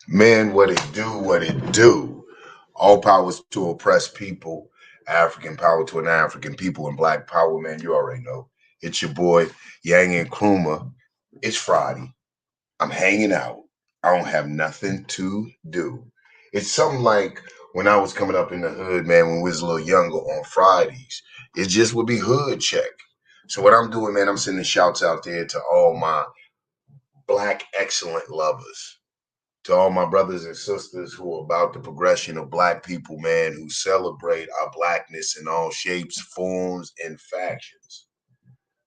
Man, what it do, what it do. All powers to oppressed people, African power to an African people, and black power, man, you already know. It's your boy, Yang and Kruma. It's Friday. I'm hanging out. I don't have nothing to do. It's something like when I was coming up in the hood, man, when we was a little younger on Fridays. It just would be hood check. So what I'm doing, man, I'm sending shouts out there to all my black excellent lovers, to all my brothers and sisters who are about the progression of black people, man, who celebrate our blackness in all shapes, forms, and factions,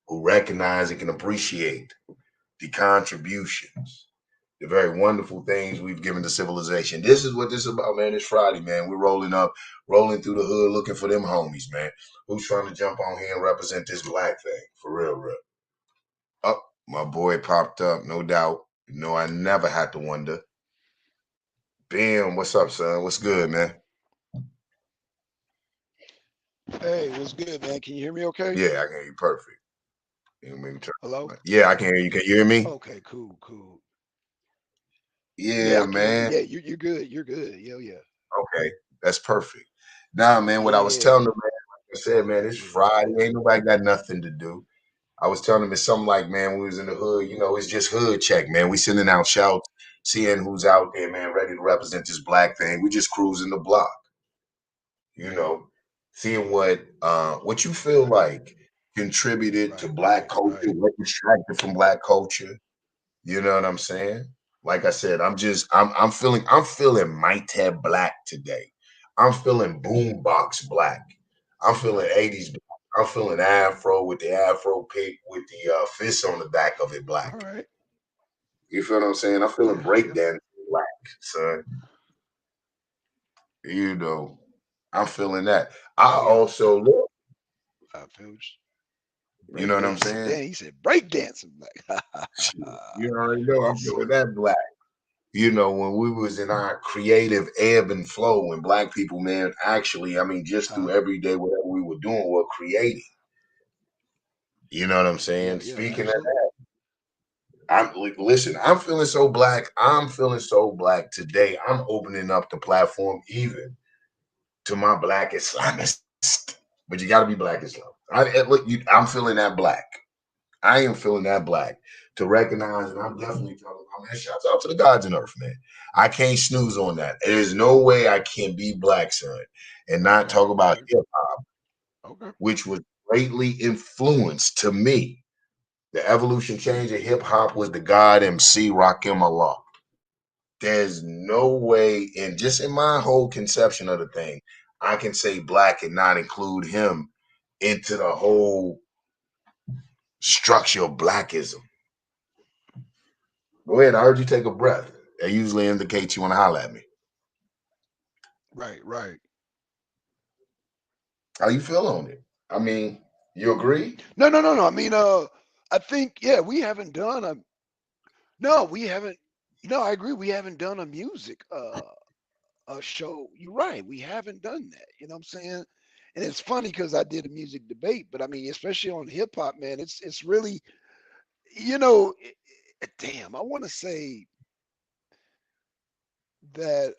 who recognize and can appreciate the contributions, the very wonderful things we've given to civilization. This is what this is about, man. It's Friday, man. We're rolling up, rolling through the hood, looking for them homies, man. Who's trying to jump on here and represent this black thing? For real, real. Oh, my boy popped up, no doubt. You know, I never had to wonder. Bam, what's up, son? What's good, man? Hey, what's good, man? Can you hear me okay? Yeah, I can hear you perfect. You want me to Hello? yeah, I can hear you. Can you hear me? Okay, cool, cool. Yeah, Yeah, I can hear you. man. Yeah, you're good. You're good. Yeah, yeah. Okay, that's perfect. Nah, man, what I was Yeah. telling them, man, like I said, man, it's Yeah, yeah, Friday. yeah. Ain't nobody got nothing to do. I was telling them it's something like, man, we was in the hood, you know, it's just hood check, man. We sending out shouts, seeing who's out there, man, ready to represent this black thing. We just cruising the block, you know, seeing what you feel like contributed to Right, black right, culture, right. what distracted from black culture. You know what I'm saying? Like I said, I'm feeling Mighty Black today. I'm feeling boombox black. I'm feeling 80s black. I'm feeling Afro with the Afro pick with the fist on the back of it black. All right. You feel what I'm saying? I'm feeling Yeah, yeah. breakdance black, son. You know, I'm feeling that. I Yeah. also look, I feel you. you know Break what I'm dancing. saying? Damn, he said break dancing. Like, Shit, you already know I'm yes, feeling sir. that black. You know, when we was in our creative ebb and flow, when black people, man, actually, I mean, just through Huh? every day, whatever we were doing, we're creating. You know what I'm Yeah, saying? yeah, Speaking of absolutely. that, listen, I'm feeling so black. I'm feeling so black today. I'm opening up the platform even to my black Islamist. But you got to be black Islam. I'm feeling that black. I am feeling that black to recognize, and I'm definitely talking about, man, shouts out to the gods in earth, man. I can't snooze on that. There's no way I can be black, son, and not Okay, talk about okay, hip hop, okay. which was greatly influenced to me. The evolution change of hip hop was the God MC Rakim Allah. There's no way, and just in my whole conception of the thing, I can say black and not include him into the whole structure of blackism. Go ahead. I heard you take a breath. That usually indicates you want to holler at me. Right, right. How you feel on it? I mean, you agree? No, no, no, no. I mean, I think yeah, we haven't done a no, we haven't. No, I agree. We haven't done a music show. You're right. We haven't done that. You know what I'm saying? And it's funny because I did a music debate, but I mean, especially on hip hop, man, it's really, you know, damn. I want to say that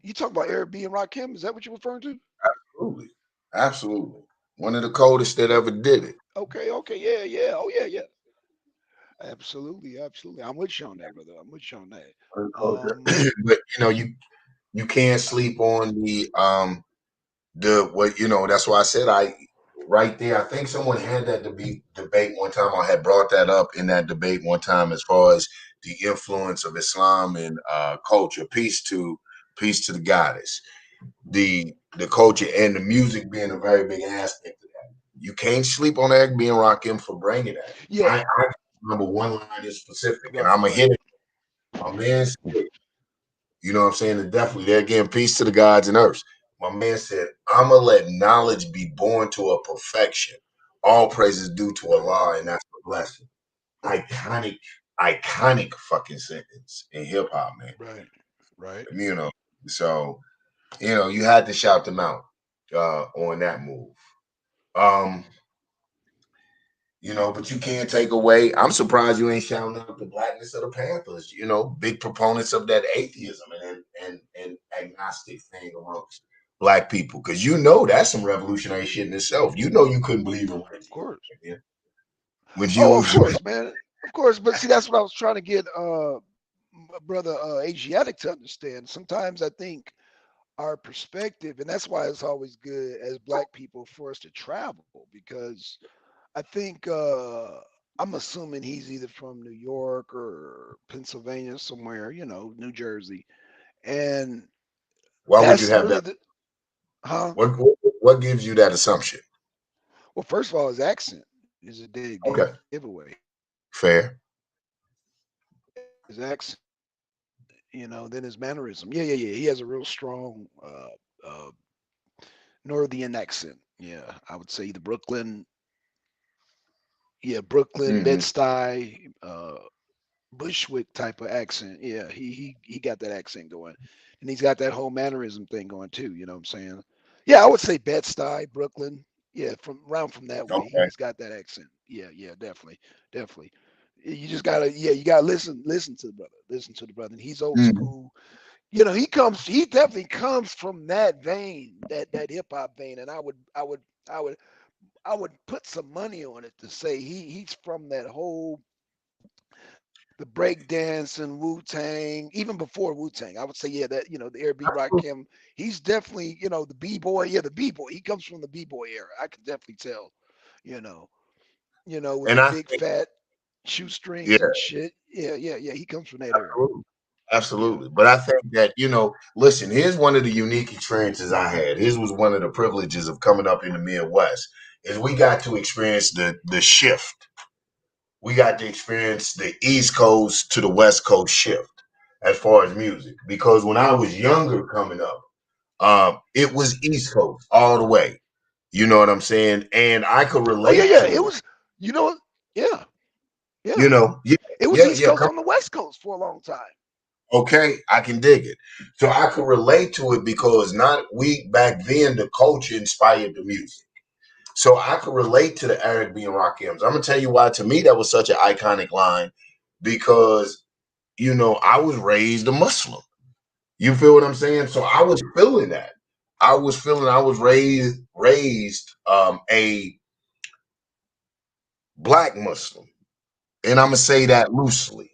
you talk about Eric B and Rakim. Is that what you're referring to? Absolutely. Absolutely. One of the coldest that ever did it. Okay, okay, yeah, yeah, oh yeah, yeah, absolutely, absolutely. I'm with you on that, brother. I'm with you on that. One of the Um, coldest. But you can't sleep on the what that's why I said I right there. I think someone had that debate one time. I had brought that up in that debate one time as far as the influence of Islam and culture. Peace to the goddess. The culture and the music being a very big aspect of that. You can't sleep on Eric being Rakim for bringing that. yeah, I remember one line in specific, and right, I'm gonna right. hit it. My man said, you know what I'm saying? And definitely, there again, peace to the gods and earths. My man said, I'm gonna let knowledge be born to a perfection. All praises due to Allah, and that's the blessing. Iconic, iconic fucking sentence in hip hop, man. Right, right. You know, so you had to shout them out on that move. Um, But you can't take away. I'm surprised you ain't shouting out the blackness of the Panthers. Big proponents of that atheism and agnostic thing amongst black people, because that's some revolutionary shit in itself. You couldn't believe in white Of course. Jesus when Oh, you of course, man. Of course. But see, that's what I was trying to get brother Asiatic to understand. Sometimes I think our perspective, and that's why it's always good as black people for us to travel, because I think I'm assuming he's either from New York or Pennsylvania somewhere, New Jersey. And why would you that's have really that? the huh? What gives you that assumption? Well, first of all, his accent is a dead Okay, giveaway. fair. His accent, then his mannerism. Yeah. He has a real strong Northern accent. Yeah, I would say the Brooklyn, yeah, Brooklyn, Hmm. Bed-Stuy, Bushwick type of accent. Yeah, he got that accent going, and he's got that whole mannerism thing going too. You know what I'm saying? Yeah, I would say Bed-Stuy, Brooklyn. Yeah, from that way, Okay. he's got that accent. Yeah, definitely. You just you gotta listen to the brother, and he's old Mhm. school. He definitely comes from that vein, that hip hop vein, and I would, I would put some money on it to say he's from that whole the break dance and Wu Tang, even before Wu Tang. I would say, yeah, that the Air B Rakim. He's definitely, the B boy. Yeah, the B boy. He comes from the B boy era. I can definitely tell. You know, with And the I big think, fat yeah, shoestrings and shit. Yeah. He comes from that era. absolutely. Yeah. Absolutely. But I think that, listen, here's one of the unique experiences I had. Here's was one of the privileges of coming up in the Midwest is we got to experience the shift. We got to experience the East Coast to the West Coast shift as far as music. Because when I was younger coming up, it was East Coast all the way. You know what I'm saying? And I could Oh yeah, relate yeah. It to it. was. You know. Yeah, You yeah. know, yeah, It was yeah, East yeah. Coast on the West Coast for a long time. Okay, I can dig it. So I could relate to it because not we back then the culture inspired the music. So I could relate to the Eric B and Rakim. I'm gonna tell you why to me that was such an iconic line because I was raised a Muslim. You feel what I'm saying? So I was feeling that. I was raised a black Muslim. And I'm gonna say that loosely.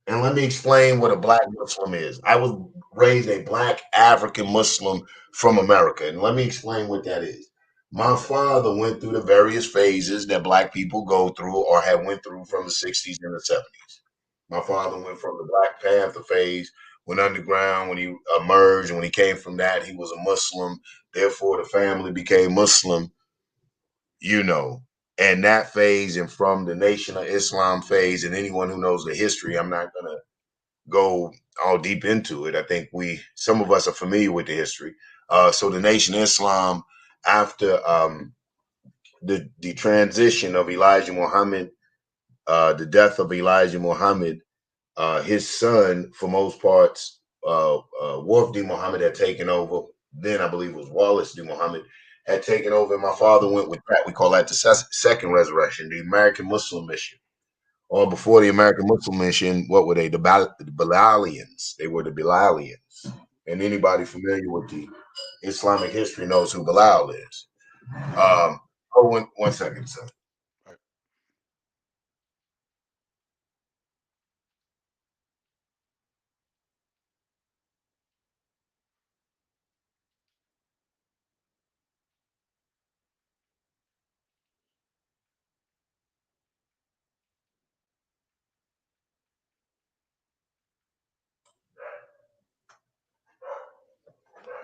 And let me explain what a black Muslim is. I was raised a black African Muslim from America. And let me explain what that is. My father went through the various phases that black people go through or had went through from the 60s and the 70s. My father went from the Black Panther phase, went underground when he emerged, and when he came from that, he was a Muslim. Therefore, the family became Muslim, you know, and that phase, and from the Nation of Islam phase, and anyone who knows the history, I'm not gonna go all deep into it. I think some of us are familiar with the history. So the Nation of Islam, after the transition of Elijah Muhammad, the death of Elijah Muhammad, his son, for most parts, Wolf D. Muhammad had taken over. Then I believe it was Wallace D. Muhammad had taken over, and my father went with that. We call that the second resurrection, the American Muslim mission. Or before the American Muslim mission, what were they? The Bilalians. They were the Bilalians. And anybody familiar with the Islamic history knows who Bilal is. One second, sir. Right.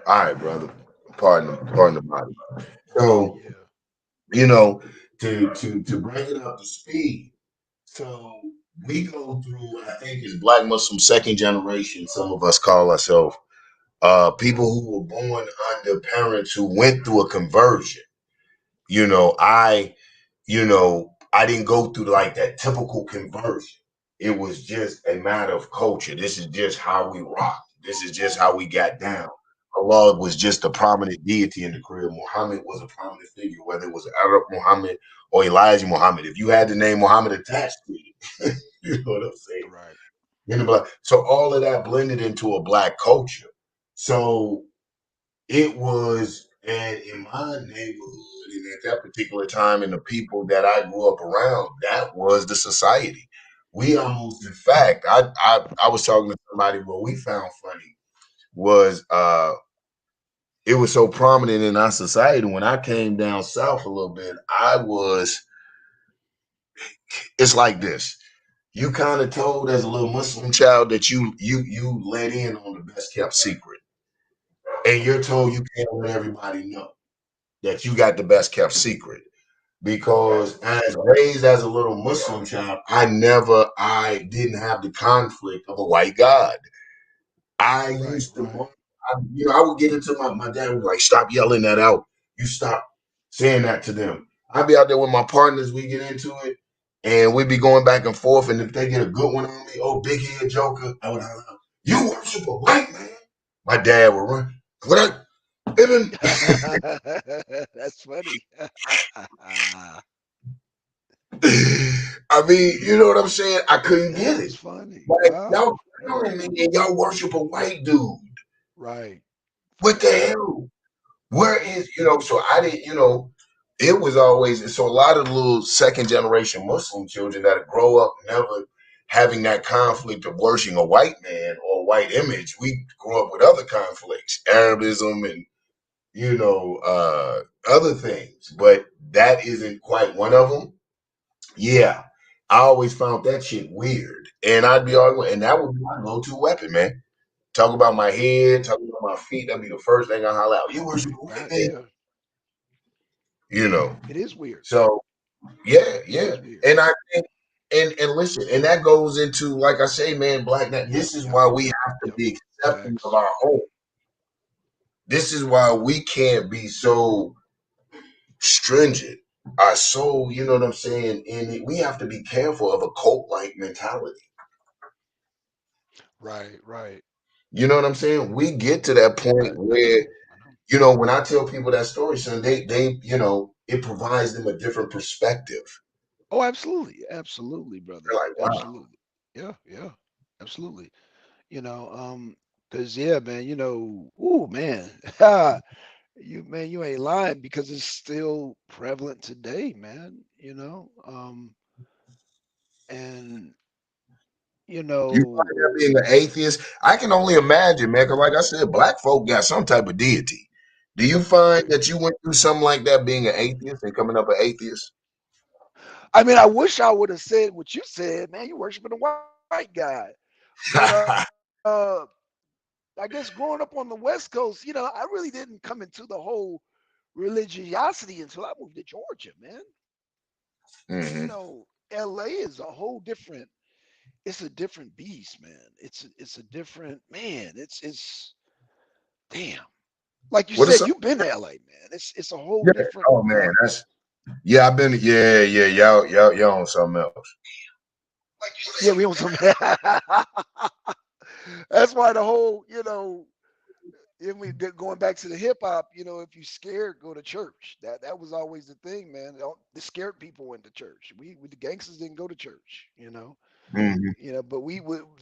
All right, brother. Pardon the body. So, Yeah. you know, to bring it up to speed. So we go through, I think as black Muslim second generation, some of us call ourselves people who were born under parents who went through a conversion. You know, I didn't go through like that typical conversion. It was just a matter of culture. This is just how we rocked. This is just how we got down. Allah was just a prominent deity in the Quran. Muhammad was a prominent figure, whether it was Arab Muhammad or Elijah Muhammad. If you had the name Muhammad attached to it, you know what I'm saying? Right. So all of that blended into a black culture. So it was, and in my neighborhood, and at that particular time, and the people that I grew up around, that was the society. We almost, in fact, I was talking to somebody, what we found funny was it was so prominent in our society. When I came down south a little bit, it's like this. You kind of told as a little Muslim child that you let in on the best kept secret. And you're told you can't let everybody know that you got the best kept secret. Because as raised as a little Muslim child, I didn't have the conflict of a white God. I Right. used to, Right. I would get into my dad would be like, stop yelling that out. You stop saying that to them. I'd be out there with my partners, we get into it, and we'd be going back and forth. And if they get a good one on me, oh, big head joker, I would holler, you worship a white man. My dad would run, what? Ibn? That's funny. I mean, you know what I'm saying? I couldn't get That it. is funny. Like, Wow. y'all clowning me and y'all worship a white dude. Right. What For the sure. hell? Where is, so I didn't, it was always, so a lot of little second generation Muslim children that grow up never having that conflict of worshiping a white man or a white image. We grew up with other conflicts, Arabism and, other things, but that isn't quite one of them. Yeah. I always found that shit weird. And I'd be arguing, and that would be my go-to weapon, man. Talk about my head, talk about my feet. That'd be the first thing I holler out. You worship a white Right. man? Yeah. You know. It is weird. So yeah, It yeah. is weird. And I think and listen, and that goes into, like I say, man, black that Yep. this is Yep. why we have to Yep. be accepting of Facts. our own. This is why we can't be so stringent. Our soul, you know what I'm saying? And we have to be careful of a cult like mentality. Right. Right. You know what I'm saying? We get to that point I where, know. I know. when I tell people that story, son, it provides them a different perspective. Oh, absolutely. Absolutely, brother. They're like, wow. Absolutely. Yeah. Yeah. Absolutely. Because yeah, man, ooh, man, you ain't lying because it's still prevalent today, man. And you You find know, that being an atheist, I can only imagine, man, because like I said, black folk got some type of deity. Do you find that you went through something like that being an atheist and coming up an atheist? I mean, I wish I would have said what you said, man. You worshiping a white guy, but I guess growing up on the West Coast, I really didn't come into the whole religiosity until I moved to Georgia, man. Hmm. LA is a whole different. It's a different beast, man. It's a different man. It's damn. Like you What is said, some? you've been to LA, man. It's a whole Yeah. different. Oh man, I've been. Yeah, yeah. Y'all on something else. Yeah, we on some. That's why the whole, going back to the hip hop, if you scared, go to church. That was always the thing, man. The scared people went to church. We the gangsters didn't go to church. Hmm. But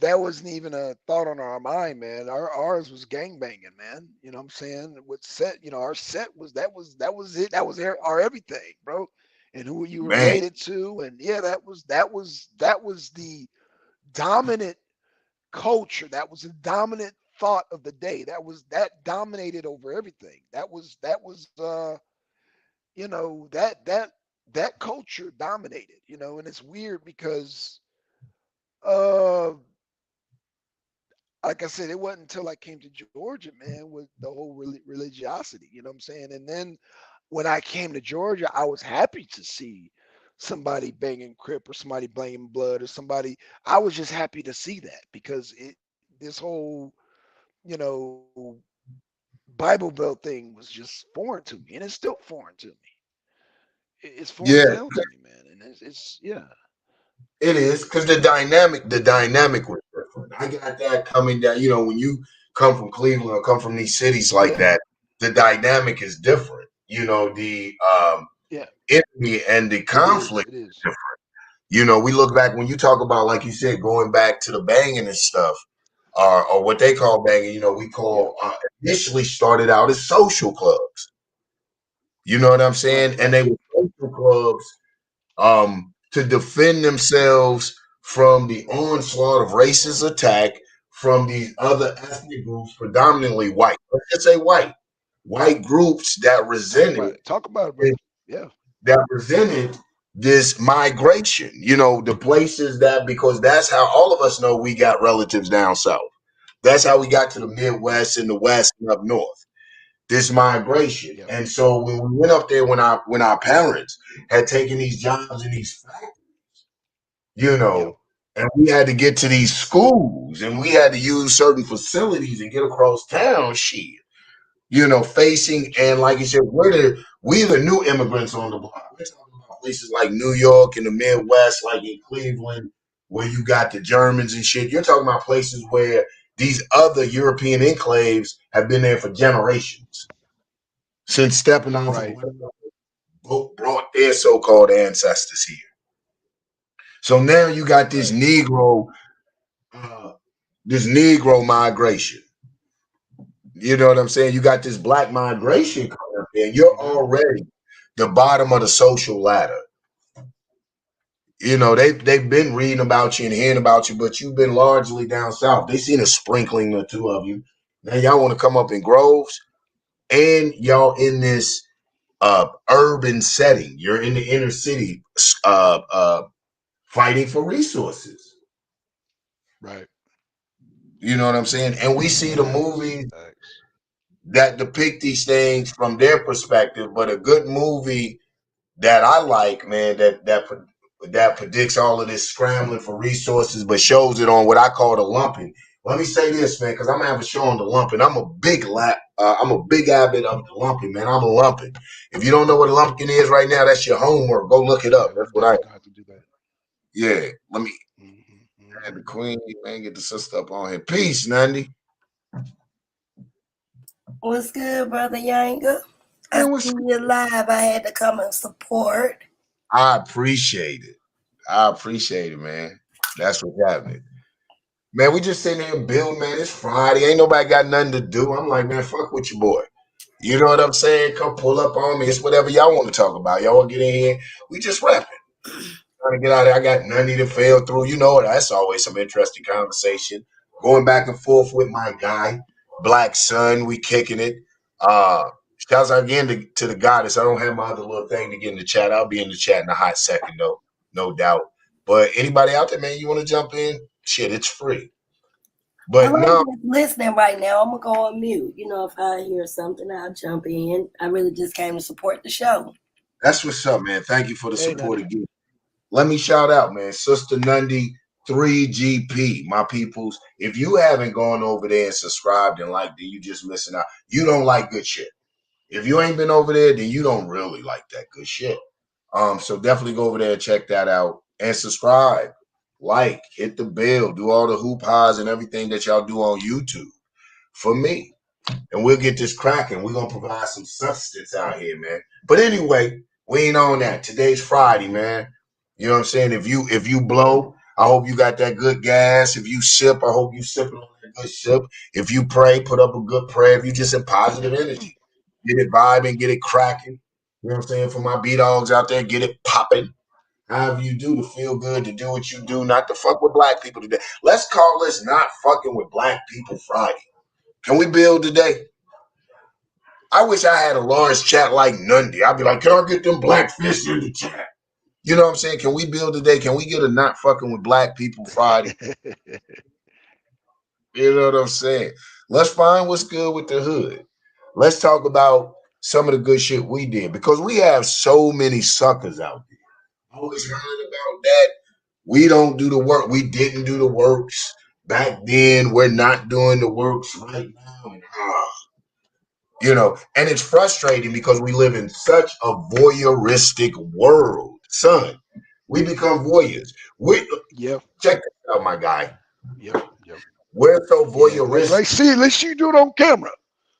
that wasn't even a thought on our mind, man. Ours was gang banging, man. You know what I'm saying? What set, our set was it. That was our everything, bro. And who you Man, related to, and yeah, that was the dominant culture. That was the dominant thought of the day. That dominated over everything. That was that culture dominated. And it's weird because uh like I said, it wasn't until I came to Georgia, man, with the whole religiosity. You know what I'm saying? And then when I came to Georgia, I was happy to see somebody banging Crip or somebody banging Blood or somebody. I was just happy to see that because this whole, you know, Bible Belt thing was just foreign to me, and it's still foreign to me. It's foreign as yeah, hell to me, man. And it's yeah, it is because the dynamic was different. I got that coming down. When you come from Cleveland or come from these cities like Yeah. that, the dynamic is different. The Yeah. enemy and the It is. conflict It is is. different. We look back when you talk about, like you said, going back to the banging and stuff, or what they call banging. We Yeah. call initially started out as social clubs. You know what I'm Right. saying? And Right. they were social clubs to defend themselves from the onslaught of racist attack from these other ethnic groups, predominantly white. Let's just say white groups that Talk resented about it. Talk about it, brother. Yeah. that resented this migration. The places that, because that's how all of us know we got relatives down south. That's how we got to the Yeah. Midwest and the West and up north. This migration. Yeah. And so when we went up there, when our parents had taken these jobs in these factories, you Yeah. know, and we had to get to these schools and we had to use certain facilities and get across town, shit. Facing, and True. like you said, we the new immigrants on the block. We're talking about places like New York and the Midwest, like in Cleveland, where you got the Germans and shit. You're talking about places where these other European enclaves have been there for generations since stepping off of Right. whatever boat brought their so-called ancestors here. So now you got Right. uh, this Negro migration. You know what I'm saying? You got this black migration coming up there, and you're Mm-hmm. already the bottom of the social ladder. They've been reading about you and hearing about you, but you've been largely down south. They seen a sprinkling or two of you. Now y'all want to come up in groves, and y'all in this urban setting. You're in the inner city, fighting for resources. Right. You know what I'm saying? And we see the Facts. movies Facts. that depict these things from their perspective, but a good movie that I like, man, that predicts all of this scrambling for resources, but shows it on what I call the lumping. Let me say this, man, because I'm gonna have a show on the lumping. I'm a big avid of the lumping, man. I'm a lumping. If you don't know what a lumping is right now, that's your homework. Go look it Yeah, up. we That's what I. definitely gonna have to do that. Yeah. Let me Mm-hmm. add the Mm-hmm. queen, man. Get the sister up on here. Peace, Nandy. What's good, brother Yanga? I Man, what's see you live. I had to come and support. I appreciate it. I appreciate it, man. That's what's happening. Man, we just sitting here building, man. It's Friday. Ain't nobody got nothing to do. I'm like, man, fuck with your boy. You know what I'm saying? Come pull up on me. It's whatever y'all want to talk about. Y'all want to get in here. We just rapping. Trying to get out of there. I got nothing to fail through. You know, that's always some interesting conversation. Going back and forth with my guy, Black Sun. We kicking it. Uh, Shouts out again to the goddess. I don't have my other little thing to get in the chat. I'll be in the chat in a hot second, though. No doubt. But anybody out there, man, you want to jump in? Shit, it's free. But I'm no, just listening right now. I'm gonna go on mute. If I hear something, I'll jump in. I really just came to support the show. that's what's up, man. Thank you for the Hey, support Nani. again. Let me shout out, man, Sister Nundy 3GP, my peoples. If you haven't gone over there and subscribed and liked it, you just missing out. You don't like good shit. If you ain't been over there, then you don't really like that good shit. So definitely go over there and check that out and subscribe, like, hit the bell, do all the hoop highs and everything that y'all do on YouTube for me. And we'll get this cracking. We're gonna provide some substance out here, man. But anyway, we ain't on that. Today's Friday, man. You know what I'm saying? If you blow, I hope you got that good gas. If you sip, I hope you sipping on that good sip. If you pray, put up a good prayer. If you just in positive energy, get it vibing, get it cracking. You know what I'm saying? For my B dogs out there, get it popping. However you do to feel good, to do what you do, not to fuck with black people today. Let's call this not fucking with black people Friday. Can we build today? I wish I had a large chat like Nundy. I'd be like, can I get them black fish in the chat? You know what I'm saying? Can we build today? Can we get a not fucking with black people Friday? You know what I'm saying? Let's find what's good with the hood. Let's talk about some of the good shit we did because we have so many suckers out there. I always heard about that. We don't do the work. We didn't do the works back then. We're not doing the works right now. And it's frustrating because we live in such a voyeuristic world, son. We become voyeurs. We Yep. check this out, my guy. Yep. Yep. We're so Yeah, voyeuristic. see, let's see you do it on camera.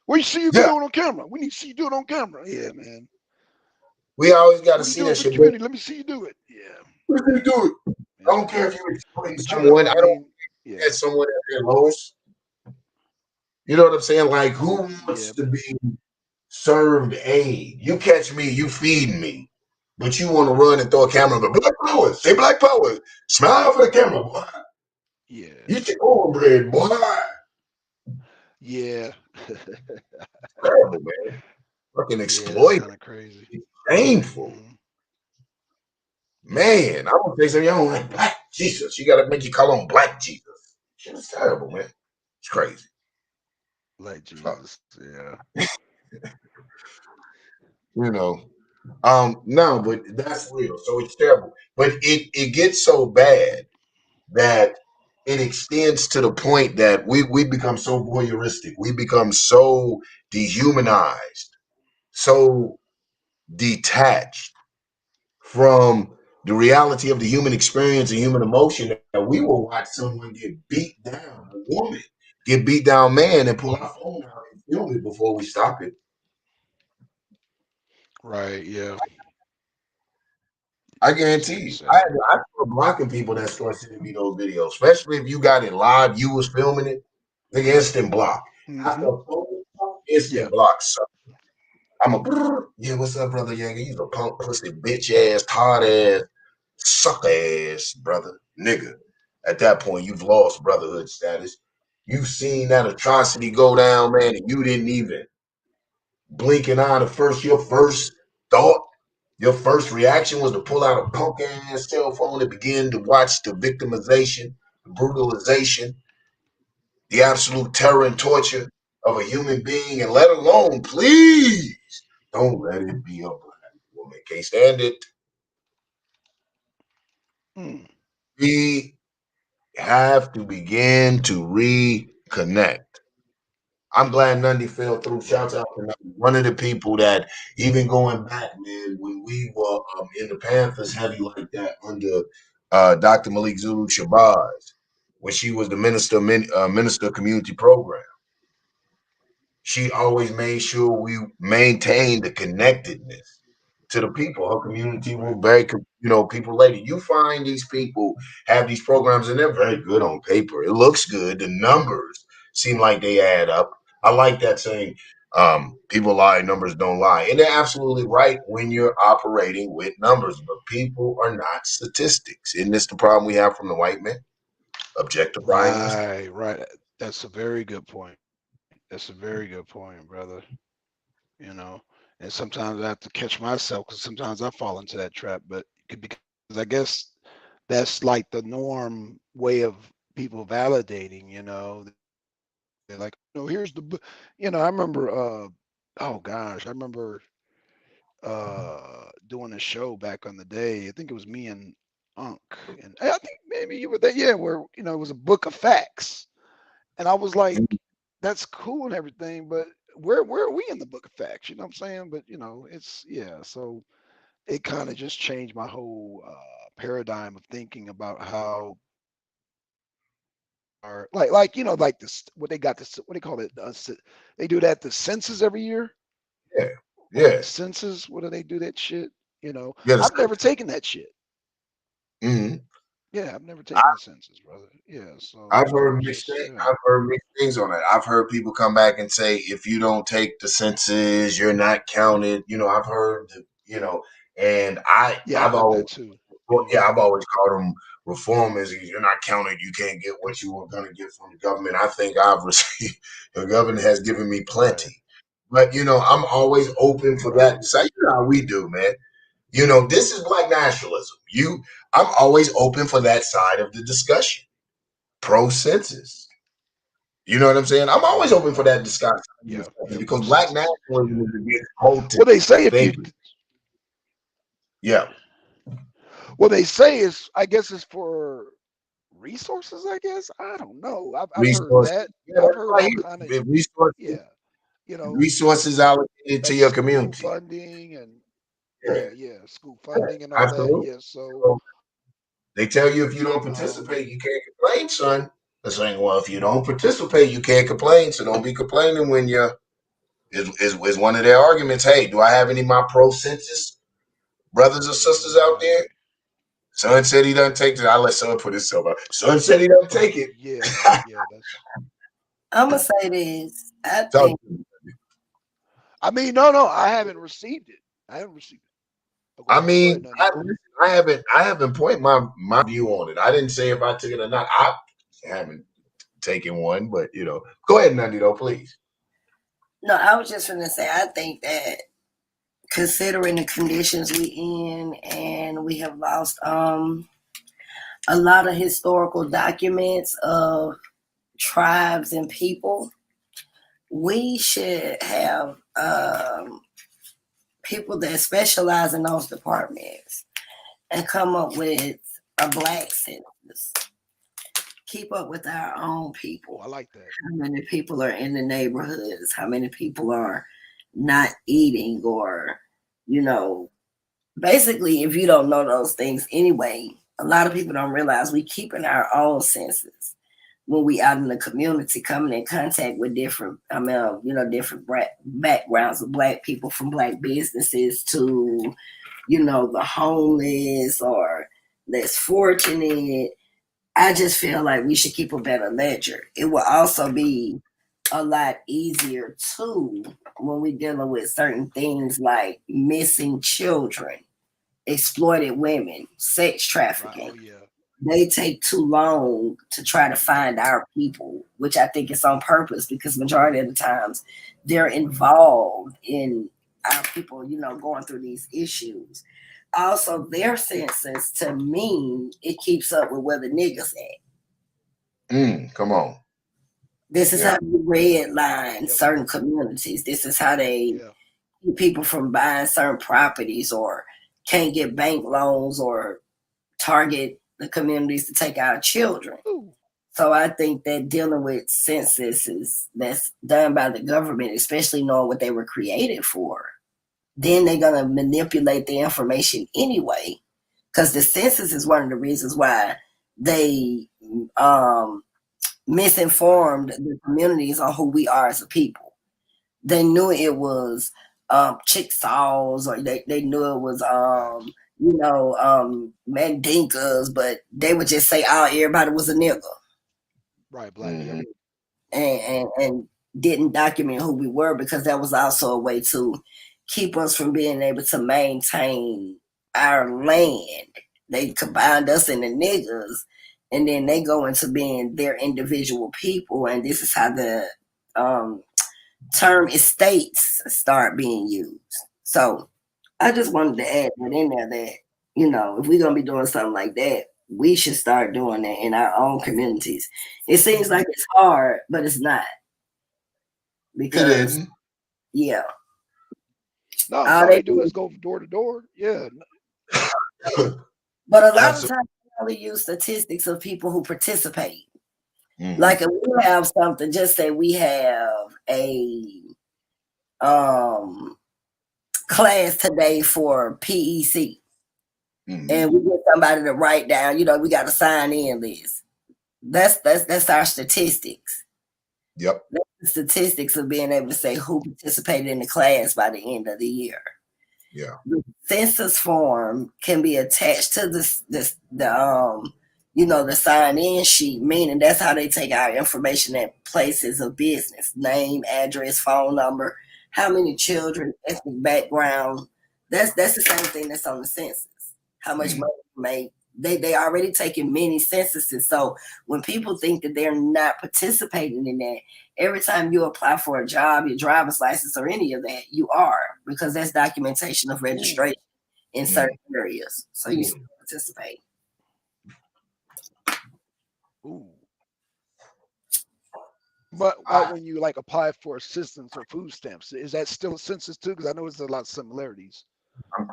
Where you see you can Yeah, do it on camera. We need to see you do it on camera. Yeah, man. we always got to When you see do it that for the shit. But community, let me see you do it. Yeah, we're gonna do it. I it's don't care if crazy. you exploiting But you know, someone. I I don't mean, care yeah, if someone at their lowest. You know what I'm saying? Like, who wants yeah, to be served aid? You catch me, you feed me. But you want to run and throw a camera, but black power, say black power. Smile for the camera, boy. yeah, Eat your cornbread, boy. yeah, Terrible, man. Fucking yeah. That's exploit. kind of crazy. It's shameful. Hmm. Man, I want to say something. You don't like black Jesus. You got to make you call on black Jesus. Shit is terrible, man. It's crazy. Like Fuck. Jesus. Yeah. You know. No, but that's real. So it's terrible. But it gets so bad that it extends to the point that we become so voyeuristic. We become so dehumanized, so detached from the reality of the human experience and human emotion that we will watch someone get beat down, a woman get beat down, man, and pull our phone out and film it before we stop it. Right. Yeah. I It's guarantee pretty you. sad. I start blocking people that start sending me those videos, especially if you got it live, you was filming it. Nigga, instant block. After Hmm. a phone call, Yeah. instant block. So I'm a yeah, what's up, brother Yankee? You a punk pussy, bitch ass, hard ass, sucker ass, brother, nigga. At that point, you've lost brotherhood status. You've seen that atrocity go down, man, and you didn't even blink an eye. Your first thought, your first reaction was to pull out a punk ass cell phone and begin to watch the victimization, the brutalization, the absolute terror and torture of a human being, and let alone, please, don't let it be a black woman. Can't stand it. Mm. We have to begin to reconnect. I'm glad Nundy fell through. Shouts Right. out to Nundy. One of the people that, even going back, man, when we were in the Panthers heavy like that under Dr. Malik Zulu Shabazz, when she was the minister of community program, she always made sure we maintained the connectedness to the people. Her community were Right. very, people related. You find these people have these programs and they're very good on paper. It looks good. The numbers seem like they add up. I like that saying, people lie, numbers don't lie. And they're absolutely right when you're operating with numbers, but people are not statistics. Isn't this the problem we have from the white man? Objectifying us. Right. Right. That's a very good point. That's a very good point, brother. You know, and sometimes I have to catch myself because sometimes I fall into that trap. But because I guess that's like the norm way of people validating. They're like, no, here's the, I remember, oh gosh, I remember doing a show back on the day. I think it was me and Unc, and I think maybe you were there. Yeah, where it was a book of facts, and I was like, that's cool and everything, but where are we in the book of facts? You know what I'm saying? But it's yeah. So it kind of just changed my whole paradigm of thinking about how are like this what they got this what they call it they do that the census every year Yeah. the Yeah. census what do they do that shit Yeah. I've never taken that shit. Mhm. Yeah, I've never taken the census, brother. Yeah, so I've heard mixed just things. yeah. I've heard mixed things on that. I've heard people come back and say, if you don't take the census, you're not counted. I've heard, and Yeah, I've I've heard always, that too. well, yeah, Hmm. I've always called them reformers. You're not counted. You can't get what you were going to get from the government. I think I've received, the government has given me Right, plenty. But, I'm always open for right. that. So, how we do, man. This is black nationalism. I'm always open for that side of the discussion. Pro census. You know what I'm saying? I'm always Right, open for right. that discussion Yeah, yeah, because pro black census. nationalism Yeah. is against potent Well, they say if you thinking. Yeah, well they say is I guess it's for resources, I guess. I don't know. I've heard resources. that. Yeah, I've that's heard right all kind of here. Resources, yeah, you know, resources allocated to like your school community. funding and Yeah, yeah, school yeah, funding and all that. absolutely. Yeah, so So they tell you if you don't um participate, you can't complain, son. They're saying, well, if you don't participate, you can't complain. So don't be complaining when you're is one of their arguments. Hey, do I have any of my pro census brothers or sisters out there? Son said he doesn't take it. I'll let Son put himself out. Son said he doesn't take it. Yeah, that's. I'm gonna say this. I So, think I mean, no, I haven't received it. I haven't received it. I Go mean, ahead, I haven't pointed my view on it. I didn't say if I took it or not. I haven't taken one, but go ahead, Nundy, though, please. no, I was just gonna say I think that considering the conditions we in and we have lost a lot of historical documents of tribes and people, we should have people that specialize in those departments and come up with a black census. Keep up with our own people. I like that. How many people are in the neighborhoods? How many people are not eating? Or, basically, if you don't know those things anyway, a lot of people don't realize we keeping our own census when we out in the community, coming in contact with different, different backgrounds of black people, from black businesses to, the homeless or less fortunate. I just feel like we should keep a better ledger. It will also be a lot easier too when we're dealing with certain things like missing children, exploited women, sex trafficking. Right. Oh, yeah. They take too long to try to find our people, which I think is on purpose because majority of the times they're involved in our people, going through these issues. Also, their census, to me, it keeps up with where the niggas at. Come on. This is how they redline certain communities. This is how they keep people from buying certain properties or can't get bank loans or target the communities to take our children. Ooh. So I think that dealing with censuses that's done by the government, especially knowing what they were created for, then they're going to manipulate the information anyway, because the census is one of the reasons why they misinformed the communities on who we are as a people. They knew it was Chickasaws, or they knew it was Mandinkas, but they would just say, "Oh, everybody was a nigga." Right, black. Mm-hmm. And didn't document who we were, because that was also a way to keep us from being able to maintain our land. They combined us in the niggas, and then they go into being their individual people, and this is how the term estates start being used. So I just wanted to add that in there, that if we're gonna be doing something like that, we should start doing that in our own communities. It seems like it's hard, but it's not. Because yeah. No, all they do is go door to door. Yeah. But a lot of times we only use statistics of people who participate. Mm-hmm. Like if we have something, just say we have a class today for PEC. Mm-hmm. And we get somebody to write down, we got to sign in list. That's our statistics. Yep. That's the statistics of being able to say who participated in the class by the end of the year. Yeah. The census form can be attached to the sign-in sheet, meaning that's how they take our information at places of business: name, address, phone number, how many children, ethnic background. That's the same thing that's on the census. How much money you make. They already taken many censuses. So when people think that they're not participating in that, every time you apply for a job, your driver's license or any of that, you are, because that's documentation of registration in certain areas. So you still participate. Ooh. But when you apply for assistance or food stamps, is that still a census too? Because I know there's a lot of similarities.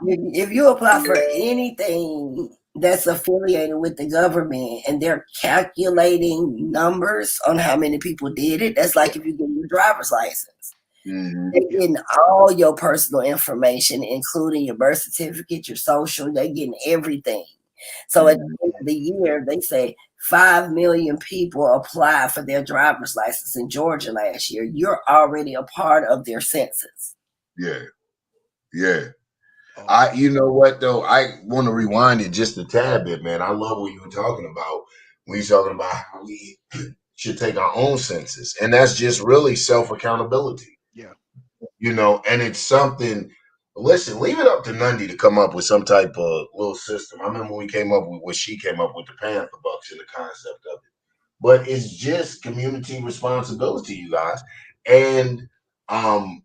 If you apply for anything that's affiliated with the government and they're calculating numbers on how many people did it, that's like if you get your driver's license. Mm-hmm. They're getting all your personal information, including your birth certificate, your social. They're getting everything. So at the end of the year, they say 5 million people applied for their driver's license in Georgia last year. You're already a part of their census. Yeah. Yeah. Oh, You know what though? I want to rewind it just a tad bit, man. I love what you were talking about when you're talking about how we should take our own census. And that's just really self-accountability, yeah. and it's something. Listen, leave it up to Nundy to come up with some type of little system. I remember when we came up with what she came up with the Panther Bucks and the concept of it. But it's just community responsibility, you guys. And and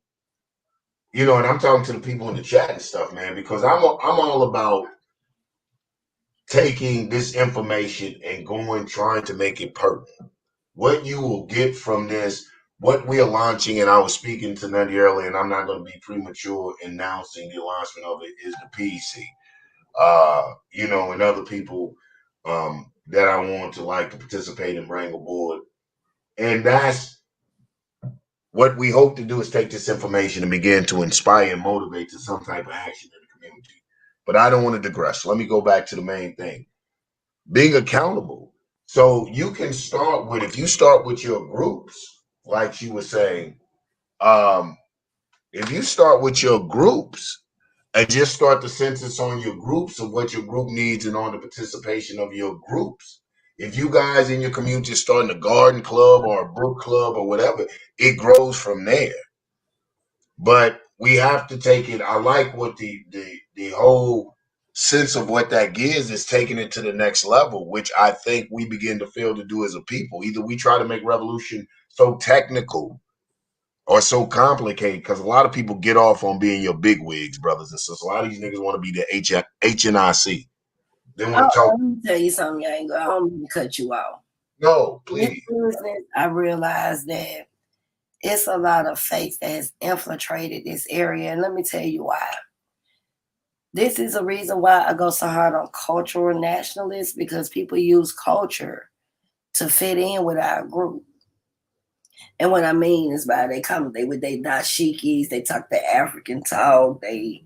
I'm talking to the people in the chat and stuff, man, because I'm all about taking this information and trying to make it pertinent. What you will get from this, what we are launching, and I was speaking to Nutty earlier, and I'm not going to be premature announcing the launchment of it, is the PEC. And other people that I want to like to participate and bring aboard. And that's what we hope to do, is take this information and begin to inspire and motivate to some type of action in the community. But I don't want to digress. Let me go back to the main thing. Being accountable. So you can start with, if you start with your groups, like she was saying, if you start with your groups and just start the census on your groups of what your group needs and on the participation of your groups. If you guys in your community are starting a garden club or a book club or whatever, it grows from there. But we have to take it. I like what the whole sense of what that gives is taking it to the next level, which I think we begin to fail to do as a people. Either we try to make revolution so technical or so complicated, because a lot of people get off on being your big wigs, brothers and sisters. A lot of these niggas want to be the HNIC. They want to talk. Let me tell you something, I don't mean to cut you off. No, This please. business, I realized that it's a lot of fakes that has infiltrated this area. And let me tell you why. This is a reason why I go so hard on cultural nationalists, because people use culture to fit in with our group. And what I mean is by they with their dashikis, they talk the African talk, they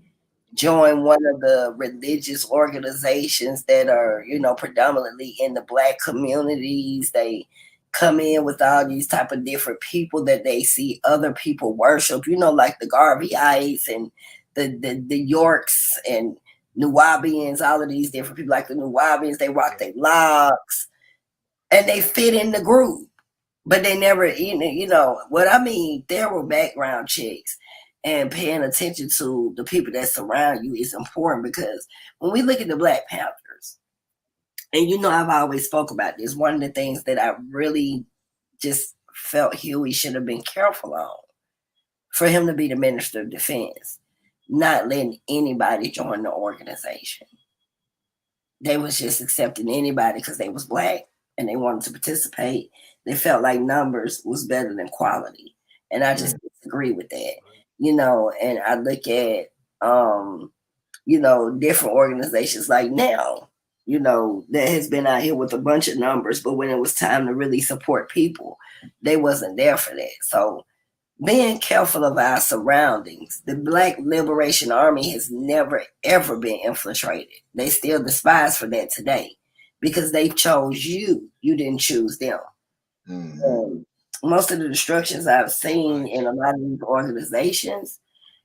join one of the religious organizations that are, predominantly in the black communities. They come in with all these type of different people that they see other people worship, like the Garveyites and the Yorks and Nubians, all of these different people, like the Nubians, they rock their locks and they fit in the group. But they never, what I mean, there were background checks, and paying attention to the people that surround you is important, because when we look at the Black Panthers, and I've always spoke about this, one of the things that I really just felt Huey should have been careful on, for him to be the Minister of Defense, not letting anybody join the organization. They was just accepting anybody because they was Black and they wanted to participate. They felt like numbers was better than quality. And I just disagree with that. And I look at different organizations like now, that has been out here with a bunch of numbers, but when it was time to really support people, they wasn't there for that. So being careful of our surroundings. The Black Liberation Army has never ever been infiltrated. They still despise for that today, because they chose you. You didn't choose them. Most of the destructions I've seen in a lot of these organizations,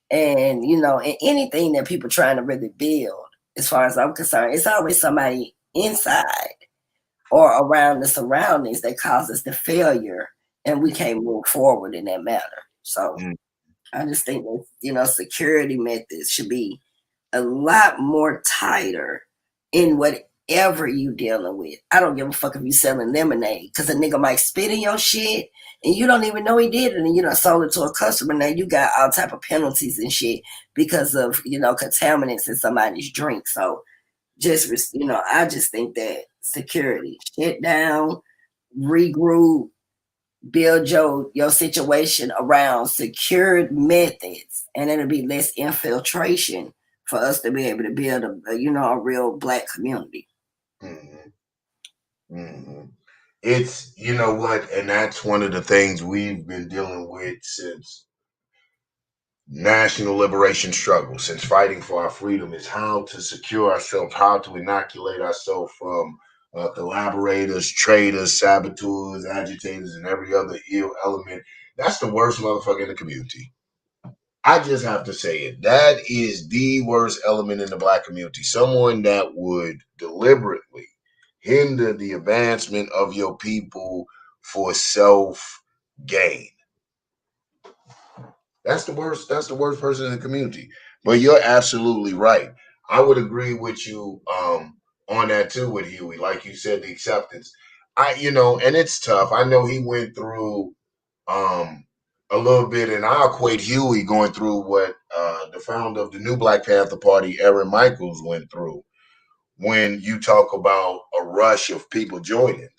and in anything that people trying to really build, as far as I'm concerned, it's always somebody inside or around the surroundings that causes the failure, and we can't move forward in that matter. So I just think that security methods should be a lot more tighter in whatever you dealing with. I don't give a fuck if you selling lemonade, because a nigga might spit in your shit and you don't even know he did it, and you sold it to a customer. Now you got all type of penalties and shit because of contaminants in somebody's drink. So just I just think that security, shut down, regroup, build your situation around secured methods, and it'll be less infiltration for us to be able to build a real Black community. It's, what, and that's one of the things we've been dealing with since national liberation struggle, since fighting for our freedom, is how to secure ourselves, how to inoculate ourselves from collaborators, traitors, saboteurs, agitators, and every other ill element. That's the worst motherfucker in the community. I just have to say it. That is the worst element in the black community. Someone that would deliberately hinder the advancement of your people for self gain. That's the worst. That's the worst person in the community. But you're absolutely right. I would agree with you on that too with Huey. Like you said, the acceptance. And it's tough. I know he went through um, a little bit, and I equate Huey going through what the founder of the New Black Panther Party, Aaron Michaels, went through. When you talk about a rush of people joining,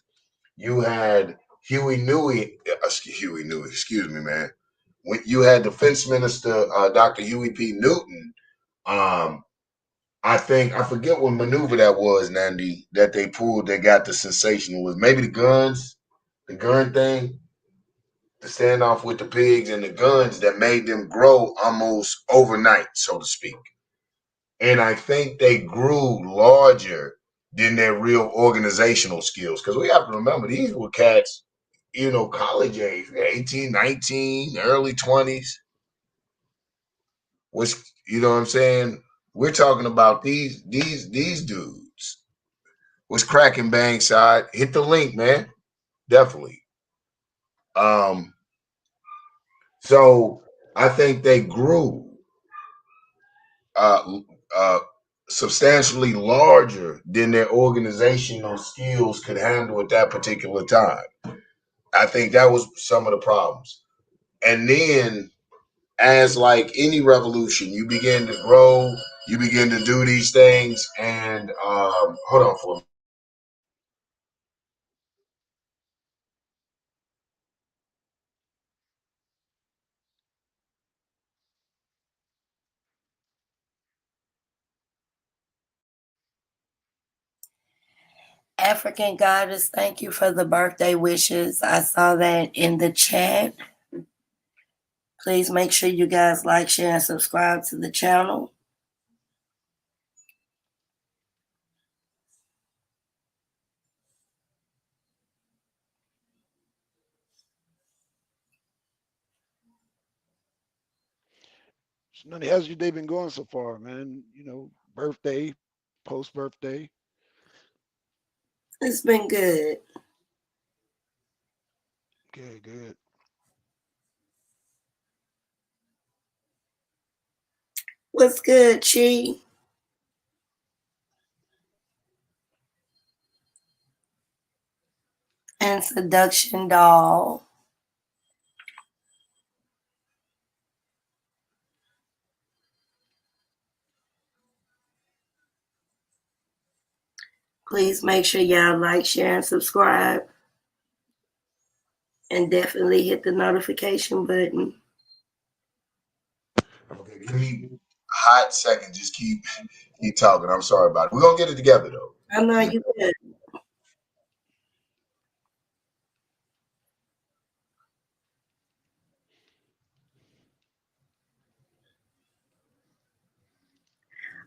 you had Huey Newey, excuse me, man. When you had Defense Minister Dr. Huey P. Newton, um, I forget what maneuver that was, Nandy, that they pulled that got the sensation. It was maybe the gun thing, the standoff with the pigs and the guns that made them grow almost overnight, so to speak. And I think they grew larger than their real organizational skills. Because we have to remember, these were cats, college age, 18, 19, early 20s. Which, you know what I'm saying? We're talking about these dudes was cracking bang side. Hit the link, man. Definitely. Um, so I think they grew uh, uh, substantially larger than their organizational skills could handle at that particular time. I think that was some of the problems. And then, as like any revolution, you begin to grow, you begin to do these things. And hold on for a minute. African Goddess, thank you for the birthday wishes. I saw that in the chat. Please make sure you guys like, share, and subscribe to the channel. None. How's your day been going so far, man? Birthday, post birthday. It's been good. Good, good. What's good, Chi? And Seduction Doll. Please make sure y'all like, share, and subscribe. And definitely hit the notification button. Okay, give me a hot second. Just keep talking. I'm sorry about it. We're gonna get it together though. I know you good.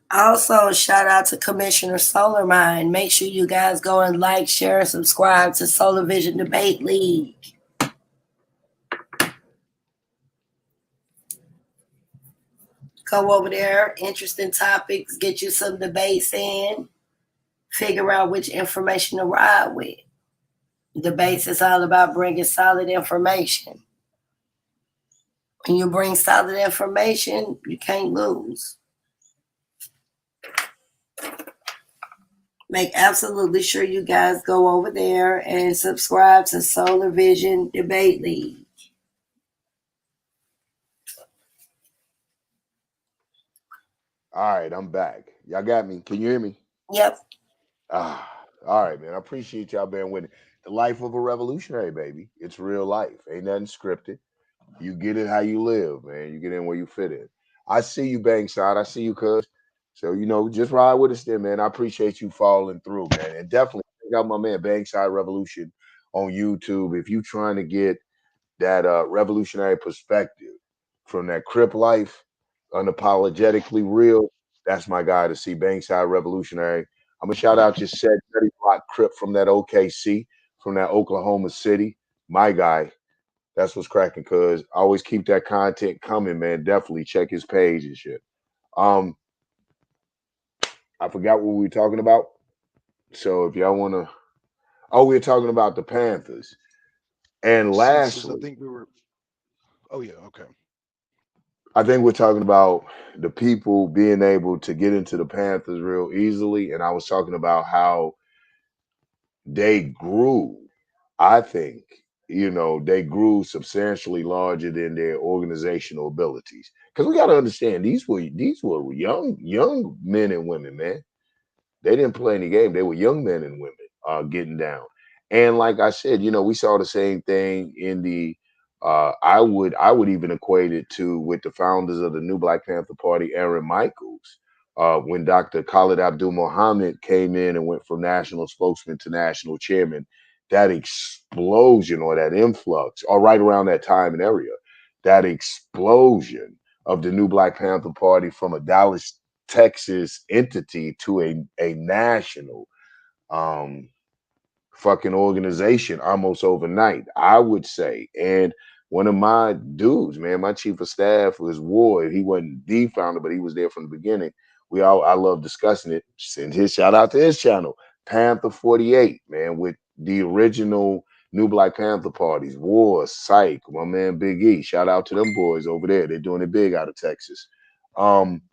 Also, shout out to Commissioner Solar Mind. Make sure you guys go and like, share, and subscribe to Solar Vision Debate League. Go over there, interesting topics, get you some debates in, figure out which information to ride with. Debates is all about bringing solid information. When you bring solid information, you can't lose. Make absolutely sure you guys go over there and subscribe to Solar Vision Debate League. All right, I'm back. Y'all got me. Can you hear me? Yep. All right, man. I appreciate y'all being with it. The life of a revolutionary, baby. It's real life. Ain't nothing scripted. You get it how you live, man. You get in where you fit in. I see you, Bankside. I see you, cuz. So, just ride with us there, man. I appreciate you following through, man. And definitely check out my man, Bankside Revolution, on YouTube. If you trying to get that revolutionary perspective from that Crip life, unapologetically real, that's my guy to see, Bankside Revolutionary. I'm gonna shout out your said Dirty Block Crip from that OKC, from that Oklahoma City. My guy. That's what's cracking, cuz I always keep that content coming, man. Definitely check his page and shit. Um, I forgot what we were talking about. So if y'all wanna we were talking about the Panthers. And Census, I lastly, think we were. Oh yeah, okay. I think we're talking about the people being able to get into the Panthers real easily. And I was talking about how they grew. I think, they grew substantially larger than their organizational abilities. Because we got to understand these were young men and women, man. They didn't play any game. They were young men and women getting down. And like I said, we saw the same thing in the I would even equate it to with the founders of the New Black Panther Party, Aaron Michaels, when Dr. Khalid Abdul Muhammad came in and went from national spokesman to national chairman. That explosion or that influx, or right around that time and area, that explosion of the New Black Panther Party from a Dallas, Texas entity to a national um fucking organization almost overnight, I would say. And one of my dudes, man, my chief of staff was Ward. He wasn't the founder, but he was there from the beginning. I love discussing it. Send his shout out to his channel, Panther 48, man, with the original New Black Panther parties, War, Psych, my man Big E. Shout out to them boys over there. They're doing it big out of Texas. Um,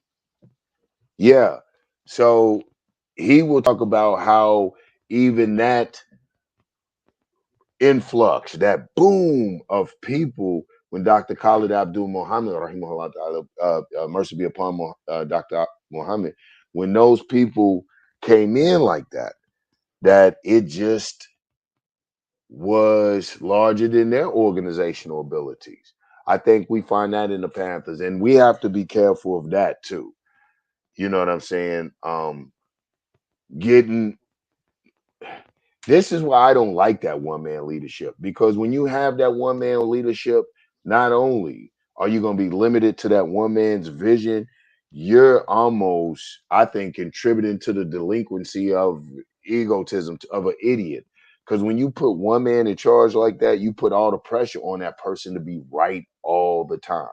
yeah. So he will talk about how even that influx, that boom of people when Dr. Khalid Abdul Muhammad, rahimahullah ta'ala, mercy be upon Dr. Muhammad, when those people came in like that, that it just was larger than their organizational abilities. I think we find that in the Panthers, and we have to be careful of that too. You know what I'm saying? Getting This is why I don't like that one man leadership, because when you have that one man leadership, not only are you going to be limited to that one man's vision, you're almost, I think, contributing to the delinquency of egotism of an idiot. Because when you put one man in charge like that, you put all the pressure on that person to be right all the time.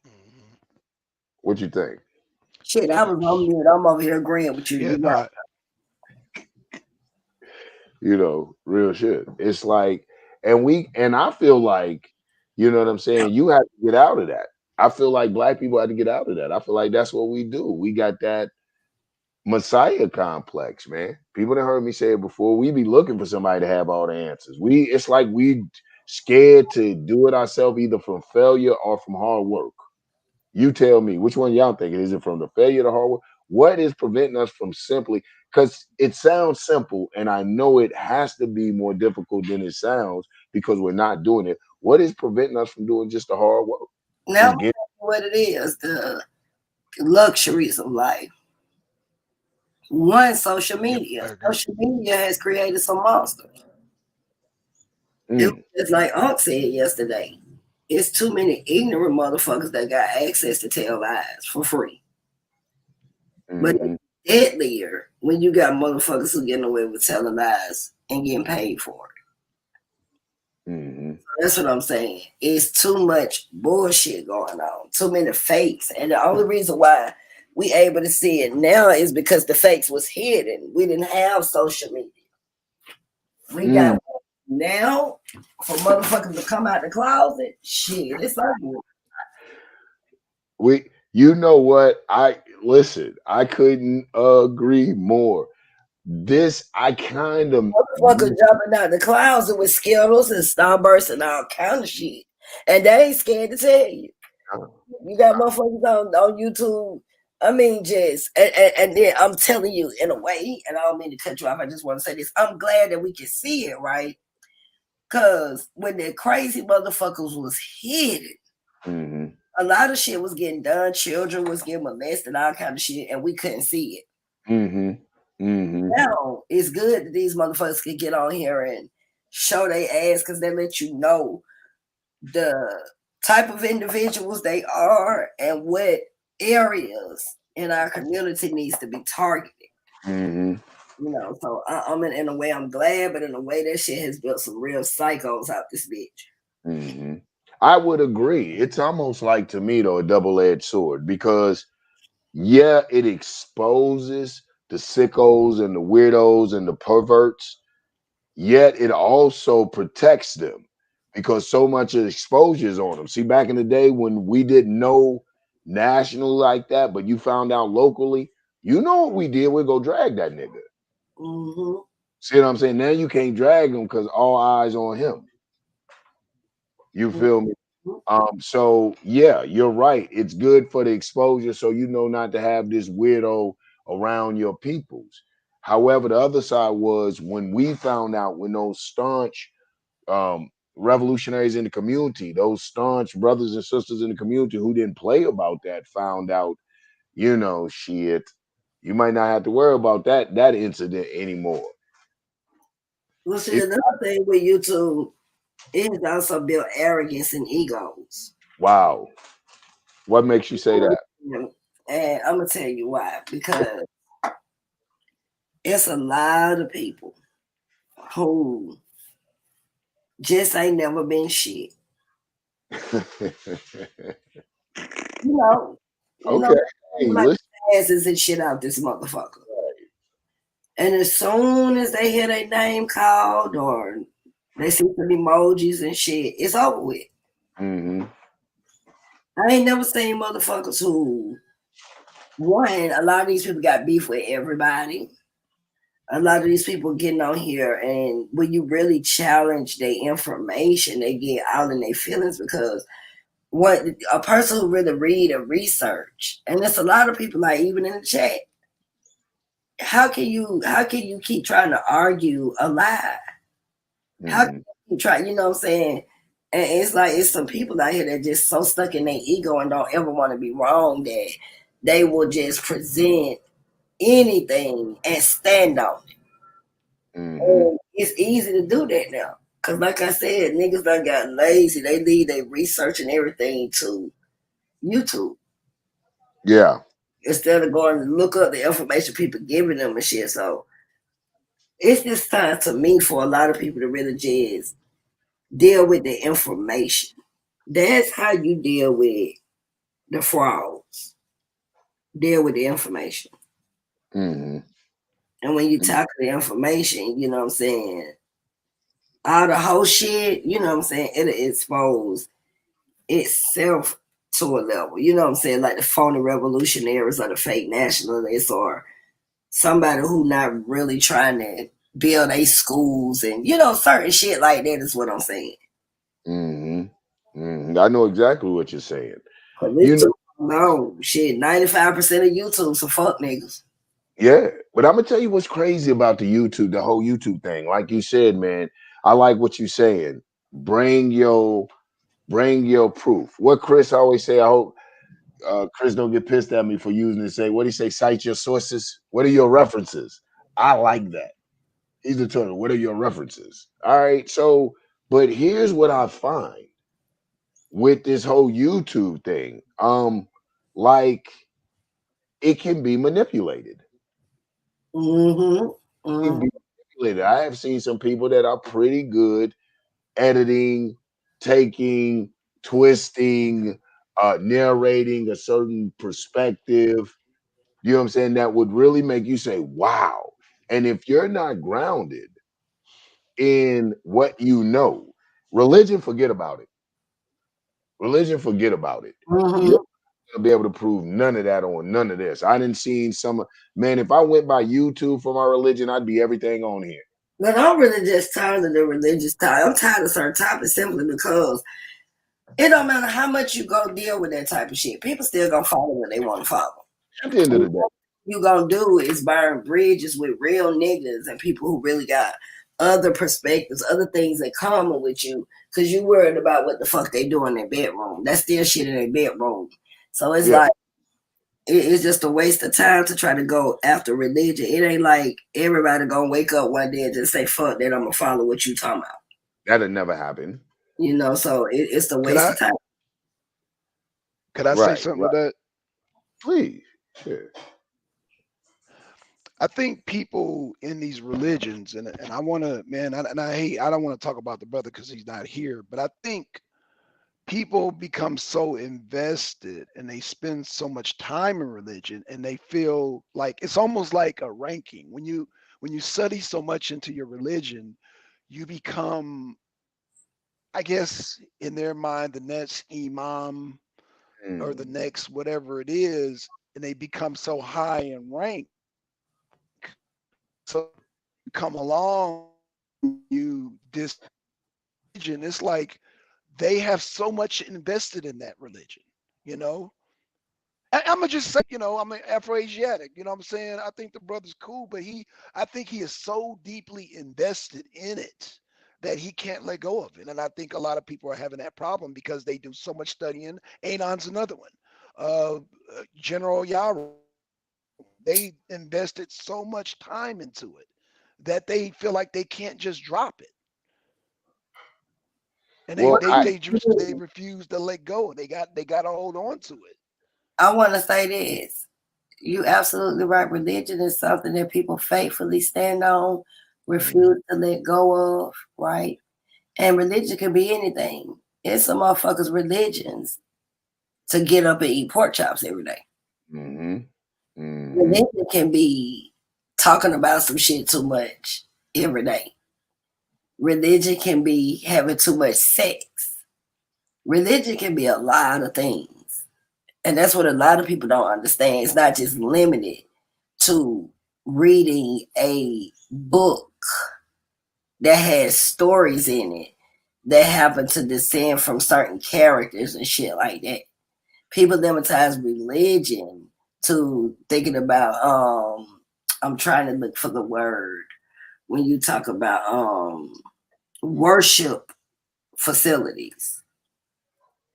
Mhm. What you think? Shit, I was on mute. I'm over here agreeing with you. Yeah, You no, right. Real shit. It's like, and I feel like, you know what I'm saying? You have to get out of that. I feel like black people have to get out of that. I feel like that's what we do. We got that Messiah complex, man. People that heard me say it before. We be looking for somebody to have all the answers. It's like we scared to do it ourselves, either from failure or from hard work. You tell me, which one y'all thinking? Is it from the failure to hard work? What is preventing us from simply, because it sounds simple, and I know it has to be more difficult than it sounds because we're not doing it. What is preventing us from doing just the hard work? Now, Just get what it is, the luxuries of life. One, social yep, media. I agree. Social media has created some monsters. mm, It's like Aint said yesterday. It's too many ignorant motherfuckers that got access to tell lies for free. But mm-hmm, it's deadlier when you got motherfuckers who getting away with telling lies and getting paid for it. mm-hmm, That's what I'm saying. It's too much bullshit going on, too many fakes. And the only reason why we able to see it now is because the fakes was hidden. We didn't have social media. We got now for motherfuckers to come out the closet. Shit, it's over. you know what? I couldn't agree more. This I kind of Motherfuckers jumping out the closet with Skittles and Starburst and all kind of shit. And they ain't scared to tell you. You got motherfuckers on YouTube. I mean, just and then I'm telling you in a way, and I don't mean to cut you off. I just want to say this. I'm glad that we can see it, right? Cause when the crazy motherfuckers was hidden, mm-hmm, a lot of shit was getting done. Children was getting molested, all kind of shit, and we couldn't see it. mm-hmm, mm-hmm. Now it's good that these motherfuckers can get on here and show their ass because they let you know the type of individuals they are and what areas in our community needs to be targeted. Mm-hmm. You know, so I'm in a way I'm glad, but in a way that shit has built some real psychos out this bitch. Mm-hmm. I would agree. It's almost like, to me, though, a double-edged sword, because yeah, it exposes the sickos and the weirdos and the perverts, yet it also protects them because so much of exposure is on them. See, back in the day when we didn't know national like that, but you found out locally, you know what we did? We go drag that nigga. Mm-hmm. See what I'm saying? Now you can't drag him because all eyes on him. You feel me? So yeah, you're right. It's good for the exposure, so you know not to have this weirdo around your peoples. However, the other side was when we found out, when those staunch revolutionaries in the community, those staunch brothers and sisters in the community who didn't play about that, found out, you know, shit, you might not have to worry about that incident anymore. Well, see, another thing with YouTube, it has also built arrogance and egos. Wow. What makes you say that? And I'm gonna tell you why. Because it's a lot of people who just ain't never been shit. You Okay. Hey, like listen. asses and shit out this motherfucker. And as soon as they hear their name called or they see some emojis and shit, it's over with. Mm-hmm. I ain't never seen motherfuckers who, one, a lot of these people got beef with everybody. A lot of these people getting on here, and when you really challenge their information, they get out in their feelings because what a person who really read and research, and there's a lot of people like even in the chat. How can you keep trying to argue a lie? How can you try? You know what I'm saying? And it's like it's some people out here that just so stuck in their ego and don't ever want to be wrong that they will just present anything and stand on it. And it's easy to do that now. Cause like I said, niggas done got lazy. They leave their research and everything to YouTube. Yeah. Instead of going to look up the information people giving them and shit. So it's just time to me for a lot of people to really just deal with the information. That's how you deal with the frauds. Deal with the information. Mm-hmm. And when you tackle the information, you know what I'm saying, all the whole shit, you know what I'm saying, it'll expose itself to a level. You know what I'm saying? Like the phony revolutionaries or the fake nationalists or somebody who not really trying to build a schools and, you know, certain shit like that is what I'm saying. I know exactly what you're saying. No, shit, 95% of YouTube, so fuck niggas. Yeah, but I'm gonna tell you what's crazy about the whole YouTube thing. Like you said, man, I like what you're saying. Bring your proof. What Chris always say, I hope Chris don't get pissed at me for using it. Say, what do you say? Cite your sources. What are your references? I like that. He's determined. What are your references? All right. So, but here's what I find with this whole YouTube thing. Like it can be manipulated. It can be manipulated. I have seen some people that are pretty good editing, taking, twisting, narrating a certain perspective. You know what I'm saying? That would really make you say, wow. And if you're not grounded in what you know, religion, forget about it. Religion, forget about it. You're gonna be able to prove none of that on none of this. I didn't see some man. If I went by YouTube for my religion, I'd be everything on here. But I'm really just tired of the religious topic. I'm tired of certain topics simply because it don't matter how much you go deal with that type of shit. People still gonna follow what they want to follow. At the end of the day, what you gonna do is burn bridges with real niggas and people who really got other perspectives, other things in common with you, because you worried about what the fuck they do in their bedroom. That's still shit in their bedroom. So it's like it's just a waste of time to try to go after religion. It ain't like everybody gonna wake up one day and just say, fuck that, I'm gonna follow what you talking about. that'll never happen. You know, so it's a waste of time. Could I say something to that? Please. Shit. I think people in these religions, and I want to, man, and I don't want to talk about the brother because he's not here, but I think people become so invested and they spend so much time in religion and they feel like it's almost like a ranking. When you study so much into your religion, you become, I guess, in their mind, the next imam or the next whatever it is, and they become so high in rank. So you come along, you this religion, it's like they have so much invested in that religion, you know. I'm gonna just say, I'm an Afro-Asiatic. You know what I'm saying? I think the brother's cool, but I think he is so deeply invested in it that he can't let go of it. And I think a lot of people are having that problem because they do so much studying. Anon's another one. Uh, General Yaro, they invested so much time into it that they feel like they can't just drop it, and they Well, they they just they refuse to let go. They got to hold on to it. I want to say this. You absolutely right. Religion is something that people faithfully stand on, refuse to let go of, right? And religion can be anything. It's some motherfuckers' religions to get up and eat pork chops every day. Religion can be talking about some shit too much every day. Religion can be having too much sex. Religion can be a lot of things. And that's what a lot of people don't understand. It's not just limited to reading a book that has stories in it that happen to descend from certain characters and shit like that. People limitize religion to thinking about I'm trying to look for the word when you talk about worship facilities.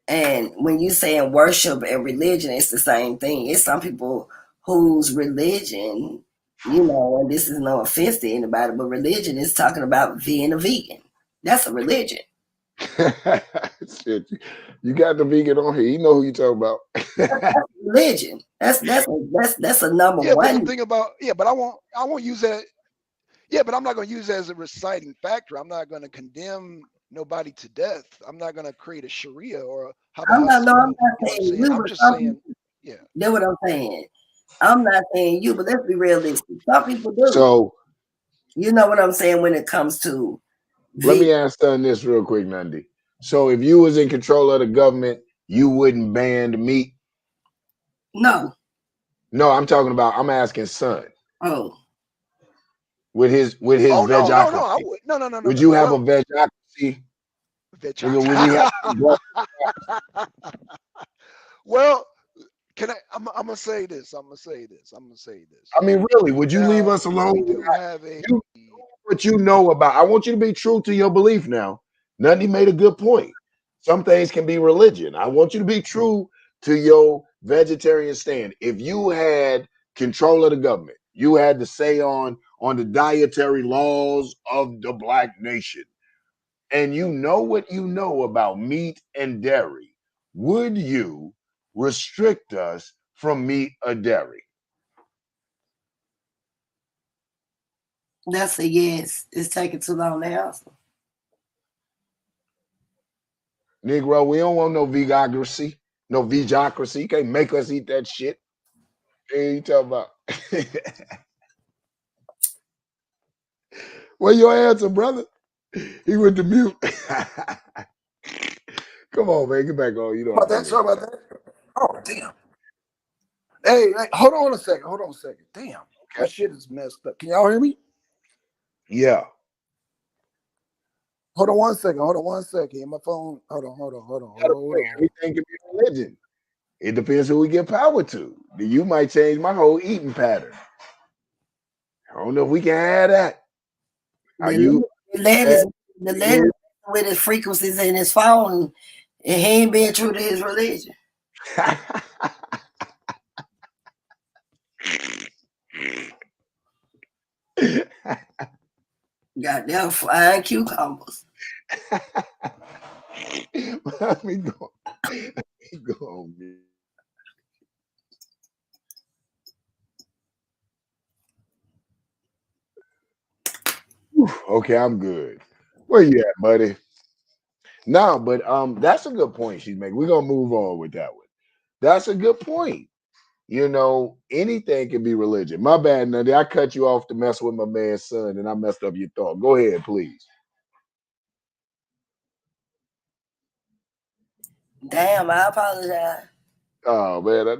And when you say in worship and religion, it's the same thing. It's some people whose religion, and this is no offense to anybody, but religion is talking about being a vegan. That's a religion. Shit, you got the vegan on here. You know who you talking about. That's religion. That's a number Yeah, one. but the thing about but I won't use that. Yeah, but I'm not going to use that as a reciting factor. I'm not going to condemn nobody to death. I'm not going to create a Sharia or have a I'm not saying saying you, I'm but just saying, yeah. That's what I'm saying. I'm not saying you, but let's be realistic. Some people do. So you know what I'm saying when it comes to let me ask this real quick, Nandi. So if you was in control of the government, you wouldn't ban the meat? No. No, I'm asking Son. Oh. With his Oh no, vegocracy. I would no. Would you have a vegocracy? Well, I'm gonna say this. I mean, really, would you leave us alone? We do have what you know about. I want you to be true to your belief now. Nandi made a good point. Some things can be religion. I want you to be true to your vegetarian stand. If you had control of the government, you had to say on the dietary laws of the black nation, and you know what you know about meat and dairy, would you restrict us from meat or dairy? That's a yes. It's taking too long to answer. Negro, we don't want no vegocracy. No vegocracy. You can't make us eat that shit. Hey, you talking about? Well, your answer, brother. He went to mute. Come on, man. Get back on. You know sorry about that. Oh, damn. Hey, hold on a second. Damn. That shit is messed up. Can y'all hear me? Yeah. Hold on one second. My phone. Hold on. Everything can be religion. It depends who we give power to. You might change my whole eating pattern. I don't know if we can have that. Are you? The lady with his frequencies in his phone, and he ain't being true to his religion. Goddamn flying cucumbers. Let me go on. Okay, I'm good. Where you at, buddy? No, but that's a good point she's making. We're gonna move on with that one. That's a good point. You know, anything can be religion. My bad, Nutty. I cut you off to mess with my man's son, and I messed up your thought. Go ahead, please. Damn, I apologize. Oh man,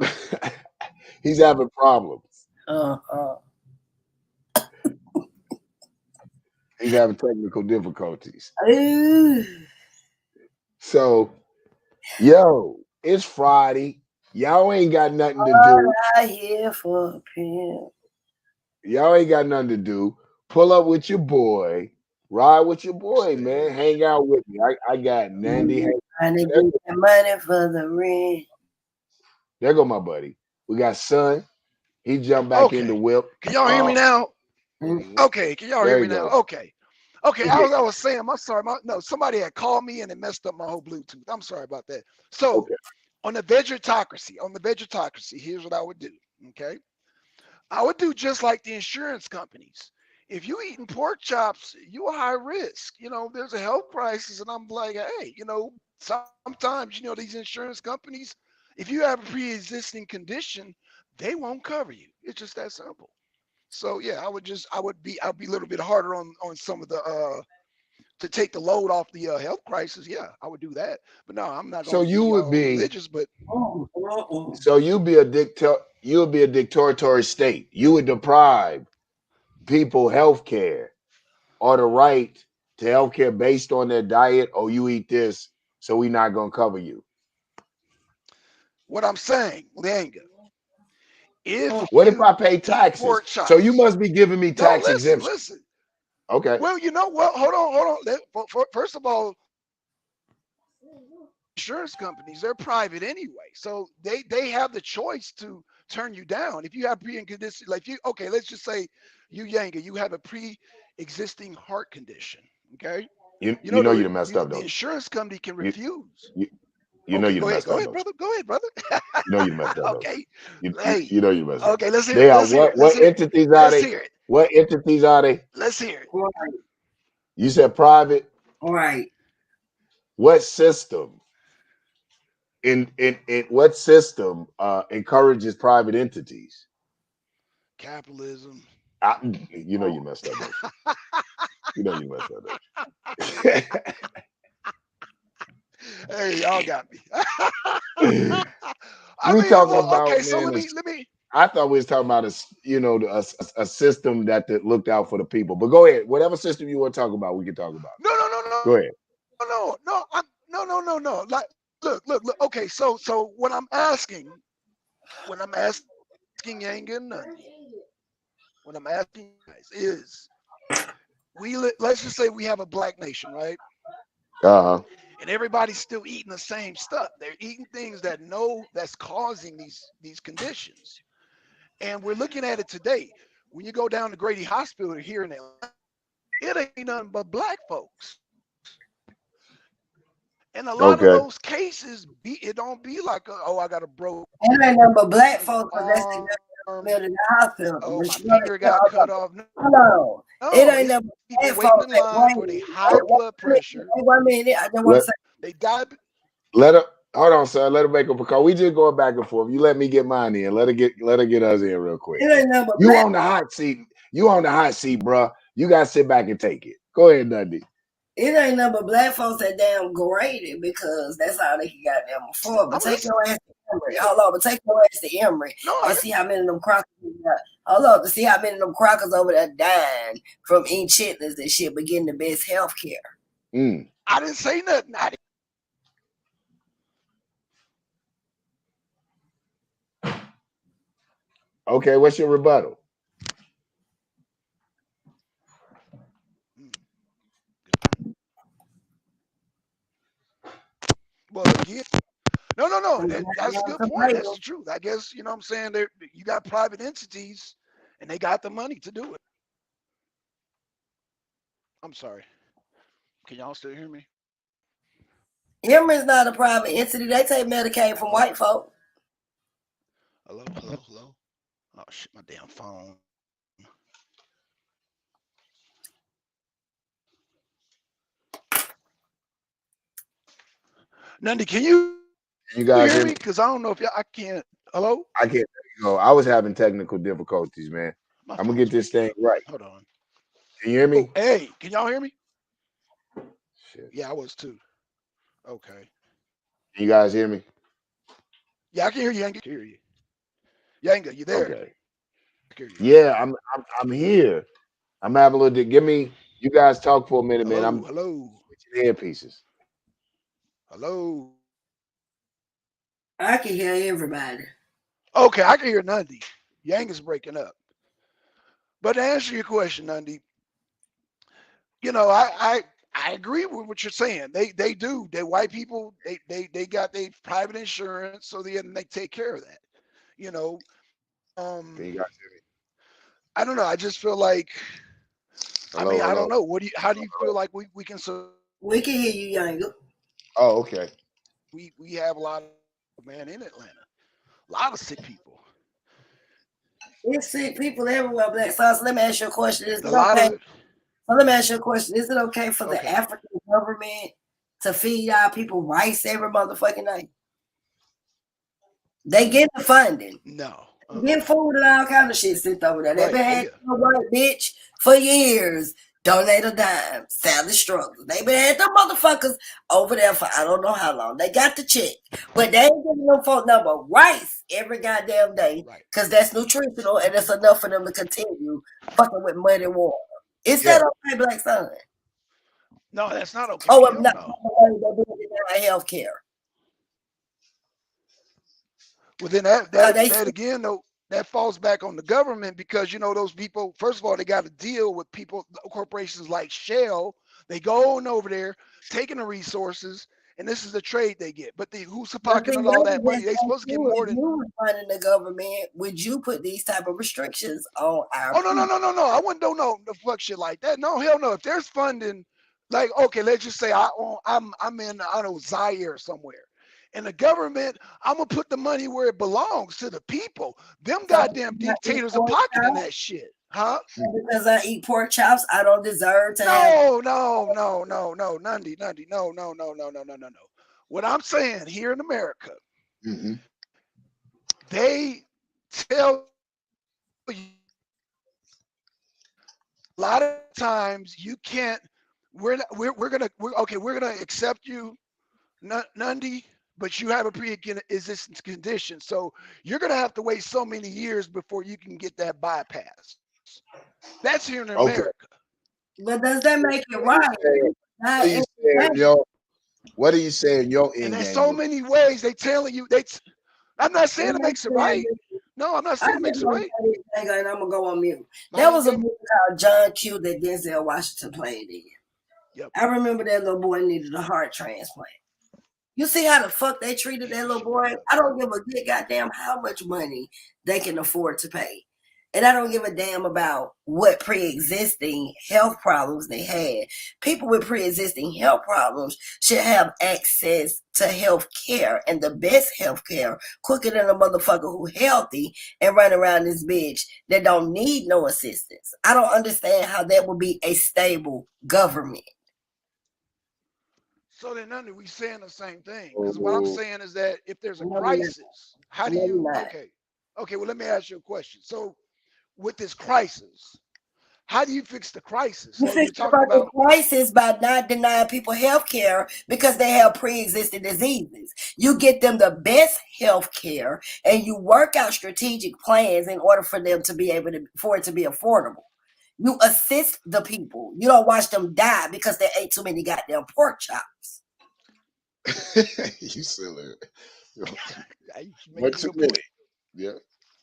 he's having problems. Uh, uh. He's having technical difficulties. Ooh. So, yo, it's Friday. Y'all ain't got nothing to All do. right, here for a pimp. Y'all ain't got nothing to do. Pull up with your boy. Ride with your boy, man. Hang out with me. I got Nandy. Trying to get the money for the rent. There go my buddy. We got Son. He jumped back in the Okay. whip. Can y'all hear me now? Mm. Okay. Can y'all There hear you me now? go. Okay. Okay. I was saying, I'm sorry. No, somebody had called me and it messed up my whole Bluetooth. I'm sorry about that. So Okay. on the vegetocracy, here's what I would do. Okay. I would do just like the insurance companies. If you eating pork chops, you are high risk. You know, there's a health crisis, and I'm like, hey, you know, sometimes, you know, these insurance companies, if you have a pre-existing condition, they won't cover you. It's just that simple. So yeah, I'd be a little bit harder on some of the to take the load off the health crisis. Yeah, I would do that. But no, I'm not So gonna you be would be religious. But so you'd be a you would be a dictatorial state. You would deprive people health care or the right to health care based on their diet, or you eat this, so we're not gonna cover you. what I'm saying, Lenga, if What if you I pay eat taxes? pork So you chops, must be giving me no, tax listen, exemption. listen. Okay. Well, you know what? Hold on. First of all, insurance companies, they're private anyway, so they have the choice to turn you down if you have pre-condition. Like you, okay, let's just say you Yanga, you have a pre-existing heart condition. Okay, you You know know you done messed up, the don't insurance company can you? refuse. You know Okay, you done messed go up, ahead, don't brother. Go ahead, brother. you? You know you done messed up, don't Okay, you hey, know you messed up. okay, let's hear They it. are Let's hear it. Let's what hear it. entities are Let's they? hear it. What entities are they? Let's hear it. Right. You said private. Right. What system in what system encourages private entities? Capitalism. You know you messed up, don't you? You know you messed up, don't Hey, y'all got me. you? I We mean, talking well, about, okay. So man. let me. I thought we was talking about a system that looked out for the people. But go ahead, whatever system you want to talk about, we can talk about. Go ahead. No. Like, look. Okay, so when I'm asking Yang and Nundy, what I'm asking you guys is, let's just say we have a black nation, right? Uh-huh. And everybody's still eating the same stuff. They're eating things that's causing these conditions. And we're looking at it today. When you go down to Grady Hospital here in Atlanta, it ain't nothing but black folks. And a lot of Okay. those cases it don't be like oh, I got a broken It ain't nothing but black folks unless they arm, go to the hospital. oh, But my you know, finger got cut off. hold on. It No, ain't it's nothing but people black waiting folks in that line for wait. the high blood pressure. Wait 1 minute. I just want to Let say, They got let her hold on, son. Let her make up a call. We just going back and forth. You let me get mine in. Let her get us in real quick. it ain't nothing but You black. on the hot seat. You on the hot seat, bro. You gotta sit back and take it. Go ahead, Dundee. It ain't nothing but black folks that damn graded because that's all they can goddamn afford. But I'm take listening. your ass to Emory. Hold on, but take your ass to Emory No, and see how many of them crackers. Hold on, to see how many of them crackers over there dying from eating chitlins and shit, but getting the best health care. I didn't say nothing. Okay, what's your rebuttal? Well, again, no. That's a good point. That's the truth. I guess you know what I'm saying. There, you got private entities, and they got the money to do it. I'm sorry. Can y'all still hear me? Emory's not a private entity. They take Medicaid from Hello? white folk. Hello. Oh shit, my damn phone. Nandi, can you guys hear hear me? me? Because I don't know if I can't. Hello? I can't. I was having technical difficulties, man. My I'm gonna get phone's this breaking thing up. right. Hold on. Can you hear Oh, me? hey, can y'all hear me? Shit. Yeah, I was too. Okay. Can you guys hear me? Yeah, I can hear you. I can hear you. Yanga, you there? Okay. I can hear you. Yeah, I'm here. I'm having a little. Give me. You guys talk for a minute, man. Hello, I'm hello, switching earpieces. hello. I can hear everybody. Okay, I can hear Nandi. Yanga's breaking up. But to answer your question, Nandi, I agree with what you're saying. They do. They white people. They got their private insurance, so they take care of that. You know. Can Um. you guys hear me? I don't know. I just feel like. I Hello, mean, I don't hello. know. How do you feel like we can We can hear you, Younger. Oh, okay. we have a lot of man in Atlanta, a lot of sick people, There's sick people everywhere, Black Sauce. Let me ask you a question. Is and a it lot okay? of So let me ask you a question. Is it okay for the okay. African government to feed our people rice every motherfucking night? They get the funding. No. Get food and all kind of shit sent over there. They've Right. been Oh having yeah. a white bitch for years. Donate a dime. Sally struggles. They've been had them motherfuckers over there for I don't know how long. They got the check. But they ain't giving them folk number rice every goddamn day. Right. Because that's nutritional and it's enough for them to continue fucking with muddy water. Is Yeah. that okay, Black Son? No, that's not okay. Oh, I'm Hell not no. the way they deny health care. Well, then that again though, that falls back on the government because those people. First of all, they got to deal with people, corporations like Shell. They go on over there, taking the resources, and this is the trade they get. But who's But see, pocketing all that let me money? just They ask supposed to get you, more if than. you was running the government, would you put these type of restrictions on our Oh no no people? no no no! I wouldn't do no fuck shit like that. No hell no. If there's funding, like okay, let's just say I'm in I don't know Zaire somewhere, and the government I'm gonna put the money where it belongs to the people. Them So goddamn because I eat dictators are pork pocketing chops, that shit, huh? because I eat pork chops, I don't deserve to have. No no no no no Nundy no no no no no no no no. What I'm saying here in America, Mm-hmm. they tell you a lot of times you can't. We're gonna accept you, Nundy, but you have a pre-existing condition, so you're gonna have to wait so many years before you can get that bypass. That's here in Okay. America. But does that make it What are you right? saying? Not What are you saying, every yo? What are you saying? Your And end there's game so was many ways they telling you. I'm not saying it makes it right. day. No, I'm not I saying it just makes it want to right. say this thing, and I'm gonna go on mute. Now There you was a get. movie called John Q that Denzel Washington played in. Yep. I remember that little boy needed a heart transplant. You see how the fuck they treated Yeah, that for little sure. boy? I don't give a good goddamn how much money they can afford to pay. And I don't give a damn about what pre-existing health problems they had. People with pre-existing health problems should have access to health care and the best health care quicker than a motherfucker who healthy and run around this bitch that don't need no assistance. I don't understand how that would be a stable government. So then, Nundy, we saying the same thing. Because what I'm oh, saying is that if there's a No, we're not. crisis, how do No, you? we're not. Okay. Well, let me ask you a question. So with this crisis, how do you fix the crisis? You So you're fix the talking fucking about. crisis by not denying people health care because they have pre-existing diseases. You get them the best health care and you work out strategic plans in order for them to be able to for it to be affordable. You assist the people. You don't watch them die because they ate too many goddamn pork chops. you silly. You're What making a too good many? point. Yeah,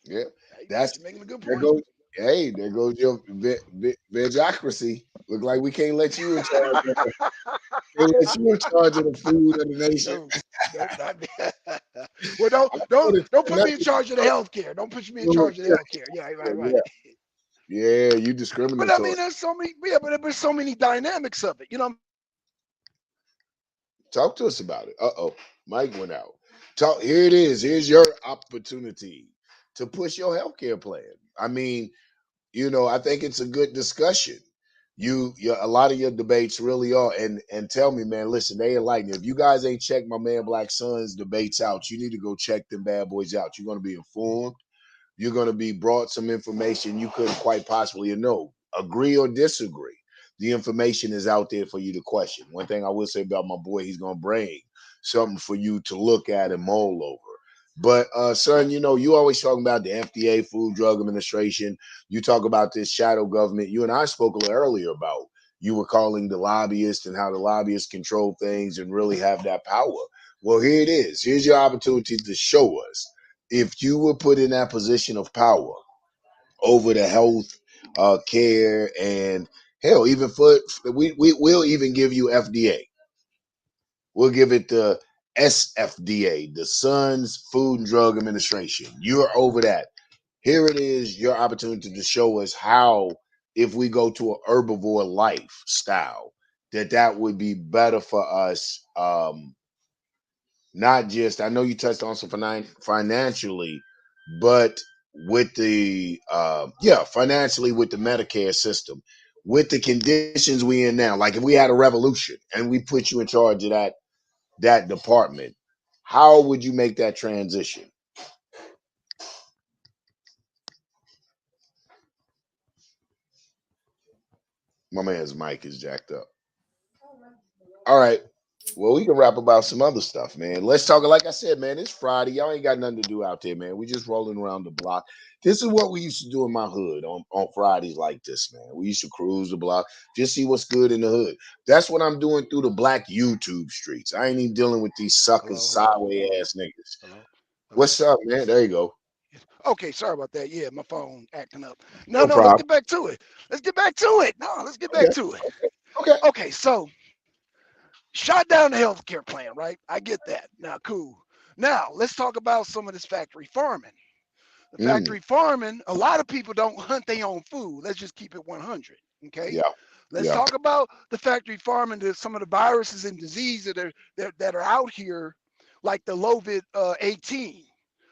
yeah. That's You're making a good there point. goes. Hey, there goes your vegocracy. Look like we can't let you in charge. Can't let you in charge of the food of the nation. No, no, not well. I'm sure Don't there's put me in nothing. charge of the healthcare. Don't put me in charge of the healthcare. Yeah, right. Yeah, yeah, you But I discriminatory. mean, there's so many. Yeah, but there's so many dynamics of it. Talk to us about it. Uh-oh. Mike went out. Talk. Here it is. Here's your opportunity to push your healthcare plan. I mean, I think it's a good discussion. a lot of your debates really are, and tell me, man, listen, they enlighten you. If you guys ain't checked my man Black Son's debates out, you need to go check them bad boys out. You're gonna be informed. You're gonna be brought some information you couldn't quite possibly know. Agree or disagree. The information is out there for you to question. One thing I will say about my boy, he's gonna bring something for you to look at and mull over. But son, you always talking about the FDA, Food Drug Administration. You talk about this shadow government. You and I spoke a little earlier about you were calling the lobbyists and how the lobbyists control things and really have that power. Well, here it is. Here's your opportunity to show us if you were put in that position of power over the health care and hell, even for we'll even give you FDA. We'll give it the SFDA, the Sons Food and Drug Administration. You're over that. Here it is, your opportunity to show us how, if we go to an herbivore lifestyle, that would be better for us. Not just, I know you touched on some financially, but with the financially with the Medicare system, with the conditions we in now. Like if we had a revolution and we put you in charge of that department, how would you make that transition? My man's mic is jacked up. All right. Well, we can rap about some other stuff, man. Let's talk. Like I said, man, it's Friday. Y'all ain't got nothing to do out there, man. We just rolling around the block. This is what we used to do in my hood on Fridays like this, man. We used to cruise the block, just see what's good in the hood. That's what I'm doing through the black YouTube streets. I ain't even dealing with these suckers, sideways ass niggas. Hello? What's up, man? There you go. Okay, sorry about that. Yeah, my phone acting up. No No, let's problem. get back to it. Let's get back to it. No, let's get Okay. back to it. Okay. Okay, so shot down the healthcare plan, right? I get that. Now, cool. Now, let's talk about some of this factory farming. The factory farming, a lot of people don't hunt their own food. Let's just keep it 100, okay? Yeah. Let's Yeah. talk about the factory farming, some of the viruses and diseases that are out here, like the COVID-18.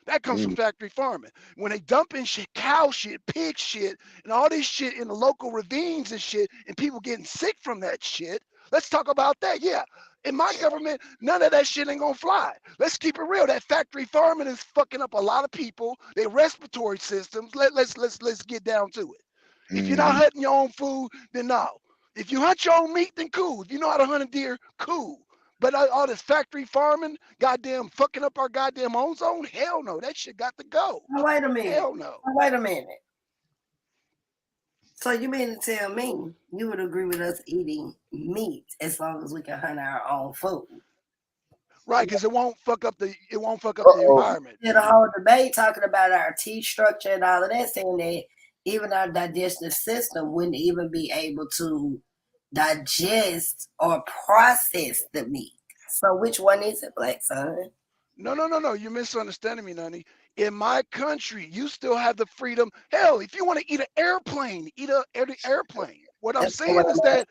That comes from factory farming. When they dump in shit, cow shit, pig shit, and all this shit in the local ravines and shit, and people getting sick from that shit, let's talk about that. Yeah, in my government, none of that shit ain't gonna fly. Let's keep it real. That factory farming is fucking up a lot of people, their respiratory systems. Let's get down to it. If you're not hunting your own food, then no. If you hunt your own meat, then cool. If you know how to hunt a deer, cool. But all this factory farming, goddamn fucking up our goddamn ozone, hell no. That shit got to go. Now, wait a minute. Hell no. Now, wait a minute. So you mean to tell me you would agree with us eating meat as long as we can hunt our own food? Right, because it won't fuck up the environment. Did a whole debate talking about our teeth structure and all of that, saying that even our digestive system wouldn't even be able to digest or process the meat. So which one is it, Black Son? No. You're misunderstanding me, Nani. In my country, you still have the freedom. Hell, if you want to eat an airplane, eat an airplane. What I'm saying is that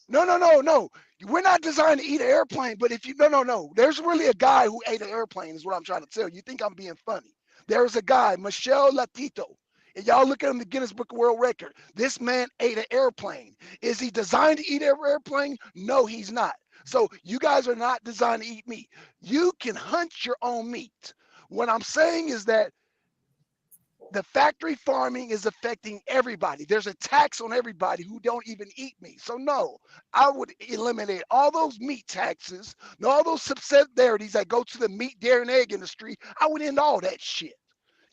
no. We're not designed to eat an airplane, but if you no. There's really a guy who ate an airplane, is what I'm trying to tell you. You think I'm being funny. There's a guy, Michel Latito. And y'all look at him, the Guinness Book of World Record. This man ate an airplane. Is he designed to eat an airplane? No, he's not. So you guys are not designed to eat meat. You can hunt your own meat. What I'm saying is that the factory farming is affecting everybody. There's a tax on everybody who don't even eat meat. So no, I would eliminate all those meat taxes and all those subsidiarities that go to the meat, dairy, and egg industry. I would end all that shit.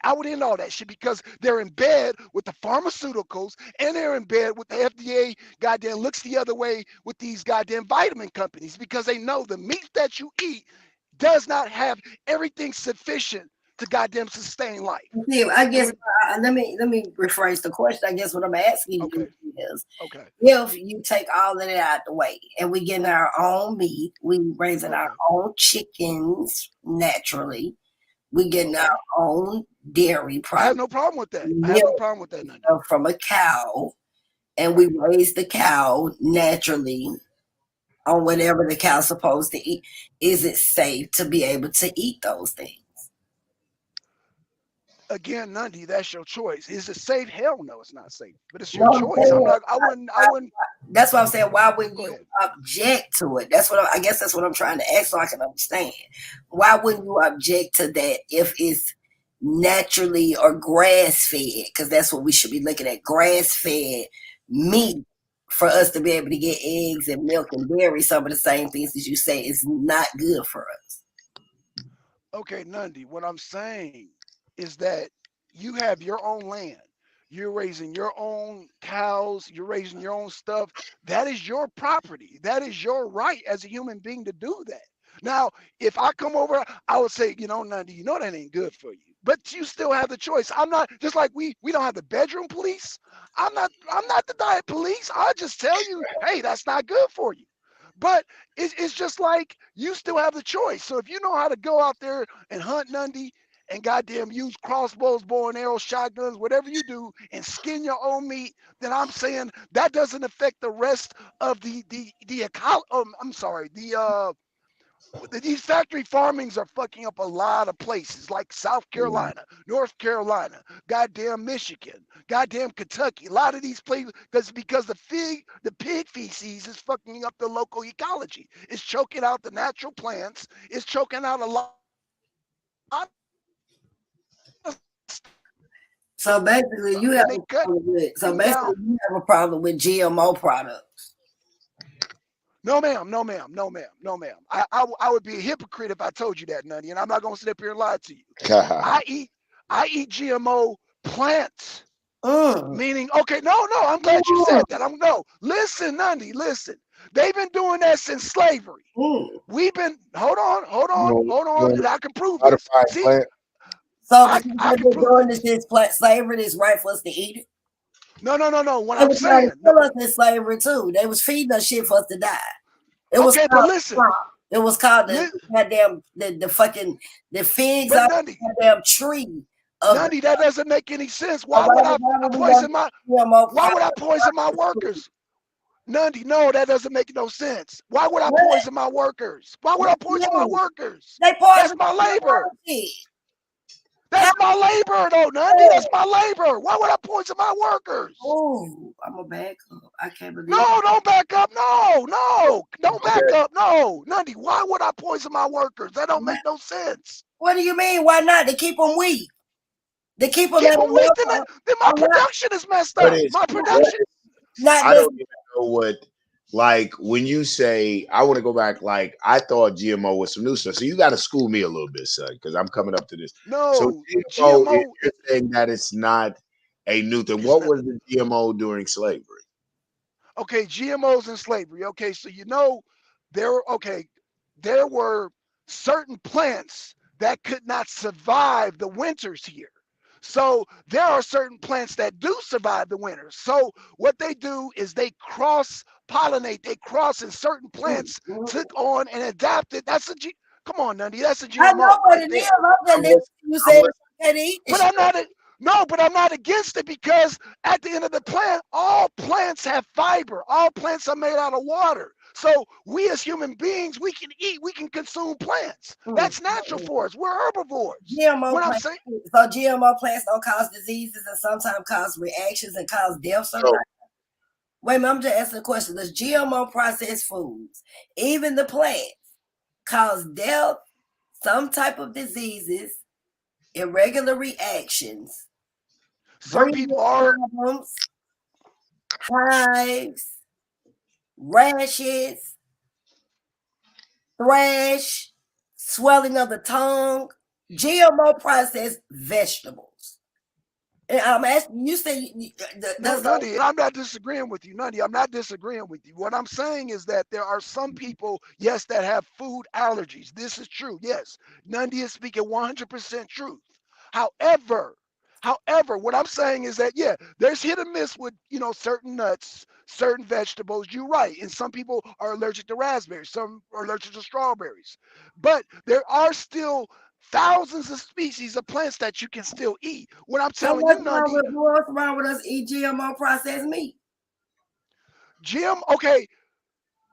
I would end all that shit because they're in bed with the pharmaceuticals and they're in bed with the FDA goddamn looks the other way with these goddamn vitamin companies because they know the meat that you eat does not have everything sufficient to goddamn sustain life. Yeah, I guess let me rephrase the question. I guess what I'm asking you is, if you take all of that out the way and we getting our own meat, we raising our own chickens naturally, we getting our own dairy products. I have no problem with that. I have no problem with that. From a cow, and we raise the cow naturally on whatever the cow's supposed to eat. Is it safe to be able to eat those things? again, Nundy, that's your choice. Is it safe? Hell no, it's not safe. But it's your choice. I wouldn't. That's what I'm saying. Why wouldn't Go you ahead. object to it? I guess that's what I'm trying to ask so I can understand. Why wouldn't you object to that if it's naturally or grass fed? Because that's what we should be looking at, grass fed meat, for us to be able to get eggs and milk and dairy, some of the same things as you say is not good for us. Okay, Nundy, what I'm saying is that you have your own land. You're raising your own cows. You're raising your own stuff. That is your property. That is your right as a human being to do that. Now, if I come over, I would say, Nundy, that ain't good for you. But you still have the choice. I'm not just like we don't have the bedroom police. I'm not the diet police. I just tell you, hey, that's not good for you. But it's just like you still have the choice. So if you know how to go out there and hunt Nundy and goddamn use crossbows, bow and arrows, shotguns, whatever you do, and skin your own meat, then I'm saying that doesn't affect the rest of these factory farmings are fucking up a lot of places like South Carolina, North Carolina, goddamn Michigan, goddamn Kentucky. A lot of these places because the pig feces is fucking up the local ecology. It's choking out the natural plants. It's choking out a lot of So basically, stuff. And they cutting down. you have a problem with GMO products. No, ma'am. No, ma'am. No, ma'am. No, ma'am. I would be a hypocrite if I told you that, Nunny, and I'm not gonna sit up here and lie to you. I eat GMO plants. Meaning, okay, no, I'm glad you said that. Listen, Nundy, listen. They've been doing that since slavery. We've been hold on, and I can prove this. See, so I they've can been prove doing this. this since slavery. It's right for us to eat it. No. What They I'm was trying saying. to kill us in slavery too. They was feeding us shit for us to die. It was Okay, but listen. It was called the goddamn the fucking the figs out of the goddamn tree. Nundy, that doesn't make any sense. Why would I poison my workers? Nundy, no, that doesn't make no sense. Why would I poison my workers? Why would I poison my workers? That's my labor. That's my labor, though, Nundy. That's my labor. Why would I poison my workers? Oh, I'm a back up. I can't believe. No, don't back up. No, don't back up. No, Nundy, why would I poison my workers? That don't make no sense. What do you mean? Why not? To keep them weak. They keep them weak. Then my production is messed up. My production. I don't even know what. Like when you say, I want to go back. Like I thought GMO was some new stuff. So you got to school me a little bit, son, because I'm coming up to this. No, so GMO you're saying that it's not a new thing. What was the GMO during slavery? Okay, GMOs in slavery. Okay, so there were certain plants that could not survive the winters here. So there are certain plants that do survive the winter. So what they do is they cross-pollinate. They cross in certain plants, took on and adapted. Come on, Nundy. That's a GMO. I know what it is. I'm just you said but I'm not against it because at the end of the plant, all plants have fiber. All plants are made out of water. So we as human beings, we can eat, we can consume plants. That's natural for us. We're herbivores. So GMO plants don't cause diseases and sometimes cause reactions and cause death sometimes. Wait a minute, I'm just asking a question. Does GMO processed foods, even the plants, cause death, some type of diseases, irregular reactions, some people are problems, hives, rashes, thrash, swelling of the tongue, GMO processed vegetables. And I'm asking you, say Nundy, I'm not disagreeing with you, Nundy. I'm not disagreeing with you. What I'm saying is that there are some people, yes, that have food allergies. This is true. Yes, Nundy is speaking 100% truth. However, what I'm saying is that, yeah, there's hit and miss with, certain nuts, certain vegetables. You're right. And some people are allergic to raspberries. Some are allergic to strawberries. But there are still thousands of species of plants that you can still eat. What I'm telling you, Nundy. What's wrong with us eat GMO processed meat?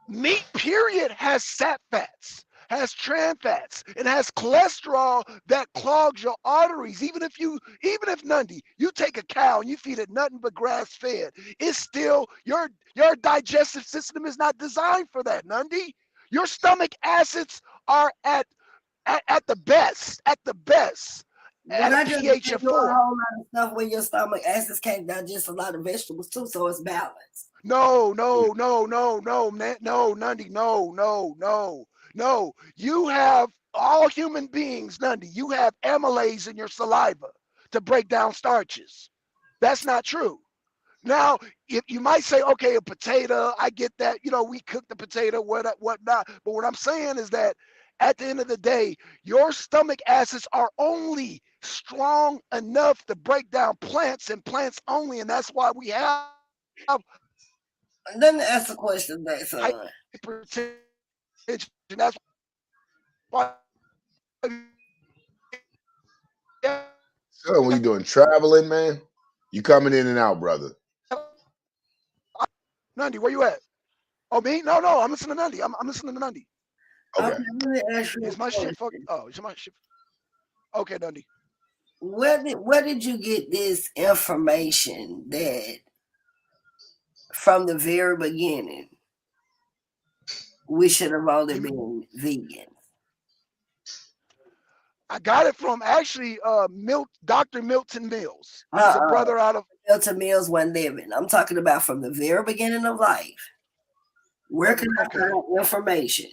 Meat, period, has sat fats. has trans fats. It has cholesterol that clogs your arteries. Even if Nundy, you take a cow and you feed it nothing but grass fed, it's still your digestive system is not designed for that, Nundy. Your stomach acids are at the best, at But I a just pH think of you a 4. whole lot of stuff where your stomach acids can't digest a lot of vegetables too, so it's balanced. No, man. No, Nundy, no. You have all human beings, Nundy. You have amylase in your saliva to break down starches. That's not true. Now, if you might say, okay, a potato, I get that. We cook the potato, whatnot. But what I'm saying is that at the end of the day, your stomach acids are only strong enough to break down plants and plants only, and that's why we have Let me ask a question, back, son. hypertension. That's why. So what you doing? Traveling, man? You coming in and out, brother. Nundy, where you at? Oh, me? No, I'm listening to Nundy. I'm listening to Nundy. Okay. Okay, let me ask you Is my shit fucked? Oh, is my shit? Okay, Nundy. where did you get this information that from the very beginning we should have only been vegan? I got it from actually Dr. Milton Mills. He's a brother out of Milton Mills wasn't living. I'm talking about from the very beginning of life. Where can I find information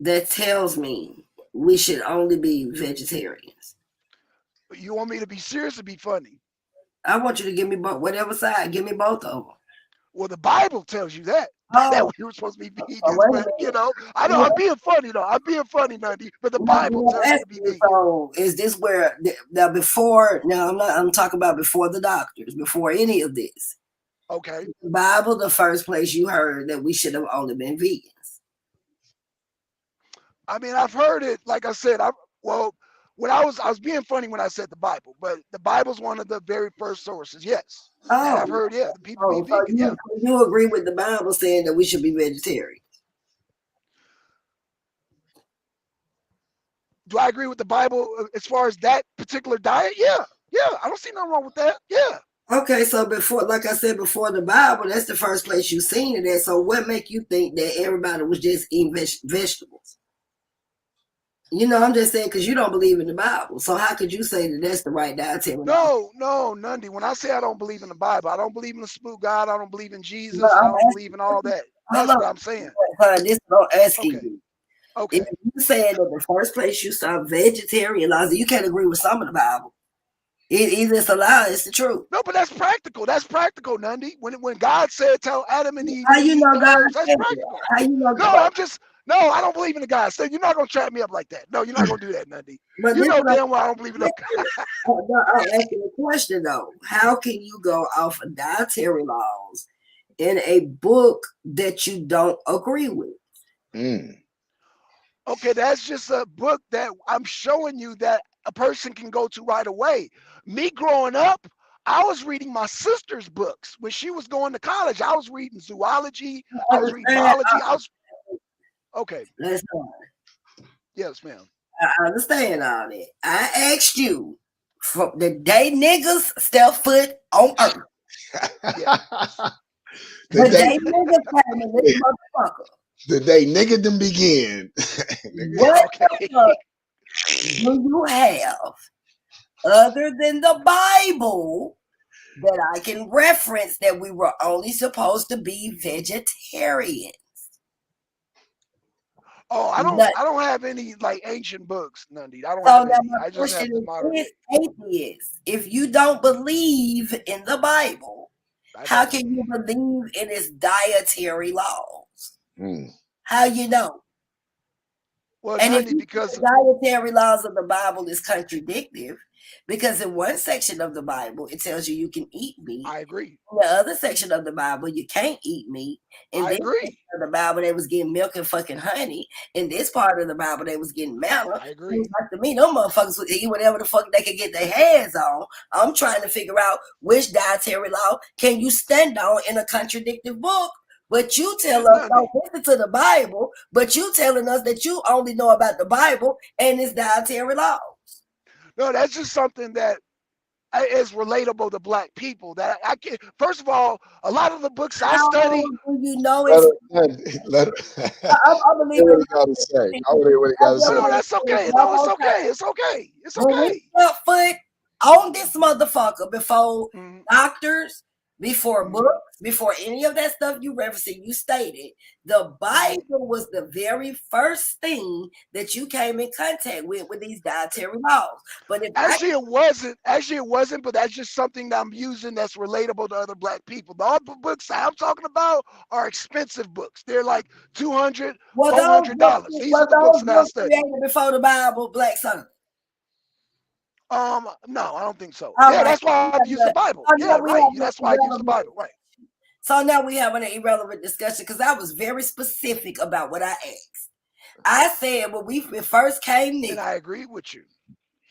that tells me we should only be vegetarians? You want me to be serious or be funny? I want you to give me both, whatever side. Give me both of them. Well, the Bible tells you that. That we were supposed to be vegans, but I'm being funny though. I'm being funny, Nundy, but the Bible tells you to be vegan. So is this where now before? Now I'm talking about before the doctors, before any of this. Okay. The Bible, the first place you heard that we should have only been vegans. I mean, I've heard it. Like I said, when I was being funny when I said the Bible, but the Bible's one of the very first sources. Yes. And I've heard, the people be vegan. You agree with the Bible saying that we should be vegetarian? Do I agree with the Bible as far as that particular diet? Yeah. I don't see nothing wrong with that. Yeah. Okay, so before, like I said, before the Bible, that's the first place you seen it at. So what make you think that everybody was just eating vegetables? I'm just saying because you don't believe in the Bible. So how could you say that that's the right dietary? No, Nundy. When I say I don't believe in the Bible, I don't believe in the spook God. I don't believe in Jesus. I don't believe in all that. That's what I'm saying. This is what I'm asking you. Okay. If you saying that the first place you saw vegetarian laws, you can't agree with some of the Bible. Either it's a lie, it's the truth. No, but that's practical. That's practical, Nundy. When God said, "Tell Adam and Eve," how you know God? That's practical. How you know? No, I don't believe in the God. So you're not gonna trap me up like that. No, you're not gonna do that, Nundy. But you know damn well I don't believe in that God. I'm asking a question though. How can you go off of dietary laws in a book that you don't agree with? Okay, that's just a book that I'm showing you that a person can go to right away. Me growing up, I was reading my sister's books when she was going to college. I was reading zoology. I was reading biology. Okay. That's fine. Yes, ma'am. I understand all that. I asked you from the day niggas step foot on earth. The day niggas came in this motherfucker. The day niggerdom began. What the fuck do you have other than the Bible that I can reference that we were only supposed to be vegetarians? Oh, I don't have any like ancient books, Nundy. I don't have any. I just have the modern day. Atheist, if you don't believe in the Bible, how can you believe in its dietary laws? How you know? Well, and Nundy, if because the dietary laws of the Bible is contradictive, because in one section of the Bible it tells you can eat meat. I agree. In the other section of the Bible you can't eat meat. In this agree. section of the Bible they was getting milk and fucking honey. In this part of the Bible they was getting manna. I agree. Like to me, them motherfuckers would eat whatever the fuck they could get their hands on. I'm trying to figure out which dietary law can you stand on in a contradictive book But you tell us don't listen to the Bible, but you telling us that you only know about the Bible and its dietary laws. No, that's just something that is relatable to black people. That I can't. First of all, a lot of the books I study. You know it's. Let I believe what he got to say. I want to hear what he got to say. No, that's okay. No, it's okay. It's okay. It's okay. When we step foot on this motherfucker before doctors, before books, before any of that stuff you referencing, you stated the Bible was the very first thing that you came in contact with these dietary laws. But if it wasn't. Actually, it wasn't. But that's just something that I'm using that's relatable to other black people. The other books I'm talking about are expensive books. They're like $200, $400. These are the books that I study. Before the Bible, Black Son. No, I don't think so. Okay. Yeah, that's why I've used the Bible. Yeah, right. That's why I use the Bible. Right. So now we have an irrelevant discussion because I was very specific about what I asked. I said when we first came in, and I agree with you.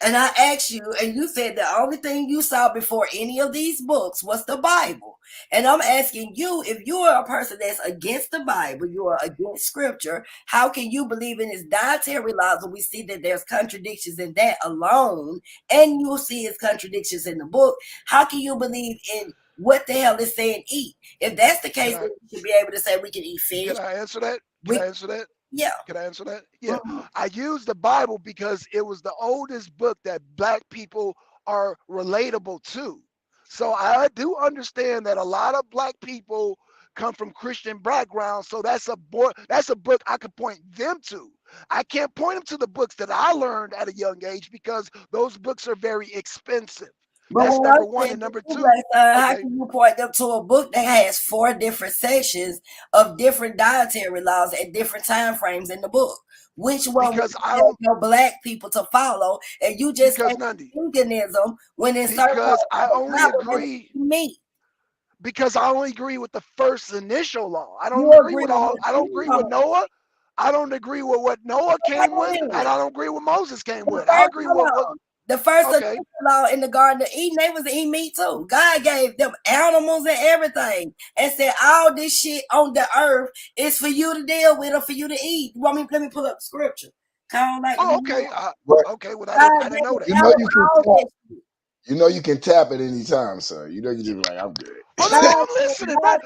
And I asked you, and you said the only thing you saw before any of these books was the Bible. And I'm asking you, if you are a person that's against the Bible, you are against scripture, how can you believe in its dietary laws when we see that there's contradictions in that alone, and you'll see its contradictions in the book? How can you believe in what the hell is saying eat? If that's the case, then you should be able to say we can eat fish. Can I answer that? Can I answer that? Yeah. Can I answer that? Yeah. I use the Bible because it was the oldest book that black people are relatable to. So I do understand that a lot of black people come from Christian backgrounds. So that's a book I could point them to. I can't point them to the books that I learned at a young age because those books are very expensive. But that's number one. And number two, how can you point them to a book that has 4 different sections of different dietary laws at different time frames in the book? Which one because I don't know black people to follow, and you just veganism when it's because I only agree me. Because I only agree with the first initial law. I don't agree with all. I don't agree with Noah. I don't agree with what Noah came with, and I don't agree with Moses came with. I agree with what. The first law in the Garden of Eden, they was eating meat too. God gave them animals and everything and said all this shit on the earth is for you to deal with or for you to eat. You want me? Let me pull up the scripture. Okay. Okay. Well, I didn't know that. You know you can tap at any time, sir. You know you just like, I'm good. Oh no, I'm listening, man.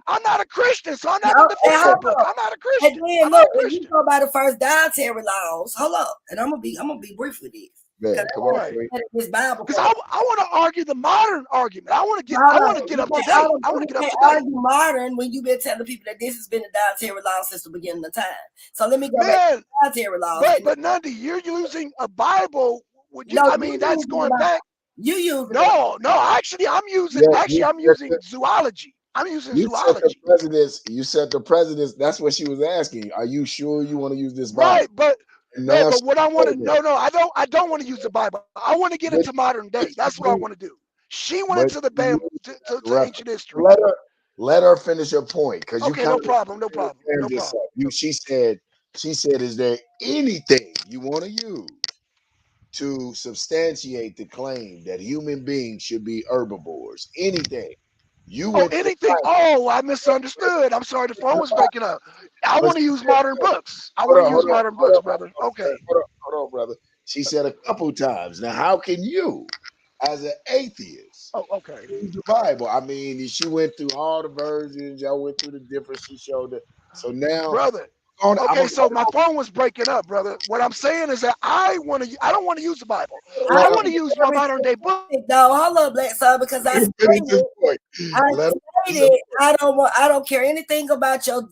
I'm not a Christian, so I'm not gonna defend that book. I'm not a Christian. And then look, when you go by the first dietary laws, hold up, and I'm gonna be brief with this. Man, come on, this Bible. Because I want to argue the modern argument. I want to get up to date. I want to get up to date. Argue modern when you've been telling people that this has been a dietary law since the beginning of time. So let me go back to dietary laws. But Nandi, you're using a Bible. I mean, that's going back. You use no. Actually, I'm using zoology. I'm using zoology. You said the presidents. That's what she was asking. Are you sure you want to use this Bible? Right, but what I want to I don't want to use the Bible. I want to get into modern day. That's what I want to do. She went into the to ancient history. Let her finish her point because no problem. She said, is there anything you want to use to substantiate the claim that human beings should be herbivores? Anything. Anything. Oh, I misunderstood. I'm sorry, the phone was breaking up. I want to use modern books. I want to use modern books, brother. Okay. Hold on, brother. She said a couple times. Now, how can you, as an atheist, use the Bible? I mean, she went through all the versions. Y'all went through the difference. She showed it. So now, brother. So my phone was breaking up, brother. What I'm saying is that I don't want to use the Bible. I want to use my modern day book. No, hold up, Black Son, because I don't care anything about your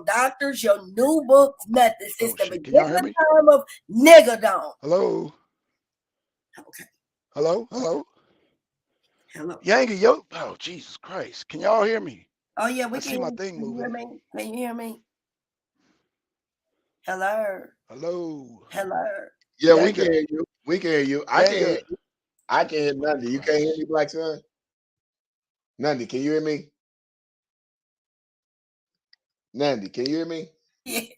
doctors, your new books, nothing. Since the beginning time of niggerdom. Hello. Okay. Hello. Yangy, oh Jesus Christ! Can y'all hear me? Oh yeah, we can see my thing moving. Can you hear me? Hello. Yeah, we can hear you. We can hear you. I can hear you. I can hear Nandi. You can't hear me, Black Son? Nandi, can you hear me? Nandi, can you hear me? Yes.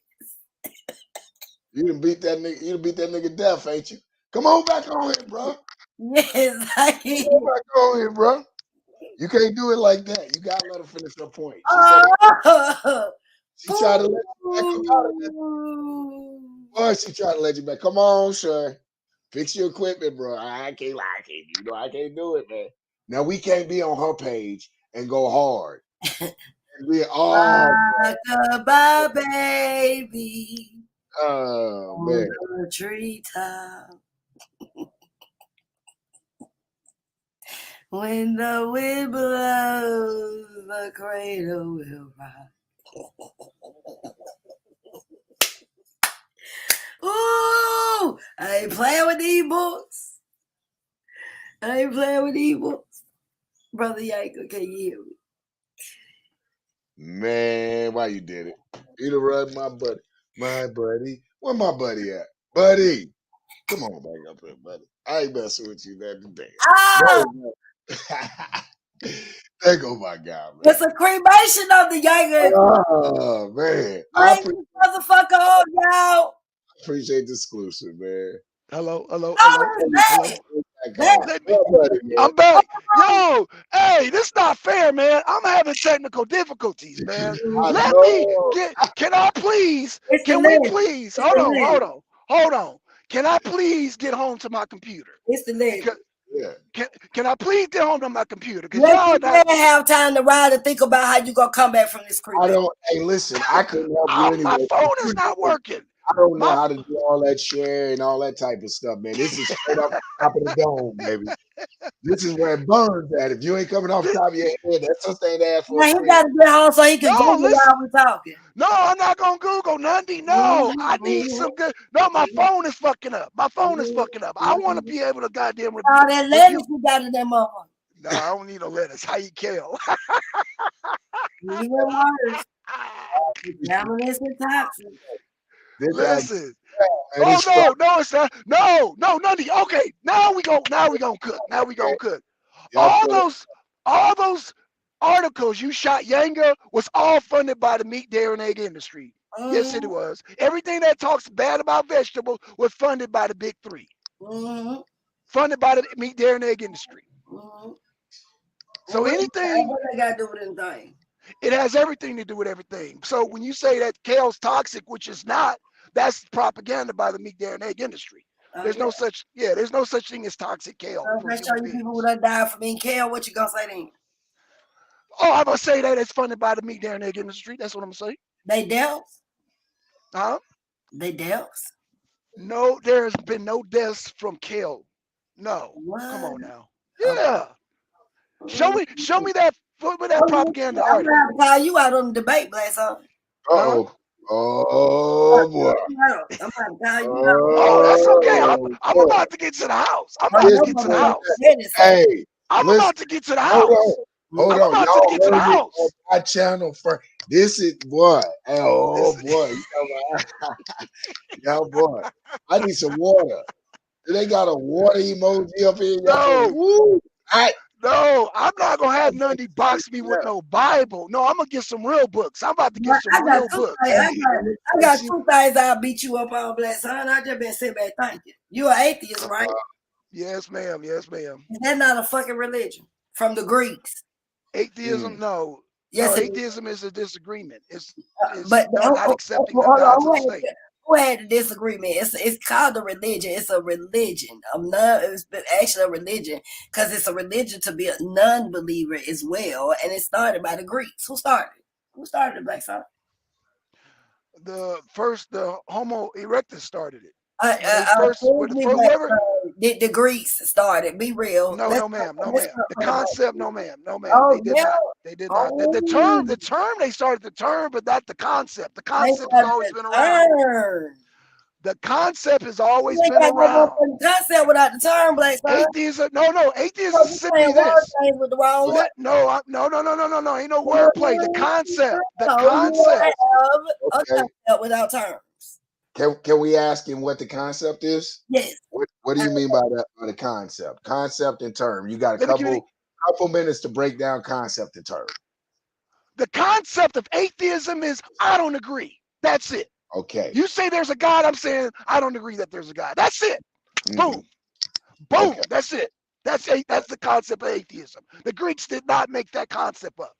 You done beat that nigga deaf, ain't you? Come on back on here, bro. Yes, I can. Come on back on here, bro. You can't do it like that. You gotta let her finish her point. She tried to let you back up out of it. Boy, she tried to let you back. Come on, sir. Fix your equipment, bro. I can't lie. I can't do it, man. Now we can't be on her page and go hard. And we all Goodbye, baby. oh man. On the treetop. When the wind blows, the cradle will rock. Ooh, I ain't playing with these books. Brother Yanko, can you hear me? Man, why you did it? You done run my buddy. My buddy. Where my buddy at? Buddy. Come on back up here, buddy. I ain't messing with you that today. There go my guy, man. It's a cremation of the Yanko. Oh man. I motherfucker on, y'all. Appreciate the exclusive, man. Hello. I'm back. Yo, hey, this is not fair, man. I'm having technical difficulties, man. Let me get. Can I please? Can we please? Hold on. Can I please get home to my computer? It's the leg. Can I please get home to my computer? Because y'all don't have time to ride and think about how you gonna come back from this creep. Hey, listen, I couldn't help you anyway. My phone is not working. I don't know how to do all that share and all that type of stuff, man. This is straight off the top of the dome, baby. This is where it burns at. If you ain't coming off the top of your head, that's just ain't ass for. He got to get home so he can Google while we talking. No, I'm not gonna Google Nundy. No, I need some good. No, my phone is fucking up. I want to be able to goddamn review. Oh, that lettuce you got in that motherfucker. No, I don't need no lettuce. How you kill? Even worse. Contaminants and toxins. Listen. Oh no, it's not. No, Nundy. Okay, now we gonna cook. All those articles you shot Yanga was all funded by the meat, dairy, and egg industry. Yes, it was. Everything that talks bad about vegetables was funded by the big three. Funded by the meat, dairy, and egg industry. So anything. What they got to do with anything? It has everything to do with everything. So when you say that kale's toxic, which is not, that's propaganda by the meat, dairy, and egg industry. There's no such thing as toxic kale. Make sure you people that die from eating kale. What you gonna say then? Oh, I'm gonna say that it's funded by the meat, dairy, and egg industry. That's what I'm gonna say. They deaths? Huh? They deaths? No, there's been no deaths from kale. No. What? Come on now. Yeah. Show me that. Put that propaganda article. I'm gonna call you out on the debate, Black Song. Oh boy. I'm gonna call you out. Oh, that's okay. I'm about to get to the house. Hey, I'm about to get to the house. Hold on. About to get to the house. On my channel first. This is boy. Oh boy. Yo boy. I need some water. They got a water emoji up here. No, I'm not gonna have Nundy box me with no Bible. No, I'm gonna get some real books. I'm about to get some real books. I got two things I'll beat you up on, Black Son. I just been sitting back thinking. You're an atheist, right? Yes, ma'am. Is that not a fucking religion from the Greeks? Atheism, no. Yes, no, atheism is a disagreement. It's but not accepting the gods of the state. Who had the disagreement? It's called a religion. It's a religion. It's actually a religion because it's a religion to be a non-believer as well, and it started by the Greeks. Who started the Black Song? The Homo erectus started it. The Greeks started. Be real. No, ma'am. The concept, no, ma'am. Oh, they did not. The term, they started the term, but not the concept. The concept has always been around. The concept has always been around. Concept without the term, Black Song. Atheism, atheism is simply this. No, ain't no wordplay. The concept. Without terms. Can we ask him what the concept is? Yes. What do you mean by that? By the concept? Concept and term. You got a couple minutes to break down concept and term. The concept of atheism is I don't agree. That's it. Okay. You say there's a God. I'm saying I don't agree that there's a God. That's it. Boom. Okay. That's it. That's the concept of atheism. The Greeks did not make that concept up.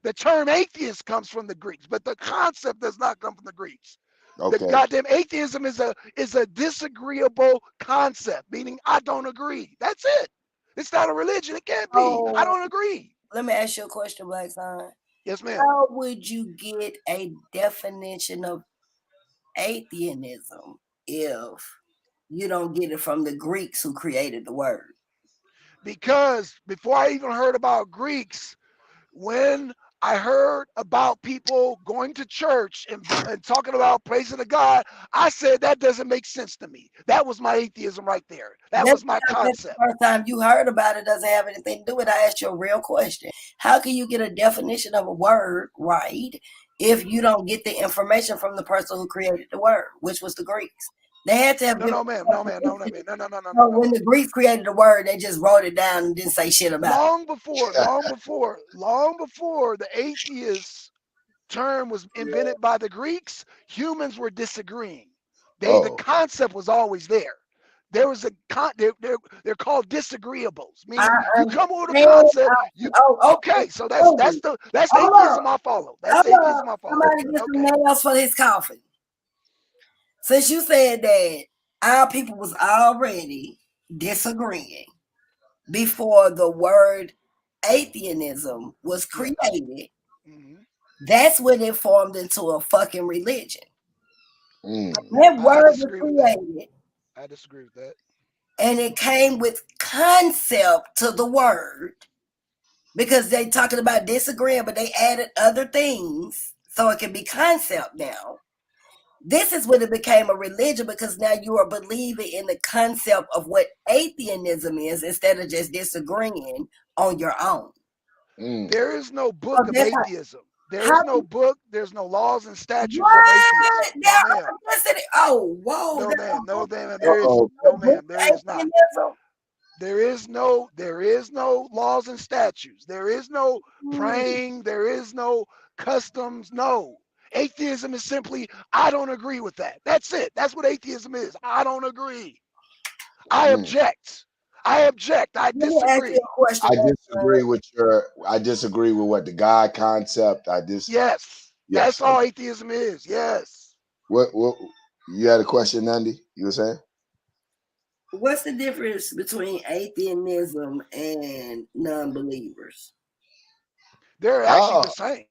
The term atheist comes from the Greeks, but the concept does not come from the Greeks. The goddamn atheism is a disagreeable concept, meaning I don't agree. That's it. It's not a religion. It can't be. I don't agree. Let me ask you a question, Black Son. Yes, ma'am. How would you get a definition of atheism if you don't get it from the Greeks who created the word? Because before I even heard about Greeks, when I heard about people going to church and talking about praising the God, I said that doesn't make sense to me. That was my atheism right there. That was my concept. The first time you heard about it doesn't have anything to do with it. I asked you a real question. How can you get a definition of a word right if you don't get the information from the person who created the word, which was the Greeks? They had to have no. When the Greeks created the word, they just wrote it down and didn't say shit about long before the atheist term was invented by the Greeks, humans were disagreeing. The concept was always there. There was they're called disagreeables, meaning you come with a concept. Okay, so that's atheism I follow. That's atheism I follow. Somebody get some nails for his coffin. Since you said that our people was already disagreeing before the word atheism was created, that's when it formed into a fucking religion. That word was created. I disagree with that. And it came with concept to the word because they talking about disagreeing, but they added other things so it can be concept now. This is when it became a religion because now you are believing in the concept of what atheism is instead of just disagreeing on your own. There is no book of atheism. There is no book. There's no laws and statutes of atheism. Oh, whoa. No, ma'am. There is not. There is no laws and statutes. There is no praying. There is no customs. No. Atheism is simply, I don't agree with that. That's it. That's what atheism is. I don't agree. I object. I disagree. I disagree with what the God concept. Yes. That's all atheism is. Yes. What you had a question, Nandi? You were saying? What's the difference between atheism and non-believers? They're actually the same.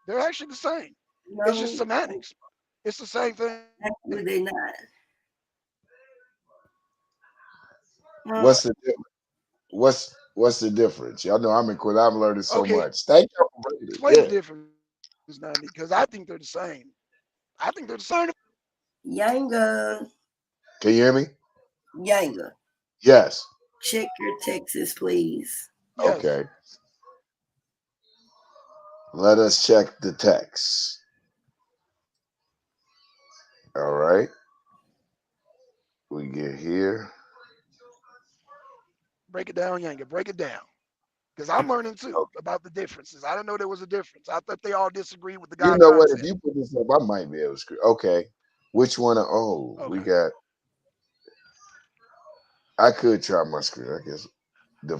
They're actually the same. No, it's just semantics. It's the same thing. Actually, they're not. What's the difference? What's the difference? Y'all know I'm learning so much. Thank you for bringing it. Explain the difference, Nandi, because I think they're the same. I think they're the same. Yanga. Can you hear me? Yanga. Yes. Check your Texas, please. Yes. Okay. Let us check the text. All right. We get here. Break it down, Yanga. Break it down. Because I'm learning too about the differences. I didn't know there was a difference. I thought they all disagree with the God. You know what? If you put this up, I might be able to screw. Okay. Which one? We got. I could try my screen. I guess the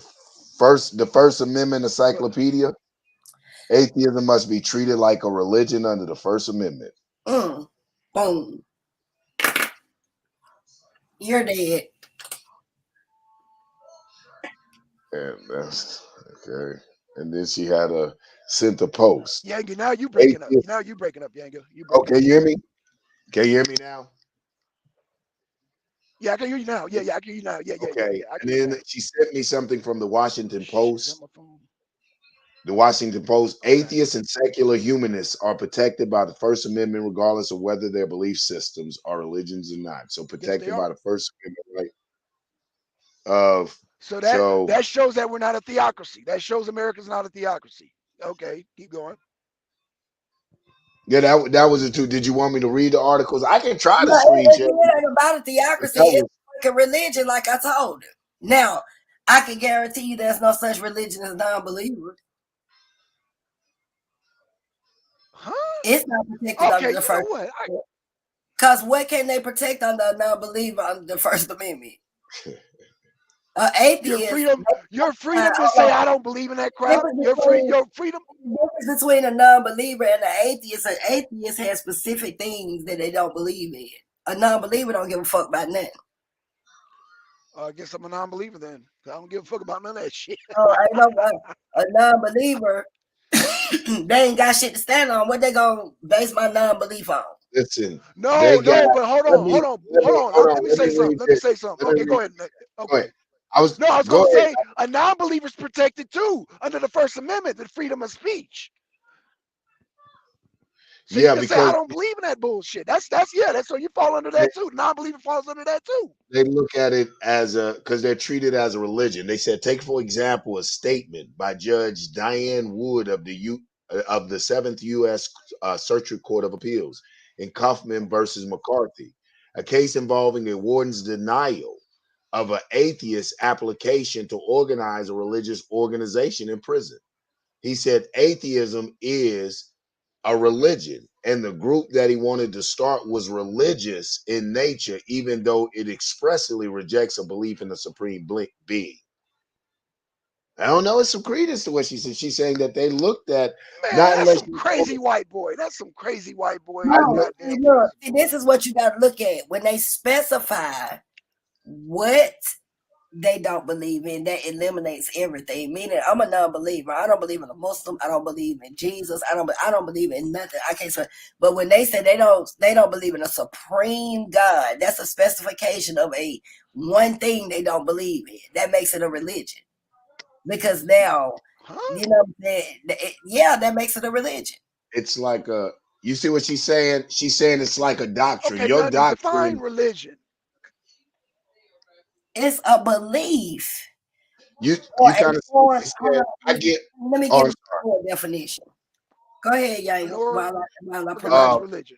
First Amendment Encyclopedia. Atheism must be treated like a religion under the First Amendment. Boom. You're dead. And that's okay. And then she had sent a post. Yanga, now you breaking up. Now you breaking up, Yanga. Okay, you hear me? Can you hear me now? Yeah, I can hear you now. Yeah, I can hear you now. Yeah. Okay. And then she sent me something from the Washington Post. The Washington Post. Atheists and secular humanists are protected by the First Amendment, regardless of whether their belief systems are religions or not. So protected by the First Amendment right So that shows that we're not a theocracy. That shows America's not a theocracy. Okay, keep going. Yeah, that was it too. Did you want me to read the articles? I can try to screen share. It ain't about a theocracy. It's like a religion, like I told you. Now, I can guarantee you there's no such religion as non-believers. Huh? It's not protected under the First Amendment. Because what can they protect under a non-believer under the First Amendment? Atheist. Your freedom to say I don't believe in that crap. Your freedom. The difference between a non-believer and an atheist has specific things that they don't believe in. A non-believer don't give a fuck about nothing. I guess I'm a non-believer then. I don't give a fuck about none of that shit. I know a non-believer, they ain't got shit to stand on. What they gonna base my non-belief on? Listen. No, but hold on. Let me say something. Okay, go ahead. Okay. I was gonna say a non-believer's protected too under the First Amendment, the freedom of speech. So you can say I don't believe in that bullshit. That's so you fall under that too. Non-believer falls under that too. They look at it as because they're treated as a religion. They said, take for example a statement by Judge Diane Wood of the 7th U.S. Circuit Court of Appeals in Kaufman versus McCarthy, a case involving a warden's denial of an atheist application to organize a religious organization in prison. He said atheism is a religion, and the group that he wanted to start was religious in nature, even though it expressly rejects a belief in the supreme being. I don't know, it's some credence to what she said. She's saying that they looked at that's some crazy white boy. That's some crazy white boy. No, see, this is what you got to look at when they specify what they don't believe in. That eliminates everything. Meaning, I'm a non-believer. I don't believe in a Muslim. I don't believe in Jesus. I don't believe in nothing. I can't say. But when they say they don't believe in a supreme God, that's a specification of a one thing they don't believe in. That makes it a religion. Because now, you know, that makes it a religion. It's like you see what she's saying? She's saying it's like a doctrine. Okay, your doctrine. Define religion. It's a belief. You kind of I get. Let me give you a definition. Go ahead, Yang. While I pronounce religion.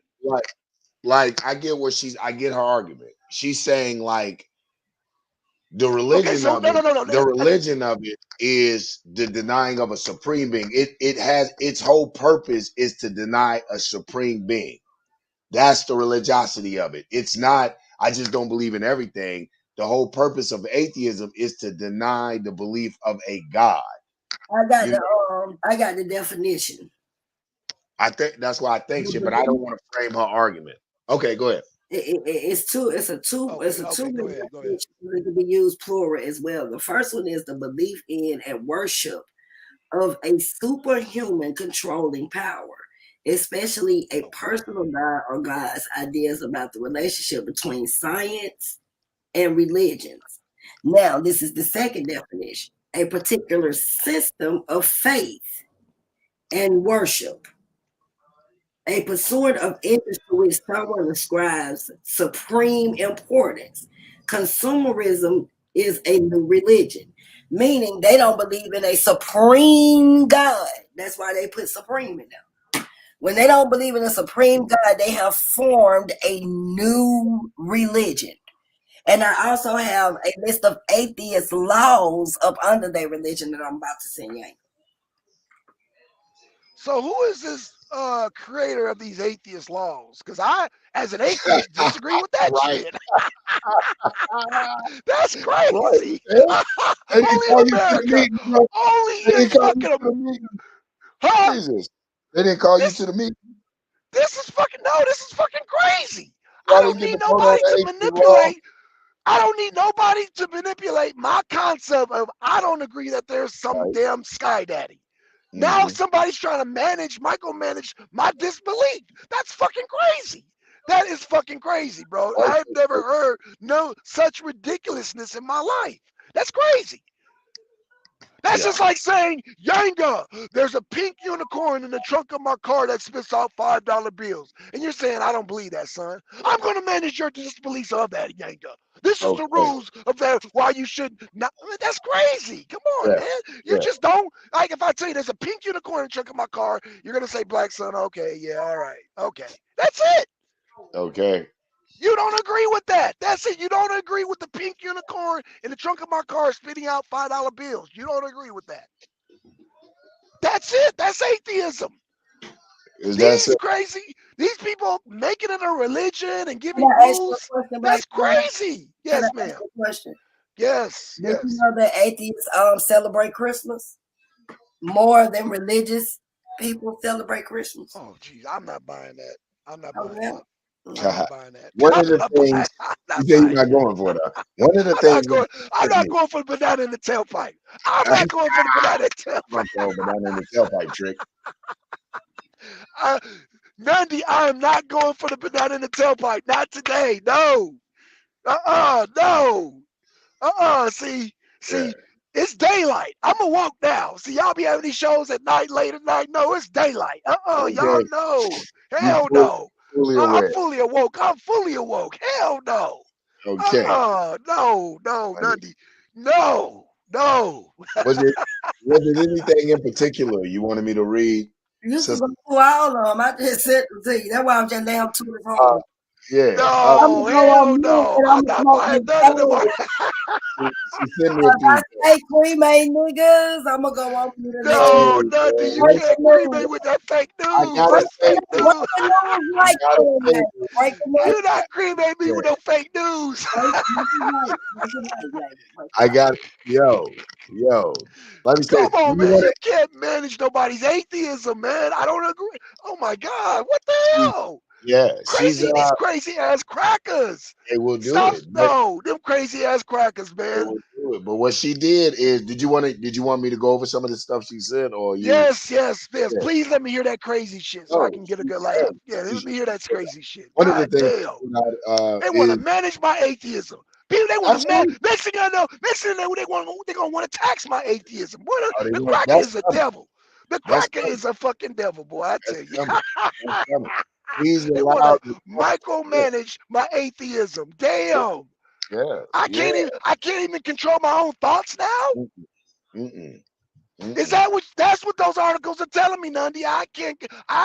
Like I get her argument. She's saying like the religion the religion of it is the denying of a supreme being. It has its whole purpose is to deny a supreme being. That's the religiosity of it. It's not, I just don't believe in everything. The whole purpose of atheism is to deny the belief of a God. I got the definition. I think that's why I think shit, but I don't want to frame her argument. Okay, go ahead. It's a two definition that can be used plural as well. The first one is the belief in and worship of a superhuman controlling power, especially a personal God or God's ideas about the relationship between science and religions. Now, this is the second definition: a particular system of faith and worship, a pursuit of interest to which someone ascribes supreme importance. Consumerism is a new religion, meaning they don't believe in a supreme God. That's why they put supreme in there. When they don't believe in a supreme God, they have formed a new religion. And I also have a list of atheist laws up under their religion that I'm about to send you. So who is this creator of these atheist laws? Because I, as an atheist, disagree with that shit. That's crazy. Only in America. Only in fucking America. Huh? Jesus. They didn't call you to the meeting. This is fucking crazy. I don't need nobody to manipulate. I don't need nobody to manipulate my concept of I don't agree that there's some damn sky daddy. Now somebody's trying to micromanage my disbelief. That's fucking crazy. That is fucking crazy, bro. I've never heard no such ridiculousness in my life. That's crazy. That's just like saying, Yanga, there's a pink unicorn in the trunk of my car that spits out $5 bills. And you're saying, I don't believe that, son. I'm going to manage your disbelief of that, Yanga. This is the rules of that, why you should not. That's crazy. Come on, man. You just don't. Like, if I tell you there's a pink unicorn in the trunk of my car, you're going to say, black son, okay, yeah, all right, okay. That's it. Okay. You don't agree with that. That's it. You don't agree with the pink unicorn in the trunk of my car spitting out $5 bills. You don't agree with that. That's it. That's atheism. These crazy, these people making it a religion and giving rules. That's crazy. Yes, ma'am. Question. Yes, Did you yes. know that atheists celebrate Christmas more than religious people celebrate Christmas? Oh, geez, I'm not buying that. I'm not Oh, buying yeah. that. I'm No. not buying that. One I'm of the not things buying. I'm you not say you're buying not that. going for that. One of the I'm not things going. I'm that not going for the banana in the tailpipe. I'm not going for the banana in the I'm tailpipe. banana in the tailpipe trick. Nandi, I am not going for the banana in the tailpipe. Not today. No. No. See, Yeah. it's daylight. I'm awoke now. See, y'all be having these shows at night, late at night. No, it's daylight. Y'all Okay. know. You Hell no. fully I'm aware. fully awoke. I'm fully awoke. Hell no. Okay. No, Nandi. No. Was it anything in particular you wanted me to read? You can Since, go through all of them. I just said to you. That's why I'm just damn to the uh, phone. yeah. I'm No, gonna go hell on mute no. and I'm I'm gonna not smoke buying this none of them. thing. She sent me a If few. I say cremate niggas, I'm gonna go on mute and let you No, Hey, Nandi, man, you break can't the listen, cremate news. with that fake I news. gotta That's say fake this. Break news. the news I like gotta say that. this. Break the news. You not cremate me with Yeah. no fake news. Break it right. Break it right, lady. Break it I right. got yo. Let me say, Come do on, you man. want You can't manage nobody's atheism, man. I don't agree. Oh my God. What the to? hell? Yeah, she's These crazy ass crackers. they will do Stop. it, but No, them crazy ass crackers, they man. will do it. But what she did is, did you want me to go over some of the stuff she said, or you? Yes. Yeah. Please let me hear that crazy shit so I No, can get a she good laugh. said Yeah, let me hear that crazy shit. one of the God things damn. They want to is manage my atheism. People, they want to manage. absolutely. Next thing I know, they're gonna want to tax my atheism. The They want cracker that's is a coming. devil. The That's cracker coming. is a fucking devil, boy. I That's tell you. coming. That's coming. He's They want to allowed to yeah, micromanage my atheism. Damn. yeah, yeah. I can't even control my own thoughts now. Mm-mm, mm-mm, Is mm-mm. that that's what those articles are telling me, Nandi? I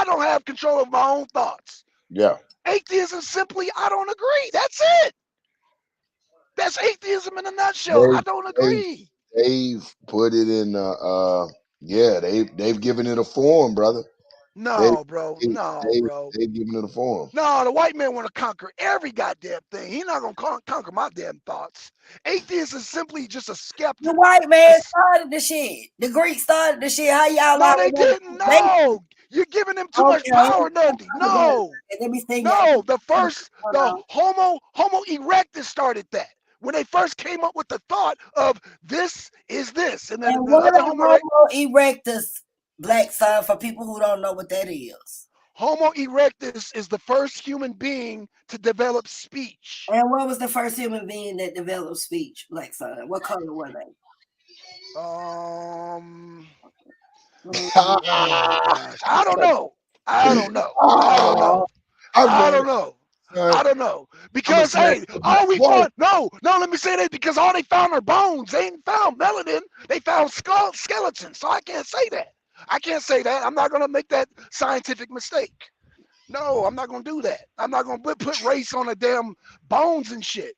don't have control of my own thoughts. Yeah. Atheism simply, I don't agree. That's it. That's atheism in a nutshell. They I don't they agree. they've put it in yeah, they've given it a form, brother. They No, bro. they No, they bro. they've given it a form. No, the white man want to conquer every goddamn thing. He's not gonna conquer my damn thoughts. Atheist is simply just a The skeptic. white A man s- started the shit. The Greeks started the shit. How y'all no, they always didn't. they No, you're giving them too much okay? power, Nundy. No, Let me sing y'all. no. Hold The on. Homo erectus started that when they first came up with the thought of this is this, and then And the what other is Homo Homo erectus, black son, for people who don't know what that is? Homo erectus is the first human being to develop speech. And what was the first human being that developed speech, black son? What color were they? Oh gosh, I don't know. I don't know. I don't Ah, know. I'm I going. don't know. Son, I don't know. I'm a Because smack. hey, all we Boy, found no, let me say that because all they found are bones. They ain't found melanin. They found skeletons. So I can't say that. I can't say that. I'm not gonna make that scientific mistake. No, I'm not gonna do that. I'm not gonna put race on the damn bones and shit.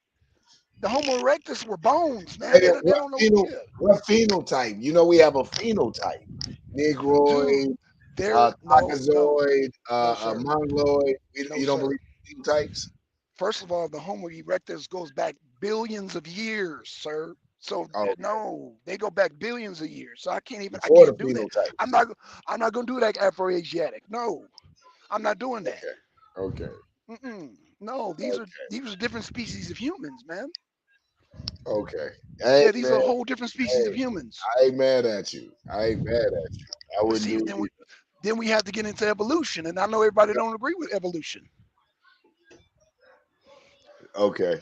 The Homo erectus were bones, man. hey, They don't know. Yeah, what phenotype? You know, we have a phenotype: dude. Negroid, There, Caucasoid, no, sir, Mongoloid. no, You don't sir. believe in phenotypes? First of all, the Homo erectus goes back billions of years, sir. So Oh, no, they go back billions of years. So I before the can't do that. I'm phenotypes. not, I'm not gonna do that Afro-Asiatic. No, I'm not doing that. Okay, okay, No, okay, these are different species of humans, man. okay. Hey Yeah, these are man, a whole different species hey, of humans. I ain't mad at you. I ain't mad at you. I But wouldn't see, do it either. then we have to get into evolution, and I know everybody don't agree with evolution. Okay.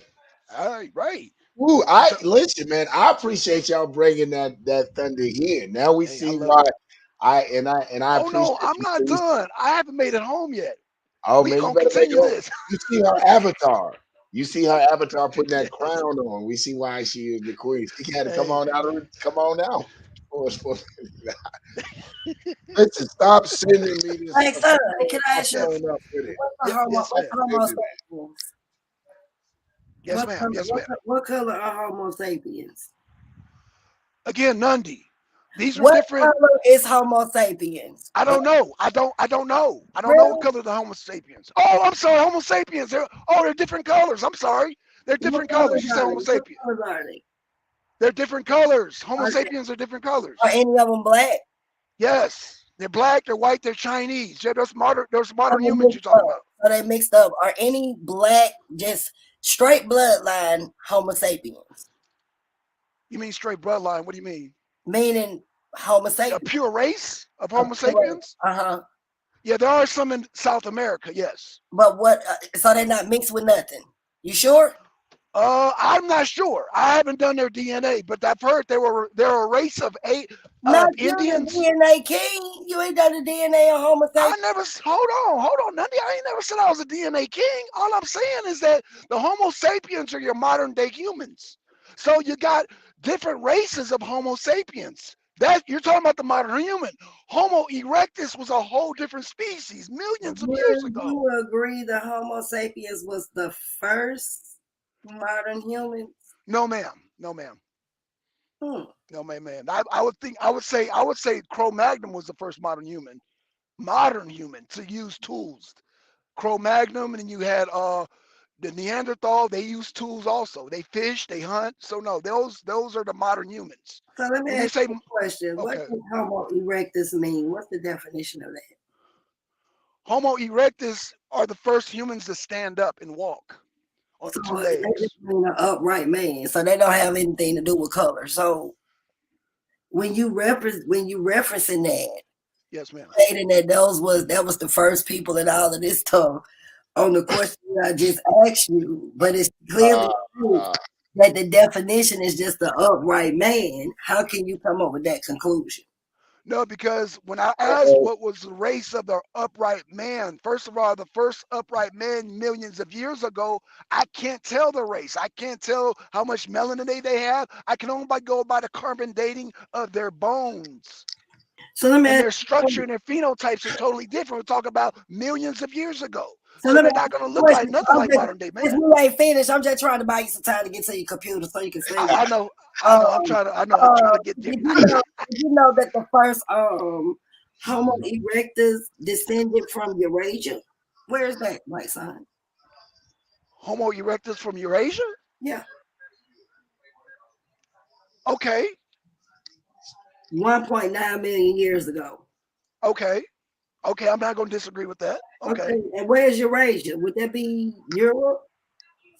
All right, right. Ooh, I So, listen, man. I appreciate y'all bringing that thunder here. Now we hey, I see love why it. I Oh no, appreciate I'm you. not done. I haven't made it home yet. Oh We man, you gonna better make continue it. this. You see her avatar. You see her avatar putting that Yes. crown on. We see why she is the queen. She had to come Hey, on out. Come on out. Listen, stop sending me this Black stuff. son, can I Stop ask you a yes, showing up with it. what's the homo? yes, What's ma'am. Homo Into sapiens? Yes, ma'am. Yes, ma'am. What color are Homo sapiens? Again, Nundy. These are What different. color is Homo sapiens? I Black. don't know. I don't know. I don't know what Really? color the Homo sapiens. Oh, I'm sorry. Homo sapiens. They're different colors. I'm sorry. They're What different colors. colors You said are Homo they? What sapien. colors are they? They're different colors. Homo sapiens are different colors. Are any of them black? Yes. They're black, they're white, they're Chinese. Yeah, those modern humans mixed you're talking up. about. So they mixed up. Are any black, just straight bloodline Homo sapiens? You mean straight bloodline? What do you mean? Meaning Homo A sapiens. pure race of Homo sapiens? Uh-huh. Yeah, there are some in South America, yes. But what, so they're not mixed with nothing. You sure? I'm not sure. I haven't done their DNA, but I've heard they're a race of Not Indians. you, the DNA king. You ain't done the DNA of Homo sapiens. Hold on, Nundy. I ain't never said I was a DNA king. All I'm saying is that the Homo sapiens are your modern day humans. So you got different races of Homo sapiens. That you're talking about the modern human. Homo erectus was a whole different species millions of years ago. Do you agree the Homo sapiens was the first modern human? No, ma'am. No, ma'am. No, man. I would say Cro-Magnon was the first modern human to use tools. Cro-Magnon, and then you had the Neanderthal. They used tools also. They fish, they hunt. So no, those are the modern humans. So let me ask you a question. Okay. What does Homo erectus mean? What's the definition of that? Homo erectus are the first humans to stand up and walk on two legs. They just mean an upright man. So they don't have anything to do with color. So when you referencing that, yes, ma'am, stating that that was the first people and all of this stuff on the question I just asked you, but it's clearly true that the definition is just the upright man. How can you come up with that conclusion? No, because when I asked what was the race of the upright man, first of all, the first upright man millions of years ago, I can't tell the race. I can't tell how much melanin they have. I can only go by the carbon dating of their bones. So let me and their structure and their phenotypes are totally different. We're talking about millions of years ago. So they're not going to look like nothing like modern day man. We ain't finished. I'm just trying to buy you some time to get to your computer so you can see. I know. I'm trying to get there. Did you know that the first Homo erectus descended from Eurasia? Where is that, my son? Homo erectus from Eurasia? Yeah. Okay. 1.9 million years ago. Okay, I'm not going to disagree with that. Okay. And where's Eurasia? Would that be Europe,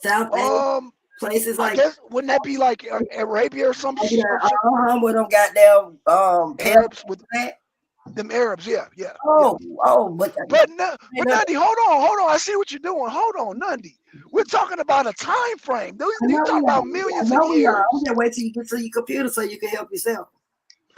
South Asia, places like? I guess wouldn't that be like Arabia or some shit? With them goddamn Arabs with that. Them Arabs, yeah. But Nundy, hold on. I see what you're doing. Hold on, Nundy. We're talking about a time frame. You're talking about millions of years. I'm gonna wait till you get to your computer so you can help yourself.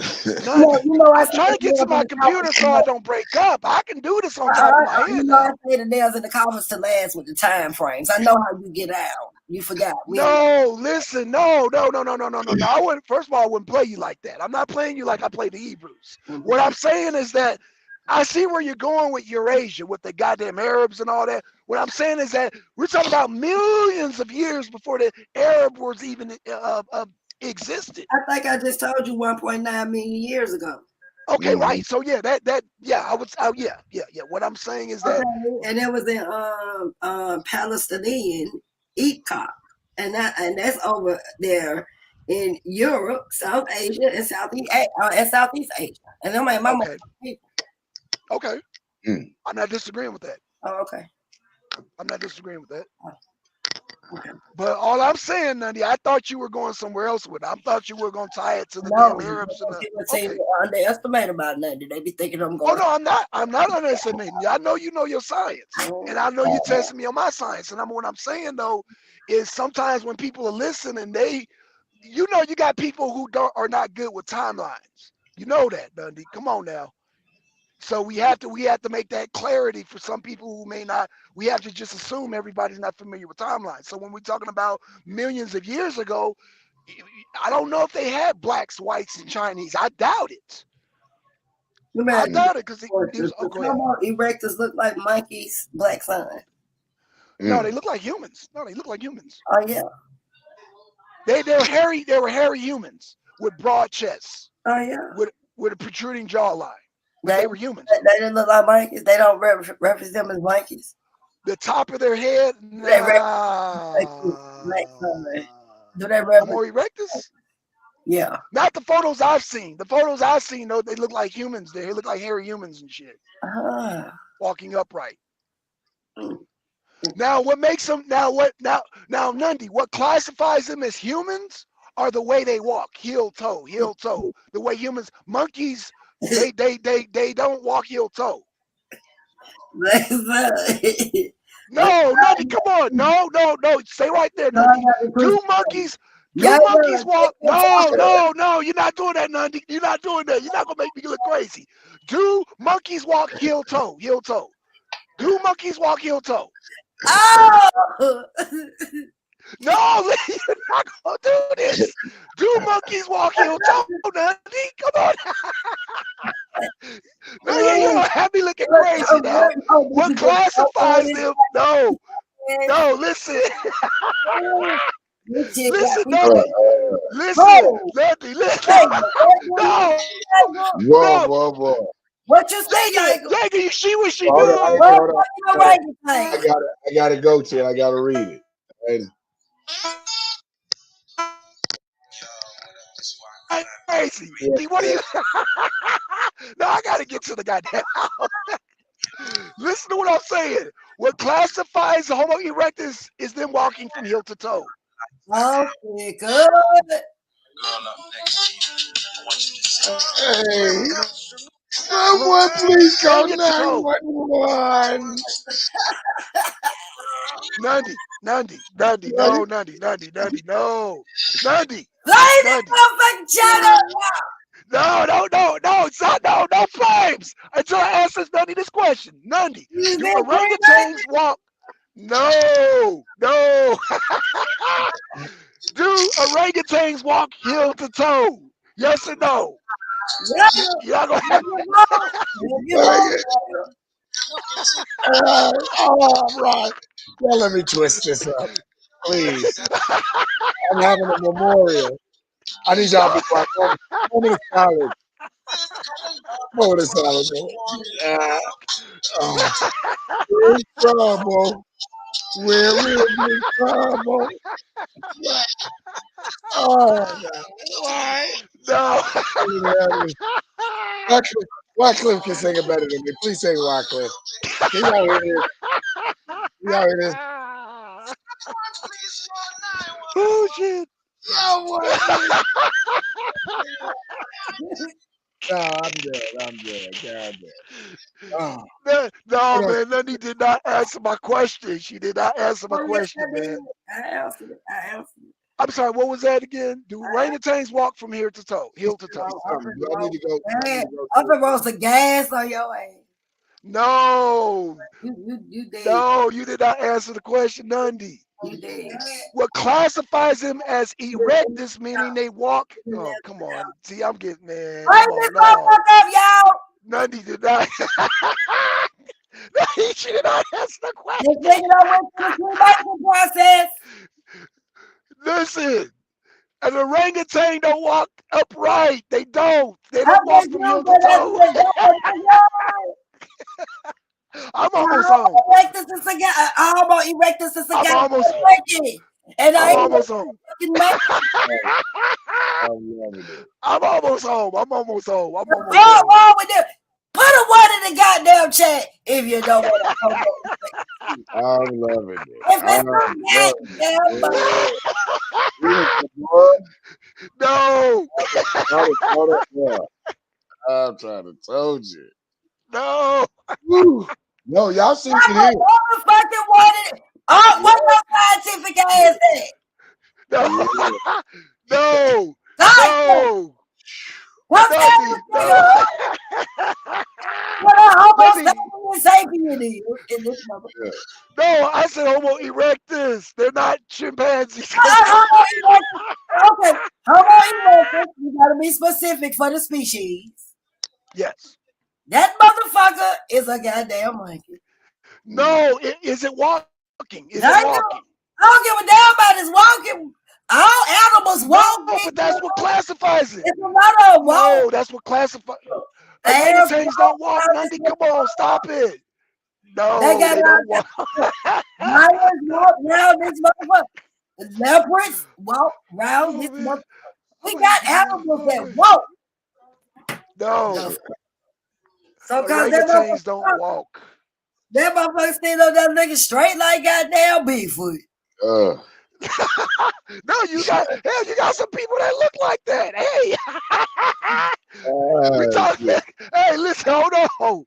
I'm trying to get to my computer so I don't break up. I can do this on top of my head. I say the nails in the comments to last with the time frames. I know how you get out. You forgot. Listen, no. I wouldn't. First of all, I wouldn't play you like that. I'm not playing you like I play the Hebrews. What I'm saying is that I see where you're going with Eurasia, with the goddamn Arabs and all that. What I'm saying is that we're talking about millions of years before the Arab was even existed. I think I just told you 1.9 million years ago. Okay, right. So yeah, I would. Yeah. What I'm saying is that, and it was in Palestinian Epcot, and that's over there in Europe, South Asia, and Southeast Asia, and them ain't my people. Okay. I'm not disagreeing with that. Oh, okay. I'm not disagreeing with that. Okay. But all I'm saying, Nundy, I thought you were going somewhere else with it. I thought you were going to tie it to the damn Arabs. Okay. Underestimate about Nundy. They be thinking I'm going. Oh no, I'm not. I'm not underestimating you. I know you know your science, and I know you testing me on my science. And what I'm saying though is sometimes when people are listening, you got people who are not good with timelines. You know that, Nundy. Come on now. So we have to make that clarity for some people who may not. We have to just assume everybody's not familiar with timelines. So when we're talking about millions of years ago, I don't know if they had blacks, whites, and Chinese. I doubt it. I doubt it because Homo erectus look like monkeys, black son. No, they look like humans. Oh yeah. They were hairy. They were hairy humans with broad chests. Oh yeah. With a protruding jawline. They were humans. They didn't look like monkeys. They don't represent them as monkeys. The top of their head. Nah. Do they represent Homo erectus? Yeah. Not the photos I've seen. The photos I've seen, though, they look like humans. They look like hairy humans and shit, walking upright. Now, what makes them? Now, Nundi? What classifies them as humans are the way they walk, heel toe. The way humans, monkeys, they don't walk heel toe. No, Nundi, come on. No. Stay right there, Nundi. Do monkeys walk? No. You're not doing that, Nundi. You're not doing that. You're not going to make me look crazy. Do monkeys walk heel toe? Do monkeys walk heel toe? Oh! No, you're not going to do this. Do monkeys walk heel toe, Nundi? Come on. No, you're going to have me looking crazy now. What classifies them? No, listen. Listen, Nundi. Listen. No. Whoa. What you say, Jacob? Jacob, you see what she did? Hold on. I gotta go, Chad. I gotta read it. Right. Crazy. What are you? No, I gotta get to the goddamn house. Listen to what I'm saying. What classifies the Homo erectus is them walking from heel to toe. Okay, good. Hey, someone please call 911. Nundi. No. Nundi. Play this motherfucking channel. No, it's not, no flames. Until I ask Nundi this question. Nundi, do orangutans walk? No. Do orangutans walk heel to toe? Yes or no? You're not gonna have All right. Well, let me twist this up, please. I'm having a memorial. I need y'all to be quiet. Moment of silence. Moment of silence. We're in trouble. We're in trouble. Oh, why? No. Wycliffe can sing it better than me. Please sing Wycliffe. Can y'all hear this? Y'all hear this? Oh shit. No, I'm good. God damn. No, man, Nundi did not answer my question. She did not answer my question, man. I answered it. I'm sorry, what was that again? Do orangutans walk from heel to toe? I need to go. I'm gonna roast the gas on your ass. No. You did. No, you did not answer the question, Nundi. You did. What classifies them as erectus, meaning they walk? Oh, come on. See, I'm getting, man. Bring this motherfucker up, y'all. Nundi did not. She did not answer the question. This nigga went through the cremation process. Listen, an orangutan don't walk upright. They don't. They don't walk from heel to toe. I'm almost home. I'm almost and I'm almost home. I'm almost home. What's wrong with them? Put a one in the goddamn chat if you don't want to. I'm loving it. No. I'm trying to told you. No. No, y'all see it here. Motherfucking wanted. Oh, what your scientific ass at? No. What's that? What a homo sapien is in this motherfucker. No, I said Homo erectus. They're not chimpanzees. Okay, Homo erectus. You gotta be specific for the species. Yes. That motherfucker is a goddamn monkey. No, is it walking? I don't give a damn about his walking. All animals walk. No, but that's what classifies it. It's a matter of walk. No, that's what classifies it. Orangutans don't walk, Nundi. Come on, stop it. No, they don't walk. Lions walk round this motherfucker. Leopards walk round this motherfucker. We got animals that walk. No. So cause Orangutans don't walk. That motherfucker stand up that nigga straight like goddamn Bigfoot. No, you got some people that look like that. Hey, we talking. Hey, listen, hold on.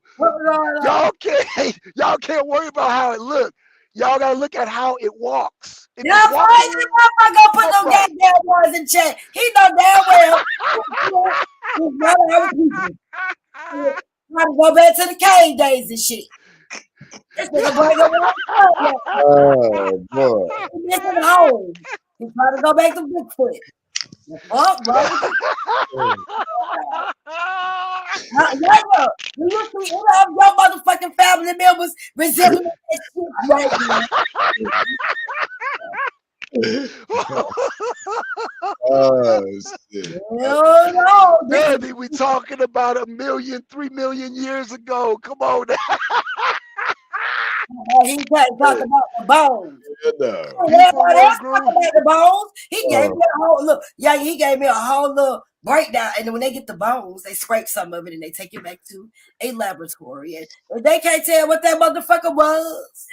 Y'all can't worry about how it looks. Y'all gotta look at how it walks. If Y'all crazy motherfucker put no goddamn words in chat. He know damn well. He's not our people. Gotta go back to the cave days and shit. This nigga bring up oh boy. He's missing home. He's trying to go back to Bigfoot. Fuck, bro. You see your motherfucking family members resembling that shit right now. Oh shit. No, Baby, we talking about 3 million years ago. Come on now. He talking about the bones. Everybody else talking about the bones. He gave me a whole look. Yeah, he gave me a whole little breakdown. And then when they get the bones, they scrape some of it and they take it back to a laboratory. And they can't tell what that motherfucker was.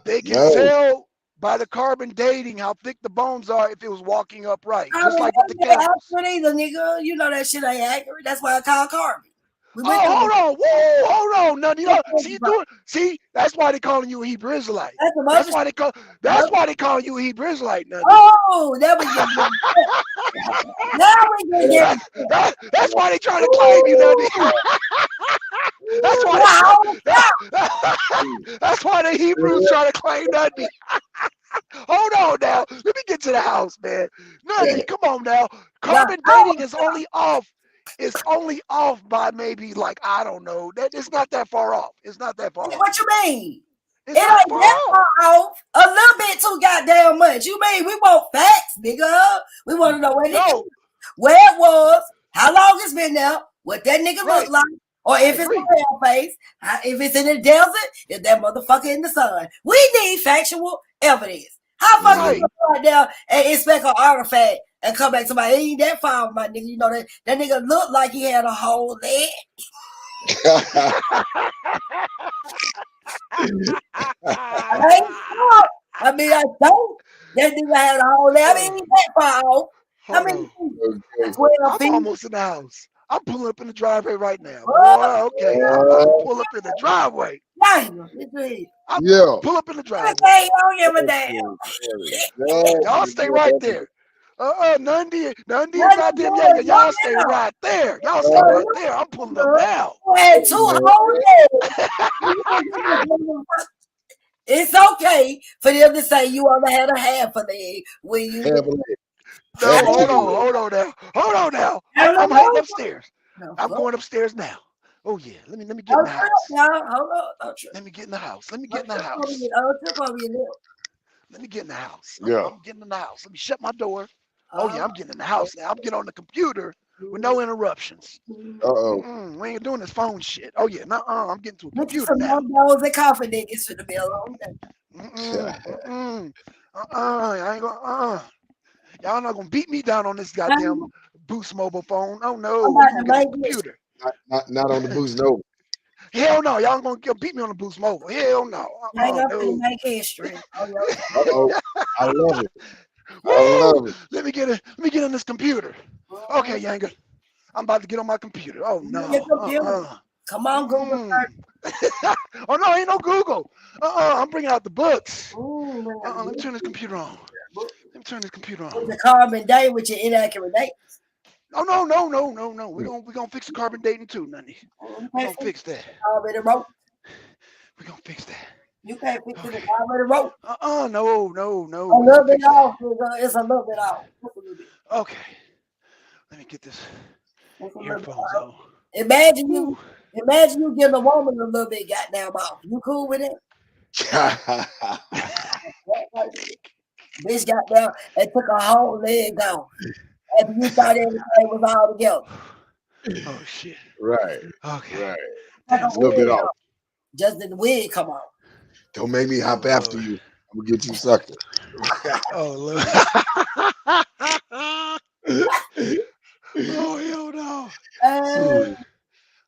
They can tell by the carbon dating how thick the bones are if it was walking upright. Just like with the camels. Either, nigga. You know that shit ain't accurate. That's why I call carbon. Hold on. Whoa, hold on. None of y'all. See, that's why they calling you a Hebrew Israelite. That's why they calling you a Hebrew Israelite. Oh, that was That's why they trying to claim you, Nunny. That's why the Hebrews trying to claim Nunny. Hold on now. Let me get to the house, man. Nunny, come on now. Carbon dating is only off. It's only off by maybe I don't know. It's not that far off. It's not that far off. What you mean? It ain't that far off. A little bit too goddamn much. You mean we want facts, nigga? We want to know where it was, how long it's been there, what that nigga look like, or if it's a real face, if it's in the desert, if that motherfucker in the sun. We need factual evidence. How fucking you go right there and expect an artifact and come back to my ain't that far, my nigga? You know that nigga looked like he had a whole leg. I mean, I don't. That nigga had a whole leg. I mean, he that far off. I mean, I'm almost in the house. I'm pulling up in the driveway right now. Boy, okay. I'm pull up in the driveway. Pull up in the driveway. Y'all stay right there. Nundy and goddamn Yaga, y'all stay right there. Y'all stay right there. I'm pulling up now. It's okay for them to say you only had a half a leg when you. No, hold on now. I'm heading upstairs. I'm going upstairs now. Oh yeah, let me get in the house. Hold on. Let me get in the house. Let me get in the house. Let me get in the house. I'm getting in the house. Let me shut my door. Oh yeah, I'm getting in the house now. I'm getting on the computer with no interruptions. We ain't doing this phone shit. Oh yeah, I'm getting to a computer now. Those and coffee niggas for the bill. I ain't gonna. Y'all not gonna beat me down on this goddamn Boost mobile phone. Oh no, computer. Not on the Boost Nova. Hell no, y'all gonna beat me on the Boost mobile. Hell no. No. Make history. I love it. I love it. Let me get on this computer. Okay, Yanga. I'm about to get on my computer. Oh no. Come on, Google. Oh no, ain't no Google. I'm bringing out the books. Let me turn this computer on. The carbon date with your inaccurate dates. Oh no. We're gonna fix the carbon dating too, Nunny. We're gonna fix that. Already wrote. We're gonna fix that. You can't fix it. I already wrote. No. A little bit off. It's a little bit off. Okay. Let me get this earphones on. Imagine you give a woman a little bit goddamn off. You cool with it? Bitch got down and took a whole leg off. After you thought everything was all together. Oh shit. Right. Okay. Right. A little bit off. Just in the wig come on. Don't make me hop after you. I'm gonna get you sucker. Oh, look. Oh, hell no.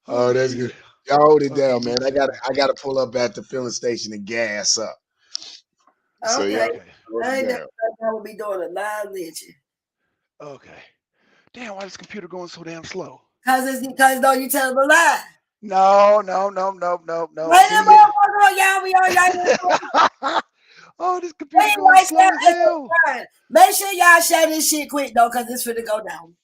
Oh, that's shit. good. Y'all hold it Okay, down, man. I detail. gotta pull up at the filling station and gas up. So Okay. y'all Okay. hold I it ain't down. never thought I would be doing a live lynching. Okay. Damn, why is this computer going so damn slow? Because though you tell them a lie. No. Wait See, a minute, y'all. We all y'all. oh, this computer going slow as hell. Make sure y'all share this shit quick though, cause it's finna go down.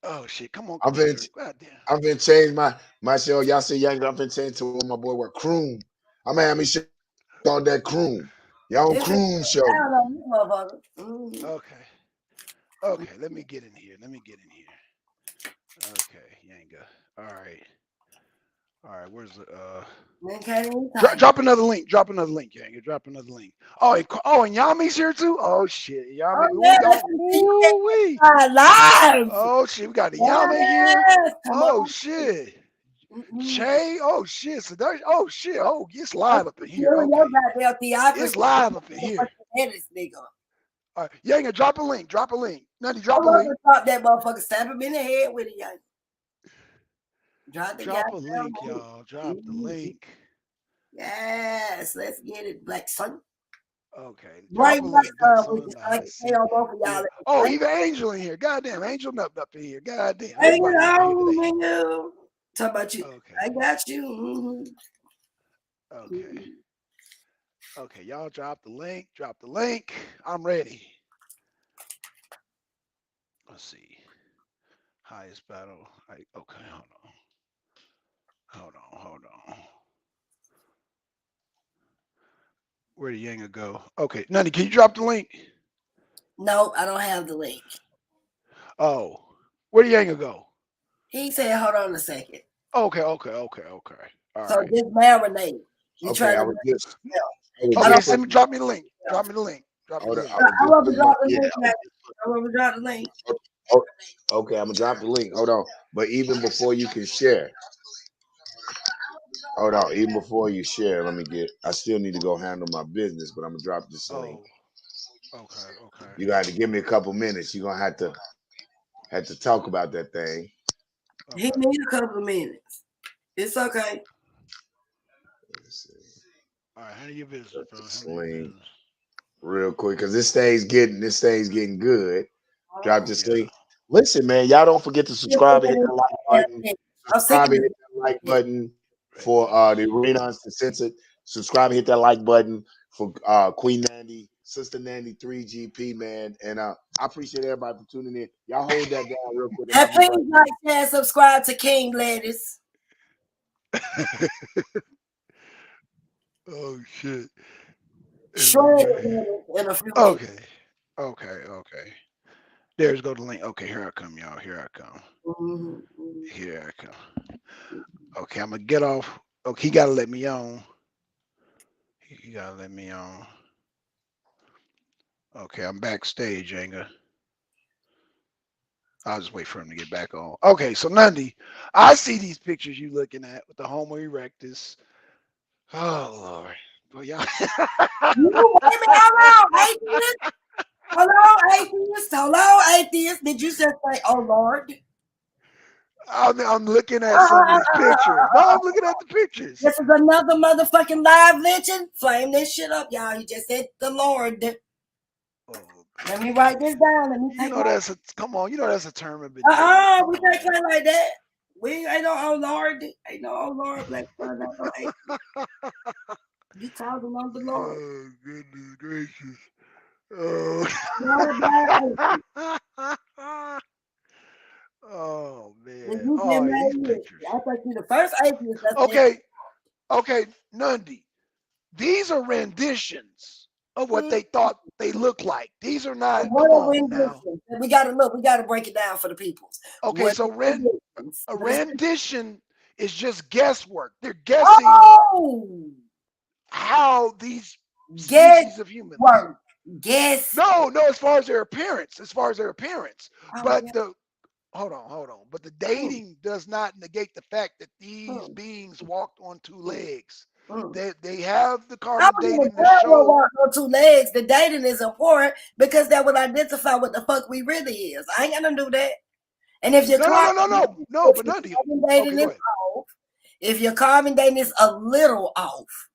Oh shit! Come on, I'm finna, computer. Goddamn. I'm finna change my show. Y'all see young. I'm finna change to my boy with Croom. I'm gonna have me show on that Croom. Y'all on It's Croom show. I don't know, you motherfucker. Mm. Okay. Okay. Let me get in here. Okay, Yanga. All right. Where's the Okay, Drop another link. Yanga. Drop another link. Oh, and Yami's here too. Oh shit, Yami. Oh yeah, Ooh-wee. live. Oh shit, we got the Yes, Yami here. come Oh on. shit. Mm-mm. Che. Oh shit. So there, oh shit. Oh, it's live up in here. You and your Okay. goddamn theocracy. It's live up in here. This nigga. All right, Yanga, drop a link. Nutty, I drop a want link. to drop that motherfucker, stab him in the head with it, young. Drop the Drop a goddamn link, y'all. Drop the link. Yes, let's get it, black son. Okay. Right, Drop a link, Black we Son. can I stay see. on both of y'all. Yeah. Oh, even Angel in here. Goddamn, Angel up in here. Goddamn. Hey, Everybody up in here today. nigga. Talk about you. Okay. I got you. Okay. Okay. Y'all drop the link. I'm ready. Let's see. Highest battle. Okay, hold on. Where did Yanga go? Okay, Nutty, can you drop the link? Nope, I don't have the link. Oh, where did Yanga go? He said, hold on a second. Okay. All so right. just marinate. You Okay, I try was to just. Okay, drop me the link. I want to drop the link. Okay, I'm gonna drop the link. Hold on. But even before you can share, hold on. Even before you share, I still need to go handle my business, but I'm gonna drop this link. Okay. You got to give me a couple minutes. You're gonna have to talk about that thing. Okay. He needs a couple of minutes. It's okay. All right, handle your business, bro. Link real quick, because this thing's getting good. Drop this link. Listen, man, y'all don't forget to subscribe and hit that like button. Subscribe and hit that like button for the Arenas to Census. Subscribe and hit that like button for Queen Nandy, Sister Nandy 3GP, man. And I appreciate everybody for tuning in. Y'all hold that down real quick. And please like, share, subscribe to King, ladies. Oh shit. Okay. There's go the link. Okay, here I come, y'all. Here I come. Okay, I'm gonna get off. Okay, he gotta let me on. Okay, I'm backstage, Anga. I'll just wait for him to get back on. Okay, so Nundy, I see these pictures you looking at with the Homo erectus. Oh Lord. Well, y'all. Hello, atheist. Did you just say, oh Lord? I'm looking at some of these pictures. No, I'm looking at the pictures. This is another motherfucking live lynching. Flame this shit up, y'all. He just said the Lord. Let me write this down. Let me take that's a come on. That's a term of we can't play like that. We ain't no oh Lord. Ain't no oh Lord, black son. You called him on the Lord. Oh goodness gracious. Oh man. Oh, these pictures. I thought you the first atheist. Okay, Nundy. These are renditions of what they thought they looked like. These are not. Come on now. We gotta break it down for the people. Okay, so a rendition is just guesswork. They're guessing how these species of humans. Guess. No, as far as their appearance. But hold on. But the dating does not negate the fact that these beings walked on two legs. They have the I carbon don't give a dating to damn what show. walk on 2 legs. The dating is important because that will identify what the fuck we really is. I ain't gonna do that. And if your No, but Nundy. carbon Okay, dating go is ahead. off, if your carbon dating is a little off,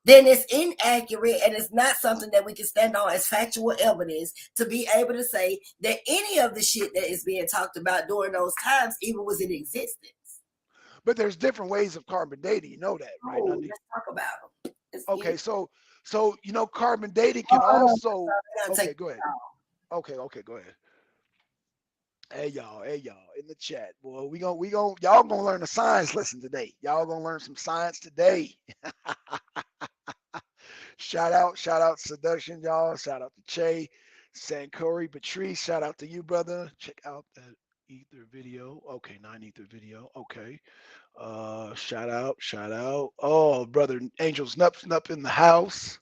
then it's inaccurate and it's not something that we can stand on as factual evidence to be able to say that any of the shit that is being talked about during those times even was in existence. But there's different ways of carbon dating. You know that, right, Oh, Nundy? let's talk about them. Okay, so carbon dating can also. Okay, go ahead. Okay, go ahead. Hey y'all in the chat. Boy, y'all gonna learn a science lesson today. Y'all gonna learn some science today. Shout out Seduction, y'all. Shout out to Che, Sankori, Patrice. Shout out to you, brother. Check out that ether video. Okay, 9 ether video. Okay. Shout out. Oh, brother Angel Snup in the house.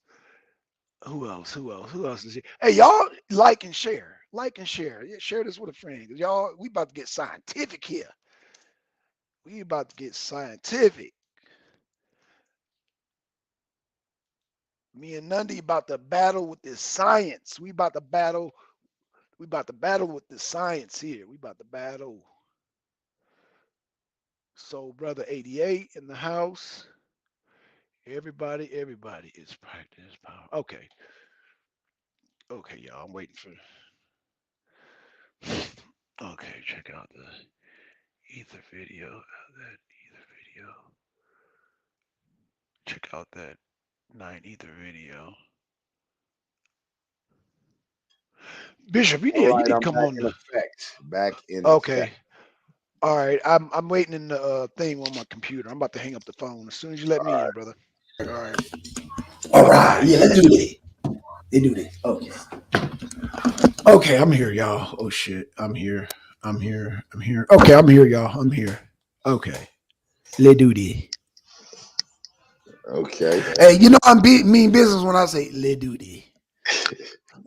Who else is here? Hey, y'all like and share. Yeah, share this with a friend. Cause y'all, we about to get scientific here. We about to get scientific. Me and Nundy about to battle with this science. We about to battle with this science here. We about to battle. So, brother 88 in the house. Everybody is practice power. Okay, y'all. I'm waiting for. Okay, check out the ether video. That ether video. Check out that 9 ether video. Bishop, you All need right, to I'm come back on in the. effect. Back in Okay. effect. All right. I'm waiting in the thing on my computer. I'm about to hang up the phone as soon as you let me in, brother. All right. All right. Yeah, let's do that. They do that. Okay. Okay, I'm here, y'all. Oh shit. I'm here. Okay, I'm here, y'all. I'm here. Okay. Let's do this. Okay. Hey, I'm mean business when I say let's do this.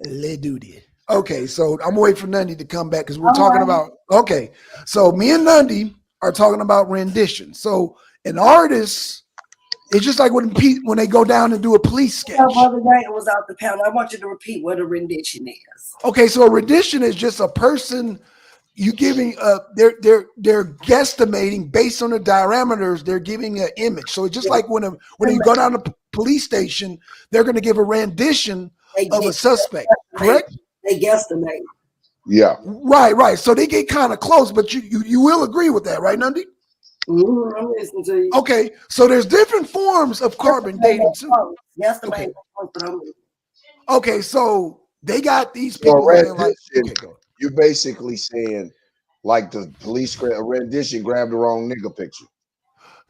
Let's do this. Okay, so I'm waiting for Nundy to come back because we're talking about. Okay, so me and Nundy are talking about rendition. So an artist, it's just like when they go down and do a police sketch. Brother Yankee was out the panel. I want you to repeat what a rendition is. Okay, so a rendition is just a person you giving they're guesstimating based on the diameters. They're giving an image. So it's just like when you go down to the police station, they're going to give a rendition of a suspect. Correct? They guesstimate. Yeah. Right. So they get kind of close, but you will agree with that, right, Nundy? I'm listening to you. Okay, so there's different forms of carbon dating too. Guesstimate. Okay, so they got these So people a saying like, rendition, you're basically saying like the police a rendition grabbed the wrong nigga picture.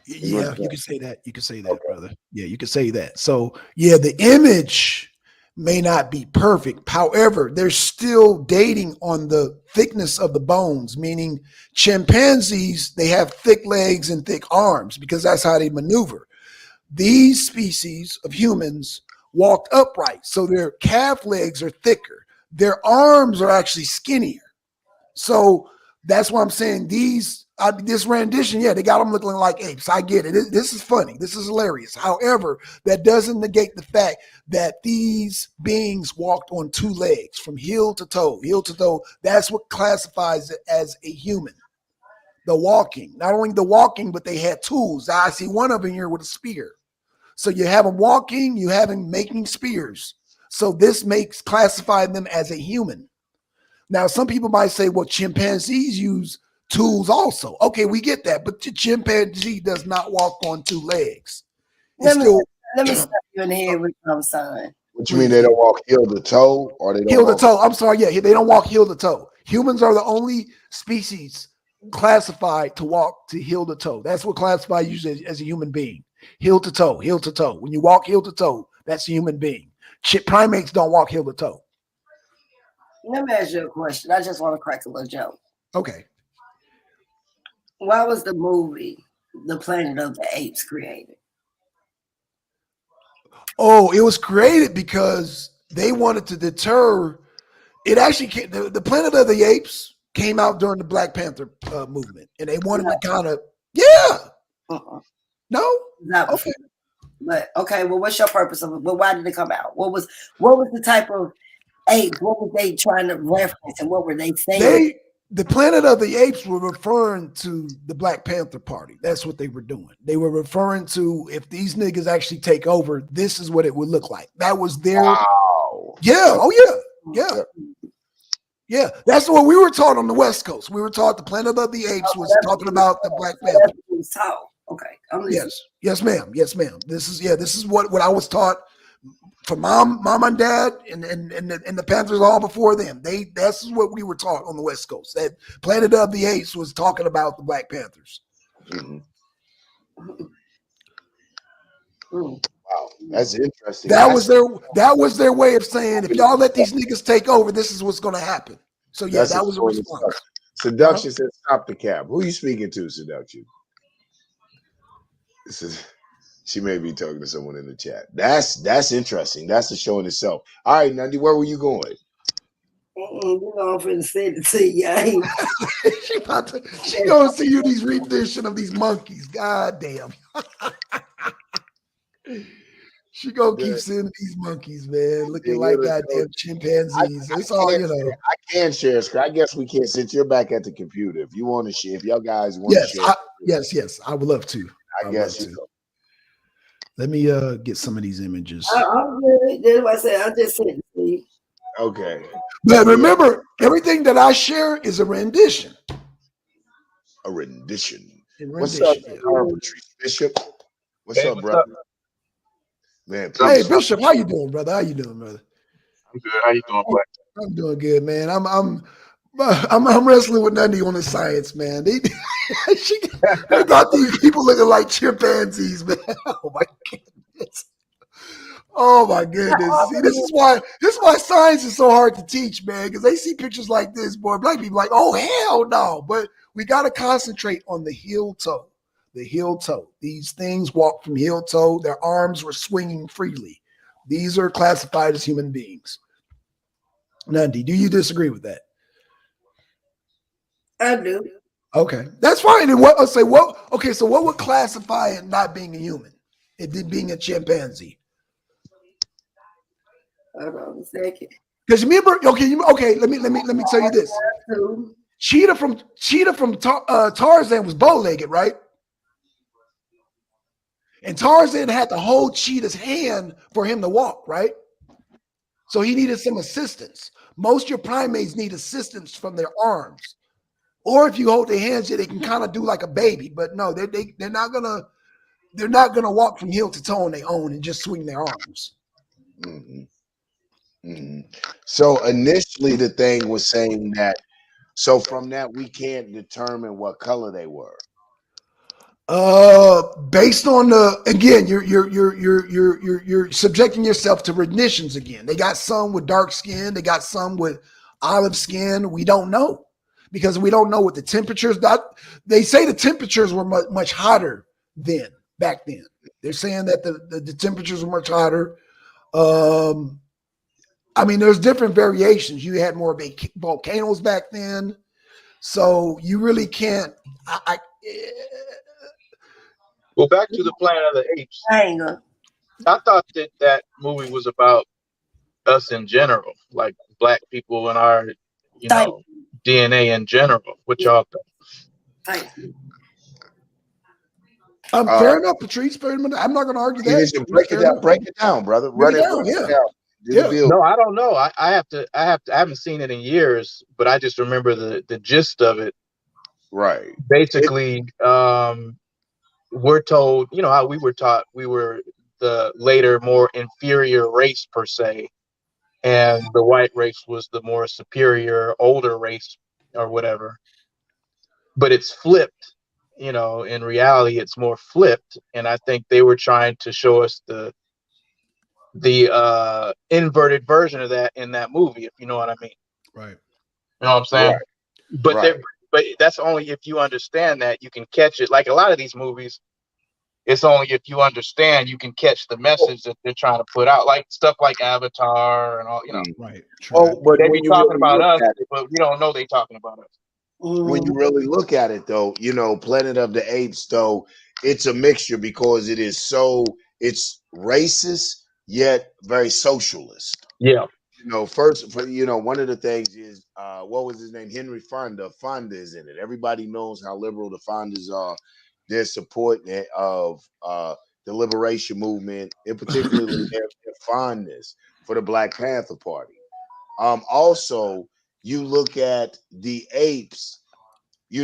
Yeah, you can say that. You can say that, okay, brother. Yeah, you can say that. So yeah, the image may not be perfect. However, they're still dating on the thickness of the bones, meaning chimpanzees, they have thick legs and thick arms because that's how they maneuver. These species of humans walked upright, so their calf legs are thicker. Their arms are actually skinnier. So that's why I'm saying this rendition, yeah, they got them looking like apes. I get it. This is funny. This is hilarious. However, that doesn't negate the fact that these beings walked on 2 legs from heel to toe. Heel to toe, that's what classifies it as a human. The walking. Not only the walking, but they had tools. I see one of them here with a spear. So you have them walking, you have them making spears. So this makes classify them as a human. Now, some people might say, well, chimpanzees use tools also. Okay, we get that, but the chimpanzee does not walk on 2 legs. Let me stop you in the head with some sign. What you mean they don't walk heel to toe, or they don't heel to toe? I'm sorry, yeah, they don't walk heel to toe. Humans are the only species classified to walk to heel to toe. That's what classifies you as a human being. Heel to toe, heel to toe. When you walk heel to toe, that's a human being. Primates don't walk heel to toe. Let me ask you a question. I just want to crack a little joke. Okay. Why was the movie The Planet of the Apes created? Oh, it was created because they wanted to deter. It actually came, the Planet of the Apes came out during the Black Panther movement, and they wanted to kind of, yeah. No? Not okay. But okay, well, what's your purpose of it? But why did it come out? What was the type of apes? What were they trying to reference, and what were they saying? The Planet of the Apes were referring to the Black Panther Party. That's what they were doing. They were referring to, if these niggas actually take over, this is what it would look like. That was their. Wow. Yeah. Oh yeah. Yeah. That's what we were taught on the West Coast. We were taught the Planet of the Apes was talking about the Black Panther. Okay. Yes, ma'am. This is what I was taught from mom and dad, and the Panthers all before them. That's what we were taught on the West Coast. That Planet of the Apes was talking about the Black Panthers. Mm-hmm. Wow, that's interesting. That was their way of saying, if y'all let these niggas take over, this is what's going to happen. So yeah, that was a response. Seduction said, "Stop the cab." Who are you speaking to, Seduction? This is. She may be talking to someone in the chat. That's interesting. That's a show in itself. All right, Nandi, where were you going? You know, I'm finna send it to you. She gonna see you these rendition of these monkeys. God damn. She gonna keep sending these monkeys, man, looking like goddamn chimpanzees. It's all, you know. I can share. I guess we can't sit. You're back at the computer. If you want to share, if y'all guys want to share. Yes, I would love to. I guess you know. Let me get some of these images. I'm good. That's what I said. I just sent it to you. Okay. But remember, everything that I share is a rendition. A rendition. What's up, Bishop? What's up, brother? Man, hey, Bishop, how you doing, brother? I'm good. How you doing, Black? I'm doing good, man. I'm wrestling with Nandi on the science, man. They got these people looking like chimpanzees, man. Oh my goodness. Oh my goodness. See, this is why science is so hard to teach, man, because they see pictures like this, boy. Black people like, oh hell no. But we got to concentrate on the heel toe. The heel toe. These things walk from heel toe. Their arms were swinging freely. These are classified as human beings. Nandi, do you disagree with that? I do. Okay, that's fine. And what I'll say, okay, so what would classify it not being a human? It did being a chimpanzee. Hold on a second. Because remember, okay, let me tell you this. Cheetah from Tarzan was bow-legged, right? And Tarzan had to hold Cheetah's hand for him to walk, right? So he needed some assistance. Most of your primates need assistance from their arms. Or if you hold their hands, they can kind of do like a baby. But no, they're not gonna walk from heel to toe on their own and just swing their arms. Mm-hmm. Mm-hmm. So initially the thing was saying that, so from that we can't determine what color they were. Based on you're subjecting yourself to renditions again. They got some with dark skin, they got some with olive skin. We don't know because we don't know what the temperatures. They say the temperatures were much hotter back then. They're saying that the temperatures were much hotter. I mean, there's different variations. You had more volcanoes back then, so you really can't. Well, back to the Planet of the Apes. I thought that movie was about us in general, like Black people and our, DNA in general. What y'all think? Fair enough, Patrice. Fair enough. I'm not going to argue that. Break it down, brother. Run it down. No, I don't know. I haven't seen it in years, but I just remember the gist of it. Right. Basically, we're told, how we were taught we were the later, more inferior race per se, and the white race was the more superior, older race or whatever. But it's flipped, in reality, it's more flipped. And I think they were trying to show us the inverted version of that in that movie, if you know what I mean. Right. You know what I'm saying? Right. But right. But that's only if you understand that you can catch it. Like a lot of these movies, it's only if you understand you can catch the message that they're trying to put out, like stuff like Avatar and all, Right. Oh, but they be talking about us, but we don't know they talking about us. When you really look at it, though, Planet of the Apes, though, it's a mixture because it is so it's racist yet very socialist. Yeah. First, one of the things is what was his name? Henry Fonda. Fonda is in it. Everybody knows how liberal the Fondas are. Their support of the liberation movement, and particularly their fondness for the Black Panther Party. Also, you look at the apes. We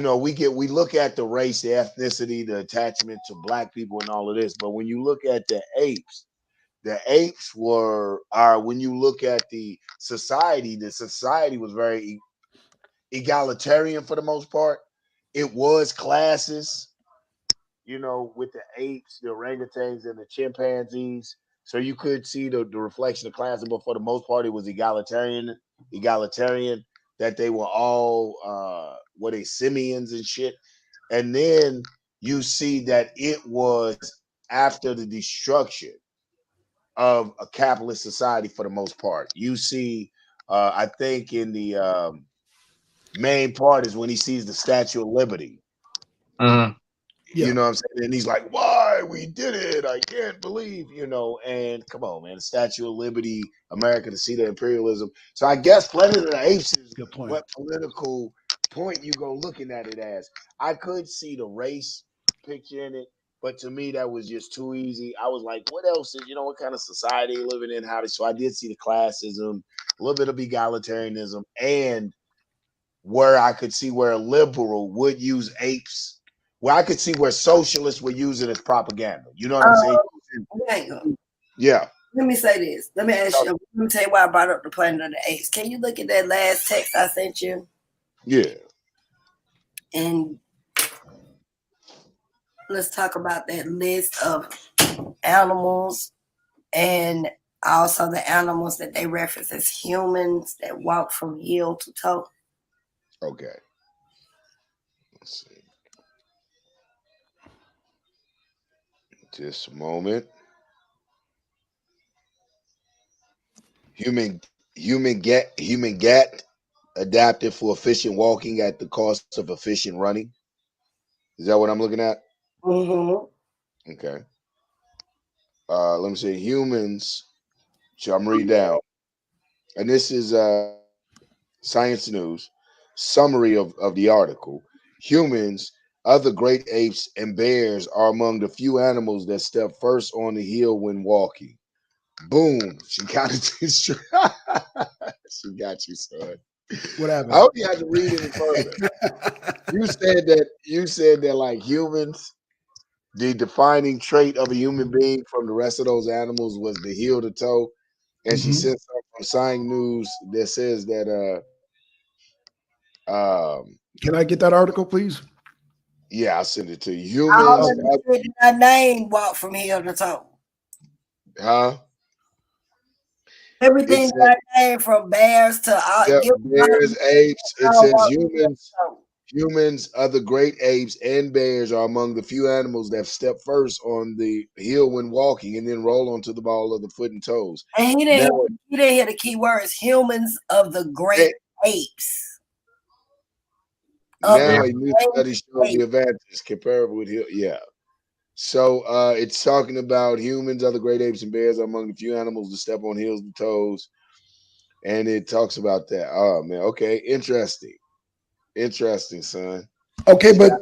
look at the race, the ethnicity, the attachment to Black people, and all of this. But when you look at the apes are when you look at the society was very egalitarian for the most part. It was classes, with the apes, the orangutans, and the chimpanzees. So you could see the reflection of classes, but for the most part, it was egalitarian, that they were all what they simians and shit. And then you see that it was after the destruction of a capitalist society for the most part. You see, I think in the main part is when he sees the Statue of Liberty. Mm. You know what I'm saying? And he's like, why? We did it. I can't believe, and come on, man. The Statue of Liberty, America, to see the imperialism. So I guess Planet of the Apes is what political point you go looking at it as. I could see the race picture in it, but to me, that was just too easy. I was like, what else is, what kind of society living in? So I did see the classism, a little bit of egalitarianism, and where I could see where a liberal would use apes, where I could see where socialists would use it as propaganda. You know what I'm saying? Yeah. Let me say this. Let me ask you. Let me tell you why I brought up the Planet of the Apes. Can you look at that last text I sent you? Yeah. And let's talk about that list of animals and also the animals that they reference as humans that walk from heel to toe. Okay. Let's see. Just a moment. Human gat adapted for efficient walking at the cost of efficient running. Is that what I'm looking at? Mm-hmm. Okay. Let me see. Humans. So I'm reading down. And this is Science News summary of the article. Humans, other great apes, and bears are among the few animals that step first on the heel when walking. Boom! She got it. She got you, son. What happened? I hope you had to read any further. You said that like humans, the defining trait of a human being from the rest of those animals was the heel to toe. And she said something from Science News that says that can I get that article, please? Yeah, I'll send it to you. Humans. Our name walk from heel to toe. Huh? Everything that name from bears to bears, apes. It says humans, other great apes, and bears are among the few animals that step first on the heel when walking and then roll onto the ball of the foot and toes. And he didn't hear the key words, humans of the great apes. Now a new study shows the advantage comparable with heel. Yeah. So it's talking about humans, other great apes, and bears are among the few animals to step on heels and toes. And it talks about that. Oh man, okay. Interesting, son. Okay, but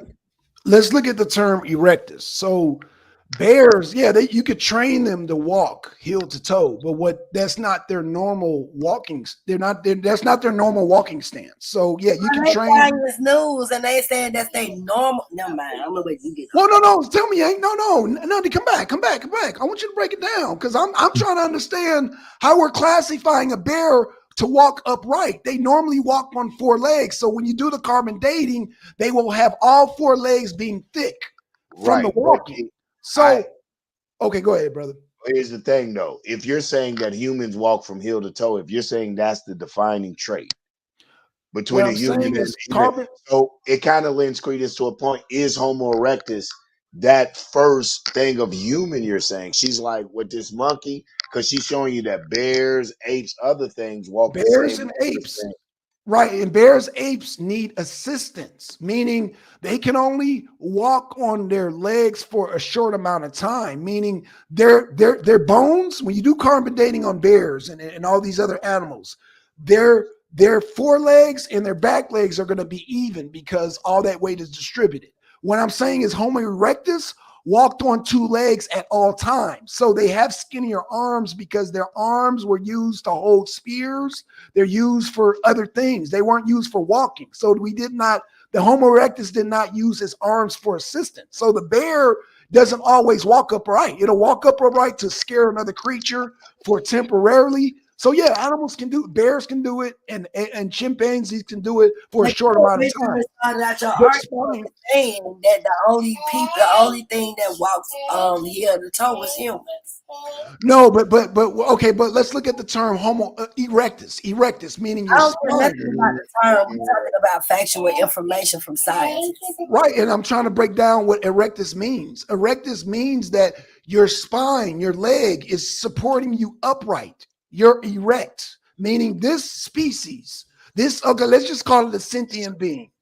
let's look at the term erectus. So bears, yeah, you could train them to walk heel to toe, but that's not their normal walking. That's not their normal walking stance. So yeah, you can train. This news and they saying that's their normal. Never mind. I'm gonna wait you get. Well, no. Tell me, Aint. No. Come back. I want you to break it down because I'm trying to understand how we're classifying a bear to walk upright. They normally walk on four legs. So when you do the carbon dating, they will have all four legs being thick from the walking. So, okay, go ahead, brother. Here's the thing, though. If you're saying that humans walk from heel to toe, if you're saying that's the defining trait between a human and carbon, so it kind of lends credence to a point. Is Homo erectus that first thing of human? You're saying she's like with this monkey because she's showing you that bears, apes, other things walk. Bears and apes. Right, and bears, apes need assistance, meaning they can only walk on their legs for a short amount of time. Meaning their bones. When you do carbon dating on bears and all these other animals, their forelegs and their back legs are going to be even because all that weight is distributed. What I'm saying is Homo erectus walked on two legs at all times. So they have skinnier arms because their arms were used to hold spears. They're used for other things. They weren't used for walking. So the Homo erectus did not use his arms for assistance. So the bear doesn't always walk upright. It'll walk upright to scare another creature for temporarily. So yeah, animals can do it. Bears can do it, and chimpanzees can do it for a short amount of time. Started out your But argument saying that the only thing that walks heel to toe was humans. no, but okay, but let's look at the term Homo erectus. Erectus meaning I your don't care spine. nothing about the term. We're talking about factual information from science. Right, and I'm trying to break down what erectus means. Erectus means that your spine, your leg is supporting you upright. You're erect, meaning this species, okay, let's just call it a sentient being.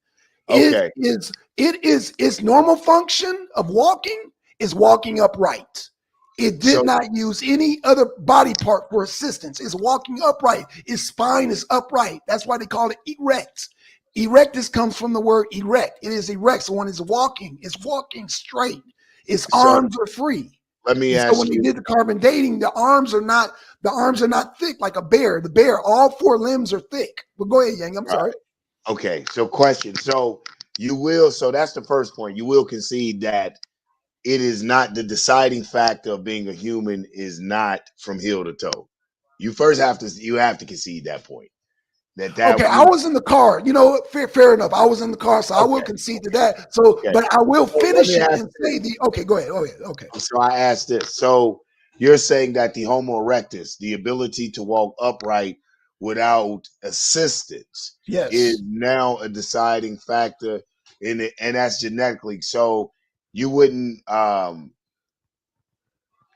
Okay. Its normal function of walking is walking upright. It did not use any other body part for assistance. It's walking upright. Its spine is upright. That's why they call it erect. Erectus comes from the word erect. It is erect. So when it's walking straight. Its arms are free. Let me And ask so when you. they did the carbon dating, the arms are not thick like a bear. The bear, all four limbs are thick. But go ahead, Yang. I'm sorry. Okay, so question. So that's the first point. You will concede that it is not the deciding factor of being a human is not from heel to toe. You have to concede that point. Okay, I was in the car. Fair enough. I was in the car, so I will concede to that. So, Okay. but I will finish it ask and say okay, go ahead. Okay. So I asked this. So you're saying that the Homo erectus, the ability to walk upright without assistance, Yes. is now a deciding factor in it, and that's genetically. So you wouldn't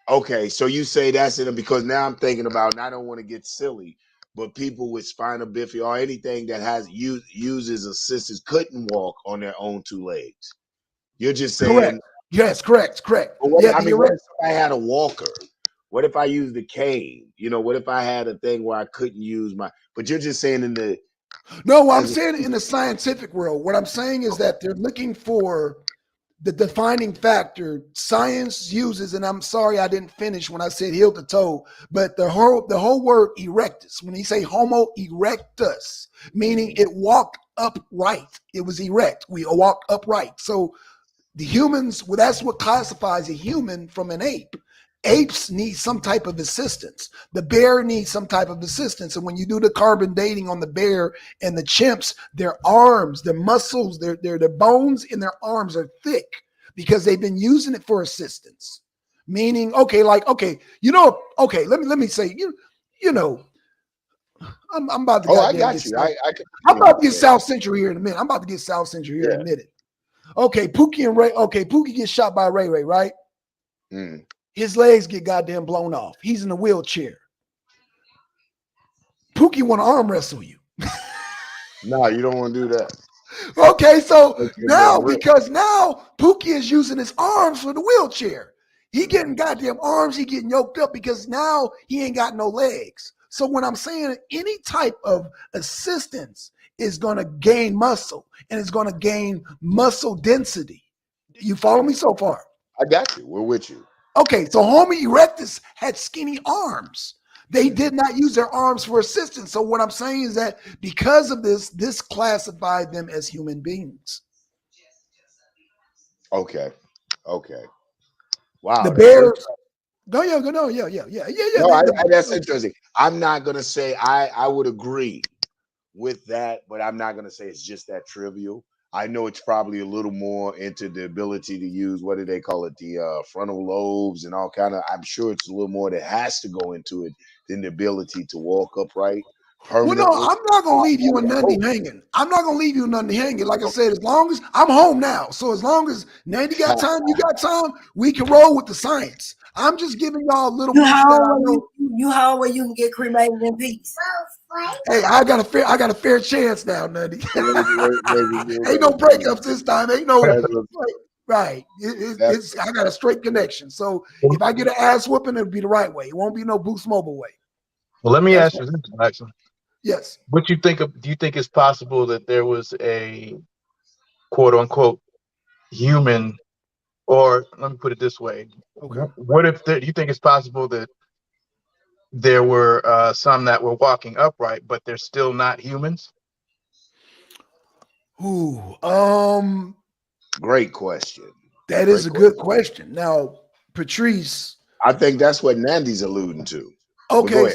okay, so you say that's it because now I'm thinking about, and I don't want to get silly, but people with spina bifida or anything that uses assistance couldn't walk on their own two legs. You're just saying Correct. Yes, correct. But what if I had a walker? What if I used a cane? What if I had a thing where I couldn't use but you're just saying No, I'm saying in the scientific world. What I'm saying is that they're looking for the defining factor science uses, and I'm sorry I didn't finish when I said heel to toe, but the whole word erectus, when you say Homo erectus, meaning it walked upright. It was erect. We walked upright. So the humans, well, that's what classifies a human from an ape. Apes need some type of assistance. The bear needs some type of assistance. And when you do the carbon dating on the bear and the chimps, their arms, their muscles, their bones in their arms are thick because they've been using it for assistance. Meaning, let me say, I'm about to I got you. I'm about to get South Central here in a minute. In a minute. Okay, Pookie gets shot by Ray Ray, right? Mm. His legs get goddamn blown off. He's in a wheelchair. Pookie want to arm wrestle you. No, you don't want to do that. Okay, so because now Pookie is using his arms for the wheelchair. He getting goddamn arms. He getting yoked up because now he ain't got no legs. So when I'm saying any type of assistance is going to gain muscle and it's going to gain muscle density. You follow me so far? I got you. We're with you. Okay, so Homo erectus had skinny arms. They did not use their arms for assistance. So what I'm saying is that because of this classified them as human beings. Okay. Wow. The bears. Yeah. No, that's interesting. I'm not gonna say I would agree with that, but I'm not gonna say it's just that trivial. I know it's probably a little more into the ability to use, what do they call it, the frontal lobes and all kind of. I'm sure it's a little more that has to go into it than the ability to walk upright permanently. Well, no, I'm not gonna leave you in nothing hanging. Like I said, as long as I'm home now, so as long as Nandy got time, you got time, we can roll with the science. I'm just giving y'all a little bit that I know. You home where you can get cremated in peace. Hey, I got a fair chance now, Nutty. Ain't no breakups this time. Ain't no right. It's I got a straight connection. So if I get an ass whooping, it'll be the right way. It won't be no Boost Mobile way. Well, let me ask you this, Alexa. Yes. What you think of? Do you think it's possible that there was a quote unquote human, or let me put it this way? Okay. What if do you think it's possible that there were some that were walking upright, but they're still not humans? Ooh, Great question. that is a good question. Now, Patrice, I think that's what Nandy's alluding to. okay,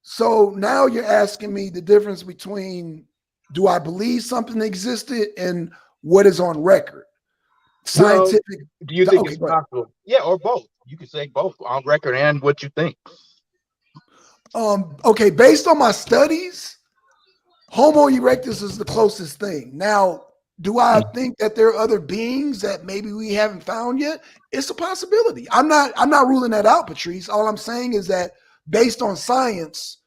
so now you're asking me the difference between do I believe something existed and what is on record? Scientific. Well, do you think it's possible? Yeah, or both. You could say both on record and what you think. Okay, based on my studies, Homo erectus is the closest thing. Now, do I think that there are other beings that maybe we haven't found yet? It's a possibility. I'm not ruling that out, Patrice. All I'm saying is that based on science,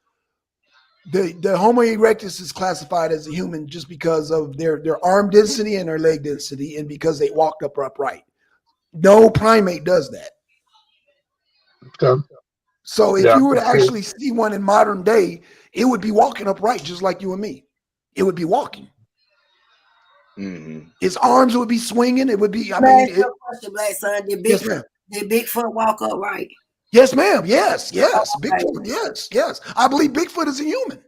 the Homo erectus is classified as a human just because of their arm density and their leg density, and because they walked upright. No primate does that. Okay. So if you were to actually see one in modern day, it would be walking upright just like you and me. It would be walking. Mm-hmm. His arms would be swinging. It would be. I mean, question, Black Son. Did Bigfoot walk upright? Yes, ma'am. Yes. Okay. Bigfoot. Yes. I believe Bigfoot is a human.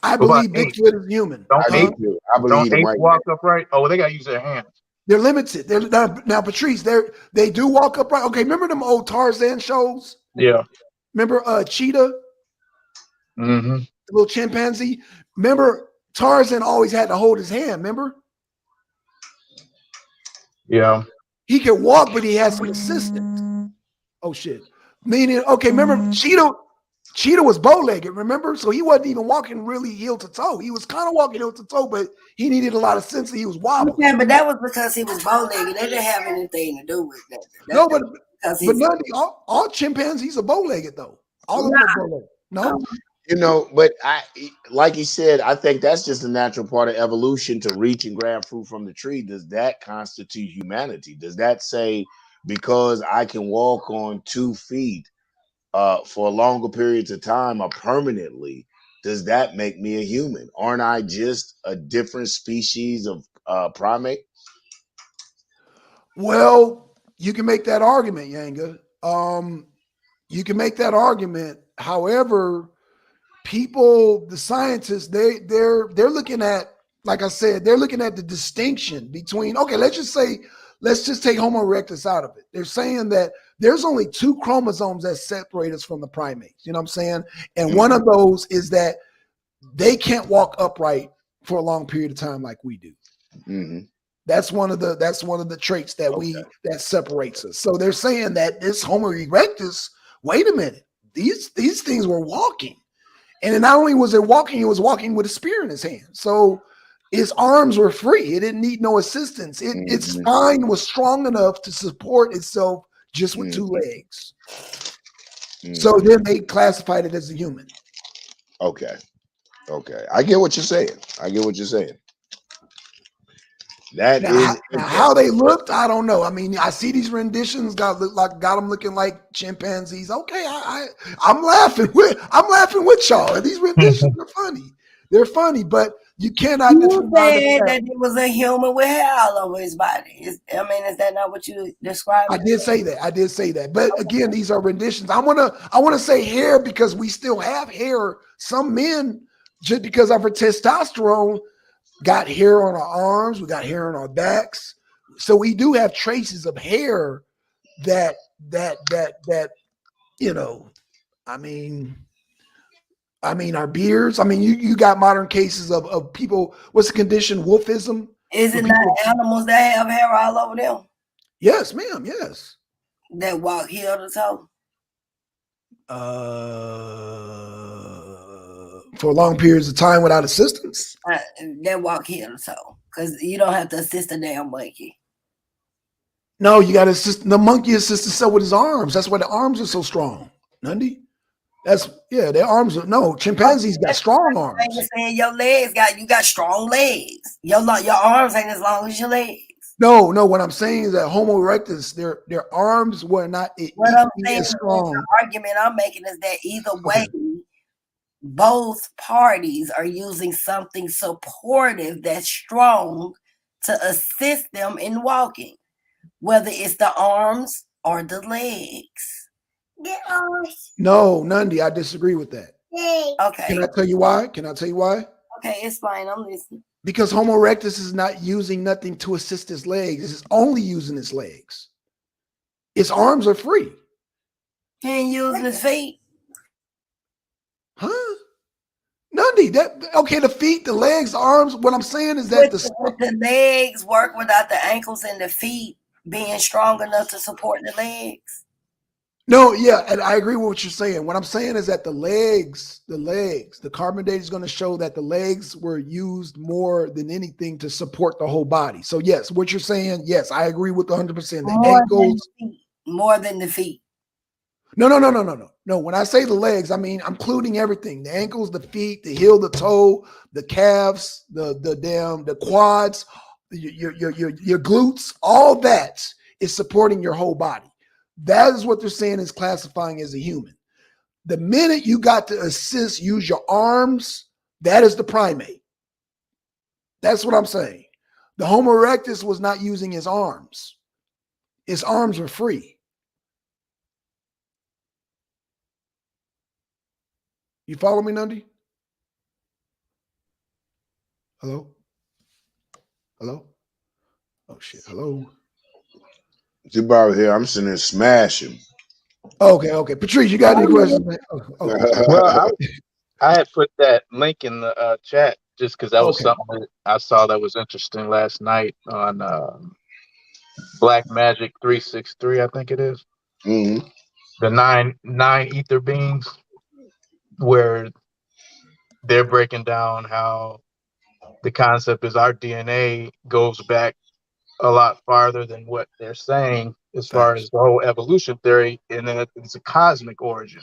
I believe Bigfoot is human. Don't apes right walk upright? Oh, they got to use their hands. They're limited. Now, Patrice, they do walk upright. Okay, remember them old Tarzan shows? Yeah. Remember Cheetah? Mm-hmm. The little chimpanzee? Remember Tarzan always had to hold his hand, remember? Yeah. He could walk, but he had some assistance. Oh, shit. Meaning, okay, remember Cheetah was bow-legged, remember? So he wasn't even walking really heel to toe. He was kind of walking heel to toe, but he needed a lot of sense. He was wobbling. Yeah, but that was because he was bow-legged. That didn't have anything to do with that. No, but all chimpanzees are bow-legged, though. All of them are bow-legged. No? You know, but like he said, I think that's just a natural part of evolution to reach and grab fruit from the tree. Does that constitute humanity? Does that say because I can walk on 2 feet for longer periods of time or permanently, does that make me a human? Aren't I just a different species of primate? Well, you can make that argument, Yanga. You can make that argument. However, the scientists, they're looking at, like I said, they're looking at the distinction between, okay, let's just take Homo erectus out of it. They're saying that there's only 2 chromosomes that separate us from the primates. You know what I'm saying? And one of those is that they can't walk upright for a long period of time like we do. Mm-hmm. That's one of the traits that that separates us. So they're saying that this Homo erectus, wait a minute, these things were walking. And then not only was it walking, he was walking with a spear in his hand. So his arms were free. It didn't need no assistance. Its spine was strong enough to support itself just with 2 legs. So then they classified it as a human. Okay. I get what you're saying. How they looked, I don't know. I mean, I see these renditions got them looking like chimpanzees. Okay, I'm laughing with y'all. And these renditions are funny. They're funny, but you cannot. You said that it was a human with hair all over his body. Is that not what you described? I did say that. But again, these are renditions. I wanna say hair because we still have hair. Some men, just because of our testosterone, got hair on our arms, we got hair on our backs. So we do have traces of hair that you know, I mean our beards. I mean, you got modern cases of people, what's the condition? Wolfism? Is it not animals that have hair all over them? Yes, ma'am, yes. That walk heel to toe? For long periods of time without assistance? That walk heel to toe. Because you don't have to assist a damn monkey. No, you got to assist. The monkey assists himself with his arms. That's why the arms are so strong. Nundy? That's their arms are chimpanzees got strong arms. You're saying your legs you got strong legs. Your arms ain't as long as your legs. No, what I'm saying is that Homo erectus, their arms were not What I'm equally saying as is strong. the argument I'm making is that either way, both parties are using something supportive that's strong to assist them in walking, whether it's the arms or the legs. No, Nundy, I disagree with that. Okay. Can I tell you why? Okay, explain. I'm listening. Because Homo erectus is not using nothing to assist his legs. It's only using his legs. His arms are free. He ain't using his feet. Huh? Nundy, the feet, the legs, the arms. What I'm saying is that the legs work without the ankles and the feet being strong enough to support the legs. No, yeah, and I agree with what you're saying. What I'm saying is that the legs, the carbon data is going to show that the legs were used more than anything to support the whole body. So yes, what you're saying, yes, I agree with 100%. The ankles, more than the feet. No. When I say the legs, I mean I'm including everything: the ankles, the feet, the heel, the toe, the calves, the quads, your glutes. All that is supporting your whole body. That is what they're saying is classifying as a human. The minute you got to use your arms, that is the primate. That's what I'm saying. The Homo erectus was not using his arms. His arms were free. You follow me, Nundy? Hello? Oh, shit. Hello? About here, I'm sitting there smashing. Okay. Patrice, you got any questions, man? Well, I had put that link in the chat just because that was something that I saw that was interesting last night on Black Magic 363, I think it is. Mm-hmm. The nine ether beings, where they're breaking down how the concept is our DNA goes back a lot farther than what they're saying as far as the whole evolution theory, and then it's a cosmic origin.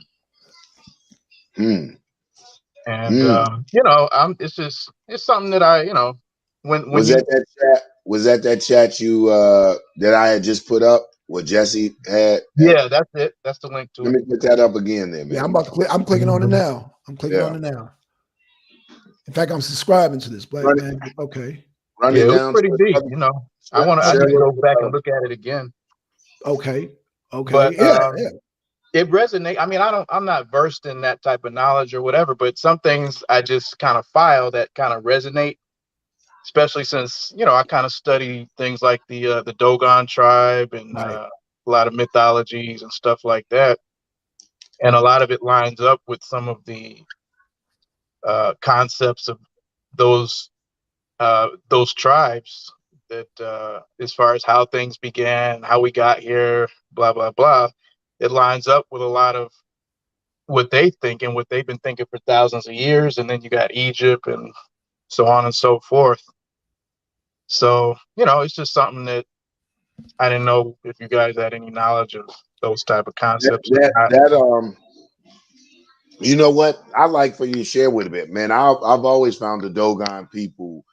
And it's something that when was that chat you that I had just put up, what Jesse had? Yeah, that's it. That's the link to it. Let me put that up again there, man. Yeah, I'm about to click. I'm clicking on it now. In fact, I'm subscribing to this Black Man. Okay. Run it down. It was pretty deep, I need to go back and look at it again. Okay. But it resonates. I mean, I'm not versed in that type of knowledge or whatever, but some things I just kind of file that kind of resonate, especially since, I kind of study things like the Dogon tribe and a lot of mythologies and stuff like that. And a lot of it lines up with some of the concepts of those tribes, that as far as how things began, how we got here, blah, blah, blah. It lines up with a lot of what they think and what they've been thinking for thousands of years. And then you got Egypt and so on and so forth. So, it's just something that I didn't know if you guys had any knowledge of those type of concepts. You know what? I'd like for you to share with a bit, man. I've always found the Dogon people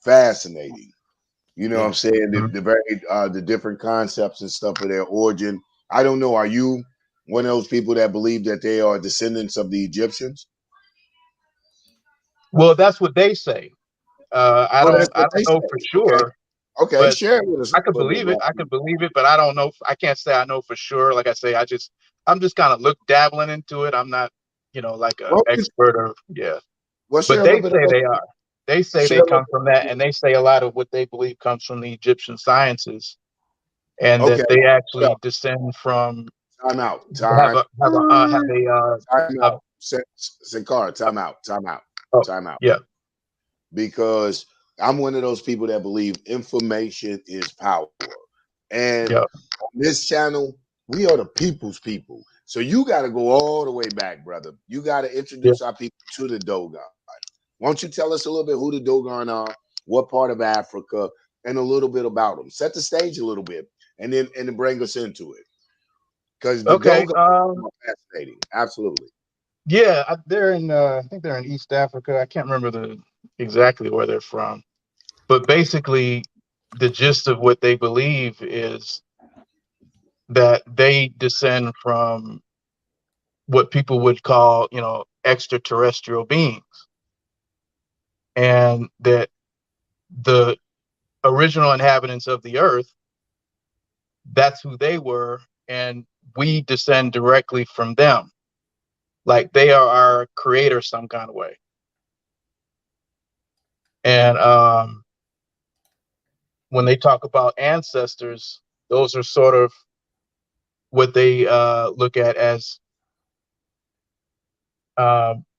fascinating. You know what I'm saying? The very the different concepts and stuff of their origin. I don't know. Are you one of those people that believe that they are descendants of the Egyptians? Well, that's what they say. I don't know for sure. Okay, share it with us. I could believe it, but I don't know. I can't say I know for sure. Like I say, I'm just kind of dabbling into it. I'm not, like an expert or But they say they are. They say they come from that, and they say a lot of what they believe comes from the Egyptian sciences, and that they actually descend from. Time out. Sankara, time out. Yeah. Because I'm one of those people that believe information is power. And on this channel, we are the people's people. So you got to go all the way back, brother. You got to introduce our people to the Dogon. Won't you tell us a little bit who the Dogon are, what part of Africa, and a little bit about them? Set the stage a little bit, and then bring us into it. Because the Dogon are fascinating. Absolutely. Yeah, they're in. I think they're in East Africa. I can't remember exactly where they're from, but basically, the gist of what they believe is that they descend from what people would call, extraterrestrial beings, and that the original inhabitants of the earth, that's who they were, and we descend directly from them, like they are our creator some kind of way. And when they talk about ancestors, those are sort of what they look at as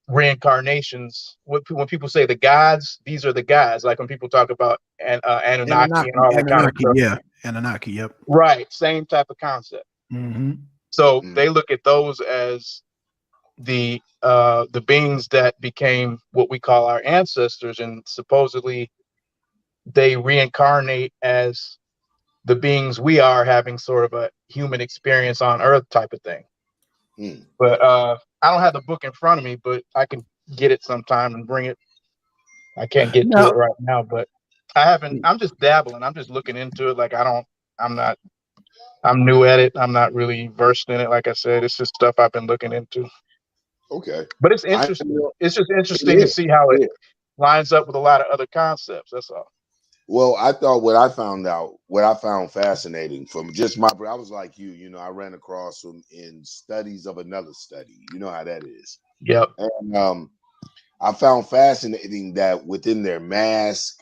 reincarnations. When people say the gods, these are the gods. Like when people talk about Anunnaki and all that kind of Anunnaki, stuff. yeah, Anunnaki, yep. Right, same type of concept. Mm-hmm. So they look at those as the beings that became what we call our ancestors, and supposedly they reincarnate as the beings we are, having sort of a human experience on Earth type of thing. But I don't have the book in front of me, but I can get it sometime and bring it. I can't get to it right now, but I haven't. I'm just dabbling. I'm just looking into it. Like I'm new at it. I'm not really versed in it. Like I said, it's just stuff I've been looking into. Okay. But it's interesting. It's just interesting to It see how it is. lines up with a lot of other concepts. That's all. Well, I thought what I found fascinating from just I was like you, I ran across them in studies of another study. You know how that is. Yep. And I found fascinating that within their mask,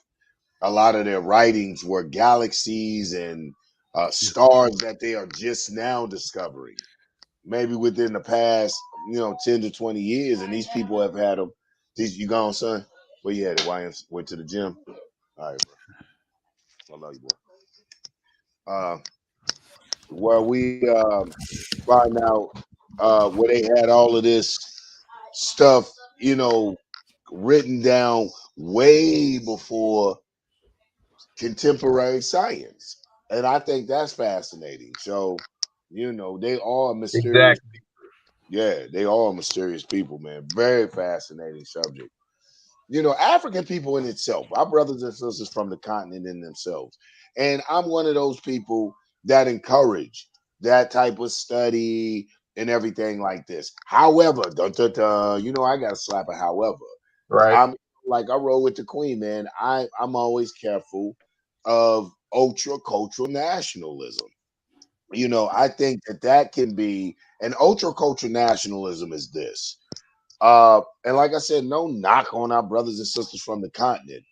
a lot of their writings were galaxies and stars that they are just now discovering. Maybe within the past, 10 to 20 years, and these people have had them. You gone, son? Where you headed? Went to the gym. All right, bro. I love you, boy. Where we find out where they had all of this stuff, written down way before contemporary science. And I think that's fascinating. So, they are mysterious. Exactly. Yeah, they are mysterious people, man. Very fascinating subject. African people in itself, our brothers and sisters from the continent in themselves. And I'm one of those people that encourage that type of study and everything like this. However, I got to slap a however. Right. I'm like I roll with the queen, man. I'm always careful of ultra cultural nationalism. I think that can be an ultra cultural nationalism is this. And like I said, no knock on our brothers and sisters from the continent,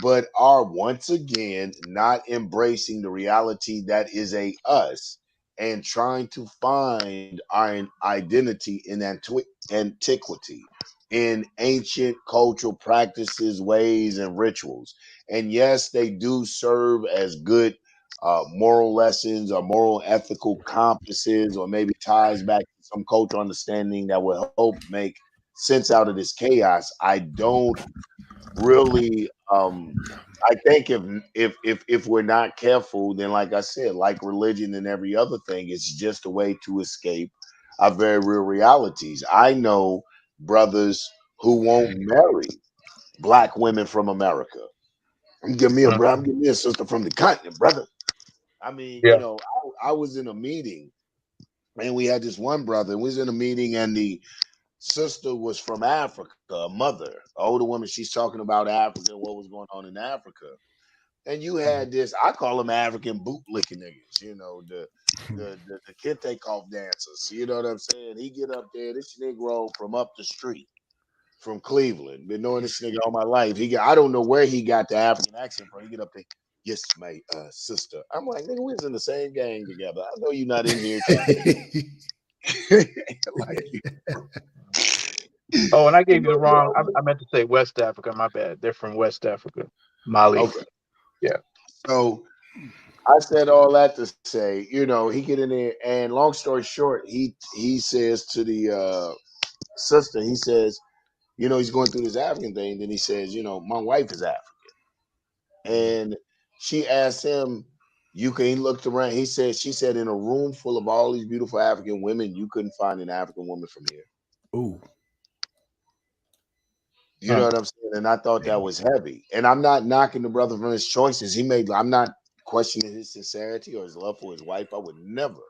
but are once again not embracing the reality that is a us and trying to find our identity in antiquity, in ancient cultural practices, ways, and rituals. And yes, they do serve as good moral lessons or moral ethical compasses, or maybe ties back to some cultural understanding that will help make sense out of this chaos. I don't really I think if we're not careful, then like I said, like religion and every other thing, it's just a way to escape our very real realities. I know brothers who won't marry black women from America. Give me a brother, give me a sister from the continent, brother. I mean, Yeah. I was in a meeting and we had this one brother, and we was in a meeting, and the sister was from Africa, a mother, an older woman. She's talking about Africa and what was going on in Africa. And you had this, I call them African bootlicking niggas, the kente cough dancers. You know what I'm saying? He get up there, this Negro from up the street, from Cleveland. Been knowing this nigga all my life. I don't know where he got the African accent from. He get up there, yes, my sister. I'm like, nigga, we was in the same gang together. I know you're not in here trying Oh, and I gave you the wrong. I meant to say West Africa. My bad. They're from West Africa, Mali. Okay. Yeah. So I said all that to say, he get in there, and long story short, he says to the sister, he says, he's going through this African thing. Then he says, my wife is African, and she asked him, he looked around. She said, in a room full of all these beautiful African women, you couldn't find an African woman from here. Ooh. You know what I'm saying? And I thought that was heavy. And I'm not knocking the brother for his choices. I'm not questioning his sincerity or his love for his wife. I would never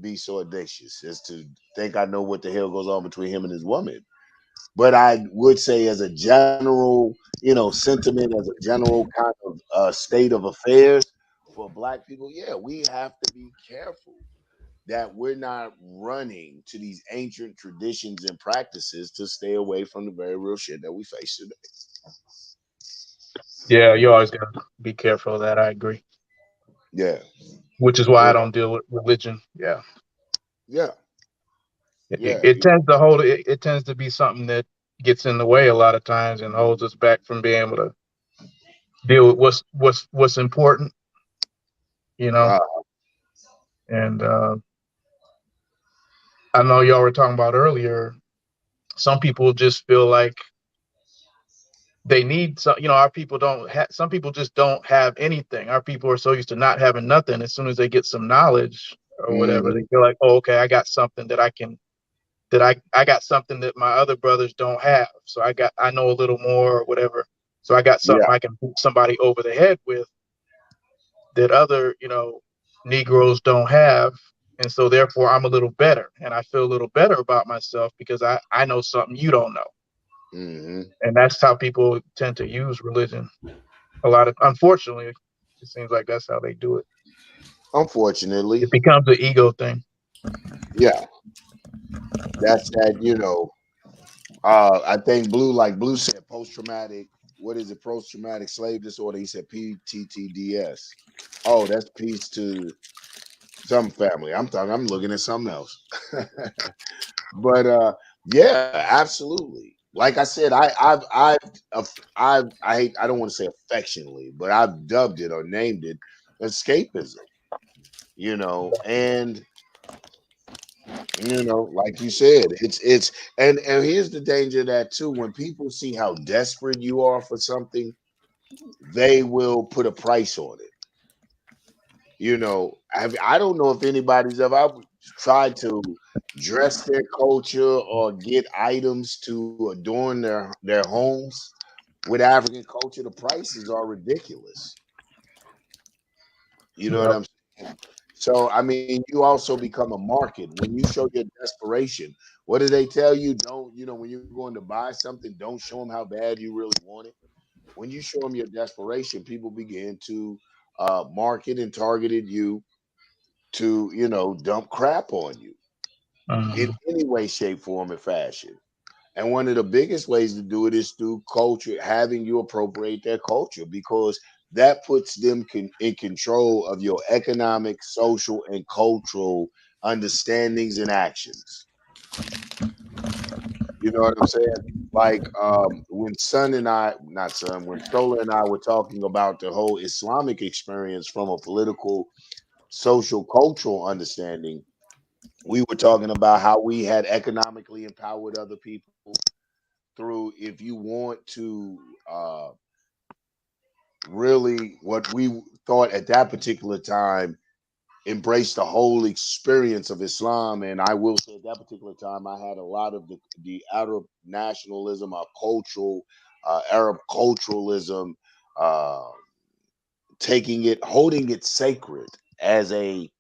be so audacious as to think I know what the hell goes on between him and his woman. But I would say, as a general, sentiment, as a general kind of state of affairs for Black people, yeah, we have to be careful that we're not running to these ancient traditions and practices to stay away from the very real shit that we face today. Yeah, you always got to be careful of that. I agree. Yeah. Which is why I Yeah. don't deal with religion. Yeah. Yeah. It, Yeah. it tends to hold it tends to be something that gets in the way a lot of times and holds us back from being able to deal with what's important, you know. Uh, And I know y'all were talking about earlier. Some people just feel like they need some. Our people don't have. Some people just don't have anything. Our people are so used to not having nothing. As soon as they get some knowledge or whatever, they mm-hmm. feel like, oh, okay, I got something that I can. That I got something that my other brothers don't have. So I know a little more or whatever. So I got something Yeah. I can beat somebody over the head with that other, Negroes don't have. And so therefore I'm a little better. And I feel a little better about myself because I know something you don't know. Mm-hmm. And that's how people tend to use religion. Unfortunately, it seems like that's how they do it. Unfortunately, It becomes an ego thing. yeah. That's that. I think Blue said post traumatic. What is it? Post traumatic slave disorder. He said PTTDS. Oh, that's peace to some family. I'm looking at something else. But yeah, absolutely. Like I said, I don't want to say affectionately, but I've dubbed it or named it escapism. And like you said, and here's the danger of that too. When people see how desperate you are for something, they will put a price on it. I don't know if anybody's ever tried to dress their culture or get items to adorn their homes with African culture. The prices are ridiculous. You know what Yep. I'm saying? So I mean, you also become a market when you show your desperation. What do they tell you? Don't when you're going to buy something, don't show them how bad you really want it. When you show them your desperation, people begin to market and targeted you to dump crap on you in Mhm. any way, shape, form, and fashion. And one of the biggest ways to do it is through culture, having you appropriate their culture, because that puts them in control of your economic, social, and cultural understandings and actions. You know what I'm saying? Like when when Sola and I were talking about the whole Islamic experience from a political, social, cultural understanding, we were talking about how we had economically empowered other people through, if you want to really, what we thought at that particular time, embrace the whole experience of Islam. And I will say at that particular time, I had a lot of the Arab nationalism, our cultural, Arab culturalism, uh, holding it sacred as a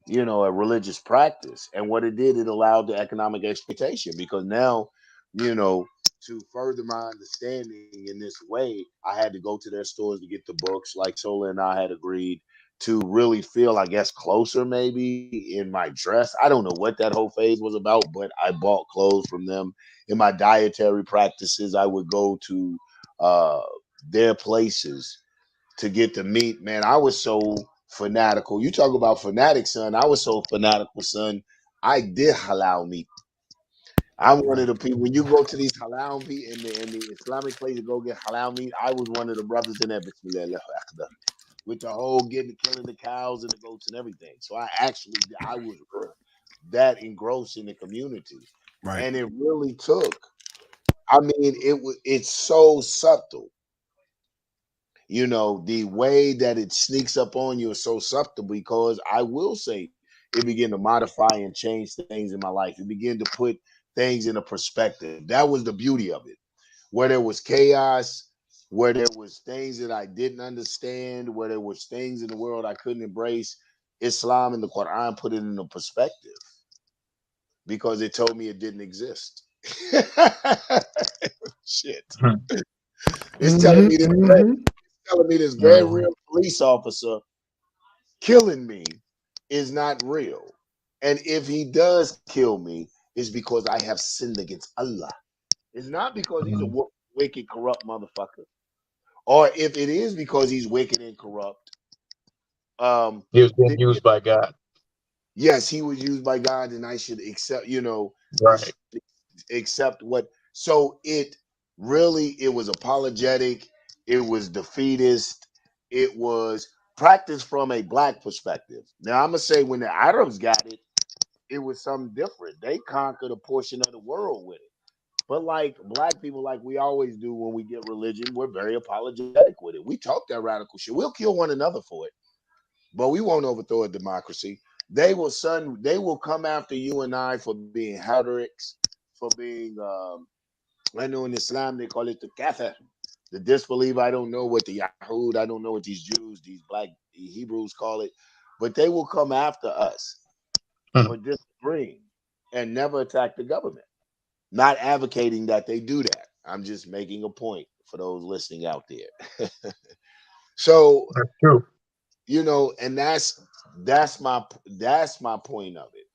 religious practice. And what it did, it allowed the economic exploitation, because now, to further my understanding in this way, I had to go to their stores to get the books, like Sola and I had agreed, to really feel, I guess, closer maybe in my dress. I don't know what that whole phase was about, but I bought clothes from them. In my dietary practices, I would go to uh, their places to get the meat. Man, I was so fanatical. You talk about fanatic, son. I was so fanatical, son. I did halal meat. I'm one of the people. When you go to these halal meat in the Islamic place to go get halal meat, I was one of the brothers in that Bismillah with the whole killing the cows and the goats and everything. So I was that engrossed in the community, Right. and it really took. I mean, it's so subtle. The way that it sneaks up on you is so subtle, because I will say it began to modify and change things in my life. It began to put things in a perspective. That was the beauty of it. where there was chaos, where there was things that I didn't understand, where there was things in the world I couldn't embrace. Islam and the Quran put it in a perspective because it told me it didn't exist. Shit. It's telling me this very real police officer killing me is not real. And if he does kill me, it's because I have sinned against Allah. It's not because he's a wicked, corrupt motherfucker. Or if it is because he's wicked and corrupt, He was being used by God. yes, he was used by God, and I should accept, Right. accept what. So it was apologetic, it was defeatist, it was practiced from a black perspective. Now I'm gonna say when the Arabs got it, it was something different. They conquered a portion of the world with it. But like black people, like we always do when we get religion, we're very apologetic with it. We talk that radical shit. We'll kill one another for it, but we won't overthrow a democracy. They will come after you and I for being heretics, for being I know in Islam they call it the kafir, the disbeliever. I don't know what the Yahud, I don't know what these Jews, these black Hebrews call it, but they will come after us for disagreeing and never attack the government. Not advocating that they do that. I'm just making a point for those listening out there. So That's true. And that's my point of it.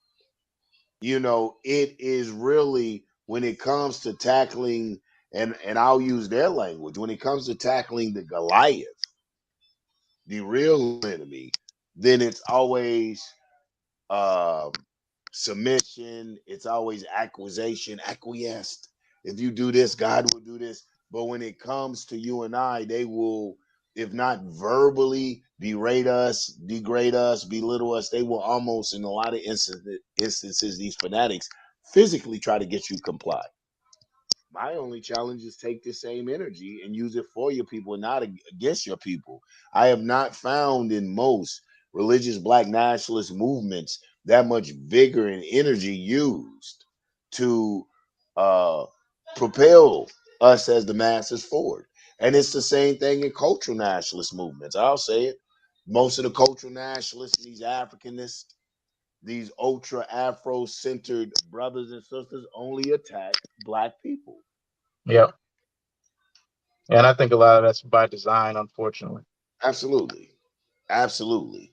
It is really when it comes to tackling, and I'll use their language, when it comes to tackling the Goliath, the real enemy, then it's always submission, it's always acquiesced. If you do this, God will do this. But when it comes to you and I, they will, if not verbally berate us, degrade us, belittle us, they will almost, in a lot of instances, these fanatics physically try to get you to comply. My only challenge is take the same energy and use it for your people and not against your people. I have not found in most religious black nationalist movements that much vigor and energy used to propel us as the masses forward. And it's the same thing in cultural nationalist movements. I'll say it. Most of the cultural nationalists, these Africanists, these ultra Afro-centered brothers and sisters only attack black people. Yeah. And I think a lot of that's by design, unfortunately. Absolutely. Absolutely.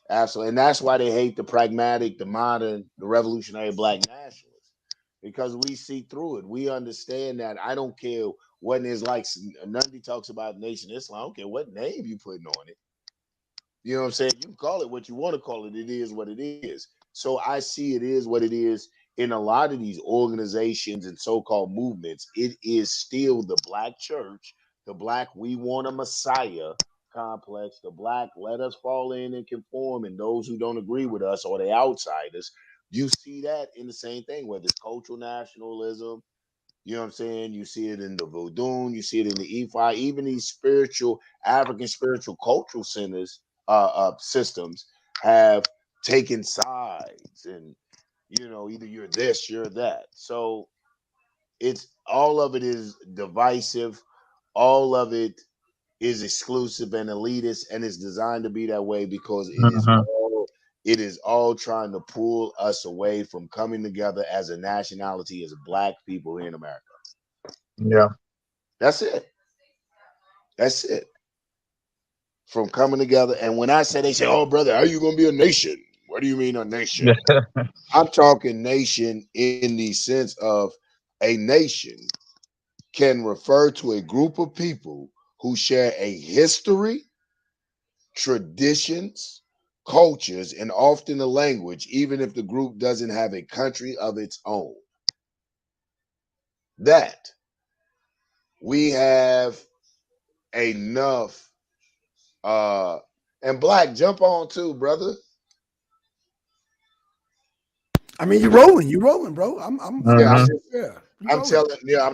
Absolutely. And that's why they hate the pragmatic, the modern, the revolutionary black nationalists, because we see through it. We understand that. I don't care what it is. Like Nundy talks about Nation Islam. I don't care what name you putting on it. You know what I'm saying? You can call it what you want to call it. It is what it is. So I see it is what it is in a lot of these organizations and so-called movements. It is still the black church, the black we want a Messiah complex, the black let us fall in and conform, and those who don't agree with us or the outsiders. You see that in the same thing, whether it's cultural nationalism, you know what I'm saying? You see it in the Vodun, you see it in the EFI, even these spiritual, African spiritual cultural centers, systems have taken sides, and either you're this, you're that. So it's all of it is divisive, all of it is exclusive and elitist, and it's designed to be that way because it is all trying to pull us away from coming together as a nationality, as black people here in America. Yeah. That's it. That's it. From coming together. And when I say, they say, oh, brother, how are you going to be a nation? What do you mean a nation? I'm talking nation in the sense of a nation can refer to a group of people who share a history, traditions, cultures, and often a language, even if the group doesn't have a country of its own. That we have enough and Black, jump on too, brother. I mean, you're rolling, bro. I'm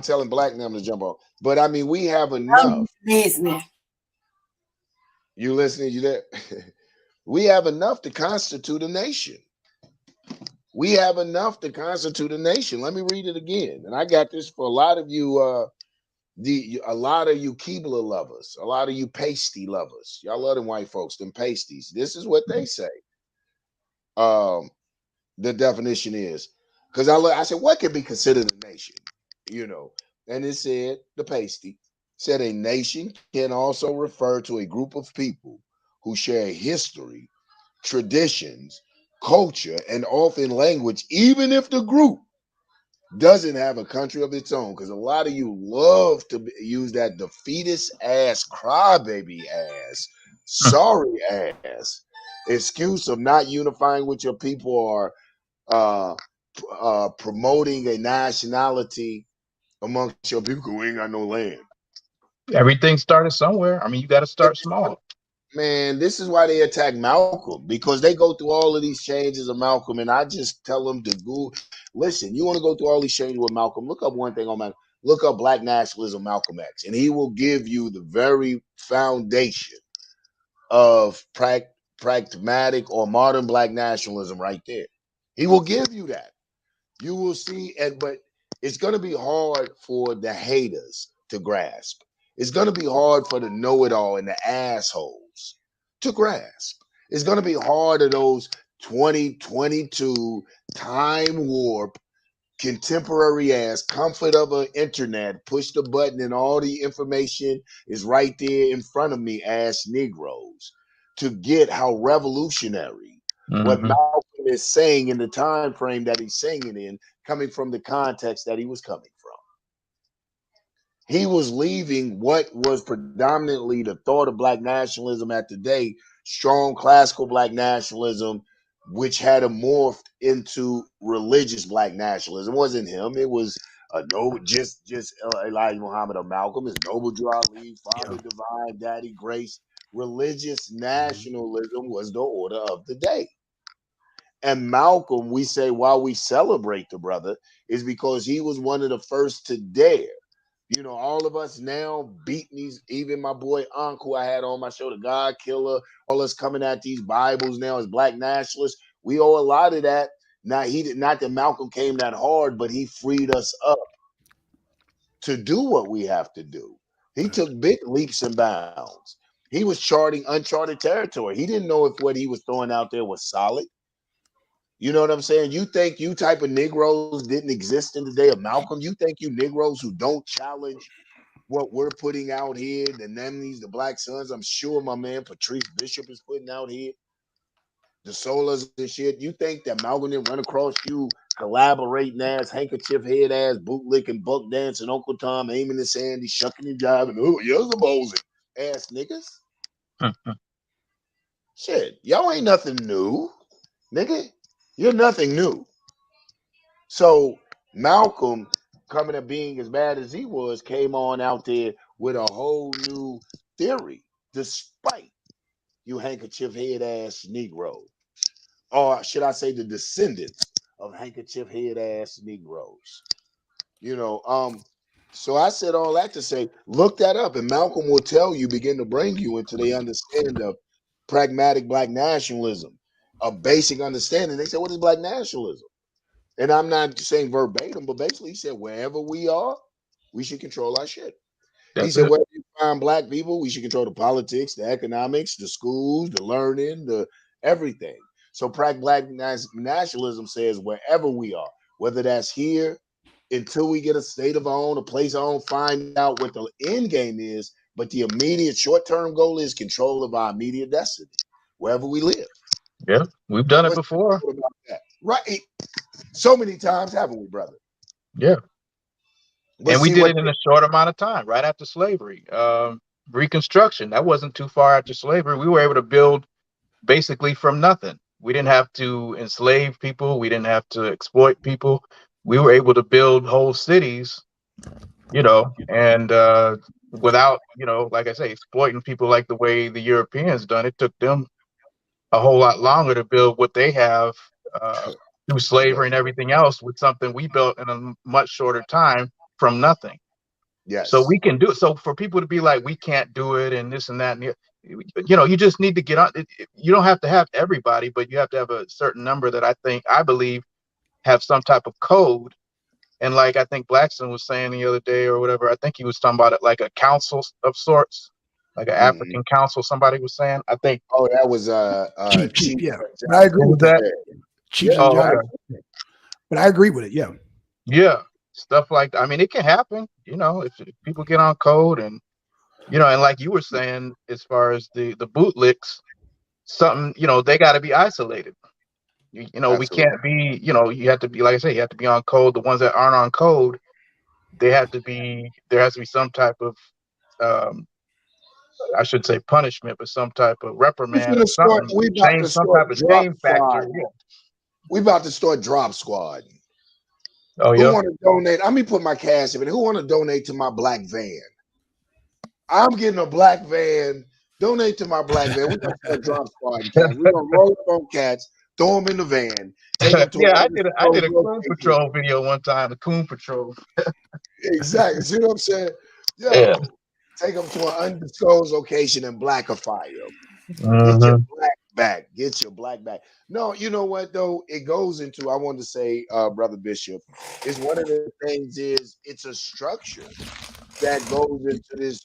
telling Black them to jump on. But I mean, we have enough. Business. You listening? You there? We have enough to constitute a nation. We have enough to constitute a nation. Let me read it again. And I got this for a lot of you A lot of you Keebler lovers, a lot of you pasty lovers, y'all love them white folks, them pasties. This is what they say. Um, the definition is because I said, what can be considered a nation? You know, and it said the pasty said a nation can also refer to a group of people who share a history, traditions, culture, and often language, even if the group doesn't have a country of its own. Because a lot of you love to use that defeatist ass, crybaby ass, sorry ass excuse of not unifying with your people or uh, promoting a nationality amongst your people who ain't got no land. Everything started somewhere. I mean, you got to start small. Man, this is why they attack Malcolm, because they go through all of these changes of Malcolm, and I just tell them to go. Listen, you want to go through all these changes with Malcolm? Look up one thing on Malcolm. Look up Black Nationalism, Malcolm X, and he will give you the very foundation of pragmatic or modern Black nationalism right there. He will give you that. You will see, but it's going to be hard for the haters to grasp. It's going to be hard for the know-it-all and the assholes to grasp. It's going to be hard of those 2022 time warp, contemporary ass comfort of an internet, push the button and all the information is right there in front of me ass Negroes to get how revolutionary what Mm-hmm. Malcolm is saying in the time frame that he's saying it in, coming from the context that he was coming from. He was leaving what was predominantly the thought of Black nationalism at the day, strong classical Black nationalism, which had morphed into religious Black nationalism. It wasn't him. It was no, just Elijah Muhammad or Malcolm. It's Noble Drew Ali, Father Divine, Daddy Grace. Religious nationalism was the order of the day. And Malcolm, we say why we celebrate the brother is because he was one of the first to dare. You know, all of us now beating these, even my boy Ankh, who I had on my show, the God Killer, all us coming at these Bibles now as Black nationalists. We owe a lot of that. Now, he did not that Malcolm came that hard, but he freed us up to do what we have to do. He took big leaps and bounds. He was charting uncharted territory. He didn't know if what he was throwing out there was solid. You know what I'm saying? You think you type of Negroes didn't exist in the day of Malcolm? You think you Negroes who don't challenge what we're putting out here, the Nemnies, the Black Sons, I'm sure my man Patrice Bishop is putting out here, the Solas and shit. You think that Malcolm didn't run across you collaborating ass, handkerchief head ass, bootlicking, buck dancing, Uncle Tom, aiming the sandy, shucking and jiving, oh, you're the Mosey ass niggas? Shit, y'all ain't nothing new, nigga. You're nothing new. So Malcolm, coming to being as bad as he was, came on out there with a whole new theory, despite you handkerchief head ass Negro, or should I say the descendants of handkerchief head ass Negroes. You know, so I said all that to say, look that up, and Malcolm will tell you, begin to bring you into the understanding of pragmatic Black nationalism, a basic understanding. They said, what is Black nationalism? And I'm not saying verbatim, but basically he said, wherever we are, we should control our shit. He That's said, it. wherever you find Black people, we should control the politics, the economics, the schools, the learning, the everything. So Black nationalism says wherever we are, whether that's here, until we get a state of our own, a place our own, find out what the end game is. But the immediate short-term goal is control of our immediate destiny, wherever we live. Yeah, we've done it What's before. about that? Right. So many times, haven't we, brother? Yeah. But And we see did what it in a short amount of time, right after slavery. Reconstruction, that wasn't too far after slavery. We were able to build basically from nothing. We didn't have to enslave people. We didn't have to exploit people. We were able to build whole cities, and without, like I say, exploiting people like the way the Europeans done. It took them a whole lot longer to build what they have through yeah. slavery and everything else with something we built in a much shorter time from nothing. So Yes. we can do it. So for people to be like, we can't do it and this and that, and you just need to get on. You don't have to have everybody, but you have to have a certain number that I believe have some type of code And like I think Blackson was saying the other day or whatever, I think he was talking about it like a council of sorts, like an African council. Somebody was saying. I think. Oh, that was Chief, yeah. Johnson. But I agree What with was that. that? Chief Oh, John. okay. But I agree with it. Yeah. Yeah, stuff like that. I mean, it can happen. You know, if people get on code and and like you were saying, as far as the bootlicks, something they got to be isolated. We Absolutely. can't be. You have to be, like I say, you have to be on code. The ones that aren't on code, they have to be. There has to be some type of, I should say, punishment, but some type of reprimand or something. We about Change to some start type of drop shame squad. factor. Yeah. We about to start drop squad. Oh Who yeah. want to donate? Let me put my cash in. Who want to donate to my black van? I'm getting a black van. Donate to my black van. We're gonna start drop squad cats. We're gonna roll up on cats, throw them in the van, take them to Yeah, a I did a Coon location. Patrol video one time. The Coon Patrol. Exactly. See what I'm saying? Yo, Yeah. take them to an undisclosed location and blackify them. Get your Mhm. black back. Get your black back. No, you know what though? It goes into, I wanted to say, Brother Bishop, is one of the things is it's a structure that goes into this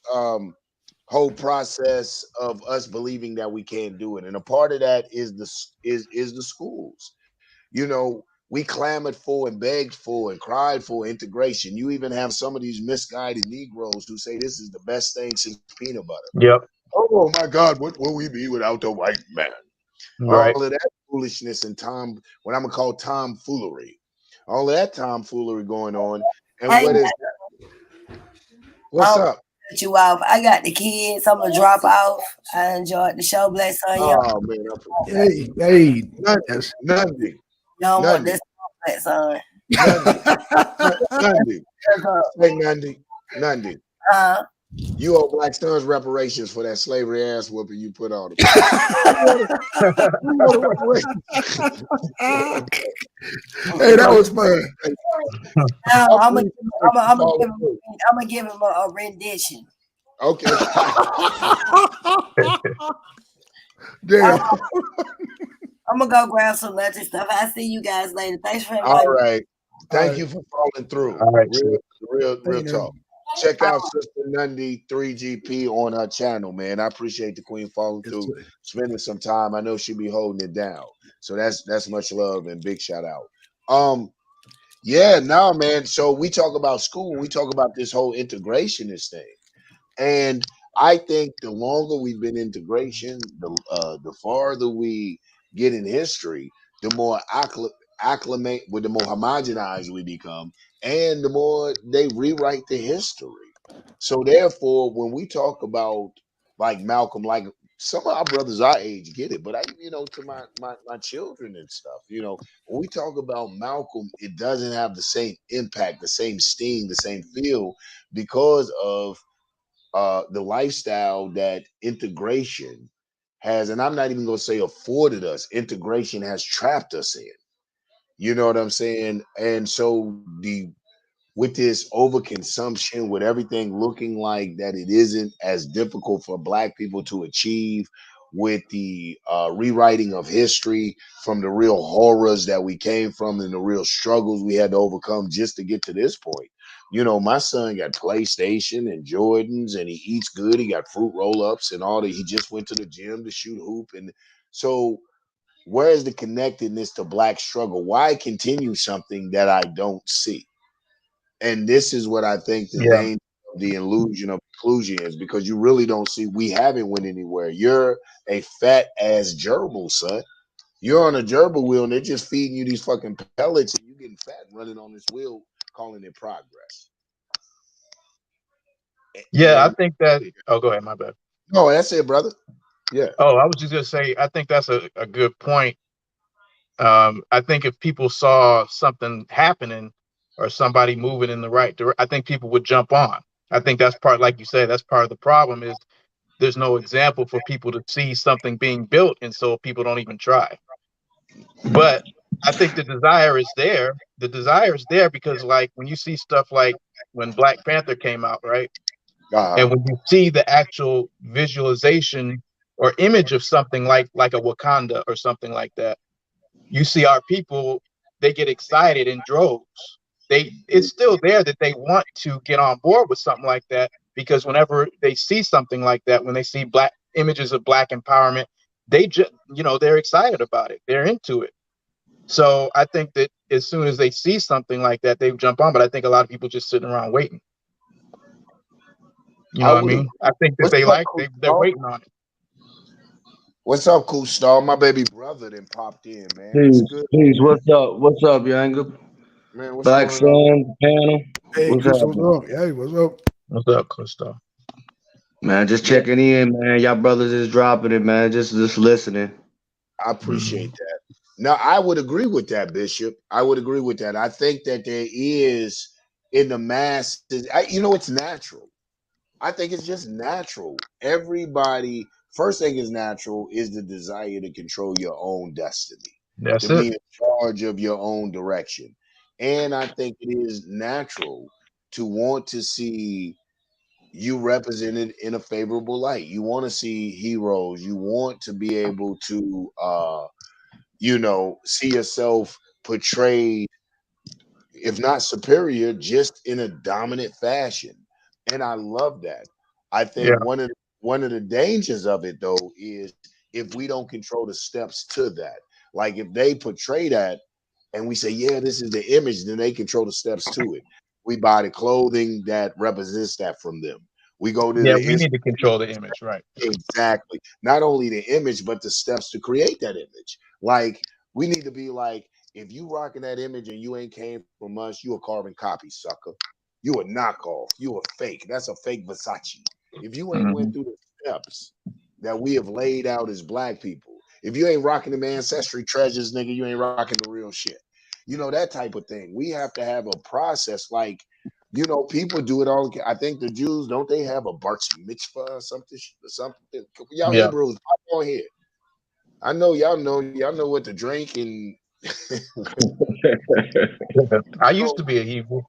whole process of us believing that we can't do it. And a part of that is the schools. We clamored for and begged for and cried for integration. You even have some of these misguided Negroes who say this is the best thing since peanut butter. Yep. Oh my God, what will we be without the white man? Right. All of that foolishness and what I'm gonna call tomfoolery. All of that tomfoolery going on. And Hey, what is what's up? cut you off. I got the kids. I'm gonna drop off. I enjoyed the show. Bless on you. Oh man, Hey, yes. Nundy. You don't want Nundy. this bless on. Nundy. Say Nundy. Nundy. You owe Black Sons reparations for that slavery ass whooping you put on him. Hey, that was fun. I'm gonna give him a rendition. Okay. Damn. I'm gonna go grab some lunch and stuff. I'll see you guys later. Thanks for inviting All right. Thank you for following through. All right. Real talk. Check out Sister Nundy 3GP on her channel, man. I appreciate the Queen following through, spending some time. I know she'll be holding it down. So that's much love and big shout out. Yeah, no, man. So we talk about school, we talk about this whole integrationist thing. And I think the longer we've been integration, the farther we get in history, the more acclimate, with the more homogenized we become, and the more they rewrite the history. So therefore, when we talk about like Malcolm, like some of our brothers our age get it, but to my children and stuff, when we talk about Malcolm, it doesn't have the same impact, the same sting, the same feel because of the lifestyle that integration has, and I'm not even going to say afforded us, integration has trapped us in. You know what I'm saying? And so with this overconsumption, with everything looking like that it isn't as difficult for Black people to achieve, with the rewriting of history from the real horrors that we came from and the real struggles we had to overcome just to get to this point. My son got PlayStation and Jordans, and he eats good. He got fruit roll-ups and all that. He just went to the gym to shoot hoop. And so where is the connectedness to Black struggle? Why continue something that I don't see? And this is what I think the name of the illusion of inclusion is, because you really don't see, we haven't went anywhere. You're a fat ass gerbil, son. You're on a gerbil wheel and they're just feeding you these fucking pellets and you getting fat running on this wheel, calling it progress. Yeah, I think that. Oh, go ahead. My bad. No, that's it, brother. Yeah. Oh, I was just gonna say, I think that's a good point. I think if people saw something happening or somebody moving in the right direction, I think people would jump on. I think that's part, like you said, that's part of the problem is there's no example for people to see something being built, and so people don't even try. But I think the desire is there. The desire is there because, like, when you see stuff like when Black Panther came out, right? And when you see the actual visualization or image of something like a Wakanda or something like that, you see our people, they get excited in droves. it's still there that they want to get on board with something like that, because whenever they see something like that, when they see black images of black empowerment, they just, they're excited about it. They're into it. So I think that as soon as they see something like that, they jump on. But I think a lot of people just sitting around waiting. You know what I mean? I think that they're waiting on it. What's up, Cool Star? My baby brother then popped in, man. Peace, What's good, peace. What's up, Yanga? man? What's Black going on? Sun panel. Hey, What's what's happening? up? Hey, what's up? What's up, Costa? Man, just checking in, man. Y'all brothers is dropping it, man. Just listening. I appreciate that. Now, I would agree with that, Bishop. I would agree with that. I think that there is in the masses, it's natural. I think it's just natural. Everybody, first thing is natural is the desire to control your own destiny, That's to be it. in charge of your own direction. And I think it is natural to want to see you represented in a favorable light. You want to see heroes. You want to be able to see yourself portrayed, if not superior, just in a dominant fashion. And I love that. I Yeah. think one of the dangers of it though is if we don't control the steps to that. Like if they portray that and we say, yeah, this is the image, then they control the steps to it. We buy the clothing that represents that from them. We go to Yeah, the we need to control the image, right? exactly. Not only the image, but the steps to create that image. Like we need to be like, if you rocking that image and you ain't came from us, you a carbon copy, sucker. You a knockoff. You a fake. That's a fake Versace. If you ain't went through the steps that we have laid out as black people, if you ain't rocking them ancestry treasures, nigga, you ain't rocking the real shit. That type of thing. We have to have a process like people do it all. I think the Jews, don't they have a bar mitzvah or something? Something. Y'all Yeah. Hebrews, pop on here. I know y'all know what to drink and. I used to be a Hebrew.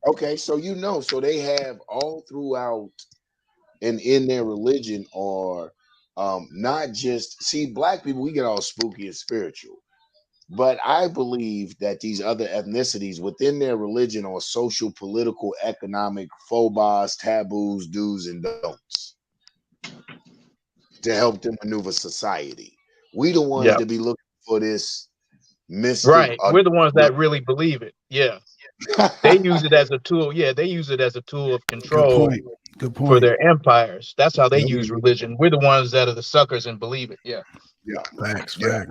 Okay, so so they have all throughout and in their religion are not just see black people. We get all spooky and spiritual. But I believe that these other ethnicities within their religion are social, political, economic phobos, taboos, do's, and don'ts to help them maneuver society. We the ones Yeah. that be looking for this mystic. Right. We're the ones that really believe it. Yeah. They use it as a tool. Yeah, they use it as a tool of Good control point. Good for point. their empires. That's how they Yep. use religion. We're the ones that are the suckers and believe it. Yeah. Yeah, Facts. yeah. Facts.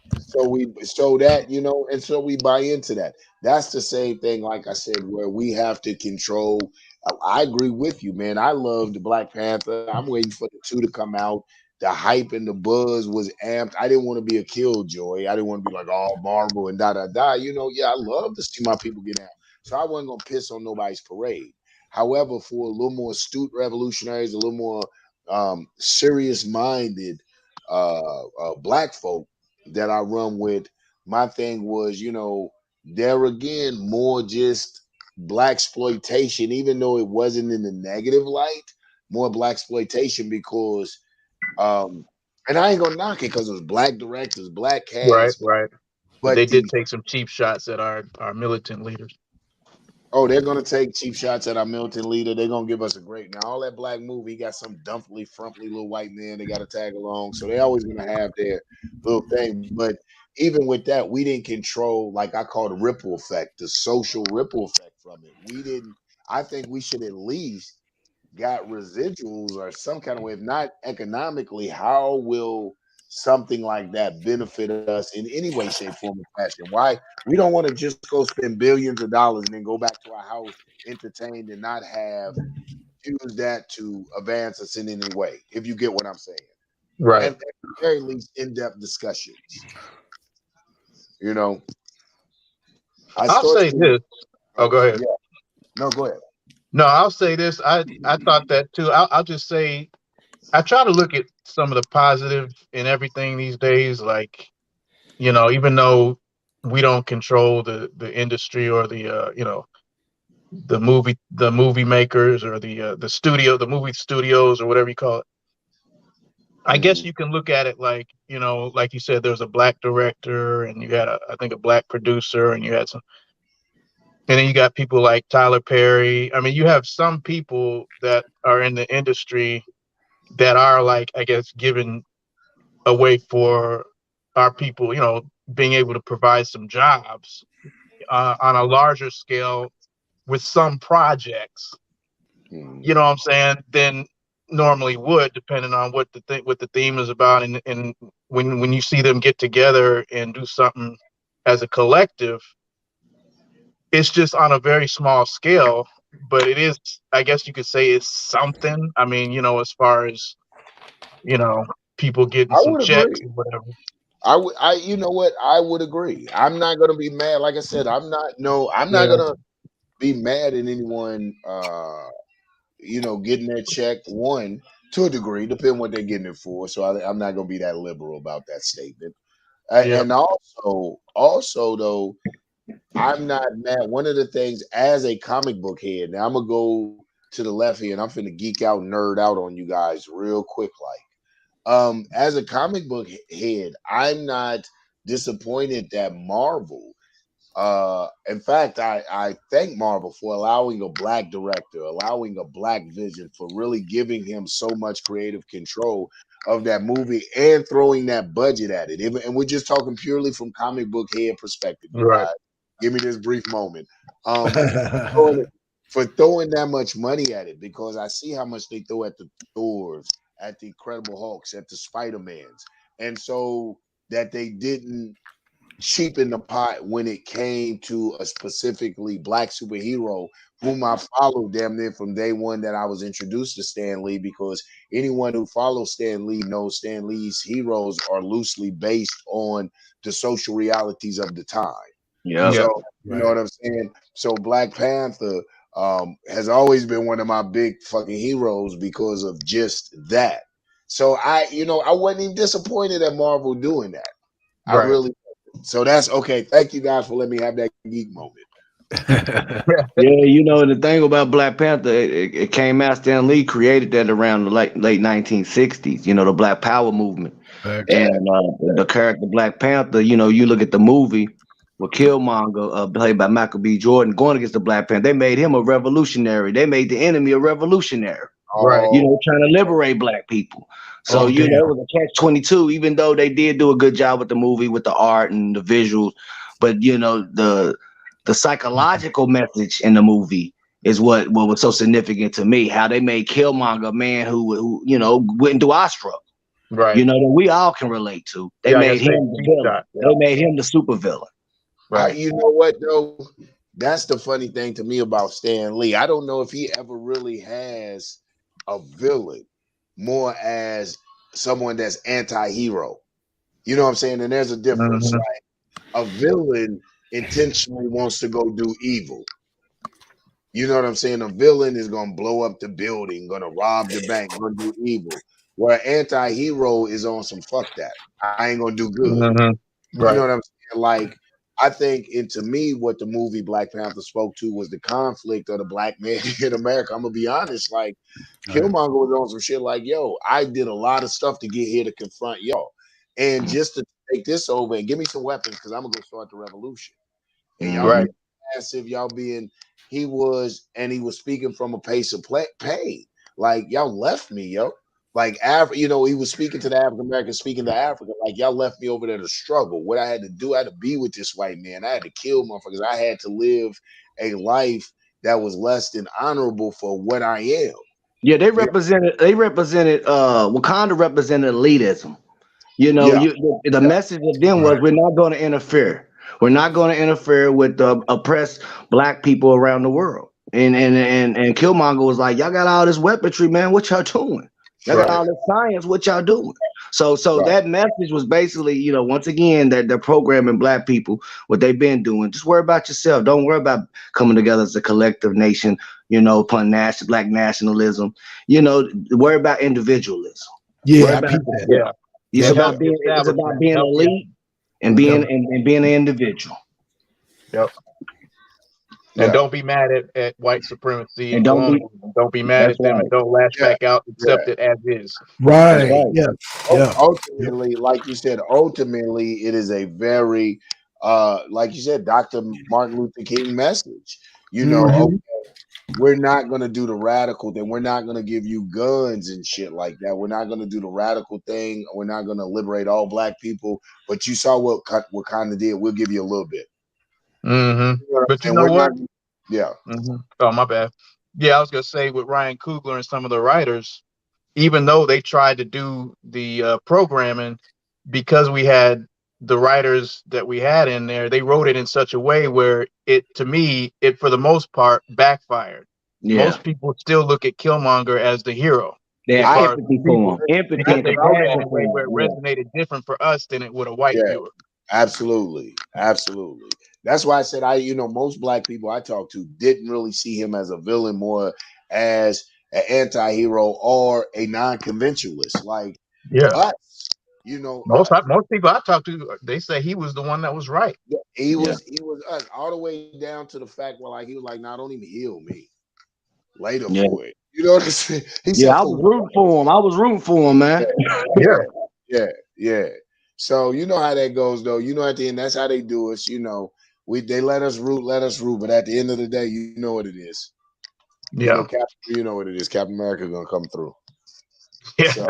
And so we buy into that. That's the same thing, like I said, where we have to control. I agree with you, man. I loved Black Panther. I'm waiting for the 2 to come out. The hype and the buzz was amped. I didn't want to be a killjoy. I didn't want to be like all Marvel and da da da. I love to see my people get out. So I wasn't gonna piss on nobody's parade. However, for a little more astute revolutionaries, a little more serious minded black folk that I run with, my thing was, there again, more just black exploitation, even though it wasn't in the negative light, more black exploitation because and I ain't gonna knock it because it was black directors, black Right. cast, Right. But they but did take some cheap shots at our militant leaders. they're gonna take cheap shots at our militant leader. They're gonna give us a great now. All that black movie, he got some dumply, frumply little white man they gotta tag along. So they always gonna have their little thing. But even with that, we didn't control, like I call the ripple effect, the social ripple effect from it. We didn't, I think we should at least got residuals or some kind of way, if not economically, how will something like that benefit us in any way, shape, form, or fashion? Why we don't want to just go spend billions of dollars and then go back to our house entertained and not have used that to advance us in any way, if you get what I'm saying. Right. And at the very least, in-depth discussions. I'll say this. Oh, go ahead. Yeah. No, go ahead. No, I'll say this. I thought that too. I'll just say I try to look at some of the positive in everything these days. Like, even though we don't control the industry or the movie makers or the movie studios or whatever you call it. I guess you can look at it like, you know, like you said, there's a black director and you had I think a black producer, and you had some, and then you got people like Tyler Perry. I mean, you have some people that are in the industry that are like, I guess, giving a way for our people, you know, being able to provide some jobs on a larger scale with some projects, you know what I'm saying, than normally would, depending on what the theme is about. And when you see them get together and do something as a collective, it's just on a very small scale, but it is, I guess you could say, it's something. I mean, you know, as far as, you know, people getting I some would checks agree. or whatever. You know what? I would agree. I'm not gonna be mad. Like I said, I'm not Yeah. gonna be mad at anyone. You know, getting that check, one, to a degree, depending what they're getting it for. So I'm not gonna be that liberal about that statement. Yeah. And also though, I'm not mad. One of the things as a comic book head, now I'm gonna go to the left here, and I'm finna geek out, nerd out on you guys real quick, like. As a comic book head, I'm not disappointed that Marvel. In fact, I thank Marvel for allowing a black director, allowing a black vision, for really giving him so much creative control of that movie and throwing that budget at it. And we're just talking purely from comic book head perspective, you Right. guys. Give me this brief moment. For throwing that much money at it, because I see how much they throw at the Thors, at the Incredible Hulks, at the Spider-Mans. And so that they didn't cheapen the pot when it came to a specifically black superhero whom I followed damn near from day one that I was introduced to Stan Lee, because anyone who follows Stan Lee knows Stan Lee's heroes are loosely based on the social realities of the time. Yeah. So you know what I'm saying? So Black Panther has always been one of my big fucking heroes because of just that. So I wasn't even disappointed at Marvel doing that. I Right. really. So that's okay. Thank you guys for letting me have that geek moment. Yeah, you know, the thing about Black Panther, it came out, Stan Lee created that around the late 1960s, you know, the Black Power movement. And the character Black Panther, you know, you look at the movie with Killmonger, played by Michael B. Jordan, going against the Black Panther, they made him a revolutionary. They made the enemy a revolutionary. Right. You know, trying to liberate black people. So, you know, it was a catch-22, even though they did do a good job with the movie, with the art and the visuals. But, you know, the psychological message in the movie is what was so significant to me. How they made Killmonger a man who you know, went into our struggle. Right. You know, that we all can relate to. They made him the villain. They made him the super villain. Right. You know what though? That's the funny thing to me about Stan Lee. I don't know if he ever really has a villain more as someone that's anti-hero. You know what I'm saying? And there's a difference, Mhm. right? A villain intentionally wants to go do evil. You know what I'm saying? A villain is gonna blow up the building, gonna rob the bank, gonna do evil. Where an anti-hero is on some fuck that. I ain't gonna do good. Mhm. You know Right. what I'm saying? Like, I think, and to me, what the movie Black Panther spoke to was the conflict of the black man in America. I'm gonna be honest, like Killmonger was on some shit like, yo, I did a lot of stuff to get here to confront y'all. And just to take this over and give me some weapons, because I'm gonna go start the revolution. And y'all Right. being massive, y'all being he was speaking from a place of pain. Like, y'all left me, yo. Like, you know, he was speaking to the African American, speaking to Africa. Like, y'all left me over there to struggle. What I had to do, I had to be with this white man. I had to kill motherfuckers. I had to live a life that was less than honorable for what I am. Yeah, they represented Wakanda represented elitism. You know, Yeah. the message of them was, we're not going to interfere. We're not going to interfere with the oppressed black people around the world. And Killmonger was like, y'all got all this weaponry, man. What y'all doing? Y'all got all this science. What y'all doing? So that message was basically, you know, once again, that they're programming black people, what they've been doing. Just worry about yourself. Don't worry about coming together as a collective nation, you know, upon black nationalism. You know, worry about individualism. Yeah, Worry I about peeped that. Yeah. It's Help about the being establishment. elite and being an individual. Yep. And don't be mad at white supremacy And and don't be. colonialism. Don't be mad That's at them right. and don't lash Yeah, back out. yeah. Accept it as is. That's Right. right. Yeah. Yeah. Ultimately, like you said, ultimately, it is a very, like you said, Dr. Martin Luther King message. You know, Mhm. okay, we're not going to do the radical thing. We're not going to give you guns and shit like that. We're not going to do the radical thing. We're not going to liberate all black people. But you saw what kind of did. We'll give you a little bit. Mm-hmm. You know what I'm But you saying? know We're what? not. Yeah. Mm-hmm. Oh, my bad. Yeah, I was gonna say with Ryan Coogler and some of the writers, even though they tried to do the programming, because we had the writers that we had in there, they wrote it in such a way where it, to me, it for the most part backfired. Yeah. Most people still look at Killmonger as the hero, They as have far as empathy people, for him. Empathy because and they wrote it compassion in a for way where it him. resonated different for us than it would a white Yeah. viewer. Absolutely. Absolutely. That's why I said most black people I talked to didn't really see him as a villain, more as an anti-hero or a non-conventionalist like Yeah. us. Most people I talk to, they say he was the one that was right. He was us all the way down to the fact where like he was like, "Nah, don't even heal me later Yeah. for it." You know what I'm saying? He Yeah, said, I "For was rooting for him. I was rooting for him, man. yeah, yeah. So you know how that goes, though. You know, at the end, that's how they do us. You know, they let us root, but at the end of the day, you know what it is. Yeah. You know what it is. Captain America gonna come through. Yeah. So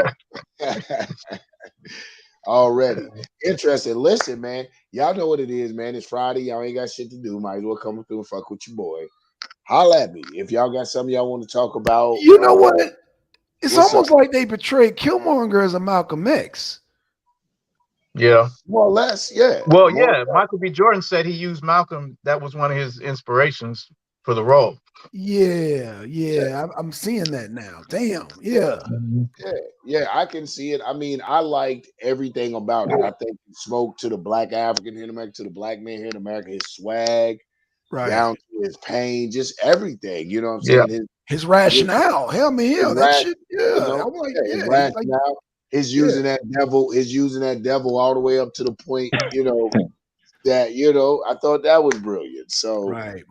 already interesting. Listen, man, y'all know what it is, man. It's Friday. Y'all ain't got shit to do. Might as well come through and fuck with your boy. Holla at me if y'all got something y'all want to talk about. You know what? It's what's almost up? like they portrayed Killmonger as a Malcolm X. Yeah. More or less, yeah. Well, More or yeah. Michael B. Jordan said he used Malcolm. That was one of his inspirations for the role. Yeah. I'm seeing that now. Damn. Yeah. Yeah, I can see it. I mean, I liked everything about it. I think it spoke to the black African here in America, to the black man here in America, his swag, Right. down to his pain, just everything. You know what I'm Yeah. saying? His rationale. Hell, man, His that shit. Yeah. I'm like, his yeah. He's like, rationale, his using that devil all the way up to the point, that I thought that was brilliant. So right.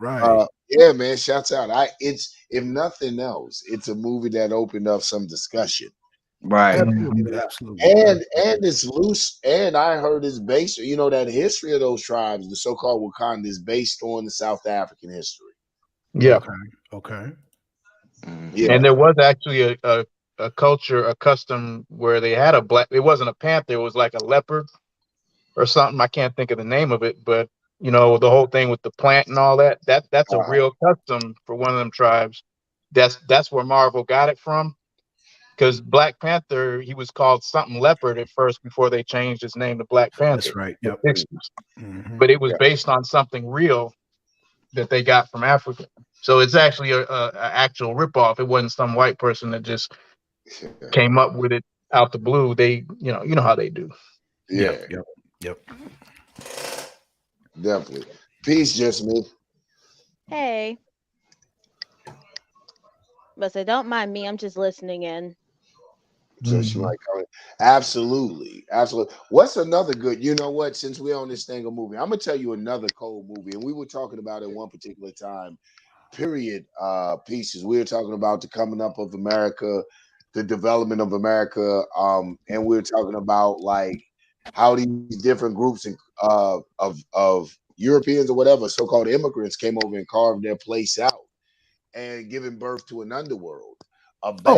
yeah, man, shouts out. It's if nothing else, it's a movie that opened up some discussion. Right. Absolutely. And it's loose, and I heard it's based, that history of those tribes, the so-called Wakanda, is based on the South African history. Yeah. Okay. Yeah. And there was actually a culture, a custom where they had a black, it wasn't a panther, it was like a leopard or something. I can't think of the name of it, but the whole thing with the plant and all that's a real custom for one of them tribes. That's where Marvel got it from. Because Black Panther, he was called something leopard at first before they changed his name to Black Panther. That's right. in Yep. the 60s. But it was based on something real that they got from Africa. So it's actually a actual ripoff. It wasn't some white person that just came up with it out the blue. They, you know how they do. Yeah. Yep. Definitely. Peace, just me. Hey. But say, don't mind me. I'm just listening in. So she might come in. Absolutely. What's another good? You know what? Since we're on this thing of movie, I'm gonna tell you another cold movie, and we were talking about it one particular time. Period. Pieces. We were talking about the coming up of America, the development of America, and we were talking about like how these different groups of Europeans or whatever, so-called immigrants, came over and carved their place out and given birth to an underworld.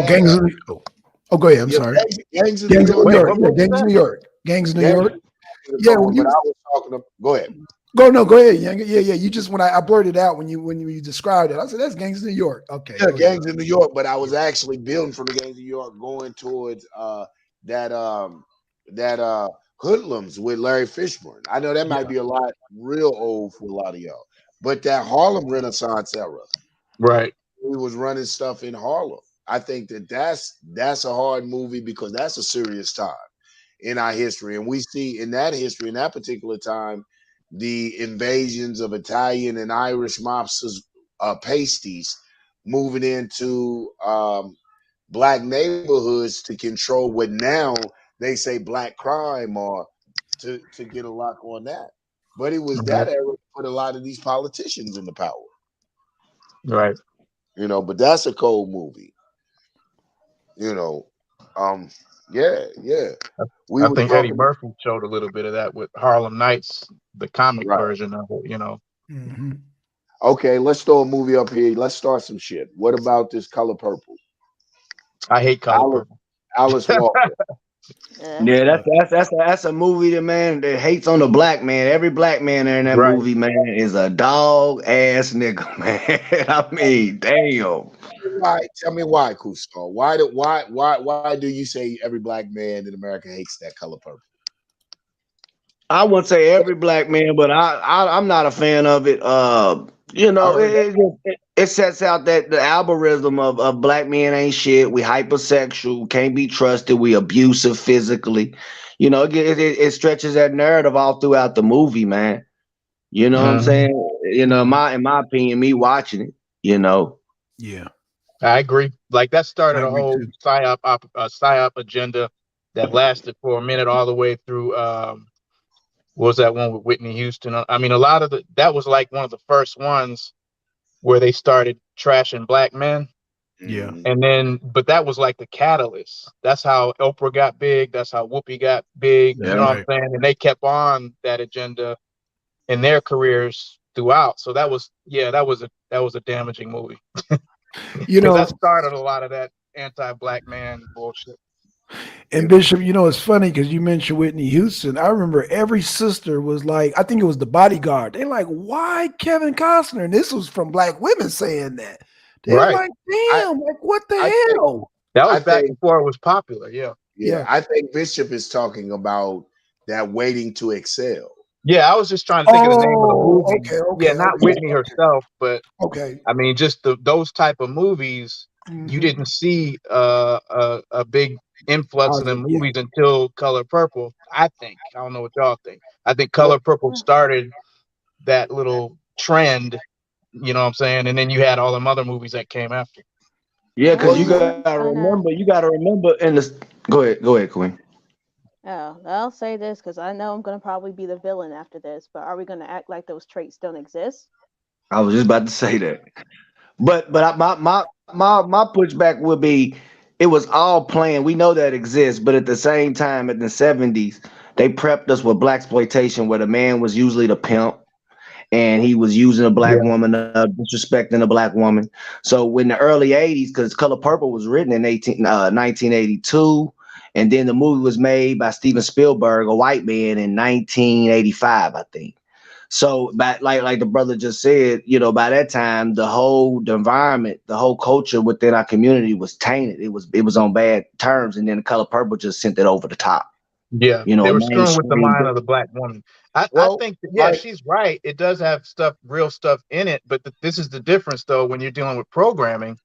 Gangs of go ahead. I'm sorry. Gangs of New New York. York. Yeah, Gangs of New York. Gangs of New York. Yeah, but I was talking. Go ahead. Go ahead, Young. Yeah. You just when I blurted out when you described it, I said that's Gangs of New York. Okay. Yeah, Gangs of New York. But I was actually building from the Gangs of New York, going towards that Hoodlums with Larry Fishburne. I know that might be a lot real old for a lot of y'all, but that Harlem Renaissance era, right? We was running stuff in Harlem. I think that's a hard movie because that's a serious time in our history, and we see in that history, in that particular time, the invasions of Italian and Irish mobsters, pasties, moving into black neighborhoods to control what now they say black crime, or to get a lock on that. But it was that era that put a lot of these politicians in the power. Right. You know, but that's a cold movie. You know, yeah. We I were think Eddie talking Murphy showed a little bit of that with Harlem Nights, the comic right. version of it. You know, Mm-hmm. Okay, let's throw a movie up here. Let's start some shit. What about this Color Purple? I hate Color Alice, Purple. Alice Walker. Yeah, Uh, that's a movie that man that hates on the black man. Every black man in that Right. movie, man, is a dog ass nigga, man. I mean, damn. Why? Tell me why, Cousteau. Why do you say every black man in America hates that Color Purple? I wouldn't say every black man, but I'm not a fan of it. You I know, heard that. it sets out that the algorithm of black men ain't shit. We hypersexual, can't be trusted. We abusive physically. You know, it stretches that narrative all throughout the movie, man. You know what I'm Hmm. saying? You know, in my opinion, me watching it, you know. Yeah, I agree. Like that I started a agree whole too. psyop agenda that lasted for a minute all the way through. What was that one with Whitney Houston? I mean, a lot of that was like one of the first ones where they started trashing black men. Yeah. Mhm. And then, but that was like the catalyst. That's how Oprah got big. That's how Whoopi got big. You Yeah. know what I'm Right. saying? And they kept on that agenda in their careers throughout. So that was, yeah, that was a damaging movie You because that know, started a lot of that anti-black man bullshit. and Bishop, you know, it's funny because you mentioned Whitney Houston. I remember every sister was like, I think it was The Bodyguard. They're like, why Kevin Costner? And this was from black women saying that. They're Right. like, I damn, like what I the think hell? That I was back think before it was popular. Yeah. yeah, Yeah. I think Bishop is talking about that waiting to excel. Yeah. I was just trying to think of the name of the Oh, movie. okay, Yeah. okay, Not okay, Whitney herself, but okay. I mean, just those type of movies, you Mm-hmm. didn't see a big influx in the Yeah. movies until Color Purple. I think. I don't know what y'all think. I think Well, Color Purple started that little trend. You know what I'm saying? And then you had all them other movies that came after. Yeah, well, because well, you you gotta remember in this. Go ahead, Queen. oh, I'll say this because I know I'm gonna probably be the villain after this. But are we gonna act like those traits don't exist? I was just about to say that. My pushback would be it was all planned. We know that exists, but at the same time, in the 70s, they prepped us with black exploitation where the man was usually the pimp and he was using a black Yeah. woman, disrespecting a black woman. So when the early 80s, because Color Purple was written in 1982, and then the movie was made by Steven Spielberg, a white man, in 1985, I think. So, by, like the brother just said, you know, by that time, the environment, the whole culture within our community was tainted. It was on bad terms, and then the Color Purple just sent it over the top. Yeah. You know, They a were screwing with the mainstream. mind of the black woman. I well, think that, yeah, like she's right. It does have real stuff in it, but this is the difference though when you're dealing with programming.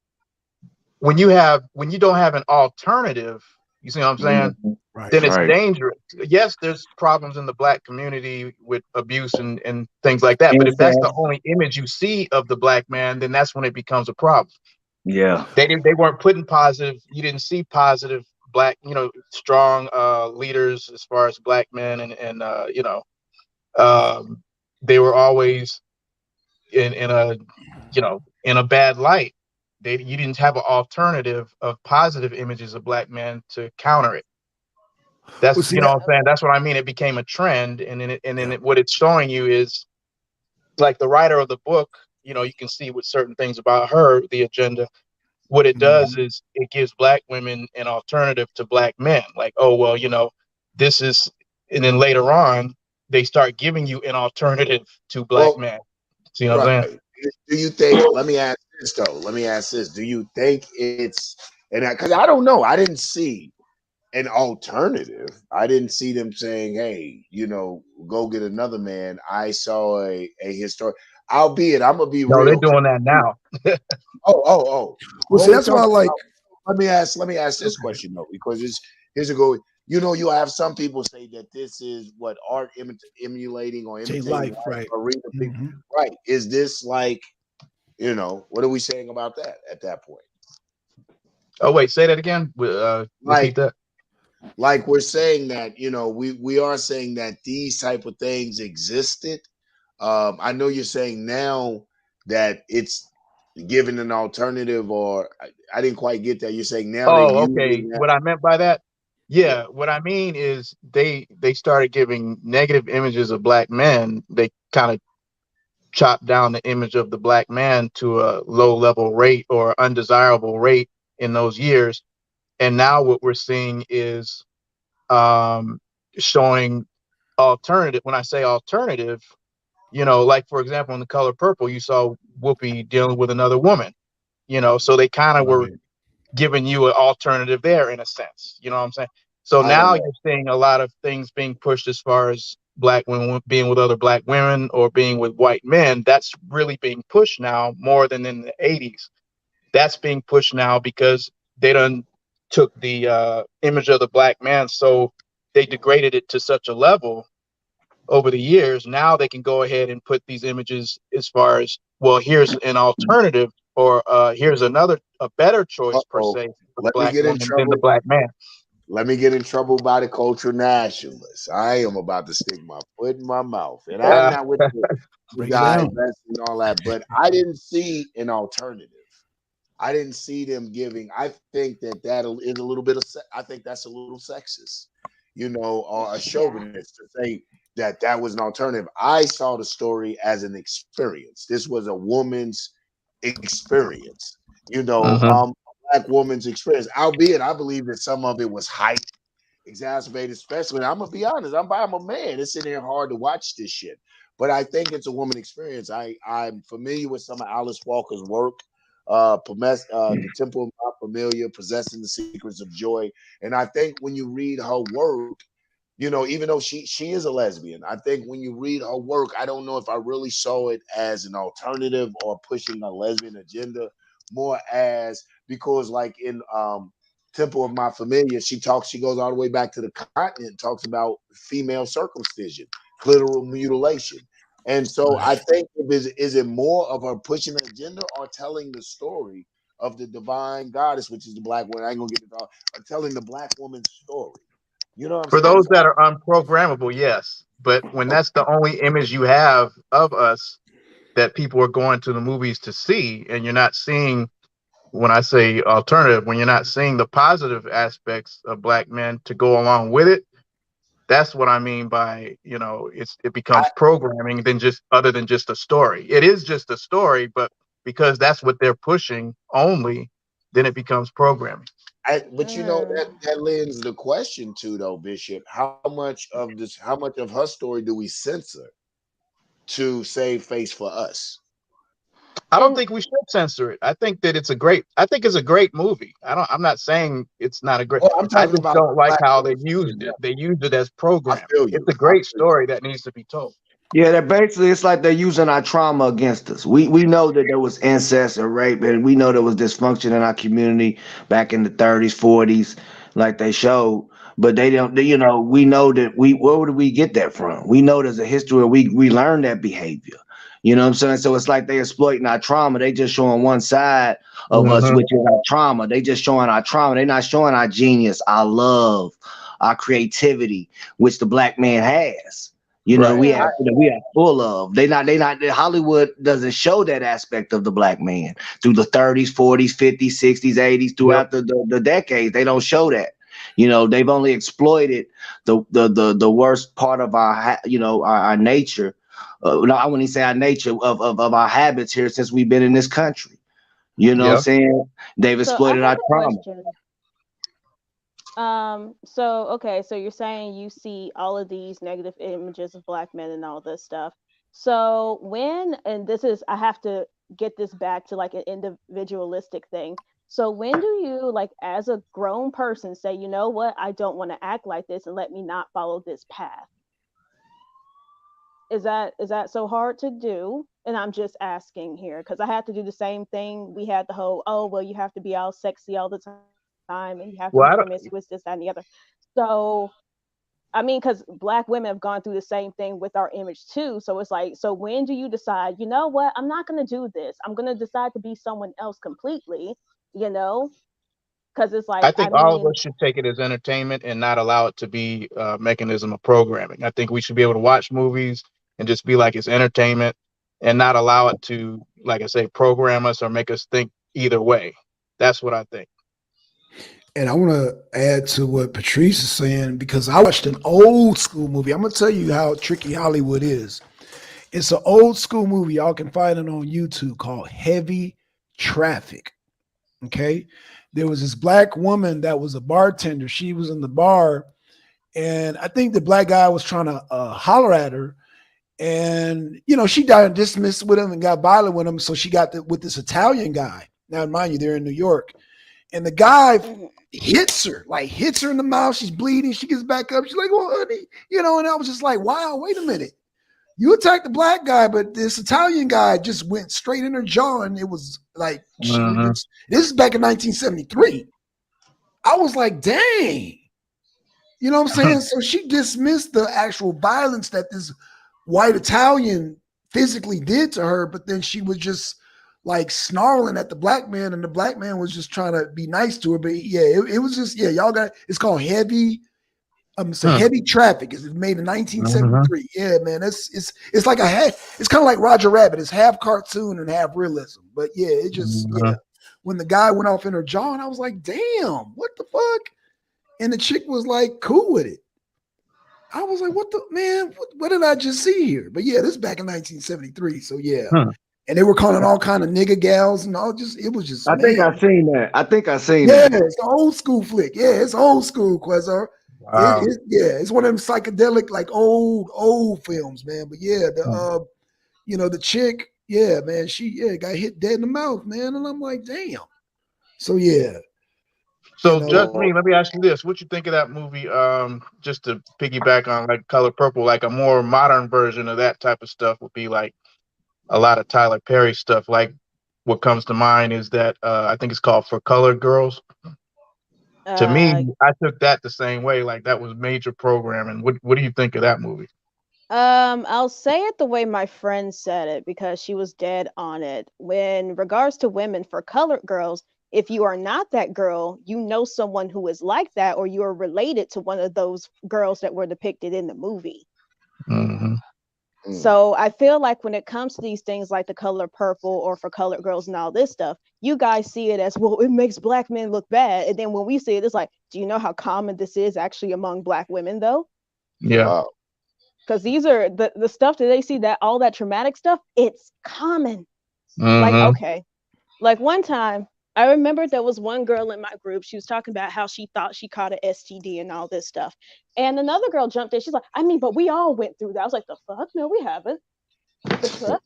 When you don't have an alternative, you see what I'm saying? Mhm. Right. Then it's Right. dangerous. Yes, there's problems in the black community with abuse and things like that. But if that's the Incest. only image you see of the black man, then that's when it becomes a problem. Yeah. They weren't putting positive. You didn't see positive black, strong leaders as far as black men, and um, they were always in a in a bad light. You didn't have an alternative of positive images of black men to counter it. Well, That's see what that. I'm saying. That's what I mean. It became a trend, and Yeah. what it's showing you is like the writer of the book. You can see with certain things about her, the agenda. What it does Mhm. is it gives black women an alternative to black men. Like, oh well, this is, and then later on they start giving you an alternative to black well, men. See what I'm saying? right. Do you think? Let me ask this though. Let me ask this. Do you think it's and because I don't know, I didn't see an alternative. I didn't see them saying, "Hey, go get another man." I saw a historic. Albeit, I'm gonna be No, they're real. doing that now. Oh. Well, What see, we that's why I talking like. about? Let me ask this Okay. question though, because here's a go. You have some people say that this is what art emulating or Take imitating life, life right? or reading people. Hmm. Right? Is this like what are we saying about that at that point? Oh wait, say that again. Repeat Like that. like we're saying that we are saying that these type of things existed. I know you're saying now that it's giving an alternative, or I didn't quite get that. You're saying now they're Oh, okay. using that. What I meant by that, Yeah. yeah, what I mean is they started giving negative images of black men. They kind of chopped down the image of the black man to a low level rate or undesirable rate in those years. And now what we're seeing is um, showing alternative. When I say alternative, like for example, in The Color Purple, you saw Whoopi dealing with another woman. So they kind of were Right. giving you an alternative there in a sense. You know what I'm saying? So I don't now know. you're seeing a lot of things being pushed as far as black women being with other black women or being with white men. That's really being pushed now more than in the 80s. That's being pushed now because they done took the image of the black man, so they degraded it to such a level over the years. Now they can go ahead and put these images as far as, well, here's an alternative, or here's a better choice per Uh-oh. se for the Let me black get in woman than the trouble. black man. Let me get in trouble by the culture nationalists. I am about to stick my foot in my mouth. And I'm Uh, not with the Break it guy down. investing and all that, but I didn't see an alternative. I didn't see them giving. I think that is a little bit of. I think that's a little sexist, or a Yeah. chauvinist to say that was an alternative. I saw the story as an experience. This was a woman's experience. mhm. A black woman's experience. Albeit, I believe that some of it was hype exacerbated, especially. And I'm gonna be honest, I'm a man. It's in there hard to watch this shit. But I think it's a woman experience. I'm familiar with some of Alice Walker's work. The Temple of My Familiar, Possessing the Secrets of Joy. And I think when you read her work, even though she is a lesbian, I think when you read her work, I don't know if I really saw it as an alternative or pushing a lesbian agenda, more as because like in Temple of My Familiar, she goes all the way back to the continent, talks about female circumcision, clitoral mutilation. And so Right. I think is it more of her pushing an agenda or telling the story of the divine goddess, which is the black woman. I ain't gonna get it all, or telling the black woman's story. You know what I'm For saying? those So that are unprogrammable, yes. But when that's the only image you have of us that people are going to the movies to see, and you're not seeing, when I say alternative, when you're not seeing the positive aspects of black men to go along with it, that's what I mean by, it becomes I, programming than just other than just a story. It is just a story, but because that's what they're pushing only, then it becomes programming. but Mm. that lends the question to though, Bishop. How much of her story do we censor to save face for us? I don't And think we should censor it. I think it's a great movie. I'm not saying it's not a great, Oh, I'm I talking just about don't like black how they women's story. used Yeah, it. They used it as I programming. feel It's you. a I great feel you. story that needs to be told. Yeah, they're basically it's like they're using our trauma against us. We know that there was incest and rape, and we know there was dysfunction in our community back in the 30s, 40s, like they showed. But they don't, we know that where did we get that from? We know there's a history where we learned that behavior. You know what I'm saying? So it's like they exploiting our trauma. They just showing one side of us, Hmm. which is our trauma. They just showing our trauma. They're not showing our genius, our love, our creativity, which the black man has. Right. We yeah. have we are full of. They not Hollywood doesn't show that aspect of the black man through the 30s, 40s, 50s, 60s, 80s, Yep. throughout the decades. They don't show that. They've only exploited the worst part of our nature. No, I wouldn't say our nature of our habits here since we've been in this country. You know what I'm Yeah. saying? They've So I exploited have our a trauma. question. So okay, so you're saying you see all of these negative images of black men and all this stuff. So when, and this is, I have to get this back to like an individualistic thing. So when do you, like, as a grown person, say, you know what, I don't want to act like this and let me not follow this path? Is that so hard to do? And I'm just asking here because I had to do the same thing. We had the whole, oh well, you have to be all sexy all the time and you have to Well, be I don't, promiscuous, this, that, and the other. So I mean, because black women have gone through the same thing with our image too. So it's like, so when do you decide, you know what, I'm not gonna do this. I'm gonna decide to be someone else completely, you know? Because it's I like, I think all of mean, us should take it as entertainment and not allow it to be a mechanism of programming. I think we should be able to watch movies and just be like it's entertainment and not allow it to, like I say, program us or make us think either way. That's what I think. And I want to add to what Patrice is saying because I watched an old school movie. I'm going to tell you how tricky Hollywood is. It's an old school movie. Y'all can find it on YouTube called Heavy Traffic. Okay. There was this black woman that was a bartender. She was in the bar, and I think the black guy was trying to holler at her. And, you know, she got dismissed with him and got violent with him. So she got with this Italian guy. Now, mind you, they're in New York. And the guy hits her in the mouth. She's bleeding. She gets back up. She's like, well, honey, you know, and I was just like, wow, wait a minute. You attacked the black guy, but this Italian guy just went straight in her jaw. And it was like, this is back in 1973. I was like, dang. You know what I'm saying? So she dismissed the actual violence that this white Italian physically did to her, but then she was just like snarling at the black man, and the black man was just trying to be nice to her. But yeah, it was just, yeah, y'all got, it's called Heavy Traffic. It's made in 1973. Yeah, man, it's like it's kind of like Roger Rabbit. It's half cartoon and half realism. But yeah, it just when the guy went off in her jaw, and I was like, damn, what the fuck? And the chick was like cool with it. I was like, what the man? What did I just see here? But yeah, this is back in 1973. So yeah. And they were calling all kind of nigga gals and all. It was just. I think I seen that. Yeah, it's an old school flick. Yeah, it's old school, Quasar. Wow. It's one of them psychedelic, like old films, man. But yeah, the chick, yeah, man, she got hit dead in the mouth, man, and I'm like, damn. So yeah. So, Justine, let me ask you this: what you think of that movie? Just to piggyback on like Color Purple, like a more modern version of that type of stuff would be like a lot of Tyler Perry stuff. Like what comes to mind is that I think it's called For Colored Girls. To me, I took that the same way. Like that was major programming. What do you think of that movie? I'll say it the way my friend said it because she was dead on it. When regards to women, For Colored Girls, if you are not that girl, you know someone who is like that, or you are related to one of those girls that were depicted in the movie. So I feel like when it comes to these things like The Color Purple or For Colored Girls and all this stuff, you guys see it as, well, it makes black men look bad. And then when we see it, it's like, do you know how common this is actually among black women though? Yeah. Because these are the stuff that they see, that all that traumatic stuff, it's common. Like, okay. Like one time, I remember there was one girl in my group. She was talking about how she thought she caught an STD and all this stuff. And another girl jumped in. She's like, I mean, but we all went through that. I was like, the fuck? No, we haven't. The fuck?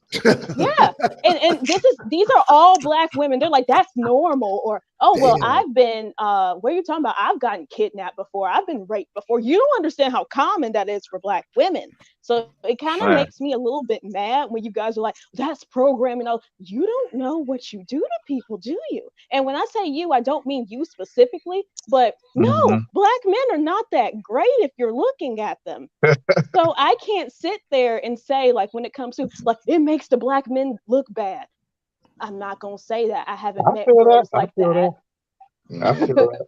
Yeah. And these are all black women. They're like, that's normal. Or, oh, well, I've been, what are you talking about? I've gotten kidnapped before. I've been raped before. You don't understand how common that is for black women. So it kind of makes me a little bit mad when you guys are like, that's programming. You don't know what you do to people, do you? And when I say you, I don't mean you specifically, but no, black men are not that great if you're looking at them. So I can't sit there and say, like, when it comes to, like, it makes the black men look bad. I'm not going to say that. I haven't met girls like that. I feel that.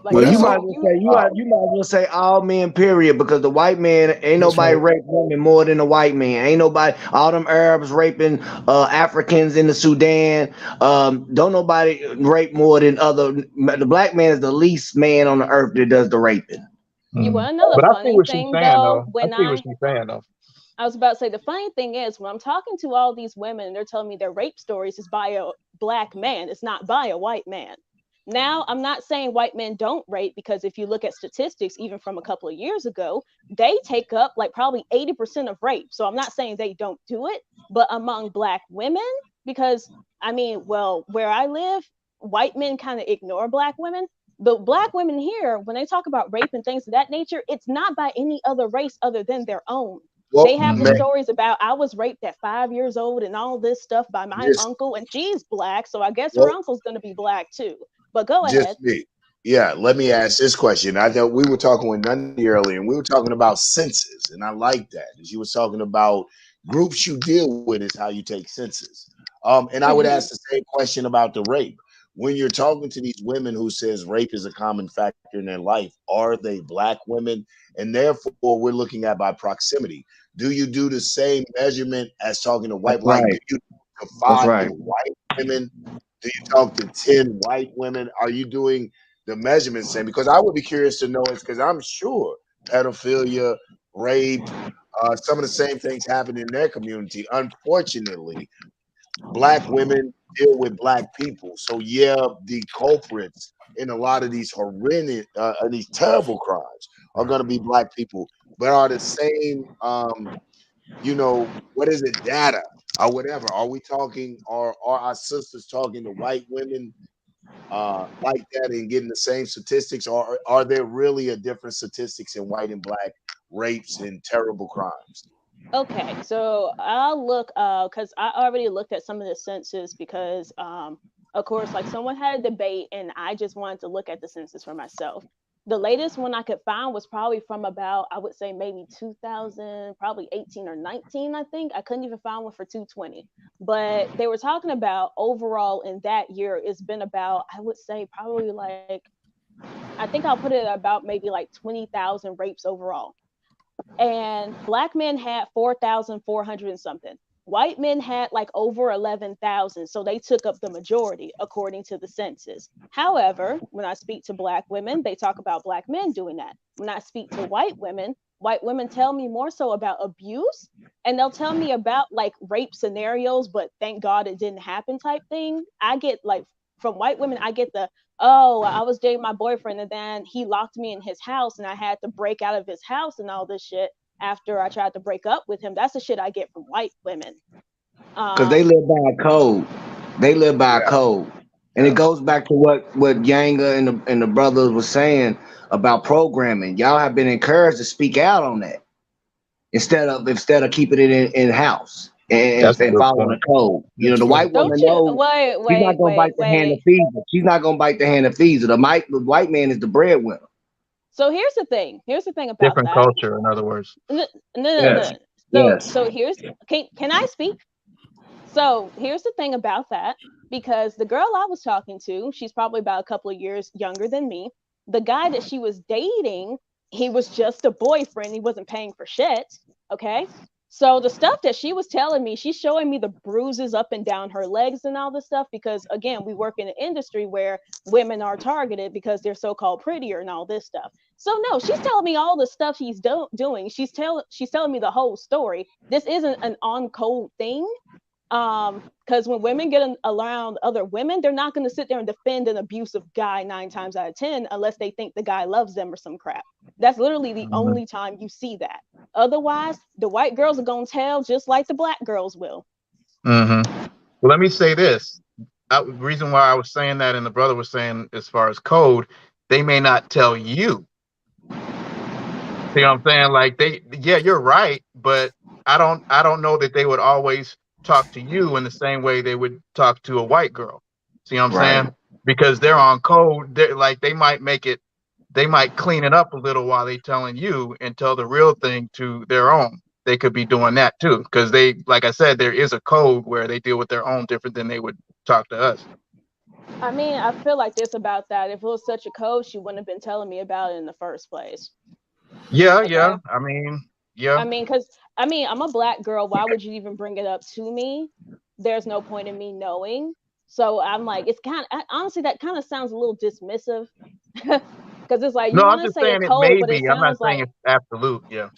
Like, well, you might as well say all men, period, because the white man ain't nobody rape women more than the white man. Ain't nobody, all them Arabs raping Africans in the Sudan. Don't nobody rape more than the black man is the least man on the earth that does the raping. You want another funny thing though? I was about to say, the funny thing is, when I'm talking to all these women and they're telling me their rape stories is by a black man, it's not by a white man. Now, I'm not saying white men don't rape, because if you look at statistics, even from a couple of years ago, they take up like probably 80% of rape. So I'm not saying they don't do it, but among black women, because I mean, well, where I live, white men kind of ignore black women. But black women here, when they talk about rape and things of that nature, it's not by any other race other than their own. Well, they have the stories about, I was raped at 5 years old and all this stuff by my uncle, and she's black, so I guess her uncle's going to be black too. But go ahead. Yeah, let me ask this question. I know we were talking with Nundy earlier, and we were talking about census, and I like that. As you were talking about groups you deal with is how you take census. And I would ask the same question about the rape. When you're talking to these women who says rape is a common factor in their life, are they black women? And therefore, we're looking at by proximity. Do you do the same measurement as talking to white? Like, do you to That's 5 right. white women? Do you talk to 10 white women? Are you doing the measurement same? Because I would be curious to know, it's because I'm sure pedophilia, rape, some of the same things happen in their community. Unfortunately, black women deal with black people. So yeah, the culprits in a lot of these horrendous, these terrible crimes are going to be black people, but are the same, what is it, data or whatever? Are we talking, or are our sisters talking to white women like that and getting the same statistics, or are there really a different statistics in white and black rapes and terrible crimes? Okay, so I'll look because I already looked at some of the census because of course like someone had a debate and I just wanted to look at the census for myself. The latest one I could find was probably from about, I would say maybe 2000, probably 18 or 19, I think. I couldn't even find one for 220. But they were talking about overall in that year, it's been about, I would say probably like, I think I'll put it at about maybe like 20,000 rapes overall. And black men had 4,400 and something. White men had like over 11,000, so they took up the majority according to the census. However, when I speak to black women, they talk about black men doing that. When I speak to white women tell me more so about abuse, and they'll tell me about like rape scenarios, but thank God it didn't happen type thing. I get like from white women, I get the, oh, I was dating my boyfriend and then he locked me in his house and I had to break out of his house and all this shit after I tried to break up with him. That's the shit I get from white women. Because they live by a code. They live by a code. And it goes back to what Yanga and the brothers was saying about programming. Y'all have been encouraged to speak out on that instead of keeping it in house and That's a good following the point. code. The white Don't woman you knows she's not gonna bite the hand that feeds her. She's not gonna bite the hand that feeds her. The white man is the breadwinner. So here's the thing. Here's the thing about Different that. culture, in other words. No. Yes. So Yes. so here's can I speak? So here's the thing about that, because the girl I was talking to, she's probably about a couple of years younger than me. The guy that she was dating, he was just a boyfriend. He wasn't paying for shit. Okay. So the stuff that she was telling me, she's showing me the bruises up and down her legs and all this stuff, because again, we work in an industry where women are targeted because they're so-called prettier and all this stuff. So no, she's telling me all the stuff she's doing. She's telling me the whole story. This isn't an on code thing. Because when women get around other women, they're not going to sit there and defend an abusive guy 9 times out of 10 unless they think the guy loves them or some crap. That's literally the only time you see that. Otherwise, the white girls are going to tell just like the black girls will. Well, let me say this. The reason why I was saying that and the brother was saying as far as code, they may not tell you. See what I'm saying? Like yeah, you're right, but I don't know that they would always talk to you in the same way they would talk to a white girl. See what I'm saying? Because they're on code. They're like, they might clean it up a little while they telling you and tell the real thing to their own. They could be doing that too, because they, like I said, there is a code where they deal with their own different than they would talk to us. I mean, I feel like this about that. If it was such a code, she wouldn't have been telling me about it in the first place. Yeah, Okay? yeah. I mean, yeah. Because I'm a black girl. Why would you even bring it up to me? There's no point in me knowing. So I'm like, it's kind of, honestly, that kind of sounds a little dismissive. Because it's like, No, you I'm want to just say a saying it code, may but it be. I'm not sounds saying like, it's absolute. Yeah.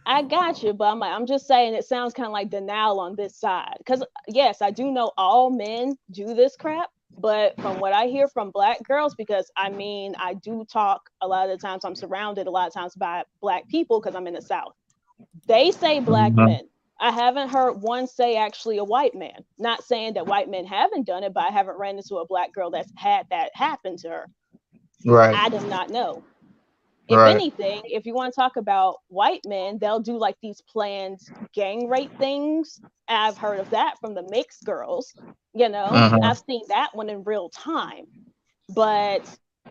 I got you, but I'm just saying it sounds kind of like denial on this side. Because yes, I do know all men do this crap, but from what I hear from black girls, because I mean, I do talk a lot of the times, I'm surrounded a lot of times by black people because I'm in the South. They say black men. I haven't heard one say actually a white man. Not saying that white men haven't done it, but I haven't ran into a black girl that's had that happen to her. Right. I do not know. If anything, if you want to talk about white men, they'll do like these planned gang rape things. I've heard of that from the mixed girls. I've seen that one in real time. But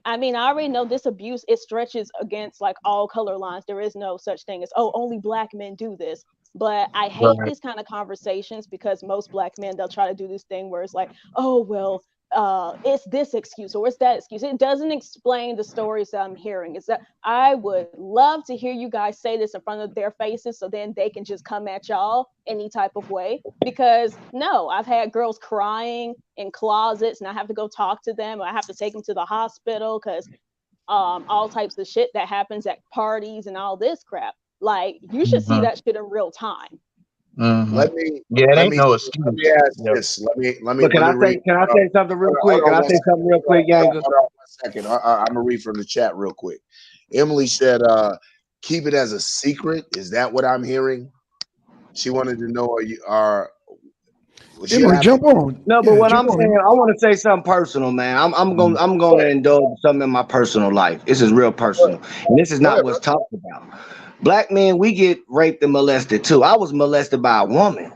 I mean, I already know this abuse, it stretches against like all color lines. There is no such thing as, oh, only black men do this. But I hate these kind of conversations because most black men, they'll try to do this thing where it's like, oh, well, it's this excuse or it's that excuse. It doesn't explain the stories that I'm hearing. Is that I would love to hear you guys say this in front of their faces so then they can just come at y'all any type of way. Because no, I've had girls crying in closets and I have to go talk to them. I have to take them to the hospital because all types of shit that happens at parties and all this crap. Like you should see that shit in real time. Let me Yeah, it let ain't me no let excuse. me ask Yep. this. Let me But can I read. say something real quick? Can I say something real quick, Yanga? Hold on 1 second. I'm gonna read from the chat real quick. Emily said, "Keep it as a secret." Is that what I'm hearing? She wanted to know, Emily, jump on. No, but Yeah, what jump I'm on. saying, I want to say something personal, man. I'm gonna indulge something in my personal life. This is real personal, and this is not what's talked about. Black men, we get raped and molested too. I was molested by a woman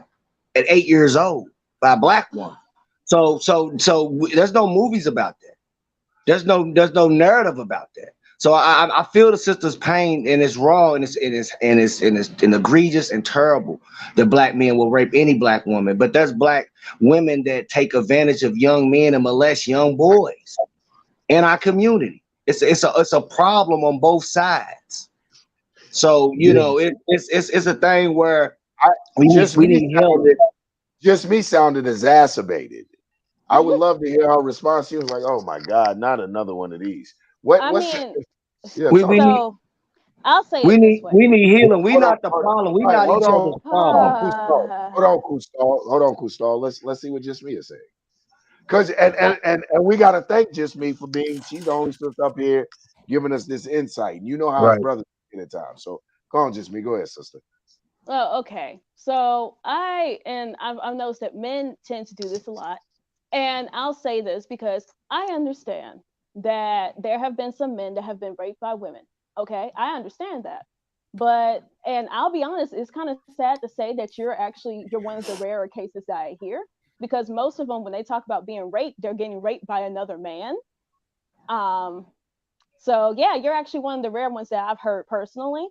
at 8 years old by a black woman. So there's no movies about that. There's no narrative about that. So I feel the sister's pain, and it's wrong, and it's egregious and terrible that black men will rape any black woman. But there's black women that take advantage of young men and molest young boys in our community. It's a problem on both sides. So it's a thing where we need help. Just me sounded exacerbated. I would love to hear her response. She was like, "Oh my God, not another one of these." So I'll say we it need this way. we need healing. We not the problem. We not each other's problem. Hold on, Kustal. Let's see what Just Me is saying. Because and we gotta thank Just Me for being she's the only sister up here giving us this insight. You know how his brother at times. So go on, Just Me. Go ahead, sister. Oh, okay. So I've noticed that men tend to do this a lot. And I'll say this because I understand that there have been some men that have been raped by women. Okay, I understand that. And I'll be honest, it's kind of sad to say that you're one of the rarer cases that I hear, because most of them, when they talk about being raped, they're getting raped by another man. So yeah, you're actually one of the rare ones that I've heard personally.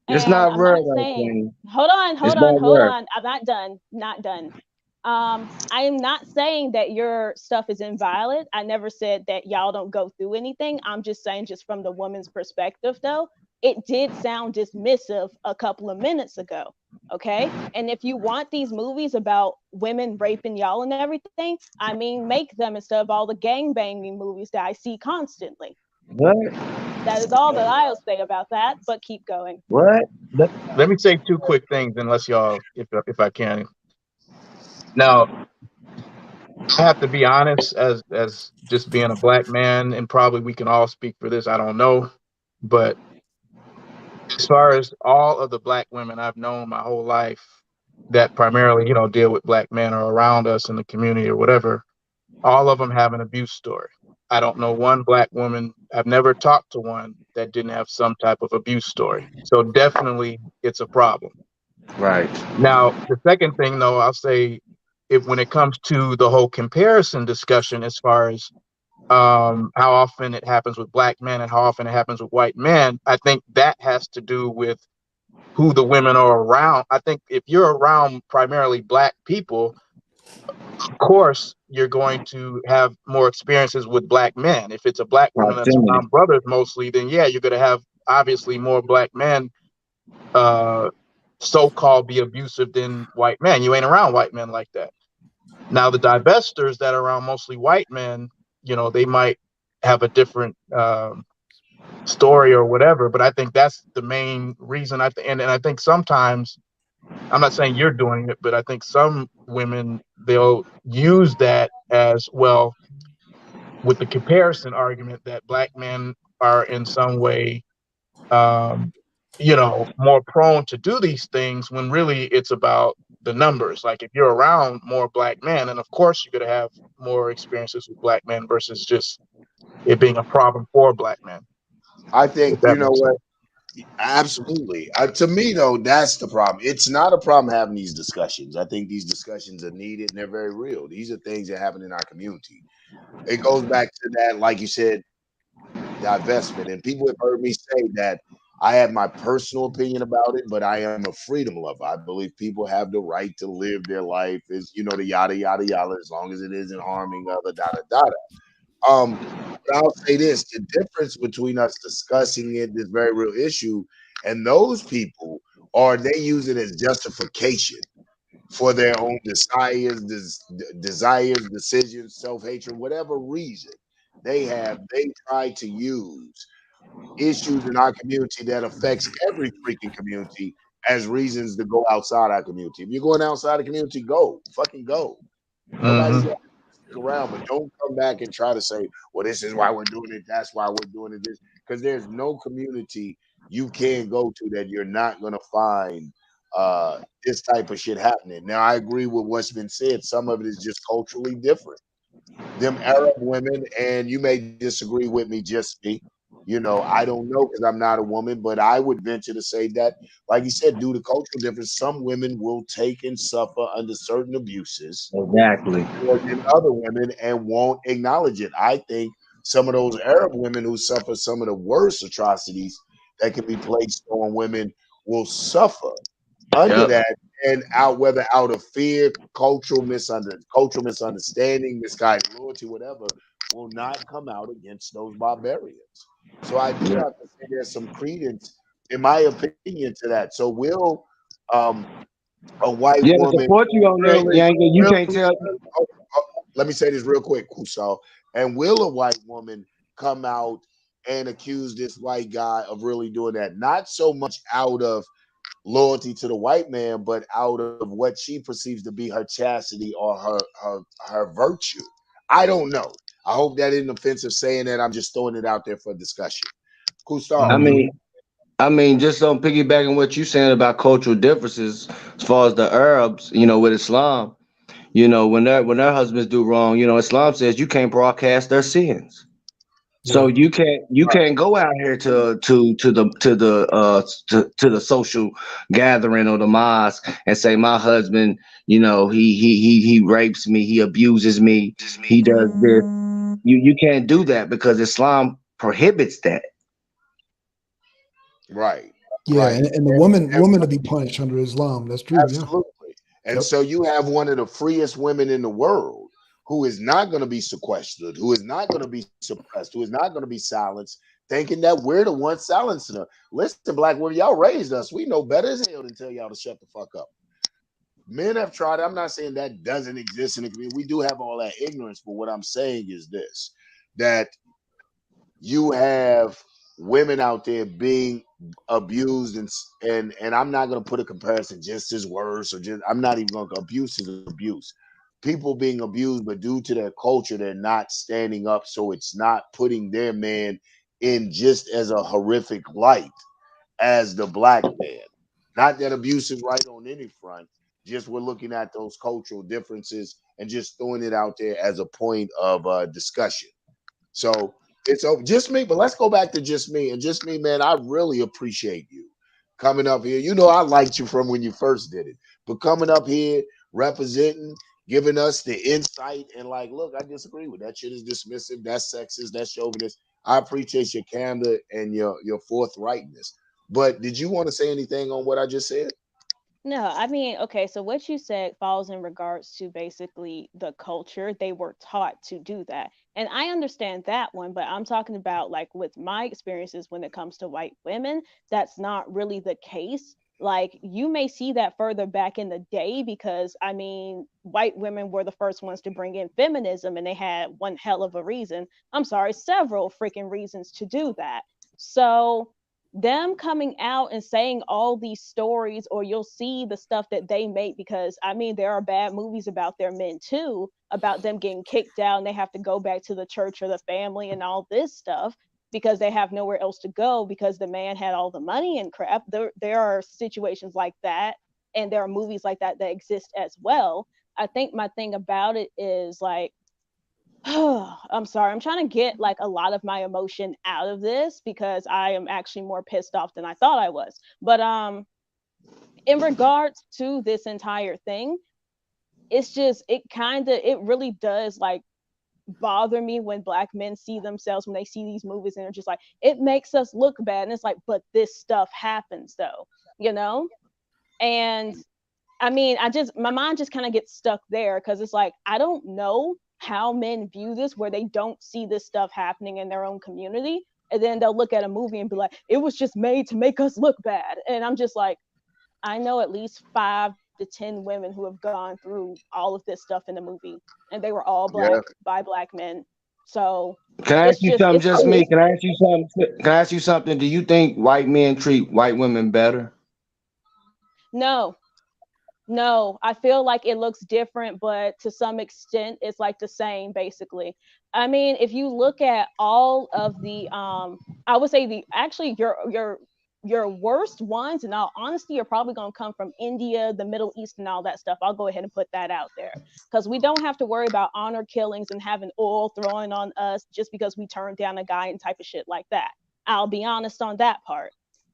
It's And not I'm rare, not saying, hold It's on. I'm not done. I am not saying that your stuff is invalid. I never said that y'all don't go through anything. I'm just saying, just from the woman's perspective, though, it did sound dismissive a couple of minutes ago. Okay. And if you want these movies about women raping y'all and everything, I mean, make them instead of all the gang banging movies that I see constantly. What? That is all that I'll say about that, but keep going. What? Let me say two quick things, unless y'all, if I can. Now, I have to be honest, as just being a black man, and probably we can all speak for this. I don't know, but as far as all of the black women I've known my whole life that primarily, deal with black men or around us in the community or whatever, all of them have an abuse story. I don't know one black woman, I've never talked to one that didn't have some type of abuse story. So definitely it's a problem. Right. Now, the second thing, though, I'll say, when it comes to the whole comparison discussion, as far as how often it happens with black men and how often it happens with white men, I think that has to do with who the women are around. I think if you're around primarily black people, of course, you're going to have more experiences with black men. If it's a black woman that's around brothers mostly, then yeah, you're going to have obviously more black men so-called be abusive than white men. You ain't around white men like that. Now, the divestors that are around mostly white men, they might have a different story or whatever, but I think that's the main reason. And I think sometimes, I'm not saying you're doing it, but I think some women, they'll use that as well with the comparison argument that black men are in some way more prone to do these things, when really it's about the numbers. Like if you're around more black men, and of course you're going to have more experiences with black men versus just it being a problem for black men. I think, you know what? Absolutely. To me, though, that's the problem. It's not a problem having these discussions. I think these discussions are needed and they're very real. These are things that happen in our community. It goes back to that, like you said, divestment. And people have heard me say that I have my personal opinion about it, but I am a freedom lover. I believe people have the right to live their life as, the yada, yada, yada, as long as it isn't harming other, da, da, da, da. But I'll say this, the difference between us discussing it, this very real issue, and those people are they use it as justification for their own desires, decisions, self-hatred, whatever reason they try to use issues in our community that affects every freaking community as reasons to go outside our community. If you're going outside the community, go. Fucking go. Nobody's going to stick around, but don't come back and try to say, well, this is why we're doing it. That's why we're doing it. This because there's no community you can go to that you're not going to find this type of shit happening. Now, I agree with what's been said. Some of it is just culturally different. Them Arab women, and you may disagree with me, just me. I don't know because I'm not a woman, but I would venture to say that, like you said, due to cultural difference, some women will take and suffer under certain abuses Exactly. more than other women and won't acknowledge it. I think some of those Arab women who suffer some of the worst atrocities that can be placed on women will suffer under Yep. that, and whether out of fear, cultural misunderstanding, misguided loyalty, whatever, will not come out against those barbarians. So I do have to say there's some credence, in my opinion, to that. So will um, a white Yeah, to woman support you on that, really, Yanga, you really can't tell. let me say this real quick, Kusal, and will a white woman come out and accuse this white guy of really doing that? Not so much out of loyalty to the white man, but out of what she perceives to be her chastity or her virtue. I don't know. I hope that isn't offensive saying that. I'm just throwing it out there for discussion. I Kusal, mean, just on piggybacking what you saying about cultural differences, as far as the Arabs, with Islam, when their husbands do wrong, Islam says you can't broadcast their sins. So Yeah. you can't go out here to the social gathering or the mosque and say my husband, he rapes me, he abuses me, he does this. You can't do that because Islam prohibits that. right, Yeah, right. and the woman to be punished under Islam. That's true. Yeah. Absolutely. And Yep. so you have one of the freest women in the world who is not going to be sequestered, who is not going to be suppressed, who is not going to be silenced, thinking that we're the ones silencing her. Listen, black women, y'all raised us. We know better as hell than tell y'all to shut the fuck up. Men have tried. I'm not saying that doesn't exist in the community. We do have all that ignorance, but what I'm saying is this: that you have women out there being abused, and I'm not going to put a comparison just as worse, or just I'm not even going to abuse is abuse. People being abused, but due to their culture, they're not standing up, so it's not putting their man in just as a horrific light as the black man. Not that abuse is right on any front, just we're looking at those cultural differences and just throwing it out there as a point of discussion. So it's just me, but let's go back to just me. And just me, man, I really appreciate you coming up here. I liked you from when you first did it, but coming up here, representing, giving us the insight, and like, look, I disagree with that shit is dismissive, that's sexist, that's chauvinist. I appreciate your candor and your forthrightness. But did you want to say anything on what I just said? No, I mean, okay, so what you said falls in regards to basically the culture. They were taught to do that. And I understand that one, but I'm talking about like with my experiences when it comes to white women, that's not really the case. Like you may see that further back in the day because I mean, white women were the first ones to bring in feminism and they had one hell of a reason. I'm sorry, several freaking reasons to do that. So them coming out and saying all these stories, or you'll see the stuff that they make, because I mean there are bad movies about their men too, about them getting kicked out and they have to go back to the church or the family and all this stuff because they have nowhere else to go because the man had all the money and crap. There are situations like that, and there are movies like that that exist as well. I think my thing about it is like, I'm sorry. I'm trying to get like a lot of my emotion out of this because I am actually more pissed off than I thought I was. But in regards to this entire thing, it's just it really does like bother me when Black men see themselves when they see these movies and they're just like, it makes us look bad. And it's like, but this stuff happens though, you know? And I mean, my mind just kind of gets stuck there because it's like, I don't know how men view this where they don't see this stuff happening in their own community. And then they'll look at a movie and be like, it was just made to make us look bad. And I'm just like, I know at least 5 to 10 women who have gone through all of this stuff in the movie, and they were all Black by Black men. So can I ask you something? Just me. Can I ask you something? Can I ask you something? Do you think white men treat white women better? No, I feel like it looks different, but to some extent, it's like the same, basically. I mean, if you look at all of the, I would say your worst ones, in all honesty, are probably going to come from India, the Middle East, and all that stuff. I'll go ahead and put that out there because we don't have to worry about honor killings and having oil thrown on us just because we turned down a guy and type of shit like that. I'll be honest on that part.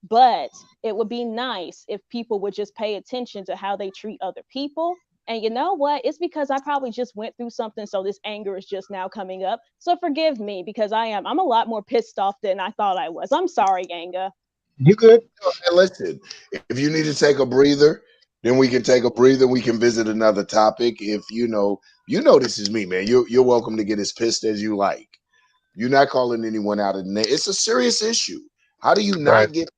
But it would be nice if people would just pay attention to how they treat other people. And you know what? It's because I probably just went through something, so this anger is just now coming up. So forgive me because I'm a lot more pissed off than I thought I was. I'm sorry, Ganga. You good? Hey, listen, if you need to take a breather, then we can take a breather. We can visit another topic. If you know this is me, man. You're welcome to get as pissed as you like. You're not calling anyone out of the name. It's a serious issue. How do you not get pissed?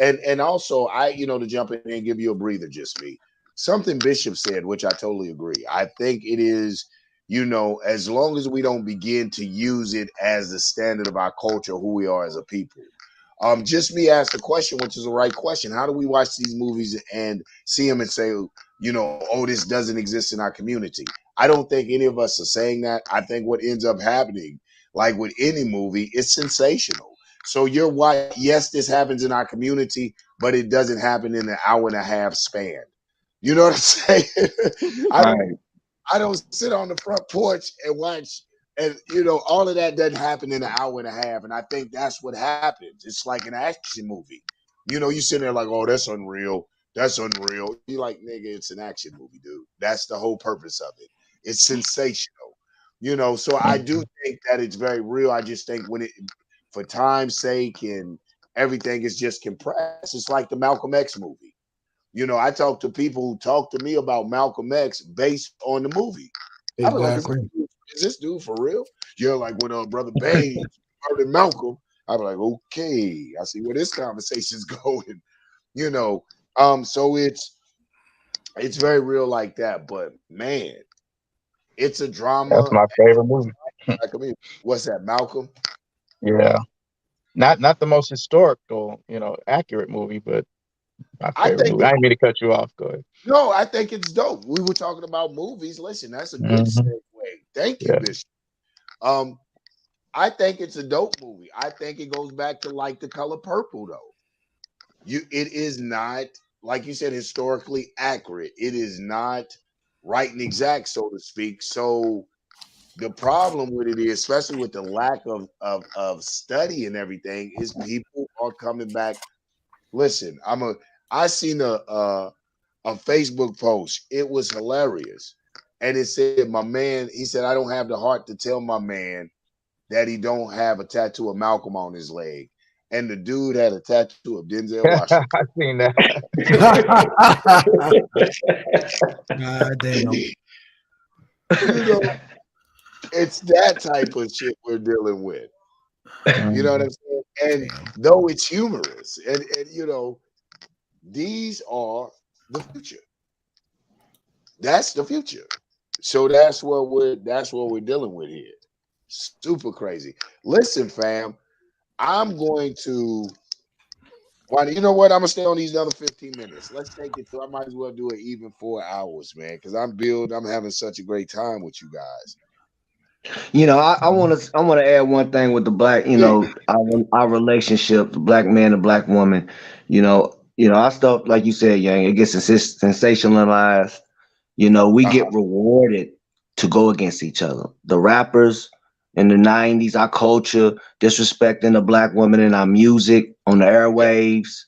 And also, to jump in and give you a breather, just me. Something Bishop said, which I totally agree. I think it is, as long as we don't begin to use it as the standard of our culture, who we are as a people. Just me asked the question, which is the right question. How do we watch these movies and see them and say, oh, this doesn't exist in our community? I don't think any of us are saying that. I think what ends up happening, like with any movie, it's sensational. So you're right. Yes, this happens in our community, but it doesn't happen in an hour and a half span. You know what I'm saying? I don't sit on the front porch and watch. And, all of that doesn't happen in an hour and a half. And I think that's what happens. It's like an action movie. You sit there like, oh, that's unreal. That's unreal. You're like, nigga, it's an action movie, dude. That's the whole purpose of it. It's sensational. So I do think that it's very real. I just think for time's sake and everything is just compressed. It's like the Malcolm X movie. I talk to people who talk to me about Malcolm X based on the movie. Exactly. Is this dude for real? You're like, when Brother Baines murdered Malcolm, I'd be like, okay, I see where this conversation's going. So it's very real like that. But man, it's a drama. That's my favorite movie. What's that, Malcolm? Yeah, not the most historical, accurate movie, but my favorite movie. I didn't mean to cut you off. Go ahead. No, I think it's dope. We were talking about movies. Listen, that's a good segue. Thank you, Bishop. I think it's a dope movie. I think it goes back to like The Color Purple, though. It is not, like you said, historically accurate. It is not right and exact, so to speak. So the problem with it is, especially with the lack of study and everything, is people are coming back. Listen, I seen a Facebook post. It was hilarious. And it said, my man, he said, I don't have the heart to tell my man that he don't have a tattoo of Malcolm on his leg. And the dude had a tattoo of Denzel Washington. I've seen that. Damn. It's that type of shit we're dealing with. You know what I'm saying? And though it's humorous, and these are the future. That's the future. So that's what we're dealing with here. Super crazy. Listen, fam, I'm going to. You know what? I'm gonna stay on these another 15 minutes. Let's take it to. I might as well do it even 4 hours, man, because I'm having such a great time with you guys. I want to add one thing with the black, our relationship, the black man and black woman. Our stuff, like you said, Yang, it gets sensationalized. We get rewarded to go against each other. The rappers in the 90s, our culture, disrespecting the black woman in our music on the airwaves.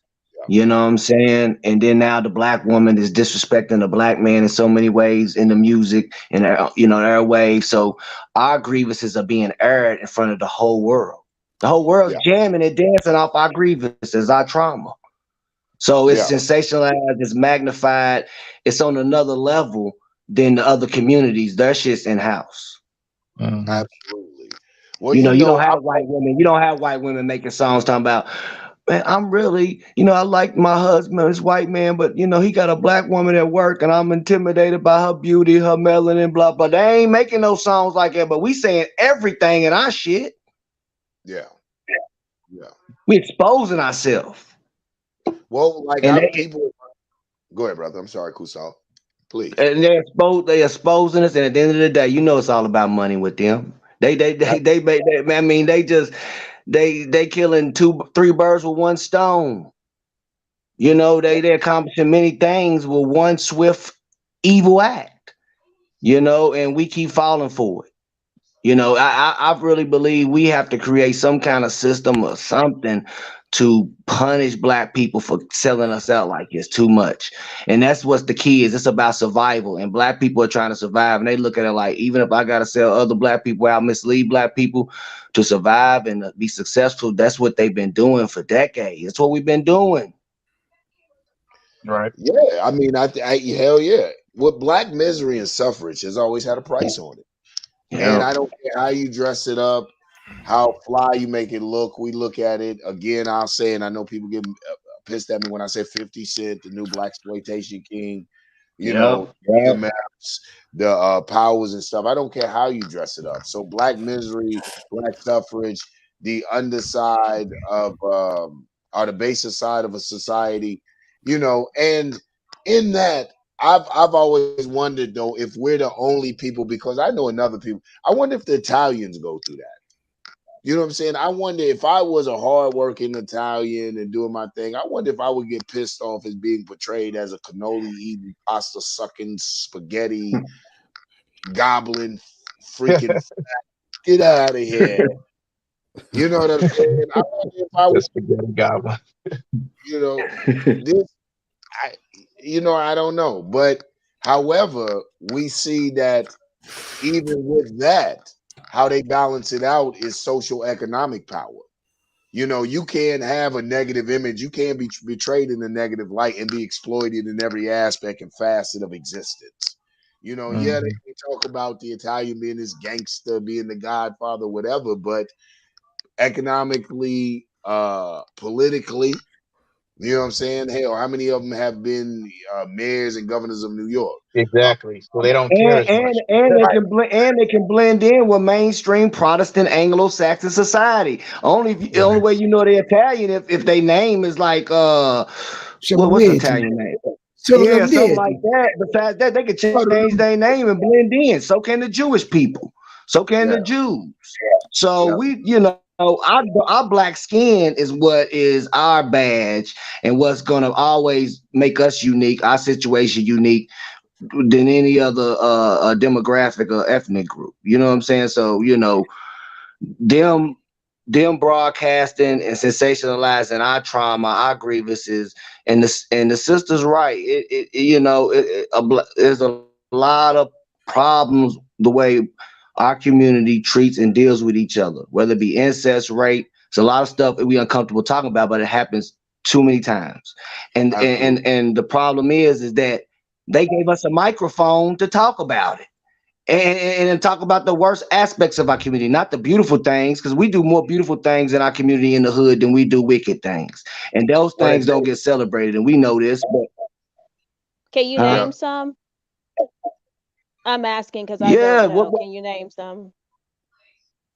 You know what I'm saying? And then now the black woman is disrespecting the black man in so many ways in the music and their way. So our grievances are being aired in front of the whole world. The whole world's jamming and dancing off our grievances, our trauma. So it's sensationalized, it's magnified, it's on another level than the other communities. Their shit's in house. Absolutely. Well, you don't have white women. You don't have white women making songs talking about, man, I'm really, I like my husband, this white man, but he got a black woman at work and I'm intimidated by her beauty, her melanin, blah, blah. They ain't making no songs like that, but we saying everything in our shit. Yeah. We exposing ourselves. Well, like people. Go ahead, brother. I'm sorry, Kusal. Please. And they exposing us, and at the end of the day, it's all about money with them. They killing 2-3 birds with one stone. They accomplishing many things with one swift evil act. And we keep falling for it. I really believe we have to create some kind of system or something to punish black people for selling us out like it's too much. And that's what the key is. It's about survival. And black people are trying to survive. And they look at it like, even if I got to sell other black people out, mislead black people to survive and be successful, that's what they've been doing for decades. That's what we've been doing. Right. Yeah. I mean, hell yeah. With black misery and suffrage has always had a price on it. Yeah. And I don't care how you dress it up, how fly you make it look. We look at it again. I'll say, and I know people get pissed at me when I say 50 Cent, the new black exploitation king. The maps, the powers and stuff. I don't care how you dress it up. So black misery, black suffrage, the underside of or the baser side of a society. And in that. I've always wondered though if we're the only people, because I know another people. I wonder if the Italians go through that. You know what I'm saying? I wonder if I was a hardworking Italian and doing my thing. I wonder if I would get pissed off as being portrayed as a cannoli eating, pasta sucking, spaghetti goblin, freaking get out of here. You know what I'm saying? I wonder if I was spaghetti goblin. I don't know. But however, we see that even with that, how they balance it out is social economic power. You can't have a negative image. You can't be betrayed in a negative light and be exploited in every aspect and facet of existence. They can talk about the Italian being this gangster, being the godfather, whatever, but economically, politically, you know what I'm saying? Hell, how many of them have been mayors and governors of New York? Exactly. So they don't care as much. And they can blend in with mainstream Protestant Anglo-Saxon society. Only way they're Italian if their name is like what's the Italian name? Something like that. Besides that, they could change their name and blend in. So can the Jewish people. So can the Jews. So we, our black skin is what is our badge and what's going to always make us unique, our situation unique than any other demographic or ethnic group. You know what I'm saying? So, them broadcasting and sensationalizing our trauma, our grievances, and the sister's right. There's a lot of problems the way our community treats and deals with each other, whether it be incest, rape. It's a lot of stuff that we uncomfortable talking about, but it happens too many times. And the problem is that they gave us a microphone to talk about it and talk about the worst aspects of our community, not the beautiful things, because we do more beautiful things in our community in the hood than we do wicked things. And those things don't get celebrated, and we know this. But can you name some? I'm asking because I don't know. Can you name some?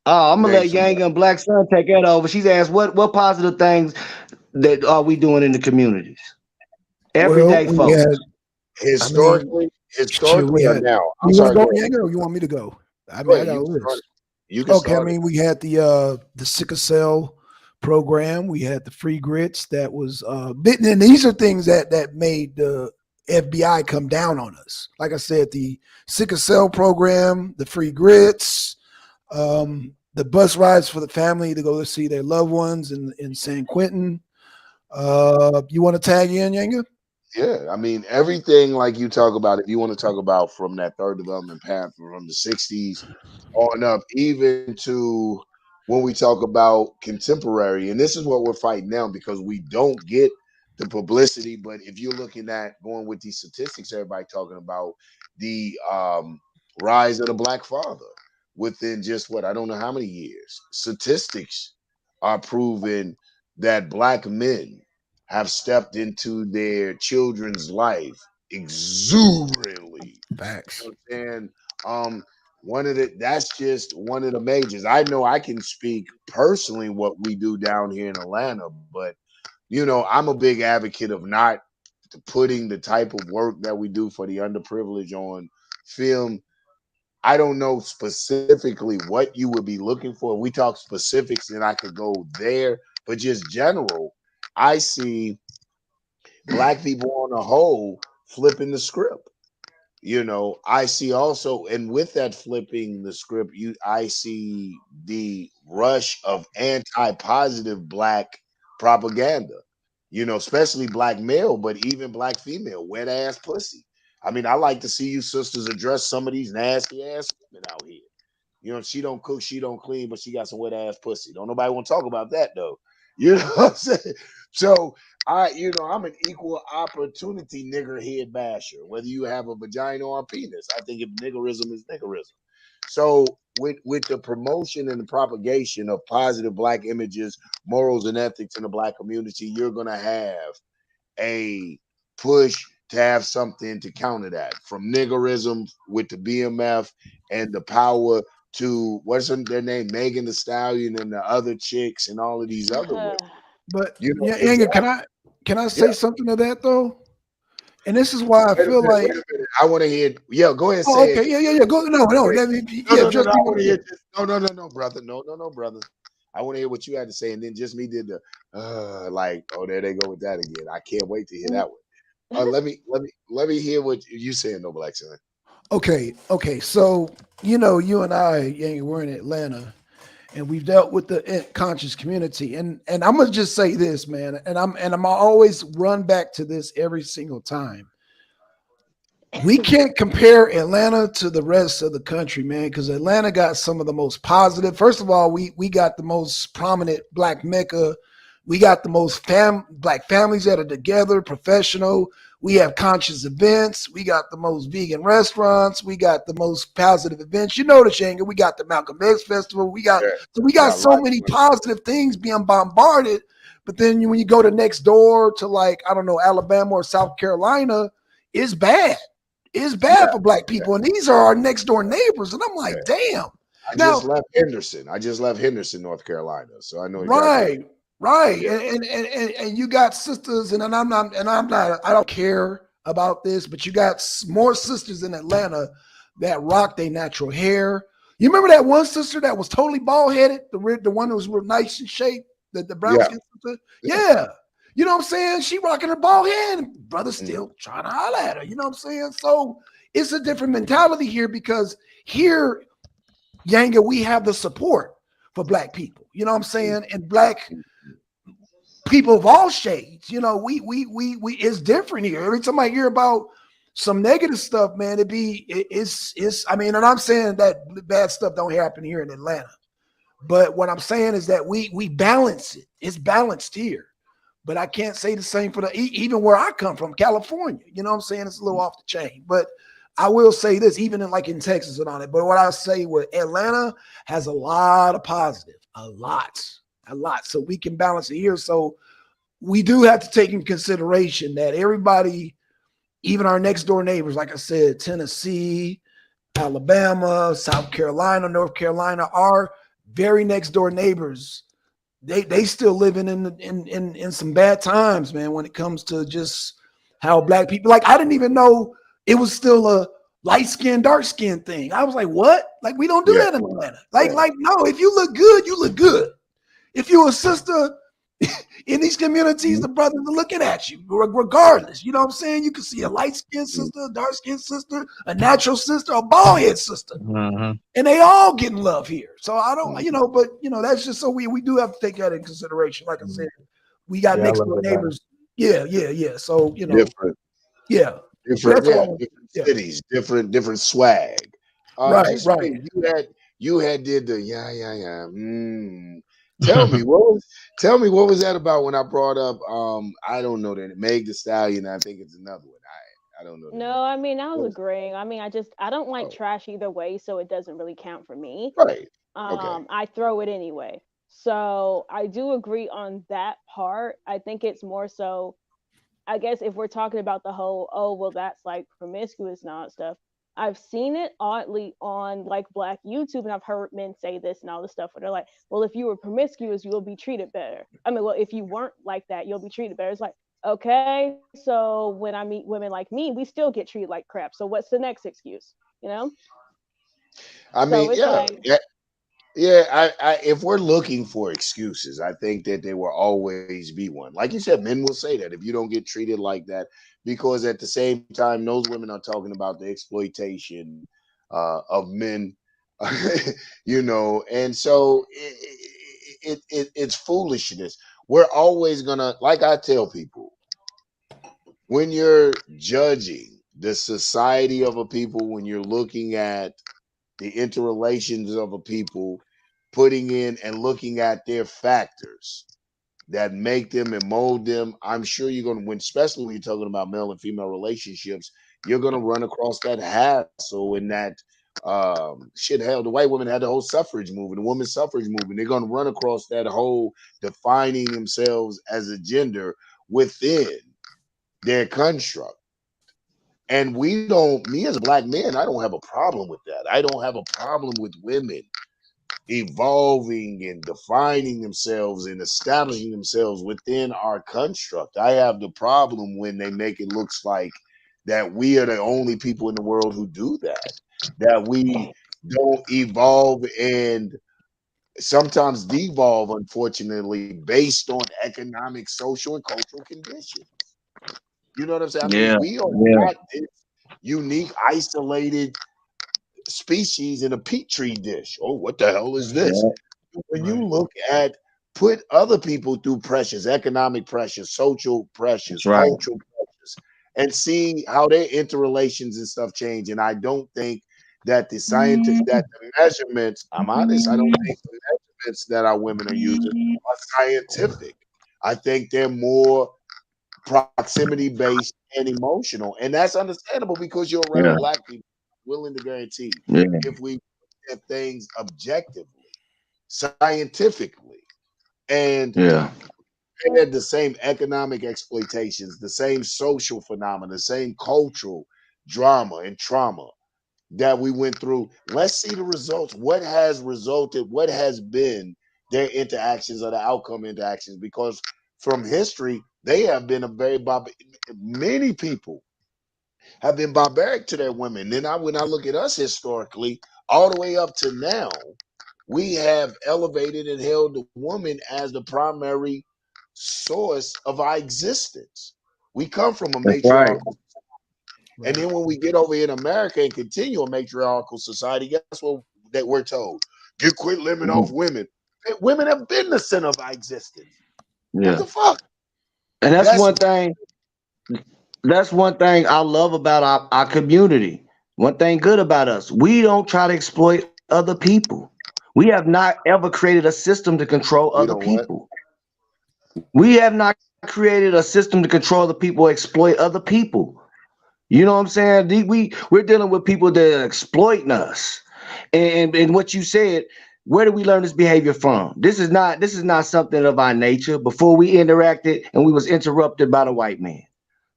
Oh, I'm gonna let Yang and Black Sun take that over. She's asked what positive things that are we doing in the communities? Everyday folks. Historically or now? You want to go, Yang, or you want me to go? I got a list. You can start. I mean, we had the sickle cell program. We had the free grits. That was and these are things that made the FBI come down on us. Like I said, the sickle cell program, the free grits, the bus rides for the family to go to see their loved ones in San Quentin. You want to tag in, Yanga? Yeah, I mean everything like you talk about. If you want to talk about from that third development path from the '60s on up, even to when we talk about contemporary, and this is what we're fighting now because we don't get the publicity. But if you're looking at going with these statistics, everybody talking about the rise of the black father within just what I don't know how many years. Statistics are proving that black men have stepped into their children's life exuberantly. Facts. You know what I'm saying? One of the that's just one of the majors. I know I can speak personally what we do down here in Atlanta, but you know, I'm a big advocate of not putting the type of work that we do for the underprivileged on film. I don't know specifically what you would be looking for. We talk specifics, and I could go there, but just general, I see black people on the whole flipping the script. You know, I see also, and with that flipping the script, I see the rush of anti-positive black propaganda. You know, especially black male, but even black female, wet ass pussy. I mean, I like to see you sisters address some of these nasty ass women out here. You know, she don't cook, she don't clean, but she got some wet ass pussy. Don't nobody want to talk about that though. You know what I'm saying? So I'm an equal opportunity nigger head basher, whether you have a vagina or a penis. I think if niggerism is niggerism. So with the promotion and the propagation of positive black images, morals, and ethics in the black community, you're gonna have a push to have something to counter that, from niggerism with the BMF and the power to what's their name, Megan the Stallion and the other chicks and all of these other women. But You know, yeah, Yanga, exactly. can I Yeah. say something to that though? And this is why I Wait a feel minute, like. wait a minute. I want to hear. Yeah, go ahead, Oh, say okay, it. yeah. Go, no. Let me, No, yeah, no, no, just no. I me. want to hear. No, brother. No, brother. I want to hear what you had to say, and then just me did the like. Oh, there they go with that again. I can't wait to hear that one. Let me hear what you saying, no black son. Okay. So you and I, Yanga, we're in Atlanta, and we've dealt with the conscious community, and I'm gonna just say this, man, and I'm always run back to this every single time. We can't compare Atlanta to the rest of the country, man, because Atlanta got some of the most positive. First of all, we got the most prominent black mecca. We got the most black families that are together, professional. We have conscious events. We got the most vegan restaurants. We got the most positive events. You know the Shanga. We got the Malcolm X Festival. We got so many positive things being bombarded. But then when you go to next door to, like, I don't know, Alabama or South Carolina, it's bad. It's bad for black people, and these are our next door neighbors. And I'm like, damn. I just left Henderson, North Carolina, so I know exactly. Right. Yeah. And you got sisters, and I'm not. I don't care about this, but you got more sisters in Atlanta that rock their natural hair. You remember that one sister that was totally bald headed, the one who was real nice in shape, the brown skin sister. Yeah. You know what I'm saying? She rocking her bald head, and brother still trying to holler at her. You know what I'm saying? So it's a different mentality here, because here, Yanga, we have the support for black people. You know what I'm saying? And black people of all shades. You know, we it's different here. Every time I hear about some negative stuff, man, it's I mean, and I'm saying that bad stuff don't happen here in Atlanta. But what I'm saying is that we balance it. It's balanced here. But I can't say the same for even where I come from, California. You know what I'm saying? It's a little off the chain. But I will say this, even in Texas and all that. But what I say with Atlanta has a lot of positive, a lot. So we can balance it here. So we do have to take in consideration that everybody, even our next door neighbors, like I said, Tennessee, Alabama, South Carolina, North Carolina, are very next door neighbors. They still living in some bad times, man, when it comes to just how black people, like, I didn't even know it was still a light skin, dark skin thing. I was like, what? Like, we don't do that in Atlanta. Like, no, if you look good, you look good. If you're a sister in these communities, the brothers are looking at you regardless. You know what I'm saying? You can see a light skinned sister, a dark skinned sister, a natural sister, a bald head sister. And they all getting love here. So I don't, but that's just, so we do have to take that in consideration. Like I said, we got Yeah, I next love door Atlanta. neighbors. Yeah. So Different, yeah. So different, that's yeah, all. different Yeah. cities, different swag. Right. Just Right. you had did the yeah. Tell me what was that about when I brought up I don't know the Meg the Stallion. I think it's another one. I don't know the No, name. I mean, I was What was agreeing. I mean, I don't like oh trash either way, so it doesn't really count for me. right. Okay. I throw it anyway. So I do agree on that part. I think it's more so, I guess if we're talking about the whole, oh, well, that's like promiscuous and all that stuff. I've seen it oddly on like Black YouTube, and I've heard men say this and all this stuff where they're like, well, if you were promiscuous, you'll be treated better. I mean, well, if you weren't like that, you'll be treated better. It's like, okay, so when I meet women like me, we still get treated like crap. So what's the next excuse? You know? I So mean, it's yeah, like, yeah. If we're looking for excuses, I think that there will always be one. Like you said, men will say that if you don't get treated like that, because at the same time, those women are talking about the exploitation of men, and so it's foolishness. We're always gonna, like I tell people, when you're judging the society of a people, when you're looking at the interrelations of a people, putting in and looking at their factors that make them and mold them. I'm sure you're going to, especially when you're talking about male and female relationships, you're going to run across that hassle and that shit. Hell, the white women had the whole suffrage movement, the women's suffrage movement. They're going to run across that whole defining themselves as a gender within their construct. And we don't, me as a black man, I don't have a problem with that. I don't have a problem with women evolving and defining themselves and establishing themselves within our construct. I have the problem when they make it looks like that we are the only people in the world who do that we don't evolve and sometimes devolve, unfortunately, based on economic, social, and cultural conditions. You know what I'm saying? I mean, Yeah, we are yeah, not this unique, isolated species in a petri dish. Oh, what the hell is this? yeah. When you Right. look at put other people through pressures, economic pressures, social That's pressures, right. cultural pressures, and see how their interrelations and stuff change. And I don't think that that the measurements, I'm honest, I don't think the measurements that our women are using are scientific. I think they're more proximity based and emotional. And that's understandable because you're around Yeah, black people. Willing to guarantee yeah, if we look at things objectively, scientifically, and yeah, had the same economic exploitations, the same social phenomena, the same cultural drama and trauma that we went through. Let's see the results. What has resulted? What has been their interactions or the outcome interactions? Because from history, they have been a very many people have been barbaric to their women. Then when I look at us historically, all the way up to now, we have elevated and held the woman as the primary source of our existence. We come from a that's right. matriarchal, and Right. then when we get over in America and continue a matriarchal society, guess what that we're told? You quit living off Mhm. women. Women have been the center of our existence. What Yeah, the fuck? and that's That's one thing. That's one thing I love about our community. One thing good about us, we don't try to exploit other people. We have not ever created a system to control we other don't what? people. We have not created a system to control the people, exploit other people. You know what I'm saying? We're dealing with people that are exploiting us. And what you said, where do we learn this behavior from? This is not something of our nature. Before we interacted and we was interrupted by the white man.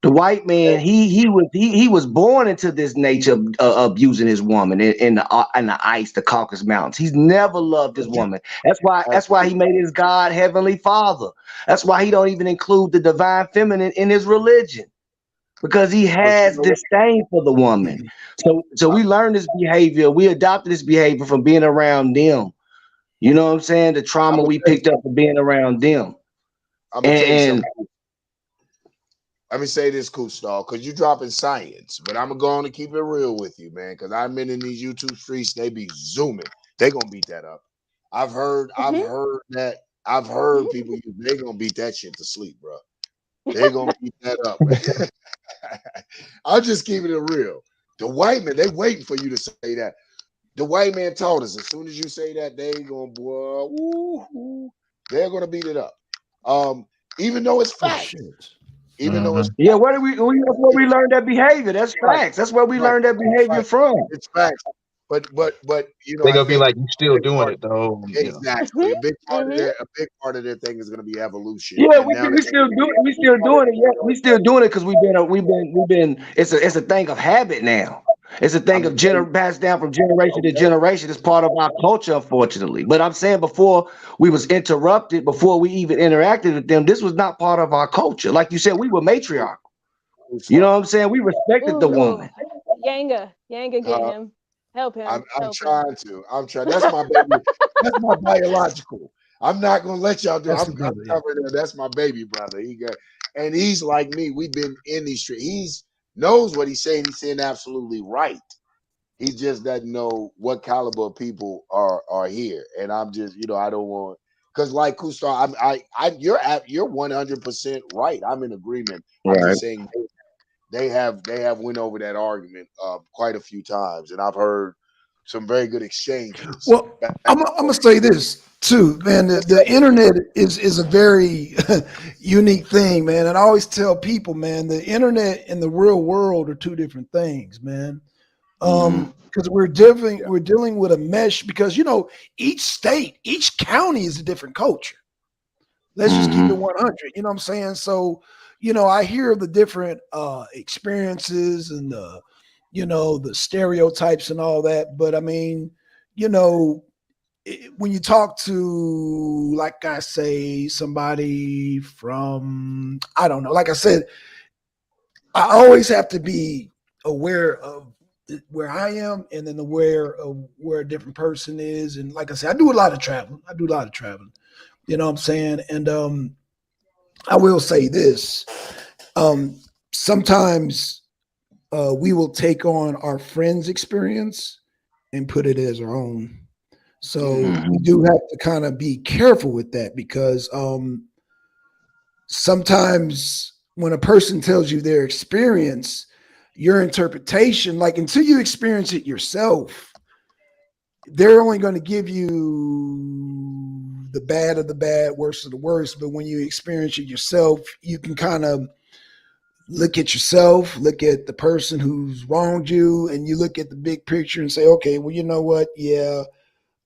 The white man, he was born into this nature of abusing his woman in the ice, the Caucasus Mountains. He's never loved his But you woman. That's why he absolutely. made his God Heavenly Father. That's why he don't even include the divine feminine in his religion because he But you has know what? disdain for the woman. So we learned this behavior. We adopted this behavior from being around them. You know what I'm saying? The I'm trauma gonna we tell you. picked up from being around them. I'm gonna tell you And something. Let me say this, cool star, because you dropping science, but I'm gonna go on and keep it real with you, man. Because I've been in these YouTube streets, they be zooming. They gonna beat that up. I've heard, I've hmm heard that. I've heard people they're gonna beat that shit to sleep, bro. They're gonna beat that up, man. I'm just keeping it real. The white man, they waiting for you to say that. The white man told us as soon as you say that, they gonna boy, woo, they're gonna beat it up. Even though it's facts. Even though it's yeah, where do that's where we learned that behavior. That's facts. That's where we learned that behavior from. It's facts. But you know, They're I gonna be think like, you still doing it though. exactly a big part of their thing is gonna be evolution. Yeah, And now we still do it. We still doing it. Yeah, we still doing it because we've been. It's a thing of habit now. It's a thing of passed down from generation to generation. It's part of our culture, unfortunately. But I'm saying before we was interrupted, before we even interacted with them, this was not part of our culture. Like you said, we were matriarchal. You know what I'm saying? We respected the woman. Yanga, get him. Help him. I'm trying to. That's my baby. That's my biological. I'm not gonna let y'all do. I'm covering him. That's my baby brother. And he's like me. We've been in these streets. He's knows what he's saying. He's saying absolutely right. He just doesn't know what caliber of people are here. And I'm just, I don't want because like Kustar, you're 100% right. I'm in agreement. I'm just saying they have went over that argument quite a few times, and I've heard some very good exchanges. Well, I'm gonna say this too, man. The internet is a very unique thing, man. And I always tell people, man, the internet and the real world are two different things, man. Because we're dealing with a mesh. Because each state, each county is a different culture. Let's just keep it 100. You know what I'm saying? So, I hear the different experiences and the stereotypes and all that. But I mean, when you talk to, like I say, somebody from, I don't know, like I said, I always have to be aware of where I am and then aware of where a different person is. And like I said, I do a lot of traveling. You know what I'm saying? And I will say this. Sometimes we will take on our friend's experience and put it as our own. So we do have to kind of be careful with that because sometimes when a person tells you their experience, your interpretation, like until you experience it yourself, they're only going to give you the bad of the bad, worst of the worst. But when you experience it yourself, you can kind of look at yourself, look at the person who's wronged you, and you look at the big picture and say, okay, well, you know what? Yeah.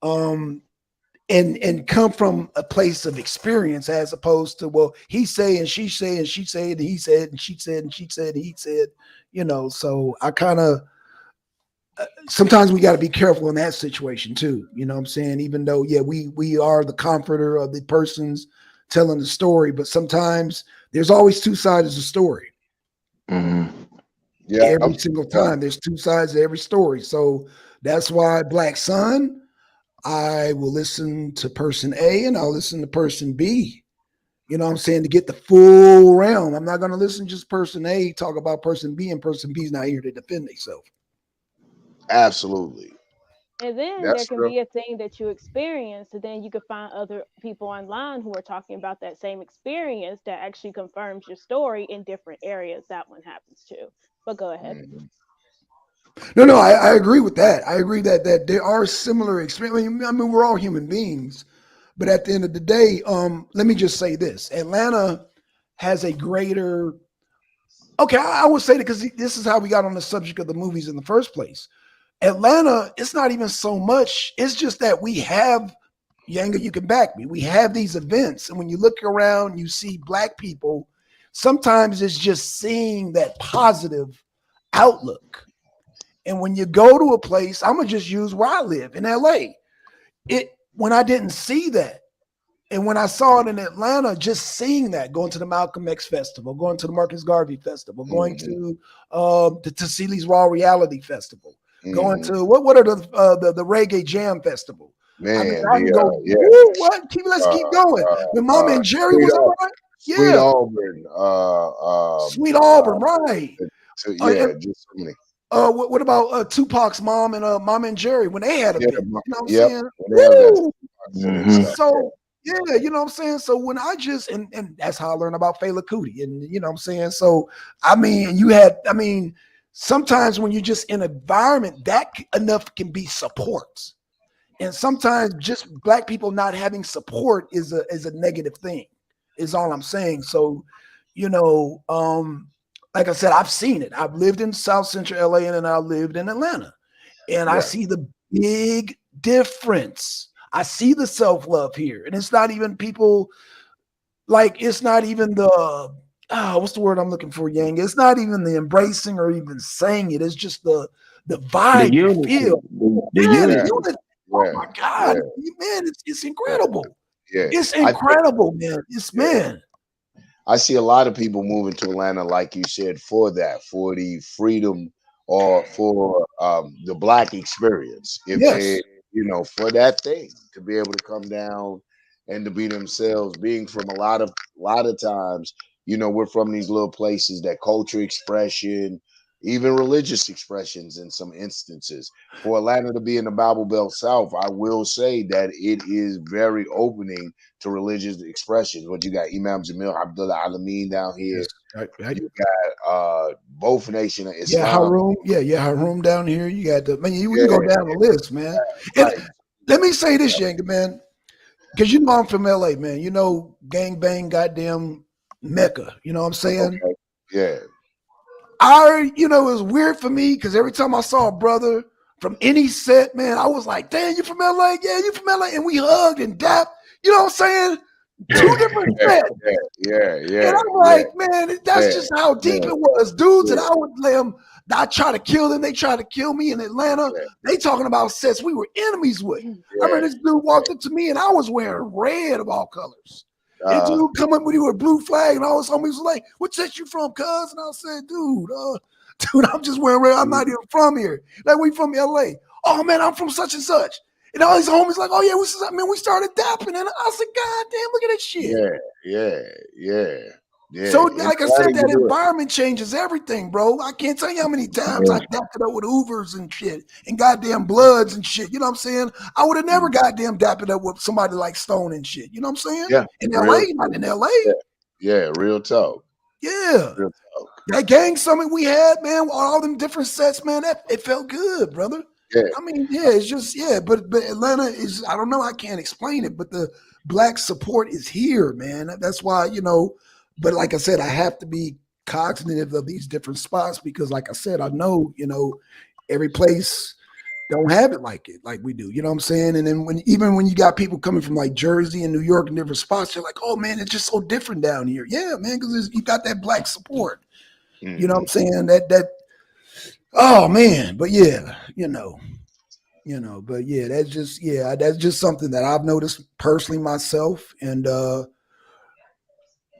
And come from a place of experience as opposed to, well, he say and she say and she said and he said and she said and she said and he said, so I kind of sometimes we got to be careful in that situation too. You know what I'm saying? Even though, yeah, we are the comforter of the persons telling the story, but sometimes there's always two sides of the story. Yeah, every single time there's two sides to every story. So that's why Black Sun, I will listen to person A and I'll listen to person B. You know what I'm saying? To get the full realm. I'm not going to listen to just person A talk about person B, and person B is not here to defend themselves. Absolutely. And then there can be a thing that you experience, and then you can find other people online who are talking about that same experience that actually confirms your story in different areas. That one happens too. But go ahead. No, I agree with that. I agree that there are similar experiences. I mean, we're all human beings, but at the end of the day, let me just say this: Atlanta has a greater. Okay, I would say that because this is how we got on the subject of the movies in the first place. Atlanta, it's not even so much. It's just that we have, Yanga, you can back me. We have these events, and when you look around, you see Black people. Sometimes it's just seeing that positive outlook. And when you go to a place, I'm gonna just use where I live in LA. When I didn't see that, and when I saw it in Atlanta, just seeing that, going to the Malcolm X Festival, going to the Marcus Garvey Festival, going to the Tassili's Raw Reality Festival, going to what are the Reggae Jam Festival. Man, I mean, I can go. Yeah. What? Let's keep going. When Mama and Jerry was around, Sweet Auburn, Sweet Auburn, right? Just so many. What about Tupac's mom and Mama and Jerry when they had a bit? You know what I'm saying? So Yeah, you know what I'm saying? So when I just and that's how I learned about Fela Kuti. And you know what I'm saying? So I mean, sometimes when you're just in an environment, that enough can be support. And sometimes just black people not having support is a negative thing, is all I'm saying. So, you know, like I said, I've seen it. I've lived in South Central LA and then I lived in Atlanta. And I see the big difference. I see the self-love here. And it's not even people it's not even the what's the word I'm looking for, Yang? It's not even the embracing or even saying it. It's just the vibe you feel. The unity. Oh my God, man, it's incredible. Yeah. It's incredible, man. Man. I see a lot of people moving to Atlanta, like you said, for the freedom or for the black experience. If they, for that thing, to be able to come down and to be themselves, being from a lot of times, we're from these little places that culture expression, even religious expressions in some instances. For Atlanta to be in the Bible Belt South, I will say that it is very opening to religious expressions. What you got, Imam Jamil Abdullah Alameen down here. Yes, right. You got both Nation of Islam. Haroon down here. You got the man. You go down the list, man. Right. And let me say this, Yank, man, because I'm from LA, man. Gang bang, goddamn Mecca. You know what I'm saying? Okay. Yeah. It was weird for me because every time I saw a brother from any set, man, I was like, damn, you from LA? Yeah, you from LA? And we hugged and dapped. You know what I'm saying? Two different sets. Yeah. And I'm like, man, that's just how deep it was. Dudes that I would let them, I try to kill them. They try to kill me in Atlanta. They talking about sets we were enemies with. I remember this dude walked up to me and I was wearing red of all colors. And dude come up with you with a blue flag, and all his homies was like, "What set you from, cuz?" And I said, "Dude, I'm just wearing red. I'm not even from here. Like, we from LA. Oh man, I'm from such and such." And all these homies like, "Oh yeah, we started dapping." And I said, "God damn, look at this shit." Yeah. So, like I said, that environment changes everything, bro. I can't tell you how many times I dapped it up with Hoovers and shit and goddamn Bloods and shit. You know what I'm saying? I would have never goddamn dapped it up with somebody like Stone and shit. You know what I'm saying? Yeah. In LA, not in LA. Yeah, real talk. Yeah. Real talk. That gang summit we had, man, all them different sets, man, it felt good, brother. Yeah. I mean, it's just, but Atlanta is, I don't know, I can't explain it, but the black support is here, man. That's why, but like I said, I have to be cognizant of these different spots because, like I said, I know, every place don't have it like we do. You know what I'm saying? And then when you got people coming from like Jersey and New York and different spots, you're like, oh man, it's just so different down here. Yeah, man, because you got that black support. Mm-hmm. You know what I'm saying? Oh man, but that's just something that I've noticed personally myself, and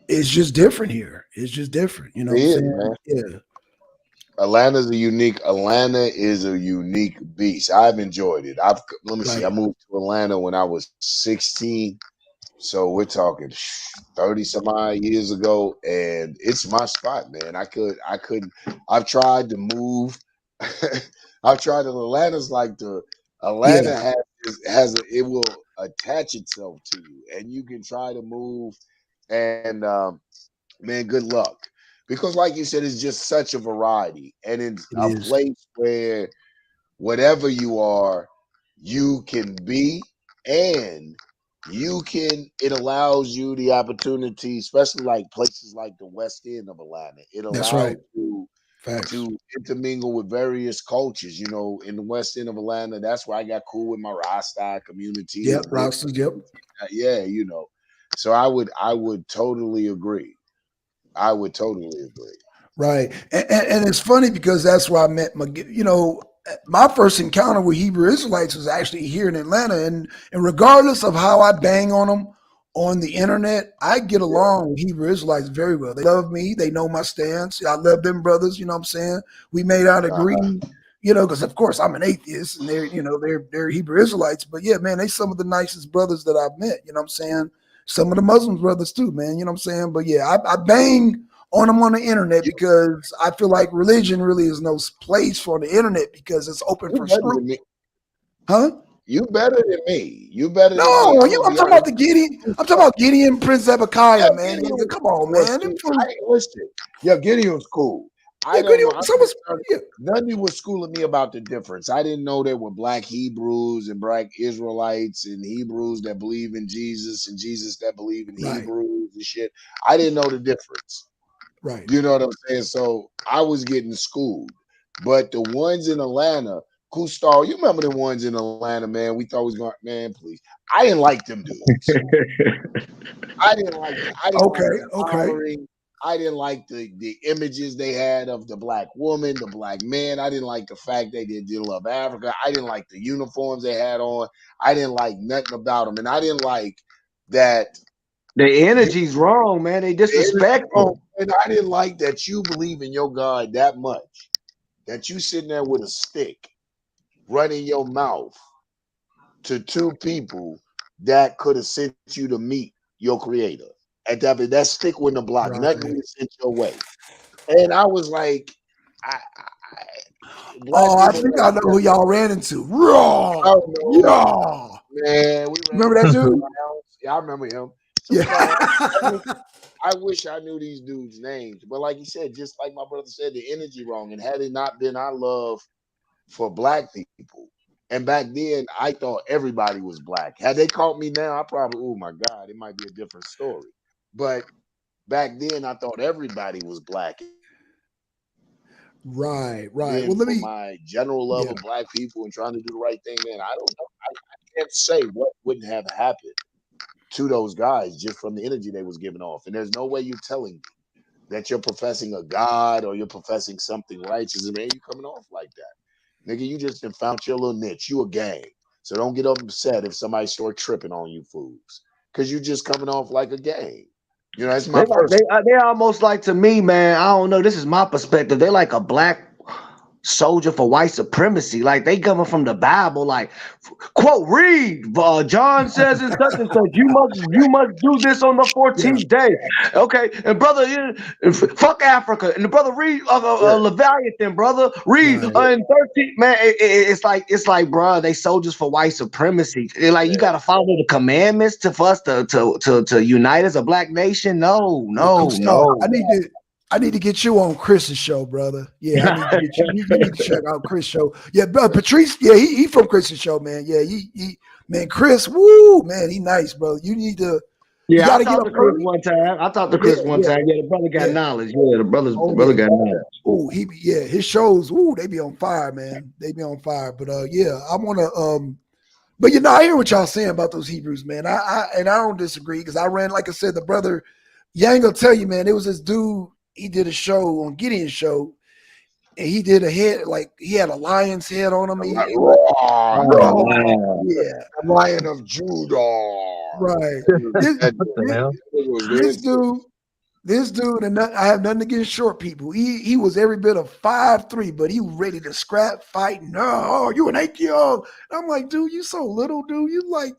it's just different here. It's just different, you know what I'm saying? Man. Yeah. Atlanta is a unique beast. I've enjoyed it. I moved to Atlanta when I was 16. So we're talking 30 some odd years ago, and it's my spot, man. I've tried to move. I've tried to. Atlanta it will attach itself to you, and you can try to move, and man, good luck. Because like you said, it's just such a variety, and it's a place where whatever you are, you can be, and it allows you the opportunity, especially like places like the West End of Atlanta. It allows you to intermingle with various cultures. In the West End of Atlanta, that's where I got cool with my Rasta community. Yep, Rastas, yep. Yeah, So I would totally agree. Right. And it's funny because that's where I met my first encounter with Hebrew Israelites was actually here in Atlanta. And regardless of how I bang on them on the internet, I get along with Hebrew Israelites very well. They love me. They know my stance. I love them brothers. You know what I'm saying? We may not agree, because of course I'm an atheist and they're Hebrew Israelites. But yeah, man, they some of the nicest brothers that I've met. You know what I'm saying? Some of the Muslim brothers too, man. You know what I'm saying? But yeah, I bang on them on the internet because I feel like religion really is no place for the internet because it's open for scrutiny. Huh? You better than me. You better than me. No, I'm gonna I'm be talking honest. about the Gideon. I'm talking about Gideon, Prince Yeah, Zebekiah, man. Gideon Come on, was man. Them cool. fools- Listen. Yeah, Gideon's cool. I yeah, don't Gideon. know. So was yeah. None of you was schooling me about the difference. I didn't know there were black Hebrews and black Israelites and Hebrews that believe in Jesus and Jesus that believe in Right. Hebrews and shit. I didn't know the difference. Right. You know what I'm saying? So I was getting schooled. But the ones in Atlanta, Kustal, you remember the ones in Atlanta, man? We thought we was going, man, please. I didn't like them dudes. I didn't like the Okay. hollering. I didn't like the images they had of the black woman, the black man. I didn't like the fact they didn't love Africa. I didn't like the uniforms they had on. I didn't like nothing about them. And I didn't like that The energy's wrong, man. They disrespectful. and I didn't like that you believe in your God that much that you sitting there with a stick running your mouth to two people that could have sent you to meet your creator. At that stick wouldn't have blocked nothing would have sent your way. And I was like, black Oh, I people. think I know who y'all ran into. Raw. I don't know. Yeah. Man, we Remember that dude? Yeah, I remember him. Yeah. I wish I knew these dudes' names, but like you said, just like my brother said, the energy wrong. And had it not been our love for black people, and back then I thought everybody was black. Had they caught me now, I probably, oh my God, it might be a different story. But back then I thought everybody was black. Right. Then Well, let for me. my general love of black people and trying to do the right thing, man, I don't know. I can't say what wouldn't have happened to those guys just from the energy they was giving off. And there's no way you're telling me that you're professing a God or you're professing something righteous, and man, you coming off like that. Nigga, you just found your little niche. You a gang. So don't get upset if somebody start tripping on you fools. Cause you just coming off like a gang. You know, that's my They almost like, to me, man. I don't know. This is my perspective. They like a black soldier for white supremacy. Like they coming from the Bible. Like, quote, read. John says in such and such. You must do this on the 14th day. Okay, and brother, fuck Africa. And the brother read Leviathan, brother. Read in 13. Man, it's like, bro, they soldiers for white supremacy. They're like, you got to follow the commandments for us to unite as a black nation. No. I need to get you on Chris's show, brother. Yeah, I need to get you. You need to check out Chris' show. Yeah, Patrice. Yeah, he from Chris's show, man. Yeah, man, Chris. Woo, man, he nice, bro. You need to. Yeah, you I talked to Chris one time. Yeah, the brother got knowledge. Yeah, the brother got knowledge. Oh, his shows. Ooh, they be on fire, man. They be on fire. But yeah, I want to. But I hear what y'all saying about those Hebrews, man. I don't disagree because I ran, like I said, the brother Yang will tell you, man. It was this dude. He did a show on Gideon's show, and he did a head like he had a lion's head on him. The Lion of Judah. Right. This dude, and I have nothing against short people. He was every bit of 5'3", but he was ready to scrap, fight. No, you an 8-year-old. I'm like, dude, you so little, dude. You like.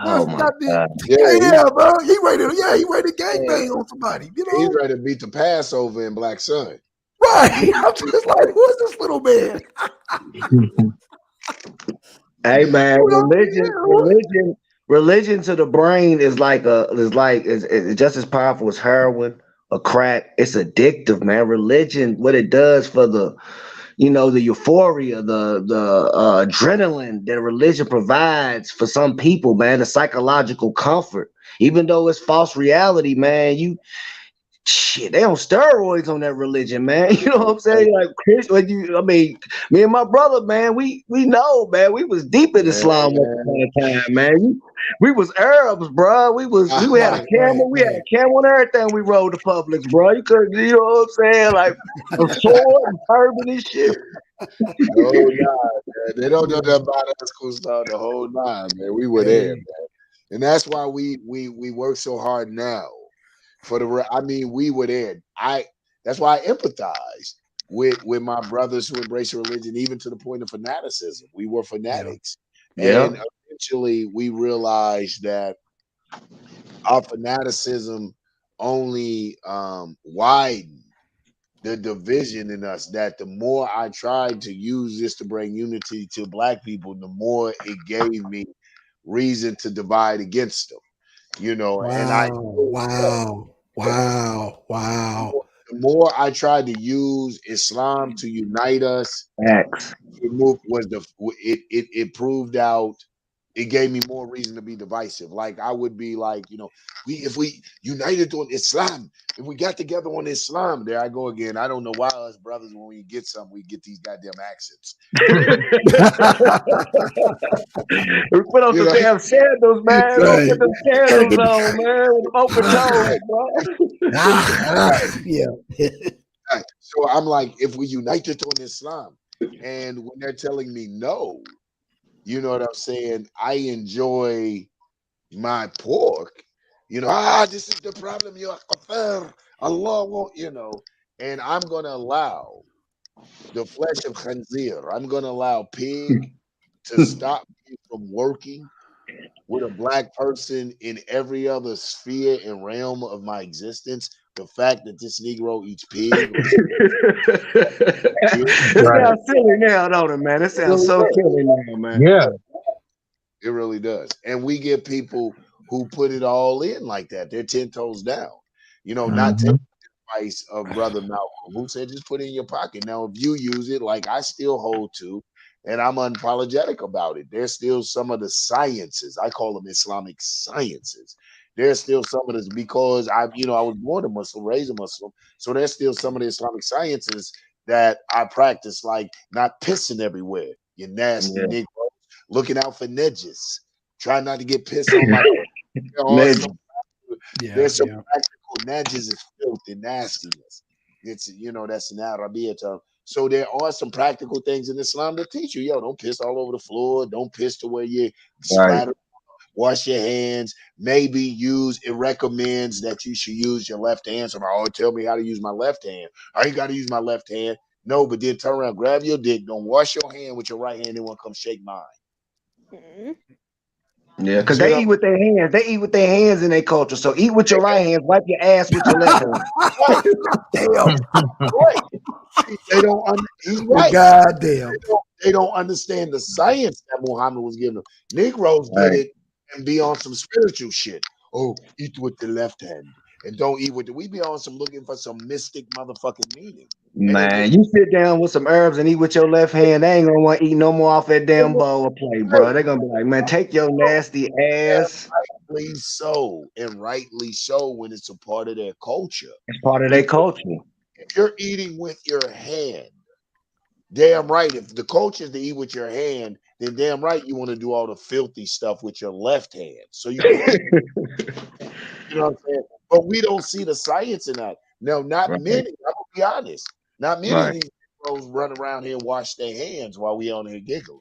Oh my God. Bro. He ready to gangbang on somebody. He's ready to beat the Passover in Black Sun. Right. I'm just like, who is this little man? Hey man, religion to the brain is just as powerful as heroin or crack. It's addictive, man. Religion, what it does for the euphoria, the adrenaline that religion provides for some people, man, the psychological comfort, even though it's false reality, man. They on steroids on that religion, man. You know what I'm saying? Like Chris, me and my brother, man, we know, man, we was deep in Islam at the time, man. We was Arabs, bro. We had a camel, we had a camel and everything. We rode the Publix, bro. You know what I'm saying? Like a sword and turban and shit. The whole nine, man. They don't know that about us, Kustal. The whole nine, man. We were there, man, and that's why we work so hard now. We were there. That's why I empathize with my brothers who embrace religion, even to the point of fanaticism. We were fanatics, and eventually we realized that our fanaticism only widened the division in us, that the more I tried to use this to bring unity to black people, the more it gave me reason to divide against them. You know, and Wow. the more I tried to use Islam to unite us, Facts. it proved out. It gave me more reason to be divisive. Like I would be like, if we united on Islam, if we got together on Islam, there I go again. I don't know why us brothers, when we get something, we get these goddamn accents. We put on some damn sandals, man. Don't get the sandals on, man, with open toes, bro. Yeah. So I'm like, if we united on Islam, and when they're telling me no, you know what I'm saying? I enjoy my pork. This is the problem. You're affair. Allah won't, and I'm going to allow the flesh of khanzir. I'm going to allow pig to stop me from working with a black person in every other sphere and realm of my existence. The fact that this Negro eats pig. It sounds silly now, don't it, man? It sounds so silly now, man. Yeah. It really does. And we get people who put it all in like that. They're 10 toes down. Not taking the advice of Brother Malcolm, who said just put it in your pocket. Now, if you use it like I still hold to, and I'm unapologetic about it, there's still some of the sciences. I call them Islamic sciences. There's still some of this, because I was born a Muslim, raised a Muslim. So there's still some of the Islamic sciences that I practice, like not pissing everywhere. You nasty nigga. Looking out for nedges. Try not to get pissed on my there's some practical nedges is filth and nastiness. It's that's an Arabic term. So there are some practical things in Islam that teach you, don't piss all over the floor, don't piss to where you splatter. Wash your hands. Maybe it recommends that you should use your left hand. So tell me how to use my left hand. I ain't got to use my left hand. No, but then turn around, grab your dick, don't wash your hand with your right hand, and want to come shake mine. Yeah, because they eat with their hands. They eat with their hands in their culture. So eat with your right hand, wipe your ass with your left hand. Damn. They don't. He's right. Goddamn. They don't understand the science that Muhammad was giving them. Negroes get it and be on some spiritual shit. Oh, eat with the left hand and don't eat with the. We be on some looking for some mystic motherfucking meaning. Man, you sit down with some herbs and eat with your left hand, they ain't gonna want to eat no more off that damn bowl of plate, bro. They're gonna be like, man, take your nasty ass. Rightly so, and rightly so when it's a part of their culture. It's part of their culture. If you're eating with your hand, damn right. If the culture is to eat with your hand, then damn right you want to do all the filthy stuff with your left hand. So you can you know what I'm saying? But we don't see the science in that. No, not many. I'm gonna be honest. Not many of these girls run around here and wash their hands while we on here giggling.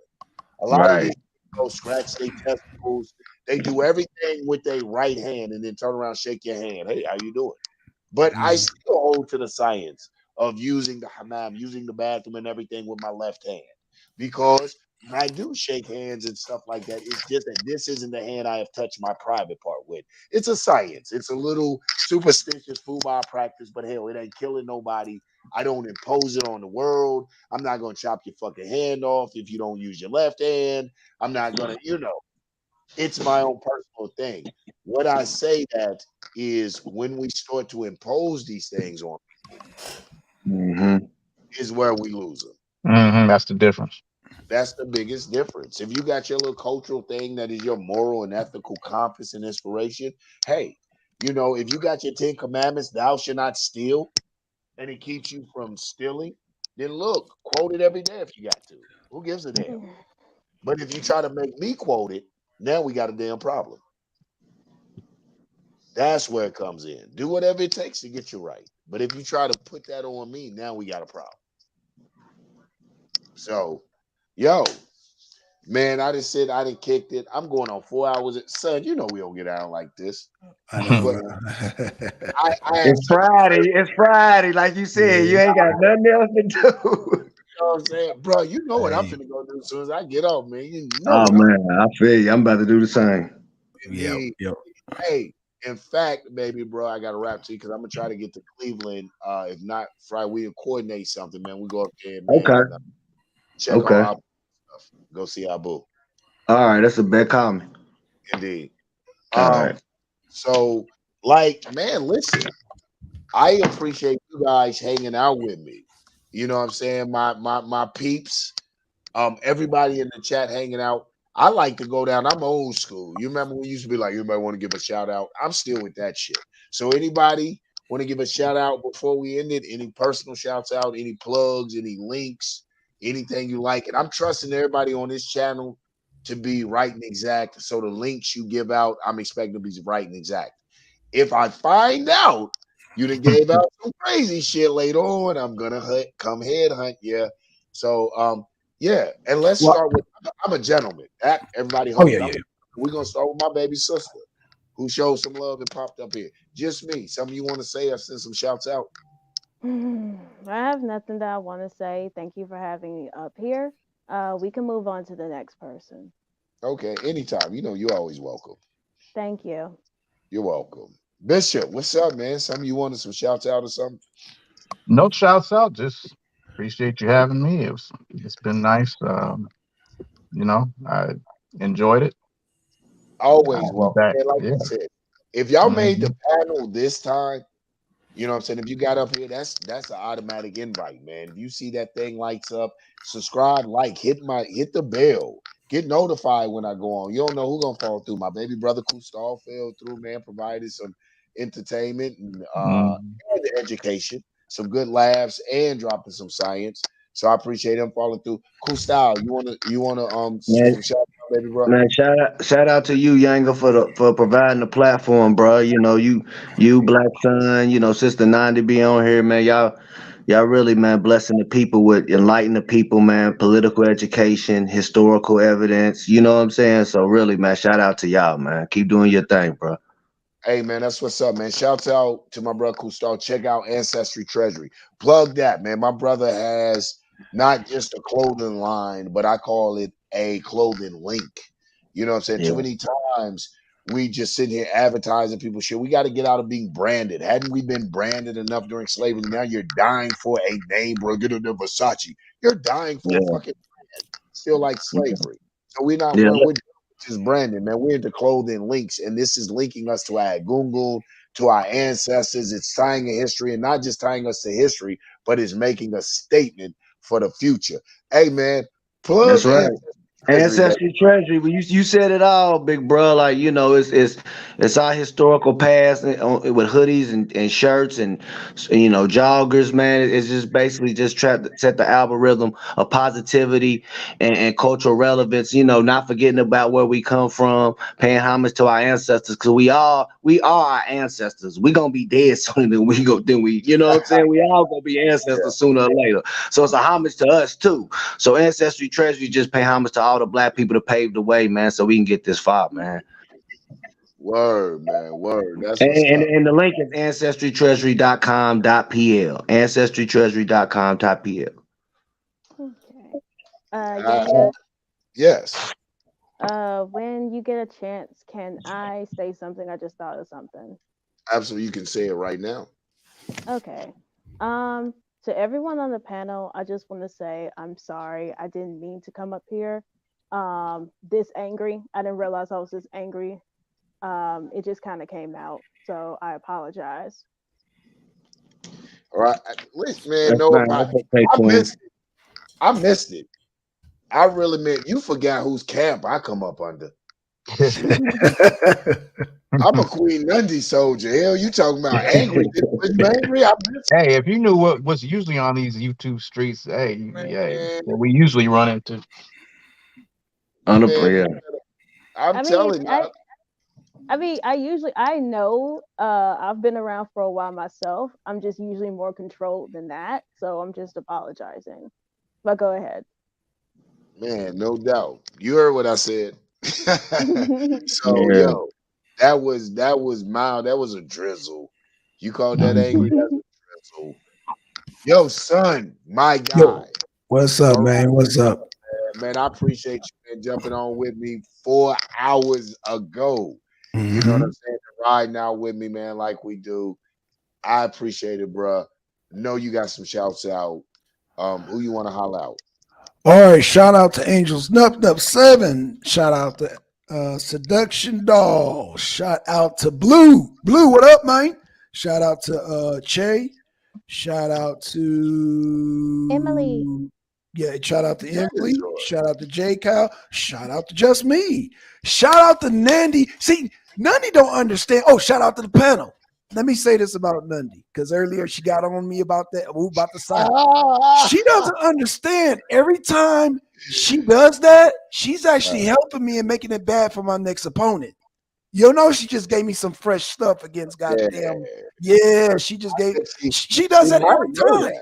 A lot of these girls scratch their testicles. They do everything with their right hand and then turn around, shake your hand. Hey, how you doing? But I still hold to the science of using the hammam, using the bathroom and everything with my left hand. Because when I do shake hands and stuff like that, it's just that this isn't the hand I have touched my private part with. It's a science. It's a little superstitious football practice, but hell, it ain't killing nobody. I don't impose it on the world. I'm not going to chop your fucking hand off if you don't use your left hand. I'm not going to, it's my own personal thing. What I say that is when we start to impose these things on people, is where we lose them. That's the difference. That's the biggest difference. If you got your little cultural thing that is your moral and ethical compass and inspiration, hey, if you got your 10 commandments, thou shalt not steal, and it keeps you from stealing, then look, quote it every day if you got to. Who gives a damn? But if you try to make me quote it, now we got a damn problem. That's where it comes in. Do whatever it takes to get you right. But if you try to put that on me, now we got a problem. So, man, I just said I done kicked it. I'm going on 4 hours. Son, we don't get out like this. It's Friday. It's Friday. Like you said, you ain't got nothing else to do. You know what I'm saying? Bro, you know what I'm finna go do as soon as I get off, man. Man, I feel you. I'm about to do the same. Hey, In fact, baby bro, I got to wrap to you because I'm gonna try to get to Cleveland. If not Friday, we coordinate something, man. We go up there, man, Okay. and check on Okay. our stuff. Go see our boo. All right. That's a bad comment. Indeed. All right. So like, man, listen, I appreciate you guys hanging out with me. You know what I'm saying? My peeps, everybody in the chat hanging out. I like to go down. I'm old school. You remember we used to be like, everybody want to give a shout out. I'm still with that shit. So anybody want to give a shout out before we end it? Any personal shouts out, any plugs, any links, anything you like? And I'm trusting everybody on this channel to be right and exact. So the links you give out, I'm expecting to be right and exact. If I find out you done gave out some crazy shit later on, I'm gonna come head hunt you. So yeah, and let's start with I'm a gentleman. Everybody hold it. We're gonna start with my baby sister who showed some love and popped up here. Just me. Something you want to say or send some shouts out? I have nothing that I want to say. Thank you for having me up here. We can move on to the next person. Okay, anytime. You know you're always welcome. Thank you. You're welcome. Bishop, what's up, man? Something you wanted some shouts out or something? No shouts out. Just appreciate you having me. It's been nice. I enjoyed it. Always I'll be welcome. back. And like Yeah. I said, if y'all made the Mhm. panel this time, you know what I'm saying? If you got up here, that's an automatic invite, man. If you see that thing lights up, subscribe, hit the bell, get notified when I go on. You don't know who gonna fall through. My baby brother Kustal fell through, man, provided some entertainment and education, some good laughs, and dropping some science. So I appreciate him falling through. Kustal, you wanna shoot Man, some shout out, baby bro? man, shout out to you, Yanga, for providing the platform, bro. You Black Sun, Sister 90 be on here, man. Y'all really, man, blessing the people with enlightening the people, man, political education, historical evidence. You know what I'm saying? So really, man, shout out to y'all, man. Keep doing your thing, bro. Hey man, that's what's up, man. Shouts out to my brother Kustal. Check out Ancestry Treasury. Plug that, man. My brother has not just a clothing line, but I call it a clothing link. You know what I'm saying? Yeah. Too many times we just sit here advertising people shit. We got to get out of being branded. Hadn't we been branded enough during slavery? Now you're dying for a name, bro. Get into Versace. You're dying for a Yeah. fucking brand. Still like slavery. So we're not Yeah. we're just branding, man. We're into clothing links, and this is linking us to our Gungun, to our ancestors. It's tying a history, and not just tying us to history, but it's making a statement for the future. Hey, man, That's plug right. Treasury, baby. Ancestry Treasury, but you said it all, big bro. Like it's our historical past with hoodies and shirts and joggers, man. It's just basically just try to set the algorithm of positivity and cultural relevance. Not forgetting about where we come from, paying homage to our ancestors, because we are our ancestors. We gonna be dead sooner than we. You know what I'm saying? We all gonna be ancestors sooner or later. So it's a homage to us too. So Ancestry Treasury just pay homage to all the Black people that paved the way, man, so we can get this far, man. Word, man, word. That's And, what's and, up. and the link is ancestrytreasury.com.pl. Ancestrytreasury.com.pl. Okay. Uh, Yanga, yes, when you get a chance, can I say something? I just thought of something. absolutely. You can say it right now. Okay. Um, to everyone on the panel, I just want to say I'm sorry. I didn't mean to come up here this angry. I didn't realize I was this angry. It just kind of came out. So I apologize. All right, listen, man. That's No fine. apology. That's okay, I twin. missed it. I missed it. I really meant you forgot whose camp I come up under. I'm a Queen Nundy soldier. Hell, you talking about angry? Was you angry? I missed Hey, if you knew what's usually on these YouTube streets, it, what we usually run into. man. Yeah. I'm I mean, telling you. I know I've been around for a while myself. I'm just usually more controlled than that, so I'm just apologizing. But go ahead. Man, no doubt. You heard what I said. So, Yeah. yo, that was mild. That was a drizzle. You called that angry? That's a drizzle. Yo, son, my guy. Yo, what's up, All right, man? What's up? man. I appreciate you, man, jumping on with me 4 hours ago. You know what I'm saying? Riding out with me, man, like we do. I appreciate it, bro. Know you got some shouts out. Who you want to holler out? All right, shout out to Angels Nup Nup 7. Shout out to Seduction Doll. Shout out to Blue. Blue, what up, man? Shout out to Che. Shout out to Emily. Yeah, shout out to Emily. Shout out to J Kyle. Shout out to Just Me. Shout out to Nandy. See, Nandy don't understand. Oh, shout out to the panel. Let me say this about Nundy, because earlier she got on me about that, about the side. She doesn't understand. Every time she does that, she's actually helping me and making it bad for my next opponent. You know, she just gave me some fresh stuff against goddamn. Yeah, she just gave. She does that every time.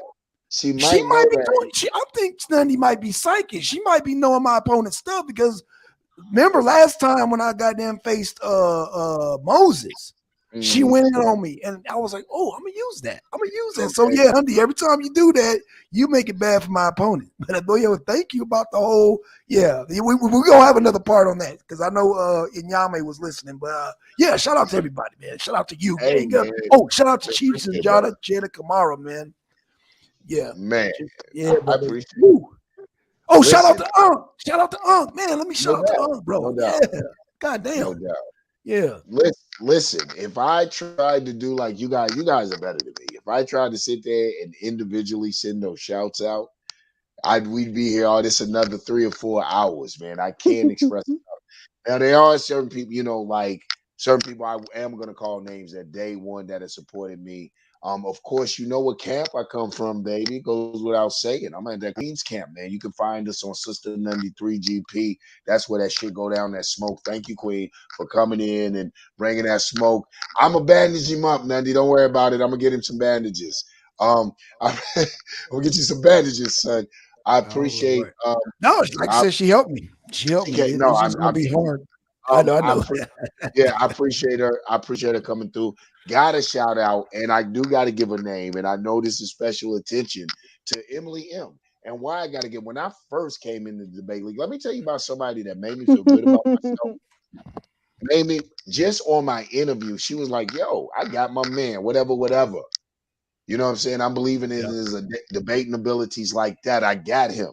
She might She know might be that. doing. I think Nundy might be psychic. She might be knowing my opponent's stuff because remember last time when I goddamn faced Moses. She went in on me, and I was like, "Oh, I'm gonna use that. I'm gonna use that." Okay. So yeah, Hundy, every time you do that, you make it bad for my opponent. But thank you about the whole. Yeah, we're gonna have another part on that because I know Inyame was listening. But yeah, shout out to everybody, man. Shout out to you. Hey, man. Oh, shout out to Chiefs and Jada Kamara, man. Yeah, man. Yeah, I appreciate it. Oh, listen, shout out to Unk. Shout out to Unk, man. Let me shout out to Unk, bro. No yeah, goddamn. No doubt. Yeah. Listen, if I tried to do like you guys are better than me. If I tried to sit there and individually send those shouts out, we'd be here all this another 3 or 4 hours, man. I can't express it. Now there are certain people, you know, like certain people I am gonna call names that day one that have supported me. Of course, you know what camp I come from, baby. It goes without saying. I'm at that Queens camp, man. You can find us on Sister 93 GP. That's where that shit go down, that smoke. Thank you, Queen, for coming in and bringing that smoke. I'm gonna bandage him up, Nundy. Don't worry about it. I'm gonna get him some bandages. I'm gonna get you some bandages, son. I appreciate. No, like I said, she helped me. She helped me. It's just gonna be hard. I know. Yeah, I appreciate her. I appreciate her coming through. Got a shout out, and I do got to give a name, and I know this is special attention to Emily M. And why I got to get when I first came in the debate league. Let me tell you about somebody that made me feel good about myself. Made me just on my interview. She was like, "Yo, I got my man. Whatever." You know what I'm saying? I'm believing in his debating abilities like that. I got him.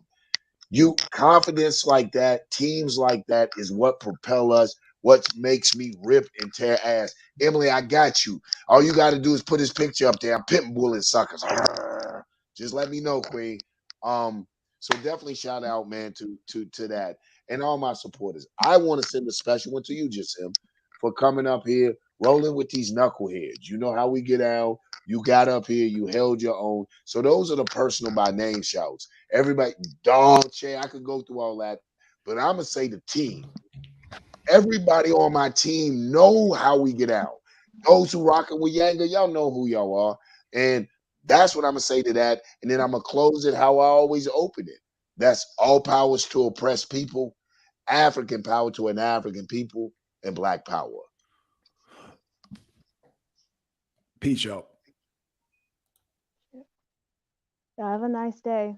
You confidence like that, teams like that is what propel us, what makes me rip and tear ass. Emily, I got you. All you got to do is put his picture up there. I'm pit bulling suckers. Just let me know, Queen. So definitely shout out, man, to that and all my supporters. I want to send a special one to you, Jasim, for coming up here, rolling with these knuckleheads. You know how we get out. You got up here, you held your own. So those are the personal by name shouts. Everybody, dog chair, I could go through all that, but I'm gonna say the team. Everybody on my team know how we get out. Those who rocking with Yanga, y'all know who y'all are, and that's what I'm gonna say to that. And then I'm gonna close it how I always open it. That's all powers to oppressed people, African power to an African people, and Black power. Peace out. Have a nice day.